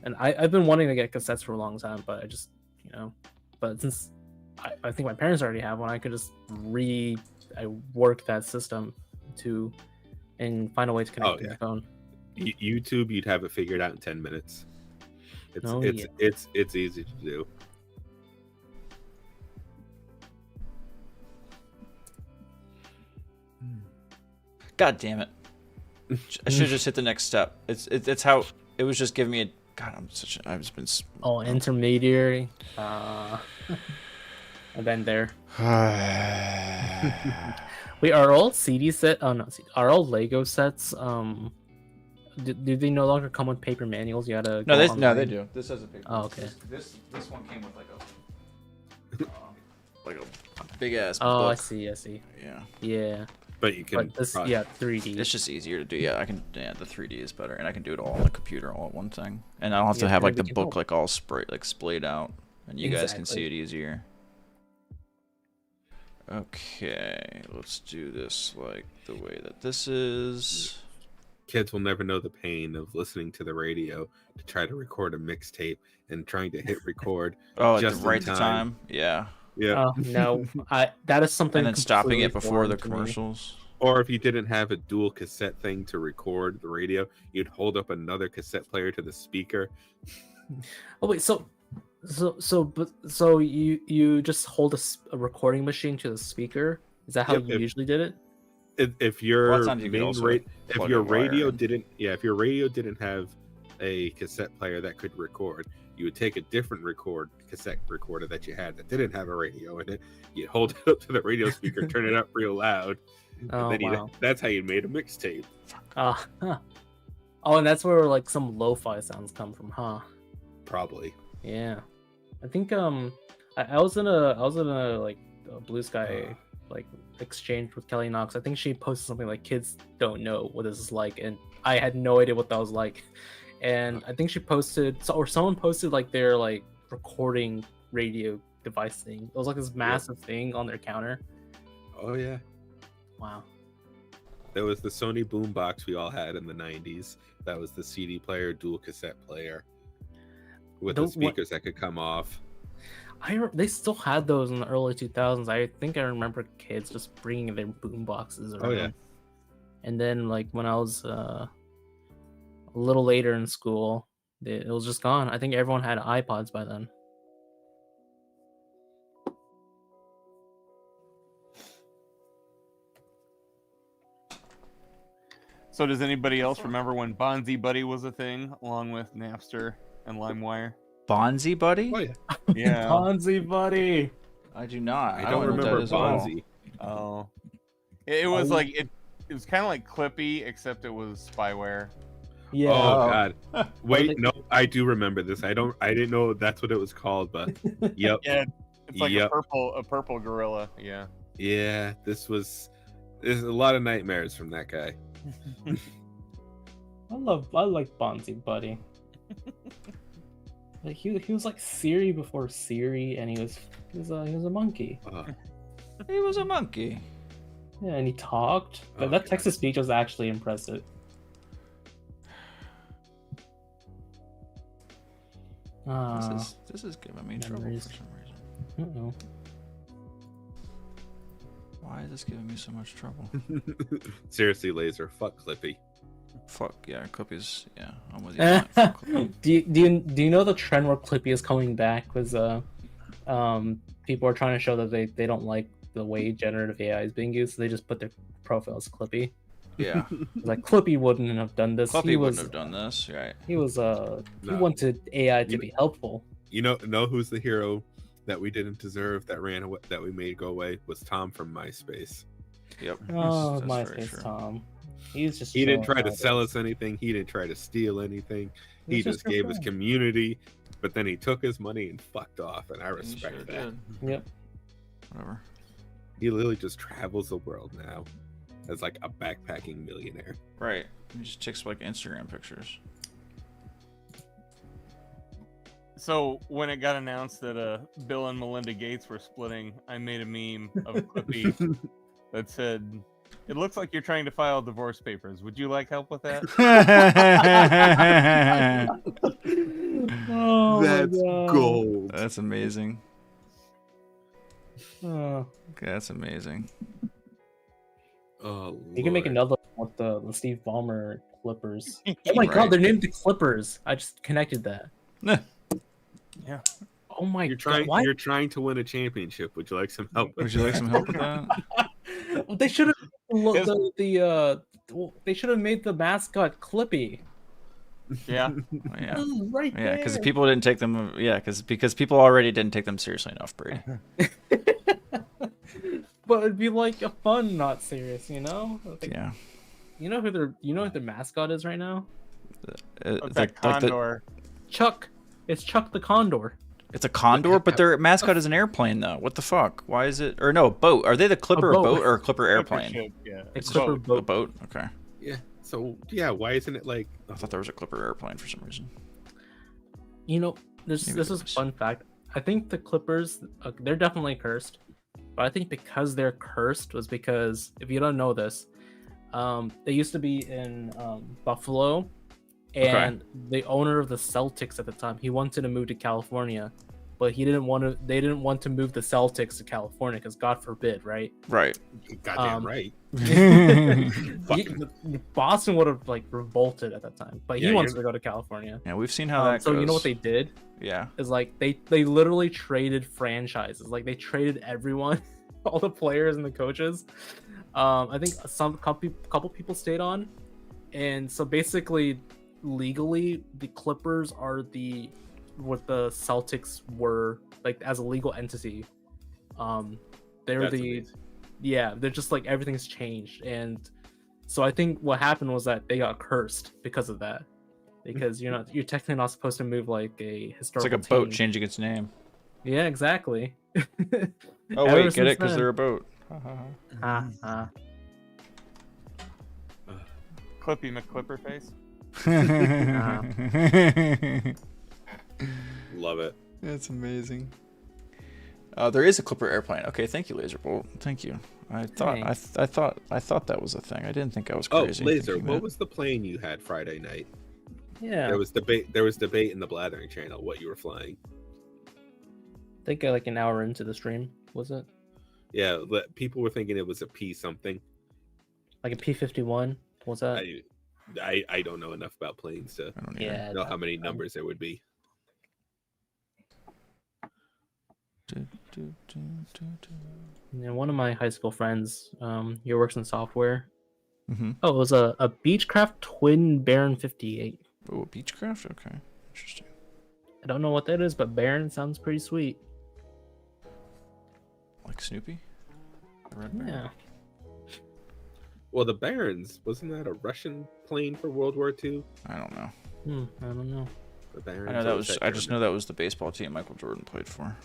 And I've been wanting to get cassettes for a long time, but I just but since I think my parents already have one, I could just work that system and find a way to connect to the phone. YouTube, you'd have it figured out in 10 minutes. It's easy to do. God damn it! I should have just hit the next step. It's how it was just giving me a. God, I've just been. Oh, intermediary. I've been there. Wait, are all CD set? Oh no, are all Lego sets? Do they no longer come with paper manuals? You gotta. No, they do. This has a paper. Oh, okay. This one came with like a big ass. Oh, book. I see. Yeah. Yeah. But you can. But this, 3D. It's just easier to do. Yeah, the 3D is better, and I can do it all on the computer, all at one thing, and I don't have to have like the book like all splayed out. and you guys can see it easier. Okay, let's do this like the way that this is. Kids will never know the pain of listening to the radio to try to record a mixtape and trying to hit record just right the time. Yeah. Yeah. No, that is something. And then stopping it before the commercials. Or if you didn't have a dual cassette thing to record the radio, you'd hold up another cassette player to the speaker. Oh wait, so you just hold a recording machine to the speaker? Is that how you usually did it? If your radio didn't have a cassette player that could record, you would take a different cassette recorder that you had that didn't have a radio in it. You'd hold it up to the radio speaker, turn it up real loud. Oh, and then wow. That's how you made a mixtape. Oh, and that's where like some lo-fi sounds come from, huh? Probably. Yeah, I think I was in a like a Blue Sky like exchange with Kelly Knox. I think she posted something like kids don't know what this is like, and I had no idea what that was like. And I think she posted or someone posted like their like recording radio device thing. It was like this massive thing on their counter. Oh yeah. Wow. There was the Sony boombox we all had in the 90s. That was the CD player, dual cassette player with the speakers that could come off. They still had those in the early 2000s. I think I remember kids just bringing their boom boxes around. Oh yeah. And then like when I was a little later in school, it was just gone. I think everyone had iPods by then. So does anybody else remember when Bonzi Buddy was a thing, along with Napster and LimeWire? Bonzi Buddy? Oh yeah. Yeah. Bonzi Buddy. I do not. I don't remember Bonzi. Oh. It was like it was kind of like Clippy, except it was spyware. Yeah. Oh god. Wait, no, I do remember this. I didn't know that's what it was called, but yep. Yeah. It's like a purple gorilla. Yeah. Yeah, there's a lot of nightmares from that guy. I like Bonzi Buddy. Like he was like Siri before Siri, and he was a monkey. He was a monkey. Yeah, and he talked. But that text to speech was actually impressive. This is giving me trouble for some reason. Uh-oh. Why is this giving me so much trouble? Seriously, Laser, fuck Clippy. Fuck yeah, Clippy's I'm with you. Do you know the trend where Clippy is coming back? Because people are trying to show that they don't like the way generative AI is being used, so they just put their profile as Clippy. Yeah. Like Clippy wouldn't have done this. Clippy wouldn't have done this, right? He wanted AI to be helpful. You know who's the hero that we didn't deserve that ran away, that we made go away, was Tom from MySpace. Yep. Oh, MySpace Tom. He didn't try to sell us anything. He didn't try to steal anything. He just gave his community, but then he took his money and fucked off, and I respect that. Yep. Whatever. He literally just travels the world now as like a backpacking millionaire. Right. He just takes like Instagram pictures. So when it got announced that Bill and Melinda Gates were splitting, I made a meme of Clippy that said, "It looks like you're trying to file divorce papers. Would you like help with that?" Oh, that's gold. That's amazing. Oh. Okay, that's amazing. Oh, you can make another one with the Steve Ballmer Clippers. Oh my god, they're named the Clippers. I just connected that. Yeah. Oh my god. What? You're trying to win a championship. Would you like some help? Would you like some help with that? They should have they should have made the mascot Clippy. Yeah. Yeah. Right there. Yeah, because people didn't take them. Yeah, because people already didn't take them seriously enough, Brady. But it'd be like a fun, not serious, you know? Like, yeah. You know what their mascot is right now? That condor. Chuck. It's Chuck the Condor. It's a condor, but their mascot is an airplane, though. What the fuck? Why is it? Or no, a boat. Are they the Clipper boat or a Clipper airplane? Ship, yeah. It's a boat. Okay. Yeah. So yeah, why isn't it like? I thought there was a Clipper airplane for some reason. You know, this is a fun fact. I think the Clippers, they're definitely cursed. But I think because they're cursed was because, if you don't know this, they used to be in Buffalo, and the owner of the Celtics at the time, he wanted to move to California, but he didn't want to. They didn't want to move the Celtics to California because God forbid, right? Right. Goddamn right. Boston would have like revolted at that time, but he wants to go to California. Yeah, we've seen how that so goes. You know what they did? Yeah. Is like they literally traded franchises. Like they traded everyone, all the players and the coaches. I think couple people stayed on, and so basically, legally, the Clippers are what the Celtics were like as a legal entity. They're amazing. They're just like everything's changed, and so I think what happened was that they got cursed because of that. Because you're technically not supposed to move like a historical. It's like a boat changing its name. Yeah, exactly. Oh wait, get it? Because they're a boat. Clippy McClipperface. Love it. That's amazing. There is a Clipper airplane. Okay, thank you, Laserbolt. Thank you. I thought that was a thing. I didn't think I was crazy. Oh, Laser, what was the plane you had Friday night? Yeah. There was debate in the Blathering channel what you were flying. I think like an hour into the stream, was it? Yeah, people were thinking it was a P something. Like a P-51? What's that? I don't know enough about planes to know how many numbers there would be. And one of my high school friends, he works in software. Mm-hmm. Oh, it was a Beechcraft Twin Baron 58. Oh, a Beechcraft? Okay, interesting. I don't know what that is, but Baron sounds pretty sweet. Like Snoopy? The Red Baron? Yeah. Well, the Barons, wasn't that a Russian plane for World War II? I don't know. I don't know. The Barons. I know that was. I just know that was the baseball team Michael Jordan played for.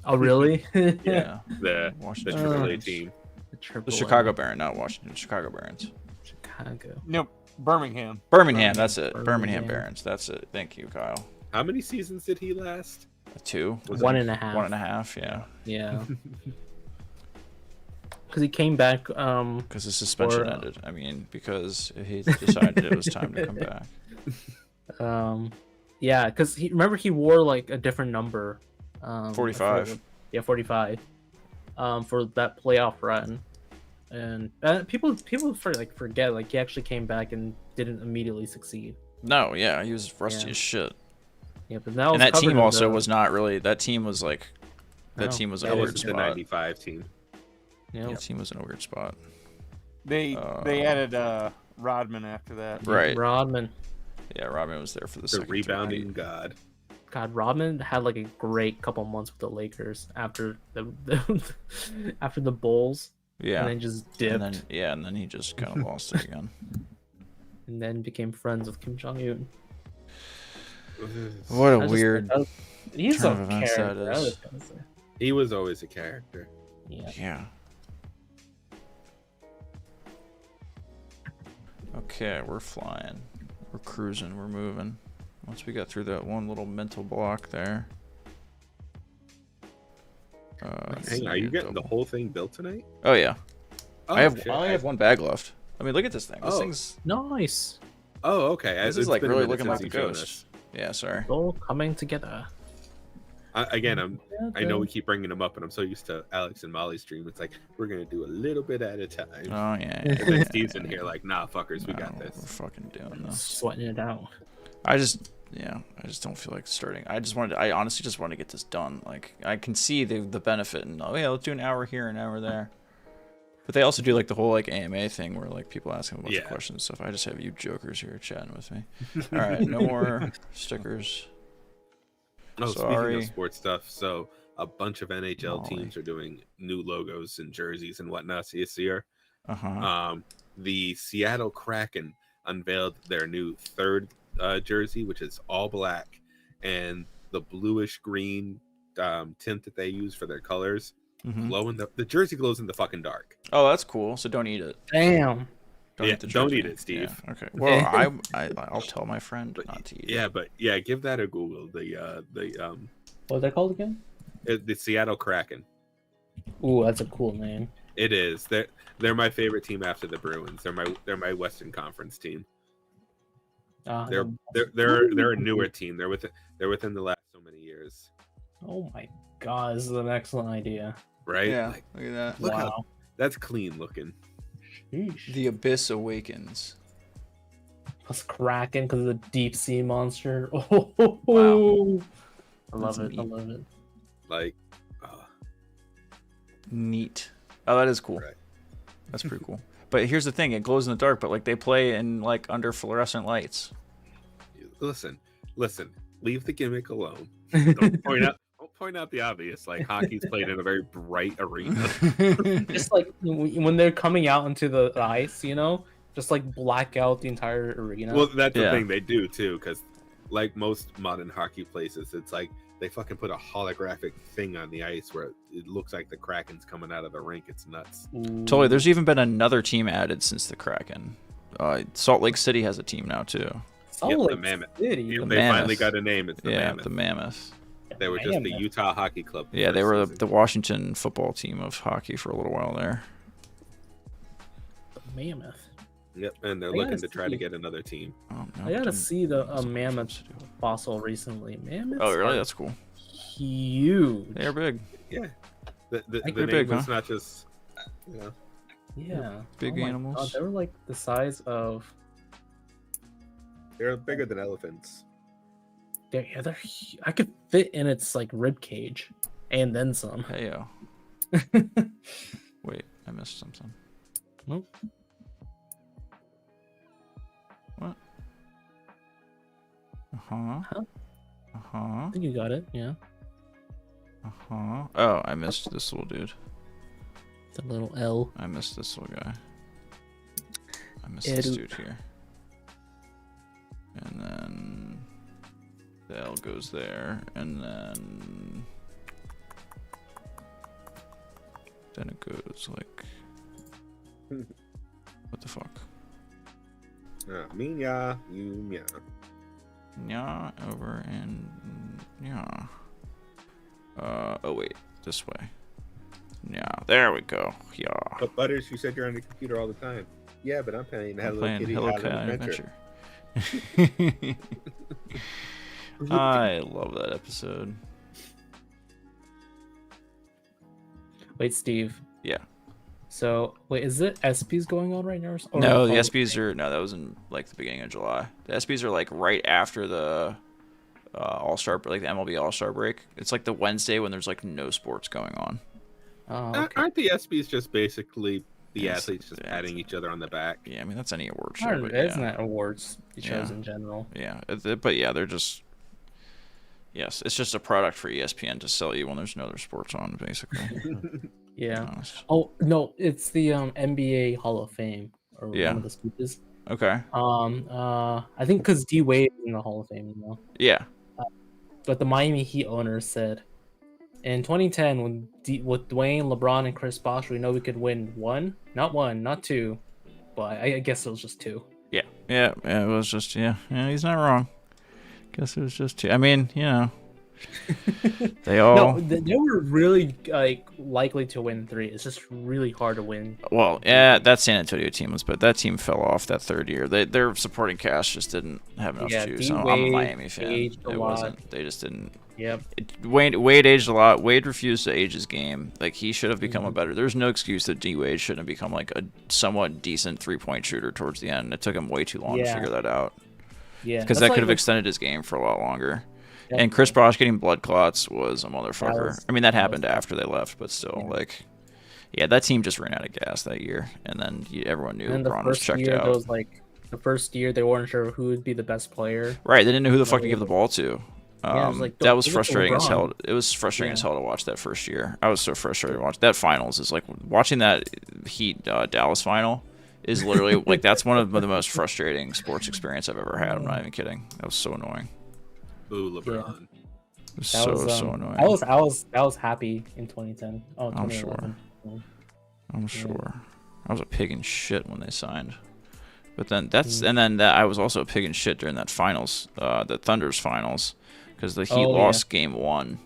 Oh, really? Yeah, the Washington AAA team. The Chicago Barons, not Washington. Chicago Barons. Chicago. Nope. Birmingham. That's it. Birmingham Barons. That's it. Thank you, Kyle. How many seasons did he last? 2. 1.5. 1.5. Yeah. Yeah. Because he came back. Because his suspension ended. I mean, because he decided it was time to come back. Yeah, because remember he wore like a different number. 45. Yeah, 45. For that playoff run, and people forget like he actually came back and didn't immediately succeed. No, yeah, he was rusty as shit. Yeah, but now that team also was not really. That team was like. That team was in a weird spot. The '95 team. Yeah, that team was in a weird spot. They added Rodman after that. Right. Rodman. Yeah, Rodman was there for the second rebounding god. God, Rodman had like a great couple months with the Lakers after after the Bulls. Yeah. And then just dipped. And then he just kind of lost it again. And then became friends with Kim Jong-un. What a weird he's turn a of events that is. He was always a character. Yeah. Okay, we're flying. We're cruising. We're moving. Once we got through that one little mental block there. Hang on, are you getting the whole thing built tonight? Oh yeah. Oh, I only have one bag left. I mean, look at this thing. This thing's nice. Oh, okay. This is like really looking like a ghost. Yeah, sorry. All coming together. I know we keep bringing them up, and I'm so used to Alex and Molly's stream. It's like we're gonna do a little bit at a time. Oh yeah. And then Steve's in here like, nah, fuckers, we got this. We're fucking doing this. Sweating it out. I just don't feel like starting. I honestly just want to get this done. Like I can see the benefit, and let's do an hour here, an hour there. But they also do like the whole like AMA thing where like people ask them a bunch of questions and stuff. I just have you jokers here chatting with me. All right, no more stickers. Oh, speaking of sports stuff, so a bunch of NHL teams are doing new logos and jerseys and whatnot this year. The Seattle Kraken unveiled their new third jersey, which is all black, and the bluish green tint that they use for their colors glow in the jersey glows in the fucking dark. Oh, that's cool. So don't eat it. Damn. Don't eat it, Steve. Yeah, okay. Well, I'll tell my friend not to eat it. Yeah, but give that a Google. The What are they called again? The Seattle Kraken. Ooh, that's a cool name. It is. They're my favorite team after the Bruins. They're my Western Conference team. They're a newer team. They're within the last so many years. Oh my god, this is an excellent idea. Right? Yeah, look at that. Look how that's clean looking. Sheesh. The Abyss Awakens. Plus Kraken because of the deep sea monster. Oh, Wow. I love That's it. I love it. Like, neat. Oh, that is cool. Right. That's pretty cool. But here's the thing: it glows in the dark. But like they play in like under fluorescent lights. listen. Leave the gimmick alone. Don't point out the obvious. Like hockey's played in a very bright arena. Just like when they're coming out into the ice, you know, just like black out the entire arena. Well, that's the thing they do too, because like most modern hockey places, it's like they fucking put a holographic thing on the ice where it looks like the Kraken's coming out of the rink. It's nuts. Totally. There's even been another team added since the Kraken. Salt Lake City has a team now too. The Mammoth. City. They finally got a name. It's the Mammoth. The Mammoth. They were just the Utah Hockey Club. Yeah, they were the Washington football team of hockey for a little while there. Mammoth. Yep, and they're looking to try to get another team. Oh, no, I gotta see the mammoth fossil recently. Mammoths. Oh, really? That's cool. Huge. They're big. Yeah. The they're name big, was huh? not just, you know. Yeah. Big Oh my animals. God, they were like the size of. They're bigger than elephants. I could fit in its like rib cage, and then some. Hey yo. Wait, I missed something. Nope. What? Uh-huh. Huh? Uh-huh. I think you got it. Yeah. Uh-huh. Oh, I missed this little dude. The little L. I missed this little guy. I missed this dude here. And then the L goes there, and then it goes like what the fuck? Minya, you yeah. Yeah, over and yeah. Oh wait, this way. Yeah, there we go. Yeah. But Butters, you said you're on the computer all the time. Yeah, but I'm playing Hello Kitty Island Adventure. I love that episode. Wait, Steve. Yeah. So wait, is it SPs going on right now? Or No, the SPs are that was in like the beginning of July. The SPs are like right after the All-Star, like the MLB All-Star break. It's like the Wednesday when there's like no sports going on. Oh, okay. Aren't the SPs just basically the athletes just patting each other on the back? Yeah, I mean that's any award show. But Isn't that awards shows in general? Yeah, but yeah, they're just it's just a product for ESPN to sell you when there's no other sports on, basically. Yeah. Oh no, it's the NBA Hall of Fame or one of the speeches. Okay. I think because D Wade is in the Hall of Fame, you know. Yeah. But the Miami Heat owner said, in 2010, with Dwayne, LeBron, and Chris Bosh, we know we could win one, not two, but I guess it was just two. Yeah, it was just he's not wrong. Guess it was just two. I mean, you know, they all. No, they were really likely to win three. It's just really hard to win. Well, yeah, that San Antonio team was, but that team fell off that third year. Their supporting cast just didn't have enough juice. I'm a Miami fan. It wasn't. They just didn't. Yep. Wade aged a lot. Wade refused to age his game. Like he should have become a better. There's no excuse that D Wade shouldn't have become like a somewhat decent 3-point shooter towards the end. It took him way too long to figure that out. Yeah. Because that could have extended his game for a lot longer. Yep. And Chris Bosh getting blood clots was a motherfucker. I mean, that happened after they left, but still, that team just ran out of gas that year, and then everyone knew LeBron was checked out. Was the first year they weren't sure who would be the best player. Right, they didn't know who the fuck to give the ball to. That was frustrating as hell. It was frustrating as hell to watch that first year. I was so frustrated to watch that finals. Is like watching that Heat Dallas final is literally like that's one of the most frustrating sports experience I've ever had. I'm not even kidding. That was so annoying. Boo, LeBron. It was so annoying. I was happy in 2010. Oh, I'm sure. I'm sure. I was a pig in shit when they signed. But then I was also a pig in shit during that finals, the Thunder's finals, because the Heat lost game 1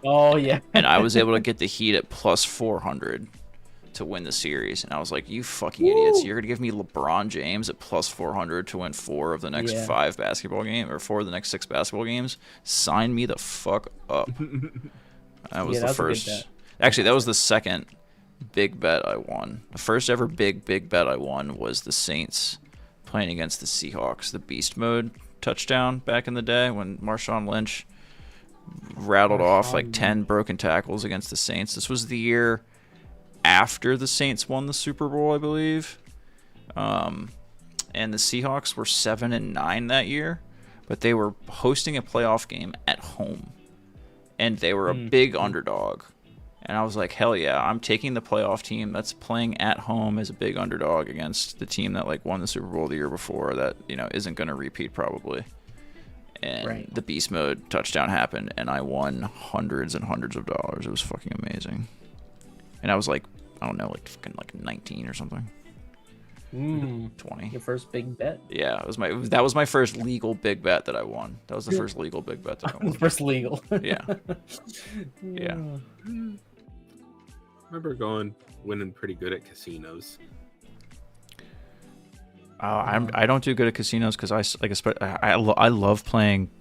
Oh yeah. And I was able to get the Heat at plus 400 to win the series, and I was like, "You fucking idiots! You're gonna give me LeBron James at plus 400 to win 4 of the next 5 basketball games, or 4 of the next 6 basketball games? Sign me the fuck up!" That was the first. Actually, that was the second big bet I won. The first ever big bet I won was the Saints playing against the Seahawks, the beast mode touchdown back in the day when Marshawn Lynch rattled off like 10 broken tackles against the Saints. This was the year after the Saints won the Super Bowl, I believe. And the Seahawks were 7-9 that year, but they were hosting a playoff game at home, and they were a big underdog. And I was like, hell yeah, I'm taking the playoff team that's playing at home as a big underdog against the team that like won the Super Bowl the year before that, you know, isn't going to repeat probably. And the beast mode touchdown happened, and I won hundreds and hundreds of dollars. It was fucking amazing. And I was like, I don't know, like 19 or something. 20. Your first big bet? Yeah, that was my first legal big bet that I won. That was the first legal big bet that I won. First legal. Yeah. Yeah. I remember winning pretty good at casinos. I don't do good at casinos because I love playing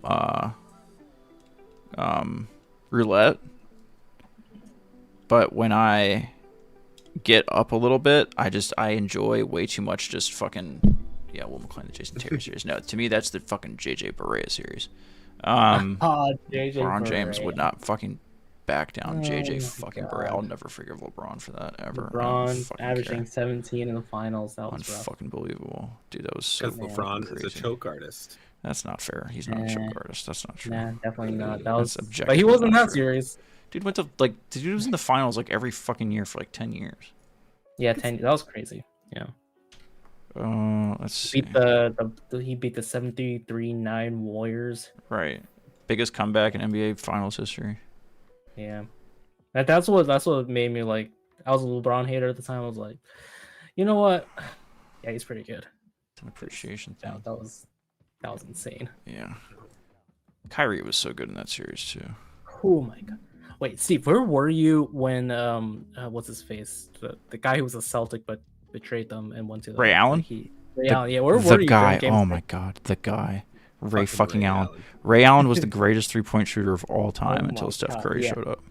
roulette, but when I get up a little bit, I enjoy way too much just fucking Will McClane, the Jason Terry series. No, to me that's the fucking JJ Barea series. LeBron James would not fucking back down. JJ fucking Barea. I'll never forgive LeBron for that ever. LeBron averaging 17 in the finals. That was unfucking believable, dude. That was so LeBron crazy. is a choke artist. That's not fair. He's not a choke artist. That's not true. Nah, definitely not. That was objective. But he wasn't that serious. Dude went to dude was in the finals like every fucking year for like 10 years. Yeah, 10. That was crazy. Yeah. Let's see. He beat the 73-9 Warriors. Right. Biggest comeback in NBA Finals history. Yeah. That's what made me like. I was a LeBron hater at the time. I was like, you know what? Yeah, he's pretty good. It's an appreciation thing. That was insane. Yeah. Kyrie was so good in that series too. Oh my god. Wait, Steve, where were you when what's his face? The guy who was a Celtic but betrayed them and went to Ray Allen? Ray Allen, yeah, where were you? The guy, oh my god, the guy. Ray fucking Allen. Ray Allen was the greatest 3-point shooter of all time until Steph Curry showed up.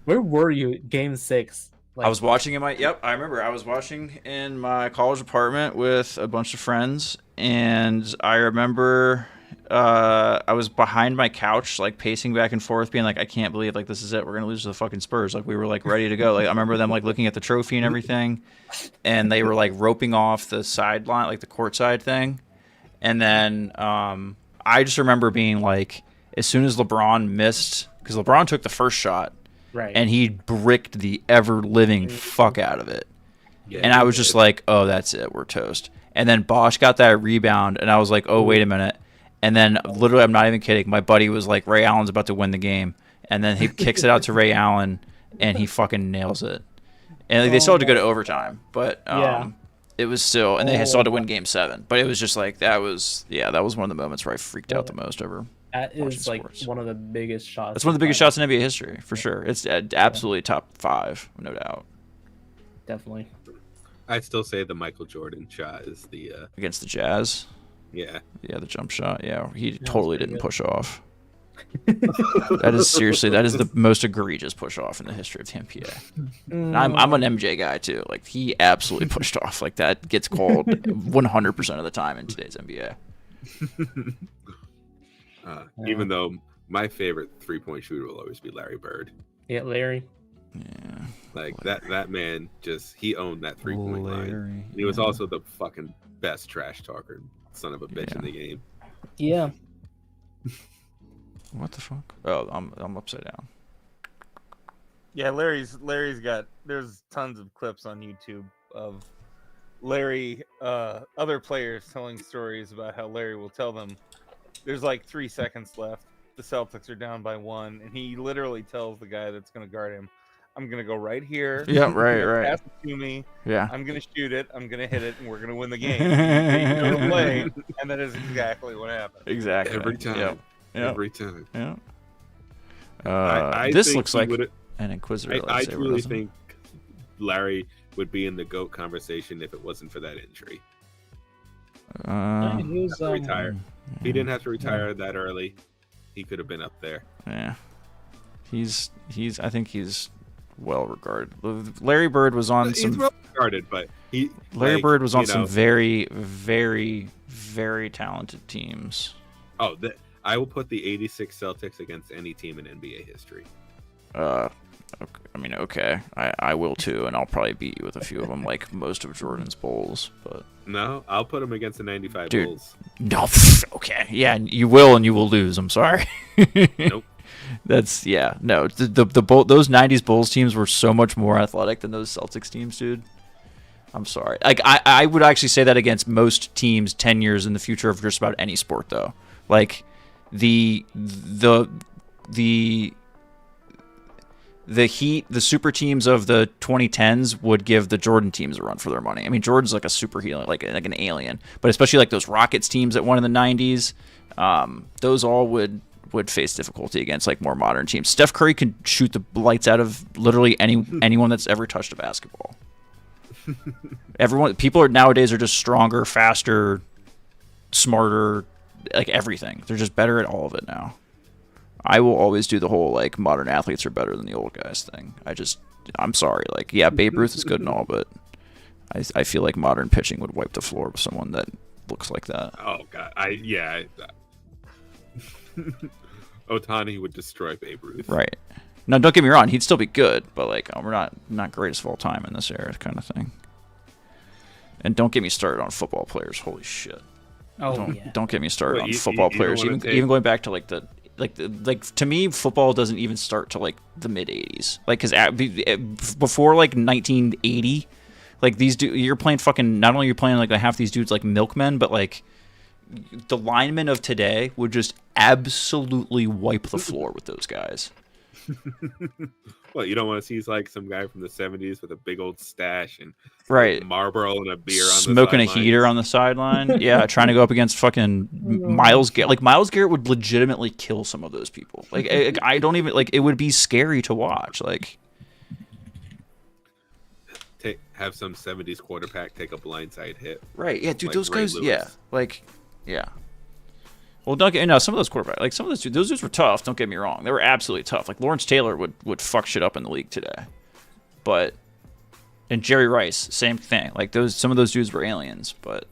Where were you Game 6? I was watching I remember I was watching in my college apartment with a bunch of friends, and I remember I was behind my couch, like pacing back and forth, being like, I can't believe like this is it. We're gonna lose to the fucking Spurs. Like we were like ready to go. Like I remember them like looking at the trophy and everything, and they were like roping off the sideline, like the courtside thing, and then I just remember being like, as soon as LeBron missed, because LeBron took the first shot, right, and he bricked the ever living fuck out of it, and I was just like, oh, that's it, we're toast. And then Bosch got that rebound, and I was like, oh, wait a minute. And then, literally, I'm not even kidding, my buddy was like, Ray Allen's about to win the game. And then he kicks it out to Ray Allen, and he fucking nails it. And like, they still had to go to overtime, but it was still, and they still had to win Game 7. But it was just like, that was one of the moments where I freaked out the most ever. That is like one of the biggest shots. That's one of the biggest shots in NBA history, for sure. It's absolutely top 5, no doubt. Definitely. I'd still say the Michael Jordan shot is the against the Jazz. Yeah, the jump shot. Yeah, he totally didn't push off. That is the most egregious push off in the history of the NBA. And I'm an MJ guy too. Like he absolutely pushed off. Like that gets called 100% of the time in today's NBA. Even though my favorite 3-point shooter will always be Larry Bird. Yeah, Larry. Yeah, like that man he owned that 3-point line. He was also the fucking best trash talker, son of a bitch in the game. Yeah. What the fuck? Oh, I'm upside down. Yeah, Larry's got. There's tons of clips on YouTube of Larry, other players telling stories about how Larry will tell them, "There's like 3 seconds left. The Celtics are down by 1," and he literally tells the guy that's going to guard him, "I'm going to go right here. Yeah, right. Pass it to me. Yeah. I'm going to shoot it. I'm going to hit it, and we're going to win the game." You go to play, and that is exactly what happened. Exactly. Every time. Yep. Every time. Yeah. This looks like an Inquisitor. I truly think Larry would be in the GOAT conversation if it wasn't for that injury. He was retire. He didn't have to retire that early. He could have been up there. Yeah, I think he's well regarded. Larry Bird was on he's well regarded, but Larry Bird was on some very, very, very talented teams. Oh, I will put the '86 Celtics against any team in NBA history. Okay. I will too, and I'll probably beat you with a few of them, like most of Jordan's Bulls. But no, I'll put him against the '95 Bulls. No, okay, yeah, you will, and you will lose. I'm sorry. Nope. Those '90s Bulls teams were so much more athletic than those Celtics teams, dude. I'm sorry. Like I would actually say that against most teams 10 years in the future of just about any sport, though. Like the Heat, the super teams of the 2010s would give the Jordan teams a run for their money. I mean, Jordan's like a superhero, like an alien. But especially like those Rockets teams that won in the 90s, those all would face difficulty against like more modern teams. Steph Curry could shoot the lights out of literally anyone that's ever touched a basketball. People nowadays are just stronger, faster, smarter, like everything. They're just better at all of it now. I will always do the whole like modern athletes are better than the old guys thing. I'm sorry. Like, yeah, Babe Ruth is good and all, but I feel like modern pitching would wipe the floor with someone that looks like that. Oh God, Ohtani would destroy Babe Ruth. Right. No, don't get me wrong. He'd still be good, but like we're not greatest of all time in this era, kind of thing. And don't get me started on football players. Holy shit. Don't get me started on football players. Even going back to to me, football doesn't even start to like the mid '80s. Like, because before like 1980, like you're playing fucking. Not only you're playing like half these dudes like milkmen, but like the linemen of today would just absolutely wipe the floor with those guys. Well, you don't want to see like some guy from the '70s with a big old stash and right Marlboro and a beer, smoking a heater on the sideline. Yeah, trying to go up against fucking Myles Garrett. Like Myles Garrett would legitimately kill some of those people. Like I don't even like. It would be scary to watch. Like have some '70s quarterback take a blindside hit. Right? Yeah, dude. Like those Ray guys. Lewis. Yeah. Like yeah. Well, don't get some of those quarterbacks, like some of those dudes were tough. Don't get me wrong; they were absolutely tough. Like Lawrence Taylor would fuck shit up in the league today, and Jerry Rice, same thing. Like some of those dudes were aliens, but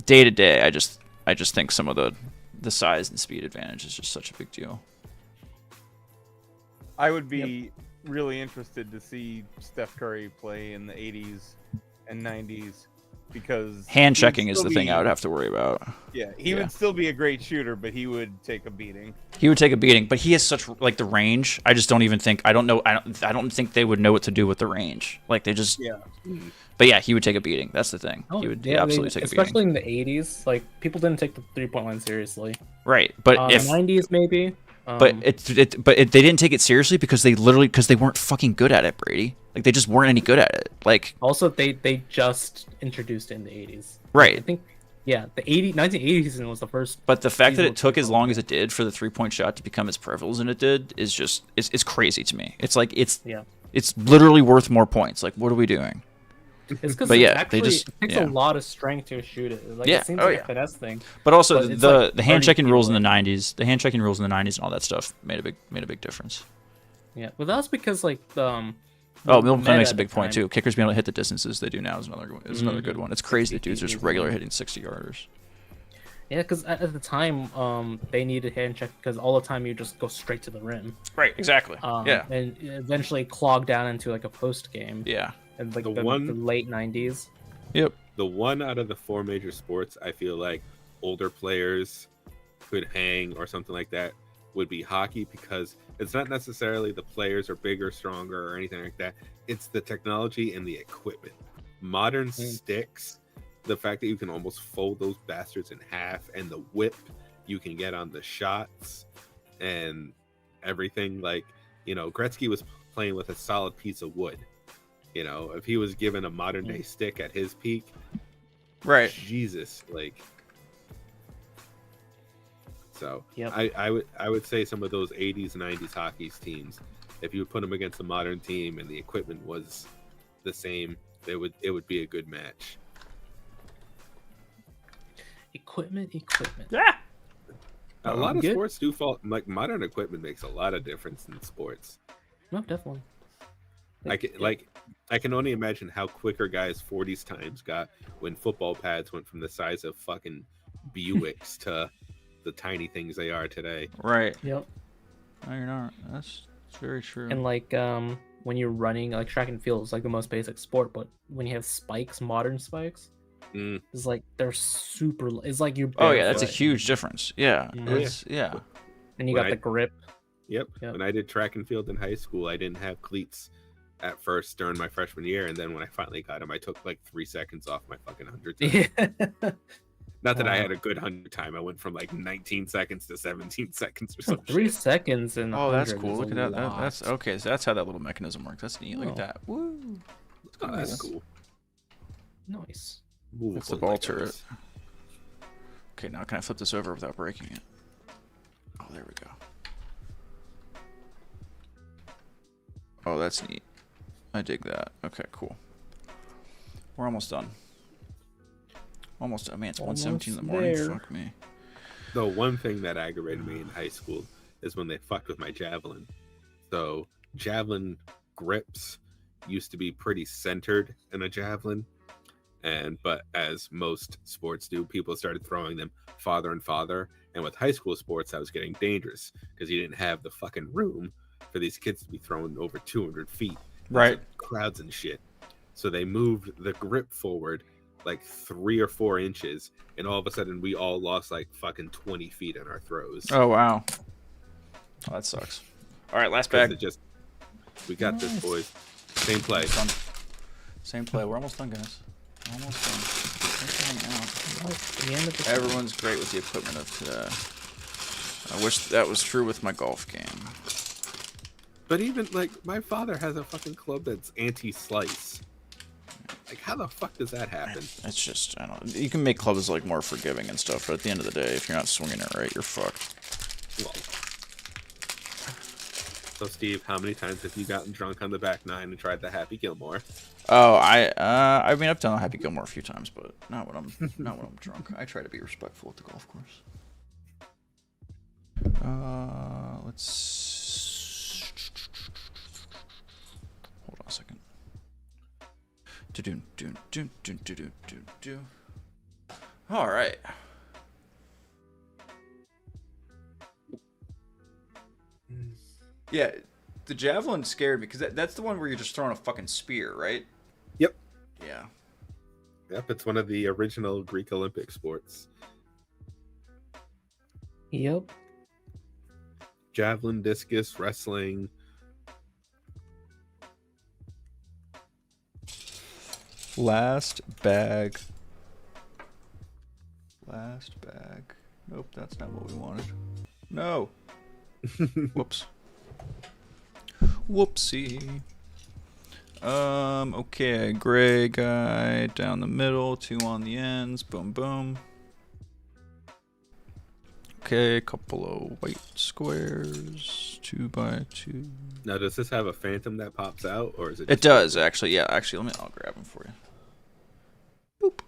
day to day, I just think some of the size and speed advantage is just such a big deal. I would be really interested to see Steph Curry play in the '80s and '90s. Because hand checking is the thing I would have to worry about. Yeah, he would still be a great shooter, but he would take a beating. He would take a beating, but he has such like the range. I just don't even think I don't think they would know what to do with the range. Like they just But yeah, he would take a beating. That's the thing. He would absolutely take a beating. Especially in the '80s, like people didn't take the 3-point line seriously. Right, but if '90s maybe. But they didn't take it seriously because they weren't fucking good at it, Brady. Like they just weren't any good at it. Like also they just introduced it in the 80s. Right. I think the 1980 season was the first. But the fact that it took as long as it did for the 3-point shot to become as prevalent as it did is just it's crazy to me. It's like it's literally worth more points. Like what are we doing? It's because it takes a lot of strength to shoot it. Like it seems like a finesse thing. But also the hand checking rules in the '90s, and all that stuff made a big difference. Yeah, but that's because like Milton makes a big point too. Kickers being able to hit the distances they do now is another good one. It's crazy that dudes are just regular hitting 60-yarders. Yeah, because at the time, they needed hand check because all the time you just go straight to the rim. Right, exactly. And eventually clog down into like a post game. Yeah. And like the late '90s. Yep. The one out of the 4 major sports I feel like older players could hang or something like that would be hockey, because it's not necessarily the players are bigger, stronger, or anything like that. It's the technology and the equipment. Modern sticks, the fact that you can almost fold those bastards in half, and the whip you can get on the shots and everything. Like, Gretzky was playing with a solid piece of wood. If he was given a modern day stick at his peak, right? Jesus, like. So Yep. I would say some of those 80s, 90s hockey teams, if you would put them against a modern team and the equipment was the same, it would be a good match. Equipment. Yeah. A lot of Good. sports do fall, like modern equipment makes a lot of difference in sports. No, definitely. I can only imagine how quicker guys 40s times got when football pads went from the size of fucking Buicks to the tiny things they are today. Right. Yep. No, you're not. That's very true. And like when you're running, like track and field is like the most basic sport, but when you have spikes, modern spikes, it's like they're super. It's like you. Oh yeah, that's a huge difference. Yeah. Mhm. Yeah. And you got the grip. Yep. When I did track and field in high school, I didn't have cleats at first during my freshman year, and then when I finally got them, I took like 3 seconds off my fucking 100 time. Not that I had a good 100 time. I went from like 19 seconds to 17 seconds or something. 3 seconds and oh, that's cool. Look at that. That's okay. So that's how that little mechanism works. That's neat. Look at that. Woo. Oh, that's cool. Nice. That's the ball turret. Okay, now can I flip this over without breaking it? Oh, there we go. Oh, that's neat. I dig that. Okay, cool. We're almost done. Almost. I mean, it's 1:17 in the morning. there. Fuck me. The one thing that aggravated me in high school is when they fucked with my javelin. So javelin grips used to be pretty centered in a javelin, but as most sports do, people started throwing them farther and farther. And with high school sports, that was getting dangerous because you didn't have the fucking room for these kids to be thrown over 200 feet. Right. Crowds and shit. So they moved the grip forward like 3 or 4 inches, and all of a sudden we all lost like fucking 20 feet in our throws. Oh, wow. Oh, that sucks. All right, last bag. We got this, boys. Same play. Same play. We're almost done, guys. Almost done. Thanks for hanging out. The end of the Everyone's great with the equipment of today. I wish that was true with my golf game. But even like my father has a fucking club that's anti-slice. Like, how the fuck does that happen? It's just, I don't know. You can make clubs like more forgiving and stuff, but at the end of the day, if you're not swinging it right, you're fucked. Well, so Steve, how many times have you gotten drunk on the back nine and tried the Happy Gilmore? Oh, I mean, I've done Happy Gilmore a few times, but not when I'm drunk. I try to be respectful at the golf course. Let's hold on a second. All right. Yeah, the javelin scared me because that's the one where you're just throwing a fucking spear, right? Yep. Yeah. Yep, it's one of the original Greek Olympic sports. Yep. Javelin, discus, wrestling. Last bag. Last bag. Nope, that's not what we wanted. No. Whoops. Whoopsie. Okay, gray guy down the middle, 2 on the ends, boom, boom. Okay, a couple of white squares, 2 by 2. Now, does this have a phantom that pops out, or is it? It does, actually. Yeah, actually, I'll grab him for you. Boop.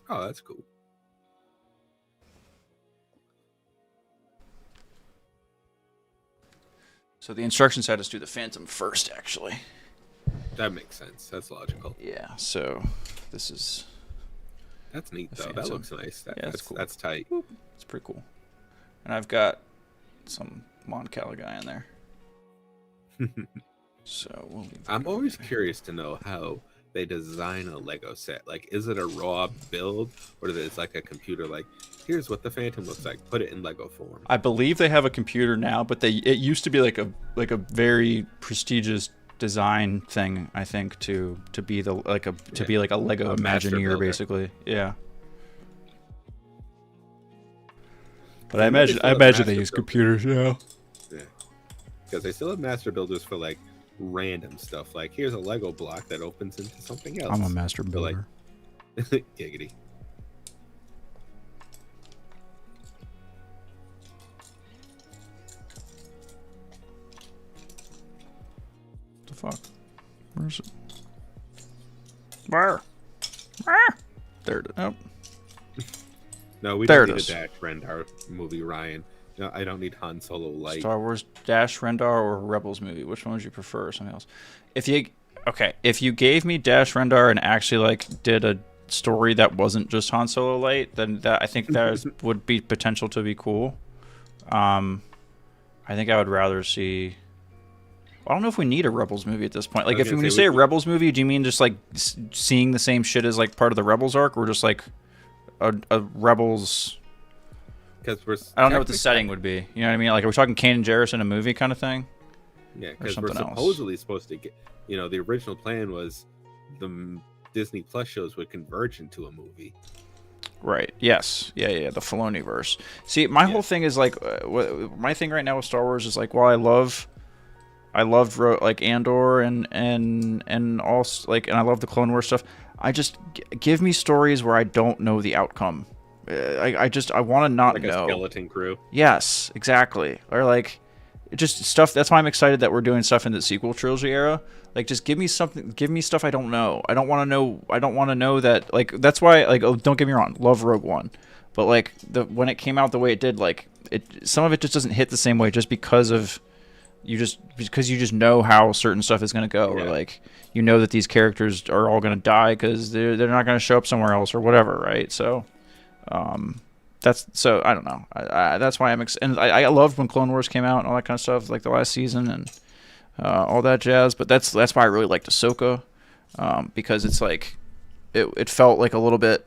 Oh, that's cool. So the instructions had us do the Phantom first, actually. That makes sense. That's logical. Yeah, so this is... That's neat, though. That looks nice. That's cool. That's tight. It's pretty cool. And I've got some Mon Cala guy in there. So we'll leave I'm always curious to know how they design a Lego set. Like, is it a raw build, or is it like a computer? Like, here's what the Phantom looks like. Put it in Lego form. I believe they have a computer now, but it used to be like a very prestigious design thing. I think to be the be like a Lego Imagineer, basically. Yeah. But I imagine they use computers now. Yeah, because they still have master builders for like random stuff. Like here's a Lego block that opens into something else. I'm a master builder. Like, giggity. What the fuck? Where's it? Where? There it is. Oh. No, we don't need a Dash Rendar movie, Ryan. No, I don't need Han Solo light. Star Wars Dash Rendar or Rebels movie? Which one would you prefer? Or something else? If you gave me Dash Rendar and actually like did a story that wasn't just Han Solo light, then that I think that would be potential to be cool. I think I would rather see. I don't know if we need a Rebels movie at this point. Like, when you say a Rebels movie, do you mean just like seeing the same shit as like part of the Rebels arc, or just like a Rebels? Because I don't know what the setting would be. You know what I mean? Like, are we talking Kanan Jarrus in a movie kind of thing? Yeah, because we're supposedly supposed to get. You know, the original plan was the Disney Plus shows would converge into a movie. Right. Yes. Yeah. The Filoni-verse. See, my whole thing is like, my thing right now with Star Wars is like, well, I loved like Andor and also like, and I love the Clone Wars stuff. I just give me stories where I don't know the outcome. I want to not like know. A skeleton crew. Yes, exactly. Or like, just stuff. That's why I'm excited that we're doing stuff in the sequel trilogy era. Like, just give me something. Give me stuff I don't know. I don't want to know. I don't want to know that. Like, that's why. Like, oh, don't get me wrong. Love Rogue One, but like when it came out the way it did, like some of it just doesn't hit the same way just because of. Because you just know how certain stuff is going to go, or like you know that these characters are all going to die because they're not going to show up somewhere else or whatever, right? So, so I don't know. That's why and I loved when Clone Wars came out and all that kind of stuff, like the last season and all that jazz. But that's why I really liked Ahsoka, because it's like it felt like a little bit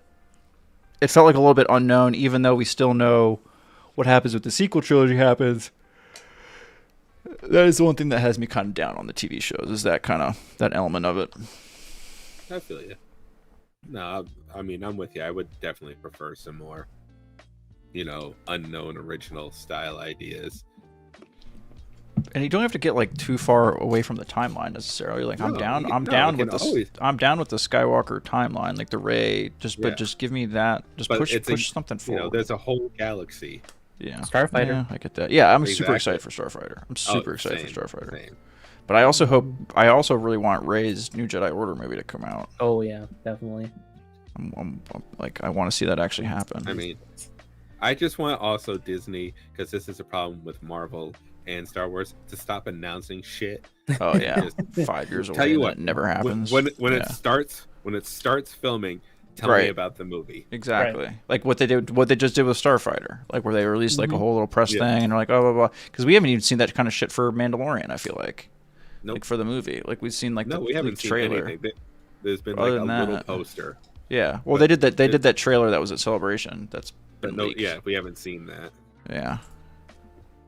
unknown, even though we still know what happens with the sequel trilogy happens. That is the one thing that has me kind of down on the TV shows, is that element of it. I feel you. No, I mean, I'm with you. I would definitely prefer some more, unknown original style ideas. And you don't have to get like too far away from the timeline necessarily. Like, I'm down with the Skywalker timeline, like the Rey. But just give me that. Just push something forward. There's a whole galaxy. Yeah, Starfighter. Yeah, I get that. Yeah, I'm super excited for Starfighter. Same. But I also really want Rey's New Jedi Order movie to come out. Oh yeah, definitely. I'm like, I want to see that actually happen. I mean, I just want also Disney, because this is a problem with Marvel and Star Wars, to stop announcing shit. Oh yeah, 5 years away. Tell you what, it never happens. When it starts filming. Tell me about the movie. Exactly. Right. Like what they just did with Starfighter. Like where they released like a whole little press thing and they're like, oh, blah, blah. Because we haven't even seen that kind of shit for Mandalorian, I feel like. Nope. Like for the movie. Like we've seen like we haven't seen trailer. Anything. There's been like a little poster. Yeah. Well, they did that trailer that was at Celebration. That's been leaked. Yeah, we haven't seen that. Yeah.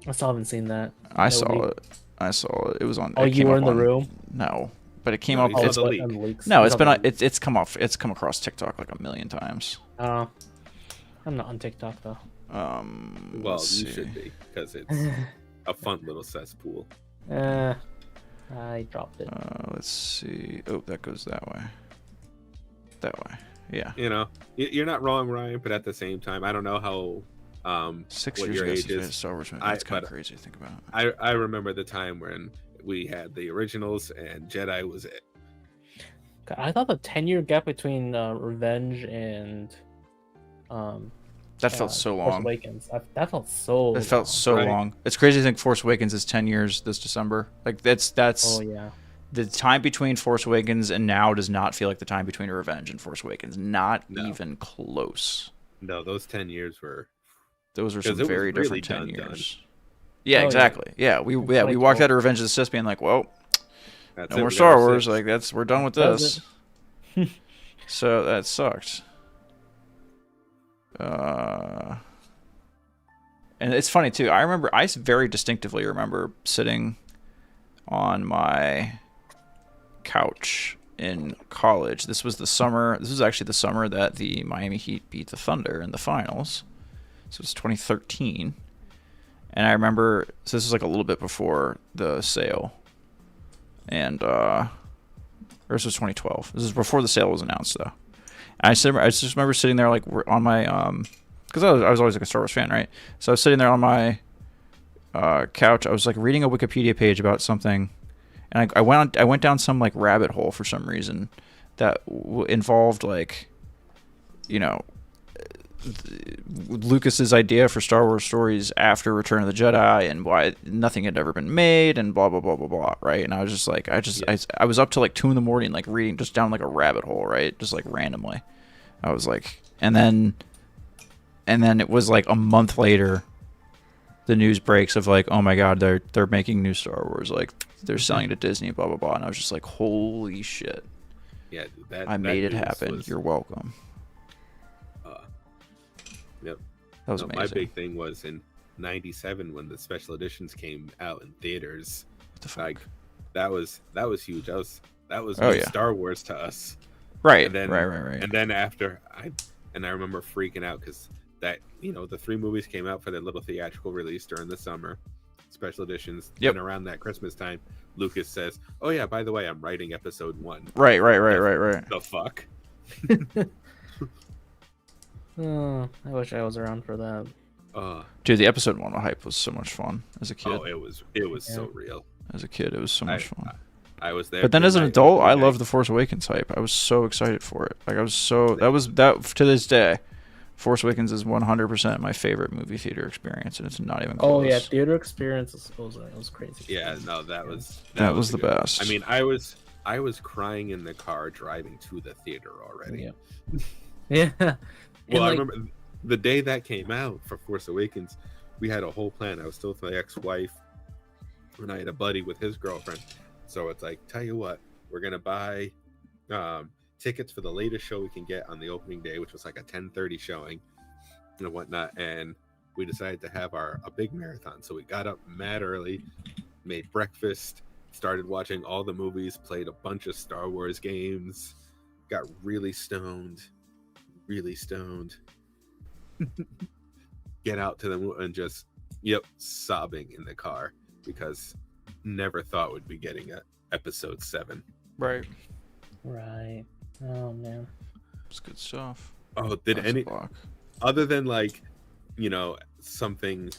I still haven't seen that. I saw it. It was on. Oh, you were in the room? No. But it came up. It's come across TikTok like a million times. I'm not on TikTok though. Well, you should be, because it's a fun little cesspool. I dropped it. Let's see. Oh, that goes that way. That way. Yeah. You're not wrong, Ryan. But at the same time, I don't know how. 6 years ago since a Star Wars movie. It's kind of crazy to think about. I remember the time when we had the originals and Jedi was it. I thought the 10-year gap between Revenge and that felt so long. Force Awakens. That felt so. It felt so long. It's crazy to think Force Awakens is 10 years this December. Like that's. Oh yeah. The time between Force Awakens and now does not feel like the time between Revenge and Force Awakens. Not even close. No, those 10 years were. Those were some very different 10 years. Yeah, exactly. Yeah, we walked out of Revenge of the Sith being like, well, no more Star Wars. Like we're done with this. So that sucked. And it's funny too. I very distinctively remember sitting on my couch in college. This was actually the summer that the Miami Heat beat the Thunder in the finals. So it's 2013. And I remember, so this is like a little bit before the sale. And, or this was 2012. This is before the sale was announced, though. And I just remember sitting there, like, on my, because I was always like a Star Wars fan, right? So I was sitting there on my couch. I was like reading a Wikipedia page about something. And I went down some like rabbit hole for some reason that involved like, you know, Lucas's idea for Star Wars stories after Return of the Jedi and why nothing had ever been made and blah blah blah blah blah, right? And I was just like, I was up till like 2 a.m, like reading just down like a rabbit hole, right? Just like randomly. I was like, and then it was like a month later, the news breaks of like, oh my god, they're making new Star Wars, like they're selling to Disney, blah blah blah, and I was just like, holy shit! Yeah, I made it happen. You're welcome. Yep. That was amazing. My big thing was in '97 when the special editions came out in theaters. What the fuck? Like that was huge. That was yeah. Star Wars to us. Right. And then, right. And then after I remember freaking out because that, you know, the 3 movies came out for their little theatrical release during the summer, special editions. Yep. And around that Christmas time, Lucas says, "Oh yeah, by the way, I'm writing episode 1." Right. The fuck. Oh, I wish I was around for that. Dude, the episode 1 hype was so much fun as a kid. Oh, it was so real. As a kid, it was so much fun. I was there. But then as an adult, I loved the Force Awakens hype. I was so excited for it. Like I was so that to this day, Force Awakens is 100% my favorite movie theater experience, and it's not even close. Oh yeah, theater experience was crazy. Yeah, no, that was the best. I mean, I was crying in the car driving to the theater already. Yeah. Well, I remember the day that came out for Force Awakens, we had a whole plan. I was still with my ex-wife, and I had a buddy with his girlfriend. So it's like, tell you what, we're gonna buy tickets for the latest show we can get on the opening day, which was like a 10:30 showing and whatnot. And we decided to have a big marathon. So we got up mad early, made breakfast, started watching all the movies, played a bunch of Star Wars games, got really stoned. Get out to them and just sobbing in the car because never thought we'd be getting episode 7. Right. Oh man, it's good stuff. Oh, did any other than like, you know, something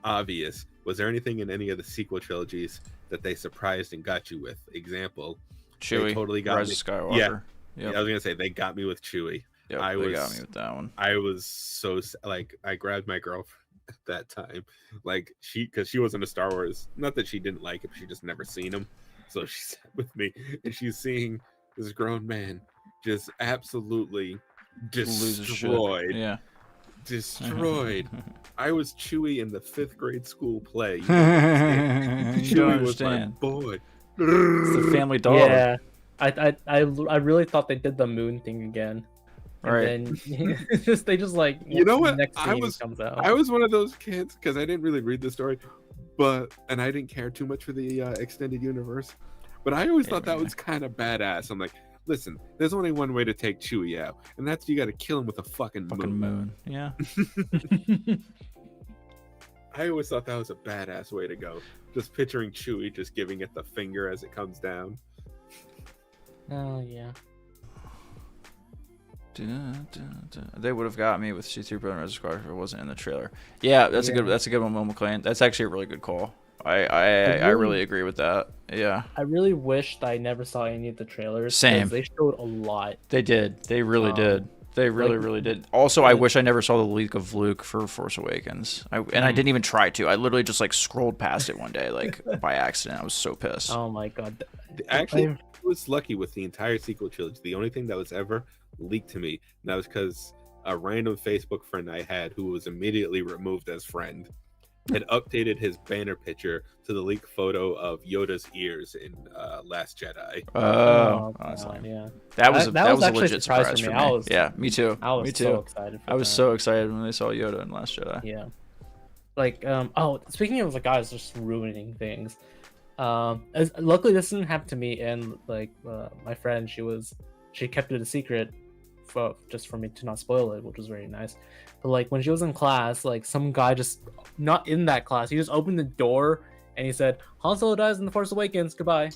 obvious, was there anything in any of the sequel trilogies that they surprised and got you with? Example, Chewie, totally got Rise me. of Skywalker. Yeah, I was gonna say they got me with Chewie. They got me with that one. I was so like, I grabbed my girlfriend at that time, like because she wasn't a Star Wars. Not that she didn't like it, but she just never seen him. So she sat with me, and she's seeing this grown man just absolutely destroyed. Yeah, destroyed. I was Chewie in the 5th grade school play. You Chewie was my boy. It's the family dog. Yeah, I really thought they did the moon thing again. Right. And then they just like, you know what? Next comes out. I was one of those kids because I didn't really read the story, and I didn't care too much for the extended universe. But I always thought that was kind of badass. I'm like, listen, there's only one way to take Chewie out, and that's you got to kill him with a fucking moon. Yeah. I always thought that was a badass way to go. Just picturing Chewie just giving it the finger as it comes down. Oh yeah. They would have got me with C-3PO and Rise of Skywalker if it wasn't in the trailer. Yeah, that's a good one, Will McLean. That's actually a really good call. I really agree with that. Yeah. I really wish that I never saw any of the trailers. Same. They showed a lot. They did. They really did. They really did. Also, I wish I never saw the leak of Luke for Force Awakens. I didn't even try to. I literally just like scrolled past it one day, like by accident. I was so pissed. Oh my god. Actually, I was lucky with the entire sequel trilogy. The only thing that was ever leaked to me, and that was because a random Facebook friend I had, who was immediately removed as friend, had updated his banner picture to the leaked photo of Yoda's ears in Last Jedi. Oh, God, yeah. That was a legit surprise for me. Yeah, me too. I was so excited. I was so excited when they saw Yoda in Last Jedi. Yeah. Like, speaking of the guys just ruining things, luckily this didn't happen to me. And like, my friend, she kept it a secret just for me to not spoil it, which was very nice. But like when she was in class, like some guy just not in that class, he just opened the door and he said, "Han Solo dies in The Force Awakens. Goodbye."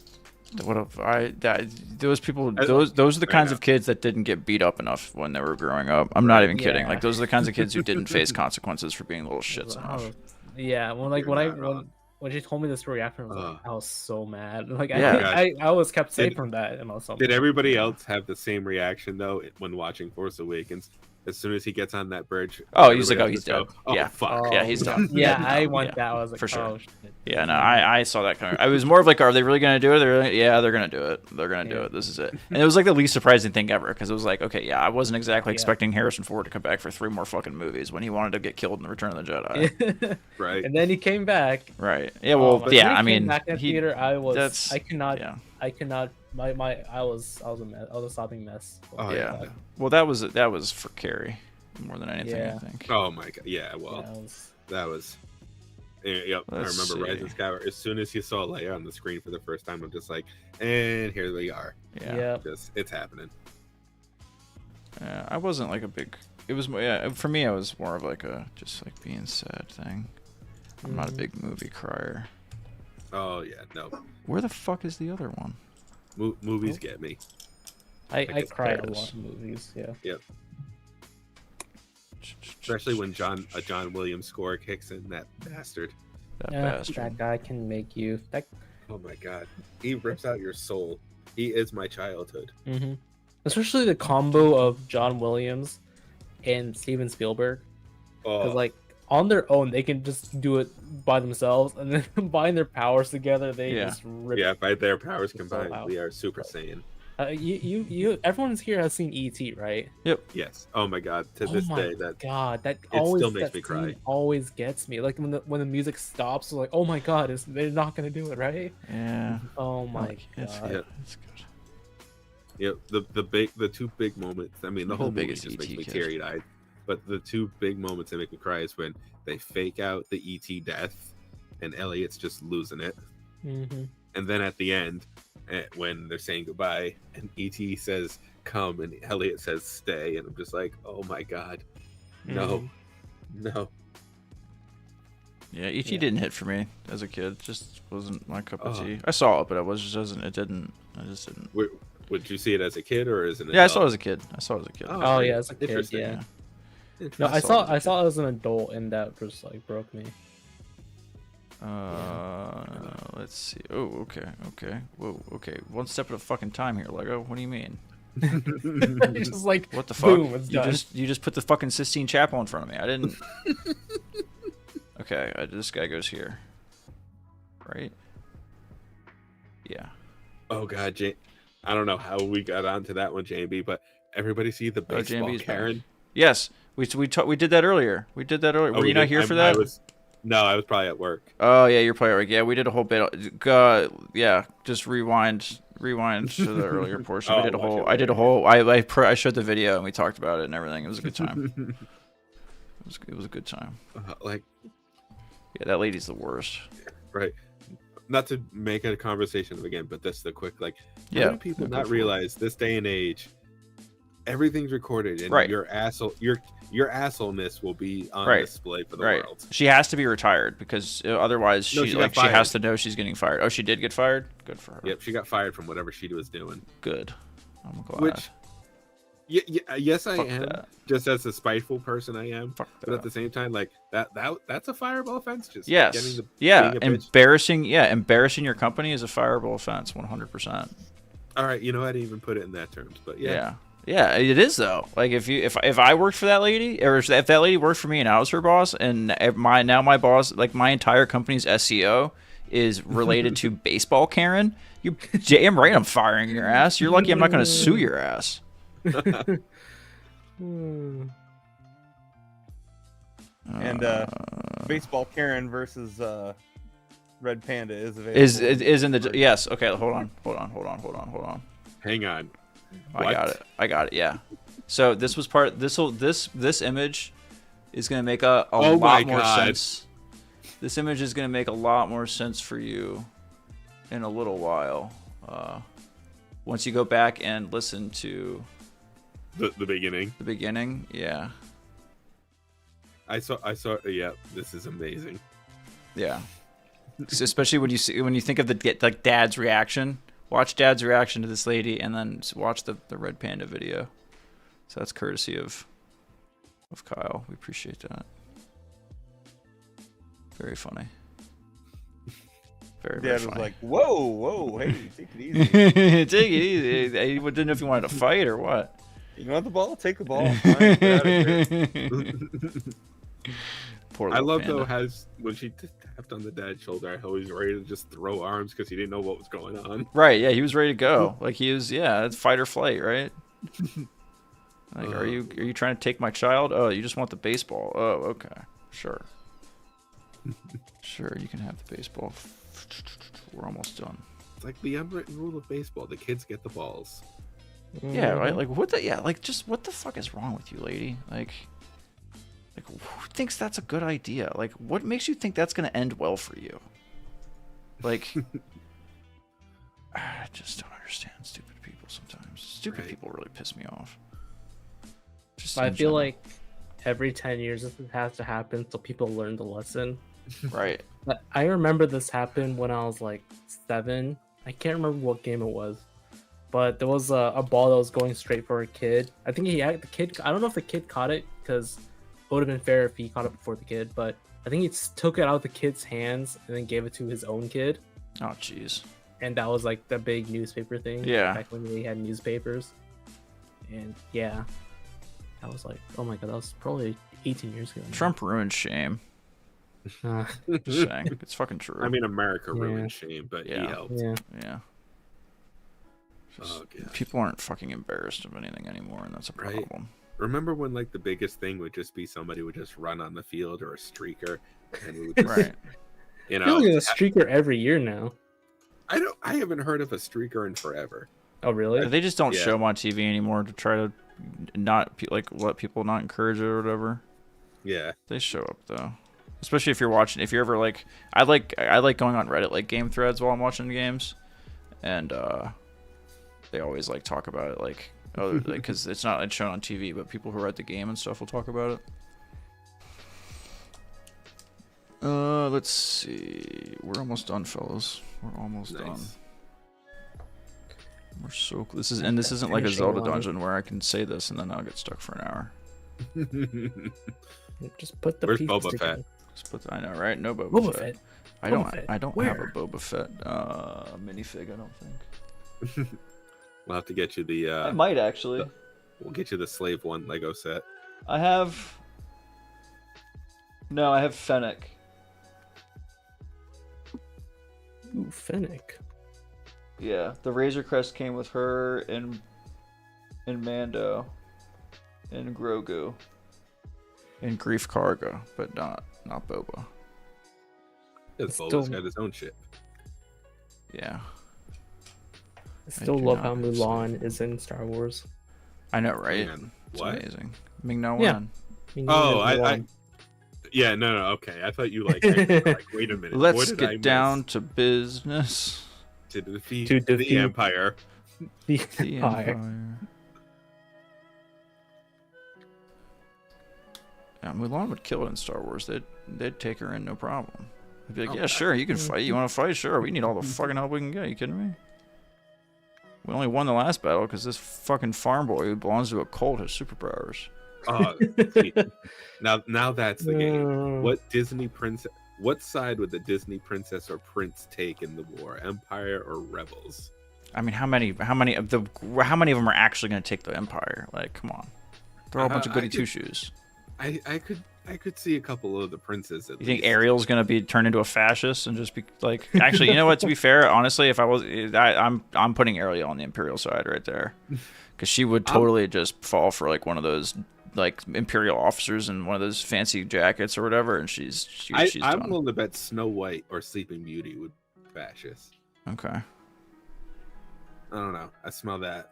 Those people, those are the kinds of kids that didn't get beat up enough when they were growing up. I'm not even kidding. Like those are the kinds of kids who didn't face consequences for being little shits enough. Yeah, when she told me the story after, I was so mad. Like yeah. I was kept safe from that and also. Did everybody else have the same reaction though when watching Force Awakens? As soon as he gets on that bridge, he's like, he's dead. Oh, fuck. Yeah, he's done. Yeah, I went that. I was like, for sure. Oh, shit. Yeah, no, I saw that coming. I was more of like, are they really gonna do it? They're gonna do it. They're gonna do it. This is it. And it was like the least surprising thing ever because it was like, okay, I wasn't exactly expecting Harrison Ford to come back for 3 more fucking movies when he wanted to get killed in Return of the Jedi. Right. And then he came back. Right. Yeah. Well. I mean, back in theater, I cannot. Yeah. I cannot. I was a mess. I was a sobbing mess. Oh yeah. Well, that was for Carrie more than anything. I think. Oh my god. Yeah. Well, that was. Yep. I remember Rise of Skywalker. As soon as you saw Leia on the screen for the first time, I'm just like, and here we are. Yeah. It's happening. I wasn't like a big. It was for me. I was more of like a just like being sad thing. I'm not a big movie crier. Oh yeah, no. Where the fuck is the other one? Movies get me. I cry a lot in movies. Yeah. Yep. Especially when a John Williams score kicks in, that bastard. That guy can make you. Oh my god, he rips out your soul. He is my childhood. Mm-hmm. Especially the combo of John Williams and Steven Spielberg, because like on their own they can just do it by themselves, and then combine their powers together, they just rip. Yeah, by their powers combined, we are Super Saiyan. Everyone here has seen E.T., right? Yep. Yes. Oh my god. To this day, that it always still makes me cry. Always gets me. Like when the music stops, like, oh my god, they're not gonna do it, right? Yeah. Oh my god. It's good. Yeah. The 2 big moments. I mean, the whole movie just makes me teary eyed. But the 2 big moments that make me cry is when they fake out the E.T. death, and Elliot's just losing it. Mm-hmm. And then at the end, when they're saying goodbye, and E.T. says come, and Elliot says stay, and I'm just like, oh my god, no. Yeah, E.T. didn't hit for me as a kid. Just wasn't my cup of tea. I saw it, but I didn't. Would you see it as a kid or as an adult? Yeah, I saw it as a kid. Oh yeah, as a kid. Yeah. No, I saw it as an adult, and that just like broke me. Let's see. Oh, okay. Whoa, okay. One step at a fucking time here, Lego. What do you mean? Just like what the fuck? Boom, it's done. You just put the fucking Sistine Chapel in front of me. I didn't. Okay, this guy goes here, right? Yeah. Oh god, I don't know how we got onto that one, JB, but everybody see the baseball Karen? Yes, we did that earlier. Were you not here for that? No, I was probably at work. Oh yeah, you're probably at work. Yeah, we did a whole bit. Just rewind to the earlier portion. I showed the video and we talked about it and everything. It was a good time. It was a good time. Yeah, that lady's the worst. Right. Not to make it a conversation again, but that's the quick how do people not realize this day and age, everything's recorded, and your assholeness will be on display for the world. She has to be retired because otherwise she has to know she's getting fired. Oh, she did get fired? Good for her. Yep, she got fired from whatever she was doing. Good. I'm glad. Which yes, I am. Just as a spiteful person, I am. But at the same time, that's a fireable offense. Just embarrassing your company is a fireable offense. 100%. All right, you know, I didn't even put it in that terms, but yeah, it is though. Like if I worked for that lady, or if that lady worked for me and I was her boss, and my boss, like my entire company's SEO is related to baseball Karen, you damn right I'm firing your ass. You're lucky I'm not going to sue your ass. And baseball Karen versus Red Panda is available. Is in the yes. Okay, hold on. Hang on. I got it. Yeah. So this was this image is gonna make a lot more sense. This image is gonna make a lot more sense for you in a little while. Once you go back and listen to The beginning. The beginning, yeah. I saw. Yeah, this is amazing. Yeah. Especially when you think of the dad's reaction. Watch dad's reaction to this lady, and then watch the red panda video. So that's courtesy of Kyle. We appreciate that. Very funny. Very, very Dad was funny. like, whoa, hey, take it easy. Take it easy. He didn't know if you wanted to fight or what. You want the ball? Take the ball. Fine, get out of here. Poor I love panda. though when she tapped on the dad's shoulder, how he's ready to just throw arms because he didn't know what was going on. Right, yeah, he was ready to go. Like he was, yeah, it's fight or flight, right? Like, are you trying to take my child? Oh, you just want the baseball. Oh, okay, sure. Sure, you can have the baseball. We're almost done. It's like the unwritten rule of baseball: the kids get the balls. Yeah, right. Like what the? Yeah, like just what the fuck is wrong with you, lady? Like who thinks that's a good idea? Like, what makes you think that's gonna end well for you? Like, I just don't understand stupid people sometimes. Stupid people really piss me off. Just I in feel general. like every 10 years this has to happen so people learn the lesson. Right. I remember this happened when I was like 7. I can't remember what game it was, but there was a ball that was going straight for a kid. I think the kid. I don't know if the kid caught it because it would have been fair if he caught it before the kid, but I think he took it out of the kid's hands and then gave it to his own kid. Oh, jeez. And that was like the big newspaper thing. Yeah. Back when we had newspapers. And yeah, I was like, oh my god, that was probably 18 years ago. Trump ruined shame. Just saying. It's fucking true. I mean, America ruined shame, but he helped. Yeah. Oh, God. People aren't fucking embarrassed of anything anymore, and that's a problem. Remember when like the biggest thing would just be somebody would just run on the field or a streaker, and we would just, Right. You I feel know, like there's a streaker every year now. I haven't heard of a streaker in forever. Oh really? They just don't show them on TV anymore to try to not let people not encourage it or whatever. Yeah. They show up though. Especially if you're watching, if you're ever like, I like going on Reddit like game threads while I'm watching games, and they always like talk about it like, oh, because it's not shown on TV, but people who are at the game and stuff will talk about it. Let's see, we're almost done, fellas. We're almost done. We're so this isn't like a Zelda dungeon where I can say this and then I'll get stuck for an hour. Just put the Where's pieces Boba together. Fett? I know, right? No Boba Fett. Fett. I don't Fett. have a Where? Boba Fett minifig, I don't think. We'll have to get you the. I might actually. We'll get you the Slave One Lego set. I have. No, I have Fennec. Ooh, Fennec. Yeah, the Razor Crest came with her and Mando, and Grogu, and Grief Karga, but not Boba. Because Boba's got his own ship. Yeah. I still love how Mulan is in Star Wars. I know, right? Man, it's what? amazing. Ming-Na Yeah. Wen. Oh, I yeah, no, okay. I thought you like wait a minute. Let's get down to business. To defeat To the defeat- Empire. The The Empire. Empire. Yeah, Mulan would kill it in Star Wars. They'd take her in, no problem. They'd be like, yeah, sure, you can fight. You want to fight? Sure. We need all the fucking help we can get. Are you kidding me? We only won the last battle because this fucking farm boy who belongs to a cult has superpowers. See, now that's the game. What side would the Disney princess or prince take in the war? Empire or rebels? I mean, how many of them are actually going to take the Empire? Like, come on, they're all a bunch of goody two shoes. I could see a couple of the princes. You think Ariel's going to be turned into a fascist and just be like? Actually, you know what? To be fair, honestly, if I was, I'm putting Ariel on the Imperial side right there, because she would totally just fall for like one of those like Imperial officers in one of those fancy jackets or whatever, and she's I'm done. willing to bet Snow White or Sleeping Beauty would fascist. Okay. I don't know. I smell that.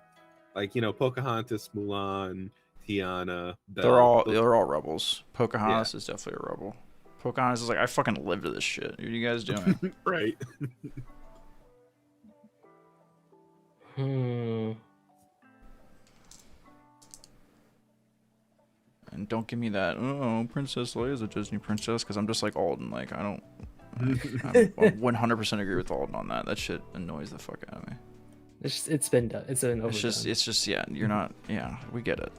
Like, you know, Pocahontas, Mulan, Tiana. Belle. They're all rebels. Pocahontas is definitely a rebel. Pocahontas is like, I fucking live to this shit. What are you guys doing? Right. And don't give me that, oh, Princess Leia's a Disney princess, because I'm just like Alden. Like, I don't. I 100% agree with Alden on that. That shit annoys the fuck out of me. It's been done. It's been overdone. It's just, yeah, you're not, yeah, we get it.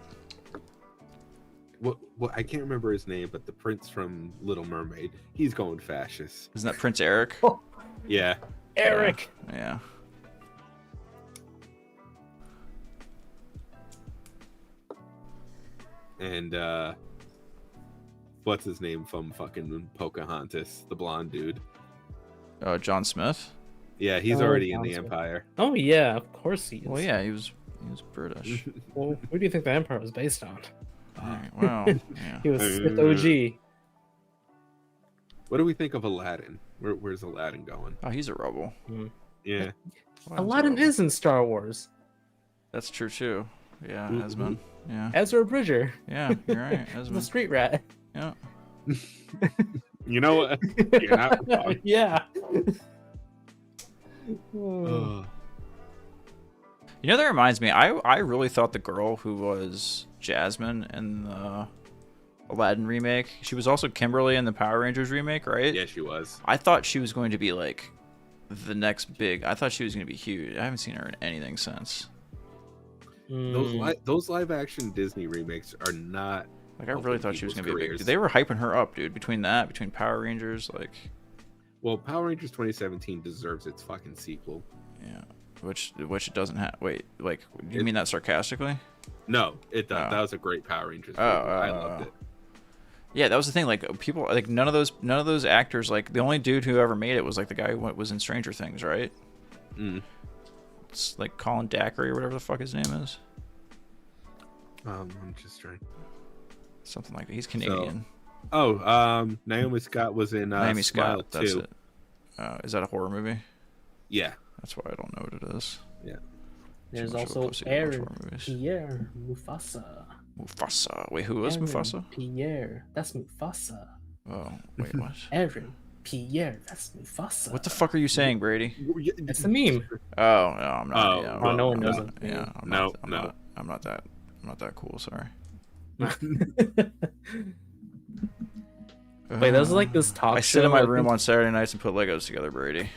What I can't remember his name, but the prince from Little Mermaid, he's going fascist. Isn't that Prince Eric? Yeah. Eric. Yeah. And what's his name from fucking Pocahontas, the blonde dude? John Smith. Yeah, he's already in the Empire. Oh yeah, of course he is. Well, yeah, he was British. Well, who do you think the Empire was based on? Well, yeah. He was Sith OG. What do we think of Aladdin? Where's Aladdin going? Oh, he's a rebel. Yeah. Aladdin is in Star Wars. That's true too. Yeah, Esmond. Yeah. Ezra Bridger. Yeah, you're right. The Esmond. street rat. Yeah. You know what? You're not wrong. Yeah. Ugh. You know, that reminds me. I really thought the girl who was Jasmine in the Aladdin remake, she was also Kimberly in the Power Rangers remake, right? Yeah, she was. I thought she was going to be like the next big. I thought she was going to be huge. I haven't seen her in anything since. Those live action Disney remakes are not. Like, I really thought she was going to be a big. careers. They were hyping her up, dude. Between Power Rangers, like. Well, Power Rangers 2017 deserves its fucking sequel. Yeah, which it doesn't have. Wait, like, you mean that sarcastically? No, it does. Oh. That was a great Power Rangers movie. I loved it. Yeah, that was the thing. Like, people, like, none of those actors, like, the only dude who ever made it was like the guy who was in Stranger Things, right? It's like Colin Dacre or whatever the fuck his name is. I'm just trying. Something like that. He's Canadian. Naomi Scott was in Naomi Smile Scott. That's too. it. Is that a horror movie? Yeah. That's why I don't know what it is. Yeah. There's Too much of a also pussy to watch Aaron horror movies. Pierre Mufasa. Mufasa. Wait, who was Aaron Mufasa? Pierre. That's Mufasa. Oh, wait, what? Aaron Pierre. That's Mufasa. What the fuck are you saying, Brady? It's a meme. Oh, no, I'm not. Oh, yeah, well, no one I'm knows not- it. Yeah, I'm No, not, no. I'm not that cool. Sorry. Wait, that was like this talk I show. sit in my room on Saturday nights and put Legos together, Brady.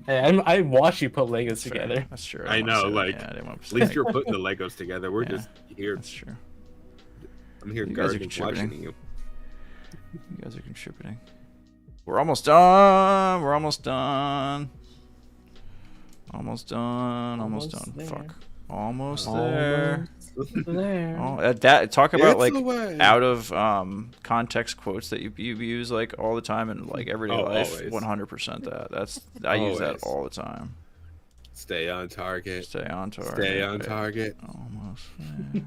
Hey, I watch you put Legos together. That's true. I know, like, yeah, I didn't want to At least you're putting the Legos together. We're Yeah. just here. That's true. I'm here You guys are guarding, watching contributing. you. You guys are contributing. We're almost done. We're almost done. Almost done. Almost done. There. Fuck. Almost there. There. Oh, that talk about It's like away. out of context quotes that you use like all the time in like everyday life. Always. 100% that. I use that Always. all the time. Stay on target. Stay on target. Stay on target. Almost there.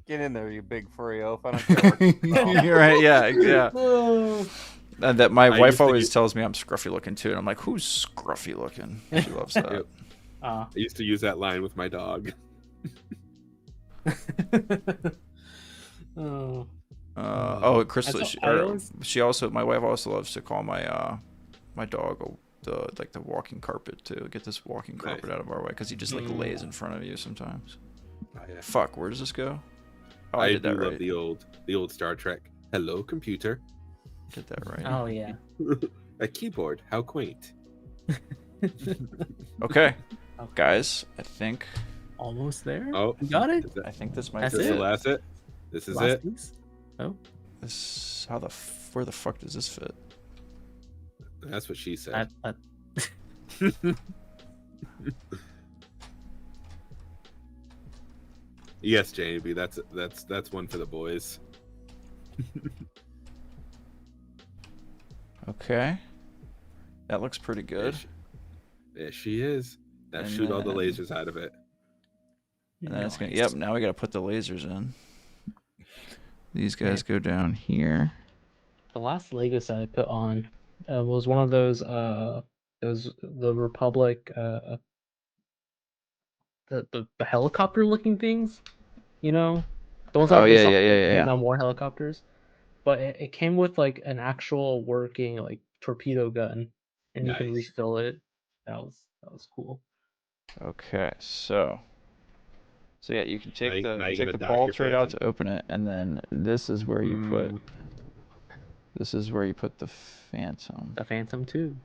Get in there, you big furry oaf. I don't care. What You're right. Yeah. And that my I wife used to always use- tells me I'm scruffy looking too, and I'm like, who's scruffy looking? She loves that. Yep. I used to use that line with my dog. Crystal. That's She also. My wife also loves to call my my dog the walking carpet too. Get this walking carpet Nice. out of our way because he just like lays in front of you sometimes. Oh, yeah. Fuck, where does this go? Oh, I I did do that love right. the old Star Trek. Hello, computer. Did that right. Oh yeah. A keyboard. How quaint. Okay, guys, I think Almost there. Oh, You got it. is that, I think this might That's is be this it? the last it? This is Last it. piece? Oh. This where the fuck does this fit? That's what she said. Yes, JB. That's one for the boys. Okay, that looks pretty good. There she is. Now And shoot all the then- lasers out of it. And then it's gonna. Yep. Now we gotta put the lasers in. These guys go down here. The last Lego set I put on was one of those the Republic the helicopter looking things, you know, the ones that based off Vietnam War helicopters. But it came with like an actual working like torpedo gun, and you can Nice. refill it. That was cool. Okay, so So yeah, you can take now you take gotta the dock ball your trade out Phantom. to open it, and then this is where you put. This is where you put the Phantom. The Phantom 2.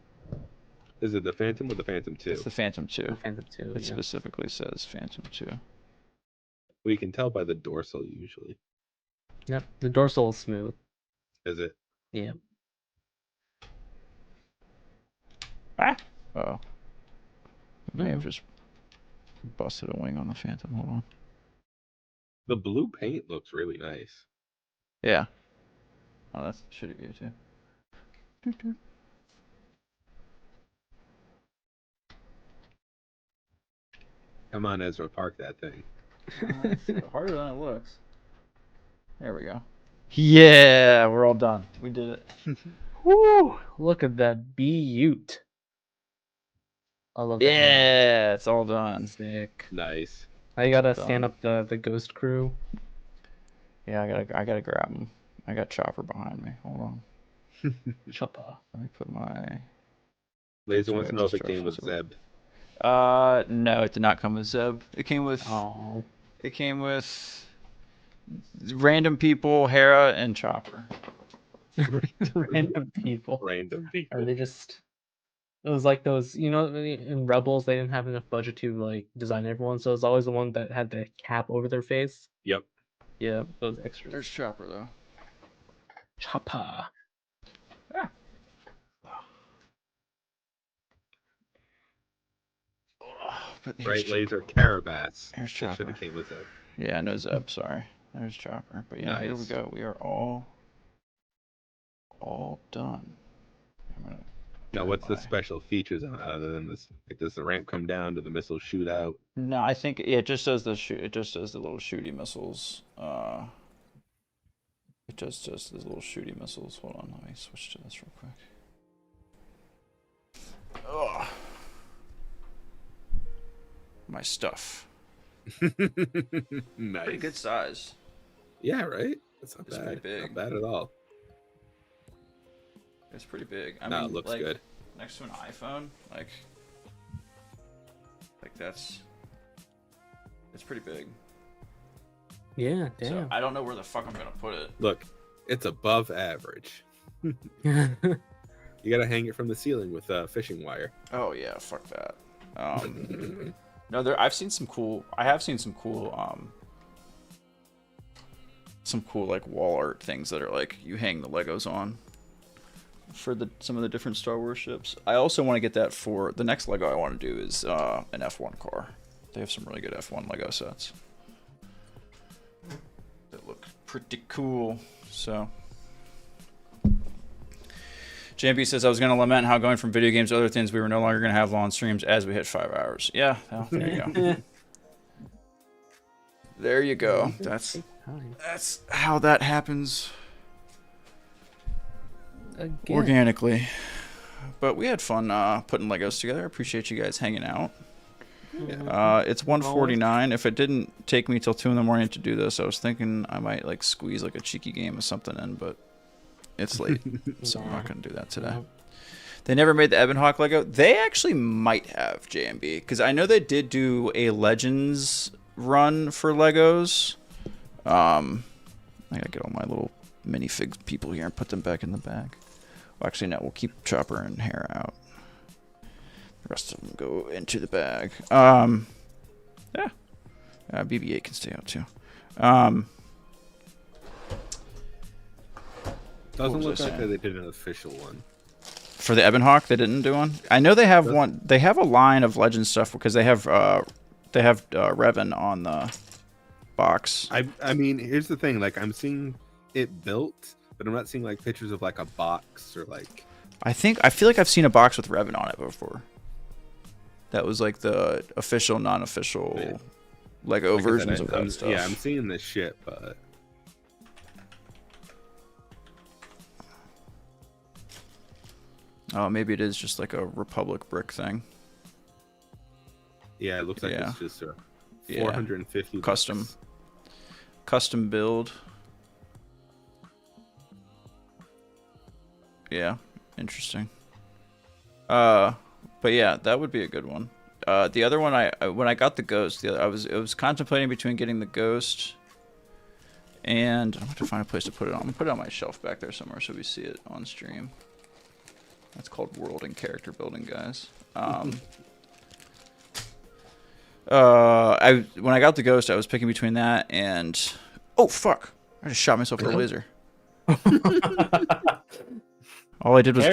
Is it the Phantom or the Phantom 2? It's the Phantom 2. The Phantom 2. It specifically says Phantom 2. We can tell by the dorsal usually. Yep, the dorsal is smooth. Is it? Yeah. Ah! Oh. May have just busted a wing on the Phantom. Hold on. The blue paint looks really nice. Yeah. Oh, that's a shitty view too. Come on, Ezra, park that thing. It's harder than it looks. There we go. Yeah, we're all done. We did it. Woo! Look at that beaut. I love that. Yeah, it's all done. Sick. Nice. I gotta stand up the ghost crew. Yeah, I gotta grab him. I got Chopper behind me. Hold on. Chopper. Let me put my. Laser wants to know if it came with Zeb. No, it did not come with Zeb. It came with. Oh. It came with random people, Hera, and Chopper. Random people. Random people. Are they just? It was like those, you know, in Rebels they didn't have enough budget to like design everyone, so it was always the one that had the cap over their face. Yep. Yeah, those extras. There's Chopper though. Chopper. Ah. But Right, Laser Carabas. Here's Should Chopper. have came with Zeb. Yeah, no Zeb. Sorry. There's Chopper. But yeah, here we Nice. go. We are all done. Now, what's the special features other than this? Like, does the ramp come down? Do the missiles shoot out? No, I think it just does the shoot. It just does the little shooty missiles. It just does the little shooty missiles. Hold on, let me switch to this real quick. Ugh. My stuff. Nice. Pretty good size. Yeah, right. That's not It's bad. pretty big. Not bad at all. It's pretty big. I No, mean, it looks like, good. Next to an iPhone, like that's. It's pretty big. Yeah, damn. So I don't know where the fuck I'm gonna put it. Look, it's above average. You gotta hang it from the ceiling with fishing wire. Oh yeah, fuck that. No, I've seen some cool. I have seen some cool like wall art things that are like you hang the Legos on for some of the different Star Wars ships. I also want to get that for the next Lego I want to do is an F1 car. They have some really good F1 Lego sets that look pretty cool. So. JMB says, I was going to lament how going from video games to other things, we were no longer going to have long streams as we hit 5 hours. Yeah, well, there you go. There you go. That's how that happens. Again. Organically. But we had fun putting Legos together. I appreciate you guys hanging out. It's 1:49. If it didn't take me till 2 in the morning to do this, I was thinking I might like squeeze like a cheeky game or something in, but it's late, so I'm not going to do that today. They never made the Ebon Hawk Lego. They actually might have, JMB, because I know they did do a Legends run for Legos. I gotta get all my little minifig people here and put them back in the bag. Well, actually, no, we'll keep Chopper and Hera out. The rest of them go into the bag. Yeah. BB-8 can stay out too. Doesn't look like they did an official one. For the Ebon Hawk, they didn't do one. I know they have one. They have a line of Legend stuff because they have Revan on the box. I mean, here's the thing. Like, I'm seeing it built, but I'm not seeing like pictures of like a box or like. I feel like I've seen a box with Revan on it before. That was like the official, non-official Lego versions of that stuff. Yeah, I'm seeing this shit, but. Oh, maybe it is just like a Republic brick thing. Yeah, it looks like it's just a 450 custom build. Yeah, interesting. But yeah, that would be a good one. The other one, when I got the ghost, it was contemplating between getting the ghost, and I'm gonna have to find a place to put it on. I'm gonna put it on my shelf back there somewhere so we see it on stream. That's called world and character building, guys. When I got the ghost, I was picking between that and oh fuck! I just shot myself with a laser. All I did was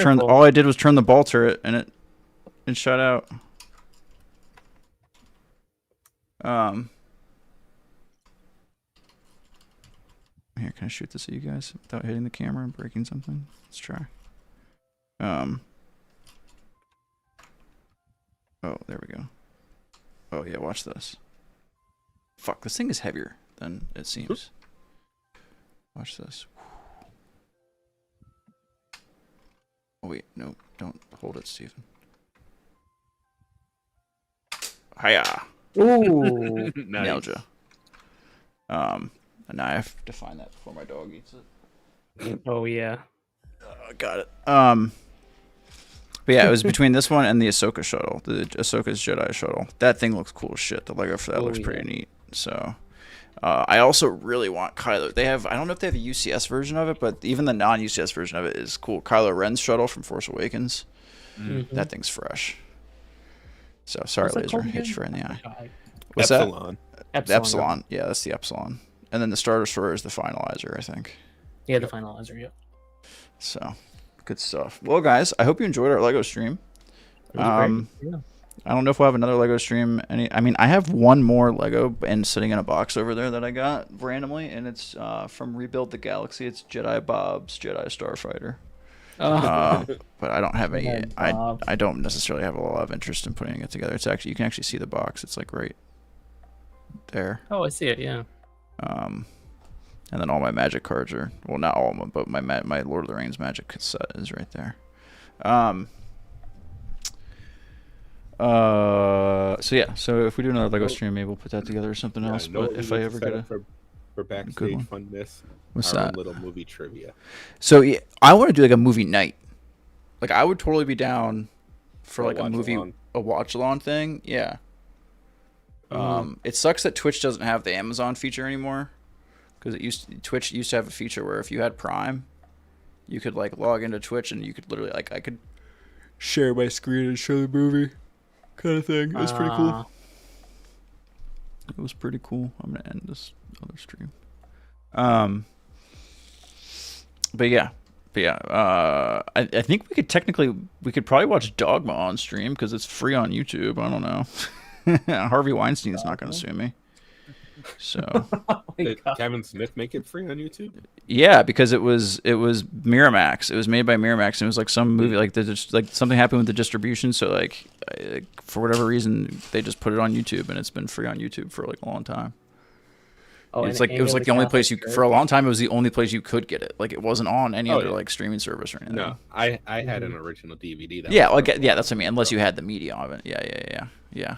turn the ball turret and it shot out. Here, can I shoot this at you guys without hitting the camera and breaking something? Let's try. Oh, there we go. Oh yeah, watch this. Fuck, this thing is heavier than it seems. Watch this. Oh wait, no, don't hold it, Steven. Hiya! Ooh, Nice. Nailed ya. And now I have to find that before my dog eats it. oh yeah. Got it. But yeah, it was between this one and the Ahsoka shuttle, the Ahsoka's Jedi shuttle. That thing looks cool as shit. The Lego for that looks pretty neat. So, I also really want Kylo. I don't know if they have a UCS version of it, but even the non-UCS version of it is cool. Kylo Ren's shuttle from Force Awakens. Mm-hmm. That thing's fresh. So sorry, laser, hit you right in the eye. What's Epsilon. that? The Epsilon. Yeah, that's the Epsilon. And then the Star Destroyer is the Finalizer, I think. Yeah, the Finalizer. Yeah. So, good stuff. Well, guys, I hope you enjoyed our Lego stream. Yeah. I don't know if we'll have another Lego stream. I mean, I have one more Lego and sitting in a box over there that I got randomly, and it's from Rebuild the Galaxy. It's Jedi Bob's Jedi Starfighter. But I don't have any. I don't necessarily have a lot of interest in putting it together. It's actually, you can actually see the box. It's like right there. Oh, I see it. Yeah. And then all my Magic cards are, well, not all of them, but my Lord of the Rings Magic set is right there. So yeah, so if we do another Lego stream, maybe we'll put that together or something else. But if I ever get a for Backstage funness, what's our that? Little movie trivia. So yeah, I want to do like a movie night. Like I would totally be down for like a movie, a watch-along thing. Yeah. It sucks that Twitch doesn't have the Amazon feature anymore, because Twitch used to have a feature where if you had Prime, you could like log into Twitch and you could literally like I could share my screen and show the movie, kind of thing. It was pretty cool. It was pretty cool. I'm gonna end this other stream. But yeah. I think we could probably watch Dogma on stream because it's free on YouTube. I don't know. Harvey Weinstein's not going to sue me. So did Kevin Smith make it free on YouTube? Yeah, because it was Miramax. It was made by Miramax, and it was like some movie like something happened with the distribution. So like for whatever reason, they just put it on YouTube, and it's been free on YouTube for like a long time. Oh, it's like it was like the only place for a long time. It was the only place you could get it. Like it wasn't on any other like streaming service or anything. No, I had an original DVD. Yeah, like that's what I mean. Unless you had the media of it. Yeah.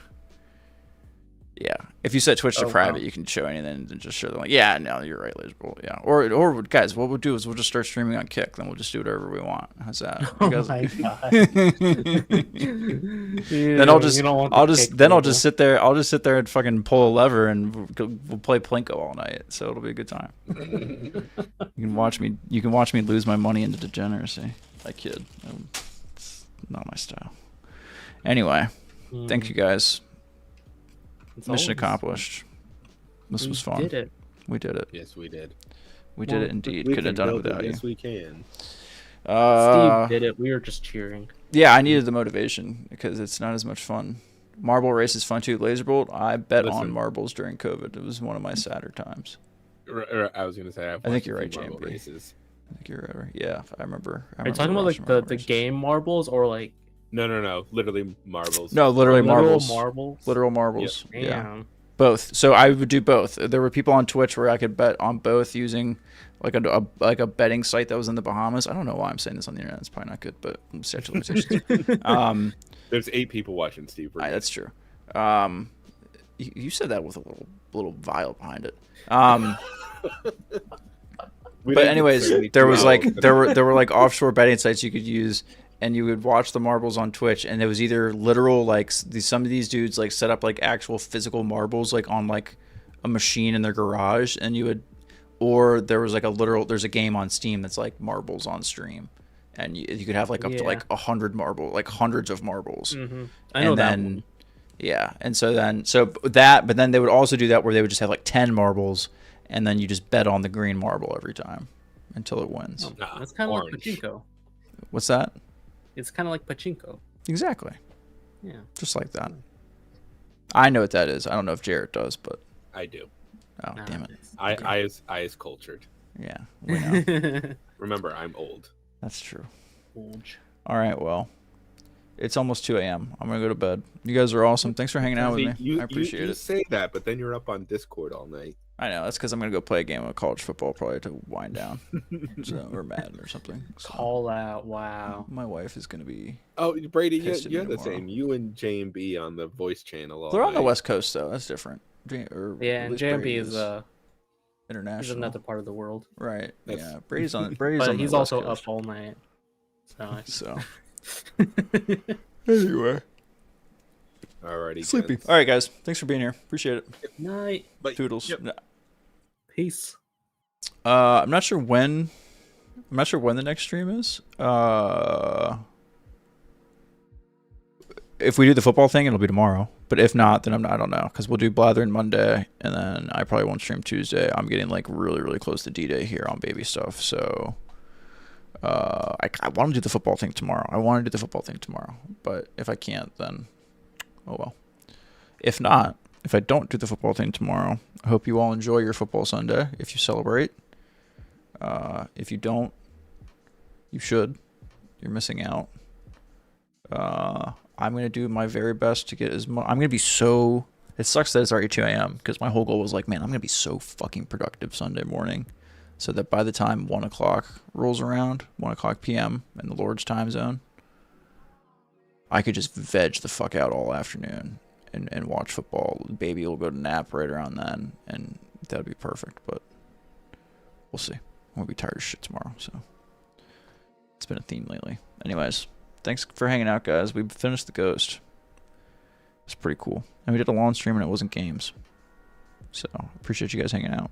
If you set Twitch to private, you can show anything and just show them like, yeah, no, you're right, Laserbolt. Yeah. Or guys, what we'll do is we'll just start streaming on Kick, then we'll just do whatever we want. How's that? Oh my god. Then I'll just sit there and fucking pull a lever and we'll play Plinko all night. So it'll be a good time. You can watch me lose my money into degeneracy. I kid. It's not my style. Anyway, thank you guys. Mission accomplished. This was fun. We did it. Yes, we did. We did it indeed. Could have done it without you. Yes, we can. Steve did it. We were just cheering. Yeah, I needed the motivation because it's not as much fun. Marble race is fun too. Laserbolt, I bet on marbles during COVID. It was one of my sadder times. I was going to say, I think you're right, JMP. Races. I think you're right. Yeah, I remember. Are you talking about like the game marbles or like? No. Literally marbles. No, literally marbles. Literal marbles. Yep. Yeah. Both. So I would do both. There were people on Twitch where I could bet on both using like a betting site that was in the Bahamas. I don't know why I'm saying this on the internet. It's probably not good, but statute of limitations. There's 8 people watching, Steve. That's true. You said that with a little vial behind it. But anyways, there were like offshore betting sites you could use, and you would watch the marbles on Twitch, and it was either literal, like some of these dudes like set up like actual physical marbles like on like a machine in their garage, and you would, or there was like there's a game on Steam that's like marbles on stream, and you could have like up to like 100 marble, like hundreds of marbles. I know that one. Yeah, and but then they would also do that where they would just have like 10 marbles, and then you just bet on the green marble every time until it wins. That's kind of like pachinko. What's that? It's kind of like pachinko. Exactly. Yeah. Just like that. I know what that is. I don't know if Jarrett does, but I do. Oh, damn it. I is cultured. Yeah, we know. Remember, I'm old. That's true. All right, well, it's almost 2 a.m. I'm going to go to bed. You guys are awesome. Thanks for hanging out with me. I appreciate it. You say that, but then you're up on Discord all night. I know. That's because I'm going to go play a game of college football probably to wind down. Or Madden or something. So Call out. Wow. My wife is going to be... Oh, Brady, you're the same. You and J&B on the voice channel all They're on night. The West Coast, though. That's different. And J&B is international. He's another part of the world. Right. Yeah. Brady's on but he's the also West Coast. up all night. So. Anyway. Alrighty. Sleepy. All right, guys. Thanks for being here. Appreciate it. Good night. Bye. Toodles. Yep. Peace. I'm not sure when the next stream is. If we do the football thing, it'll be tomorrow. But if not, then I don't know, because we'll do Blathering Monday, and then I probably won't stream Tuesday. I'm getting like really, really close to D-Day here on baby stuff, so I want to do the football thing tomorrow. But if I can't, then oh well. If not, if I don't do the football thing tomorrow, I hope you all enjoy your football Sunday if you celebrate. If you don't, you should. You're missing out. I'm going to do my very best to get as much. I'm going to be so... It sucks that it's already 2 a.m. because my whole goal was like, man, I'm going to be so fucking productive Sunday morning so that by the time 1 o'clock rolls around, 1 o'clock p.m. in the Lord's time zone, I could just veg the fuck out all afternoon and watch football. Baby will go to nap right around then, and that would be perfect, but we'll see. I'm going to be tired as shit tomorrow, so it's been a theme lately. Anyways, thanks for hanging out, guys. We finished the Ghost. It's pretty cool. And we did a long stream and it wasn't games. So, appreciate you guys hanging out.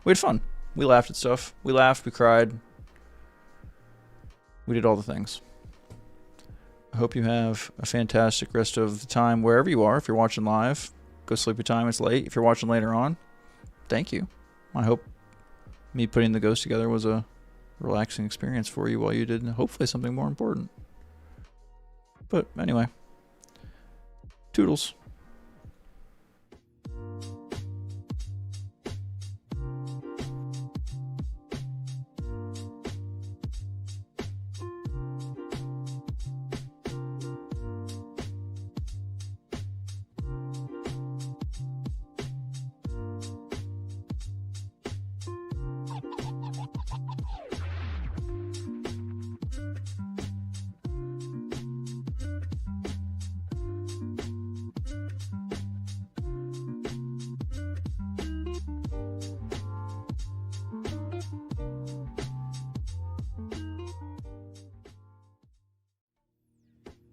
We had fun. We laughed at stuff. We laughed, we cried. We did all the things. I hope you have a fantastic rest of the time wherever you are. If you're watching live, go sleepy time. It's late. If you're watching later on, thank you. I hope me putting the Ghost together was a relaxing experience for you while you did hopefully something more important. But anyway, toodles.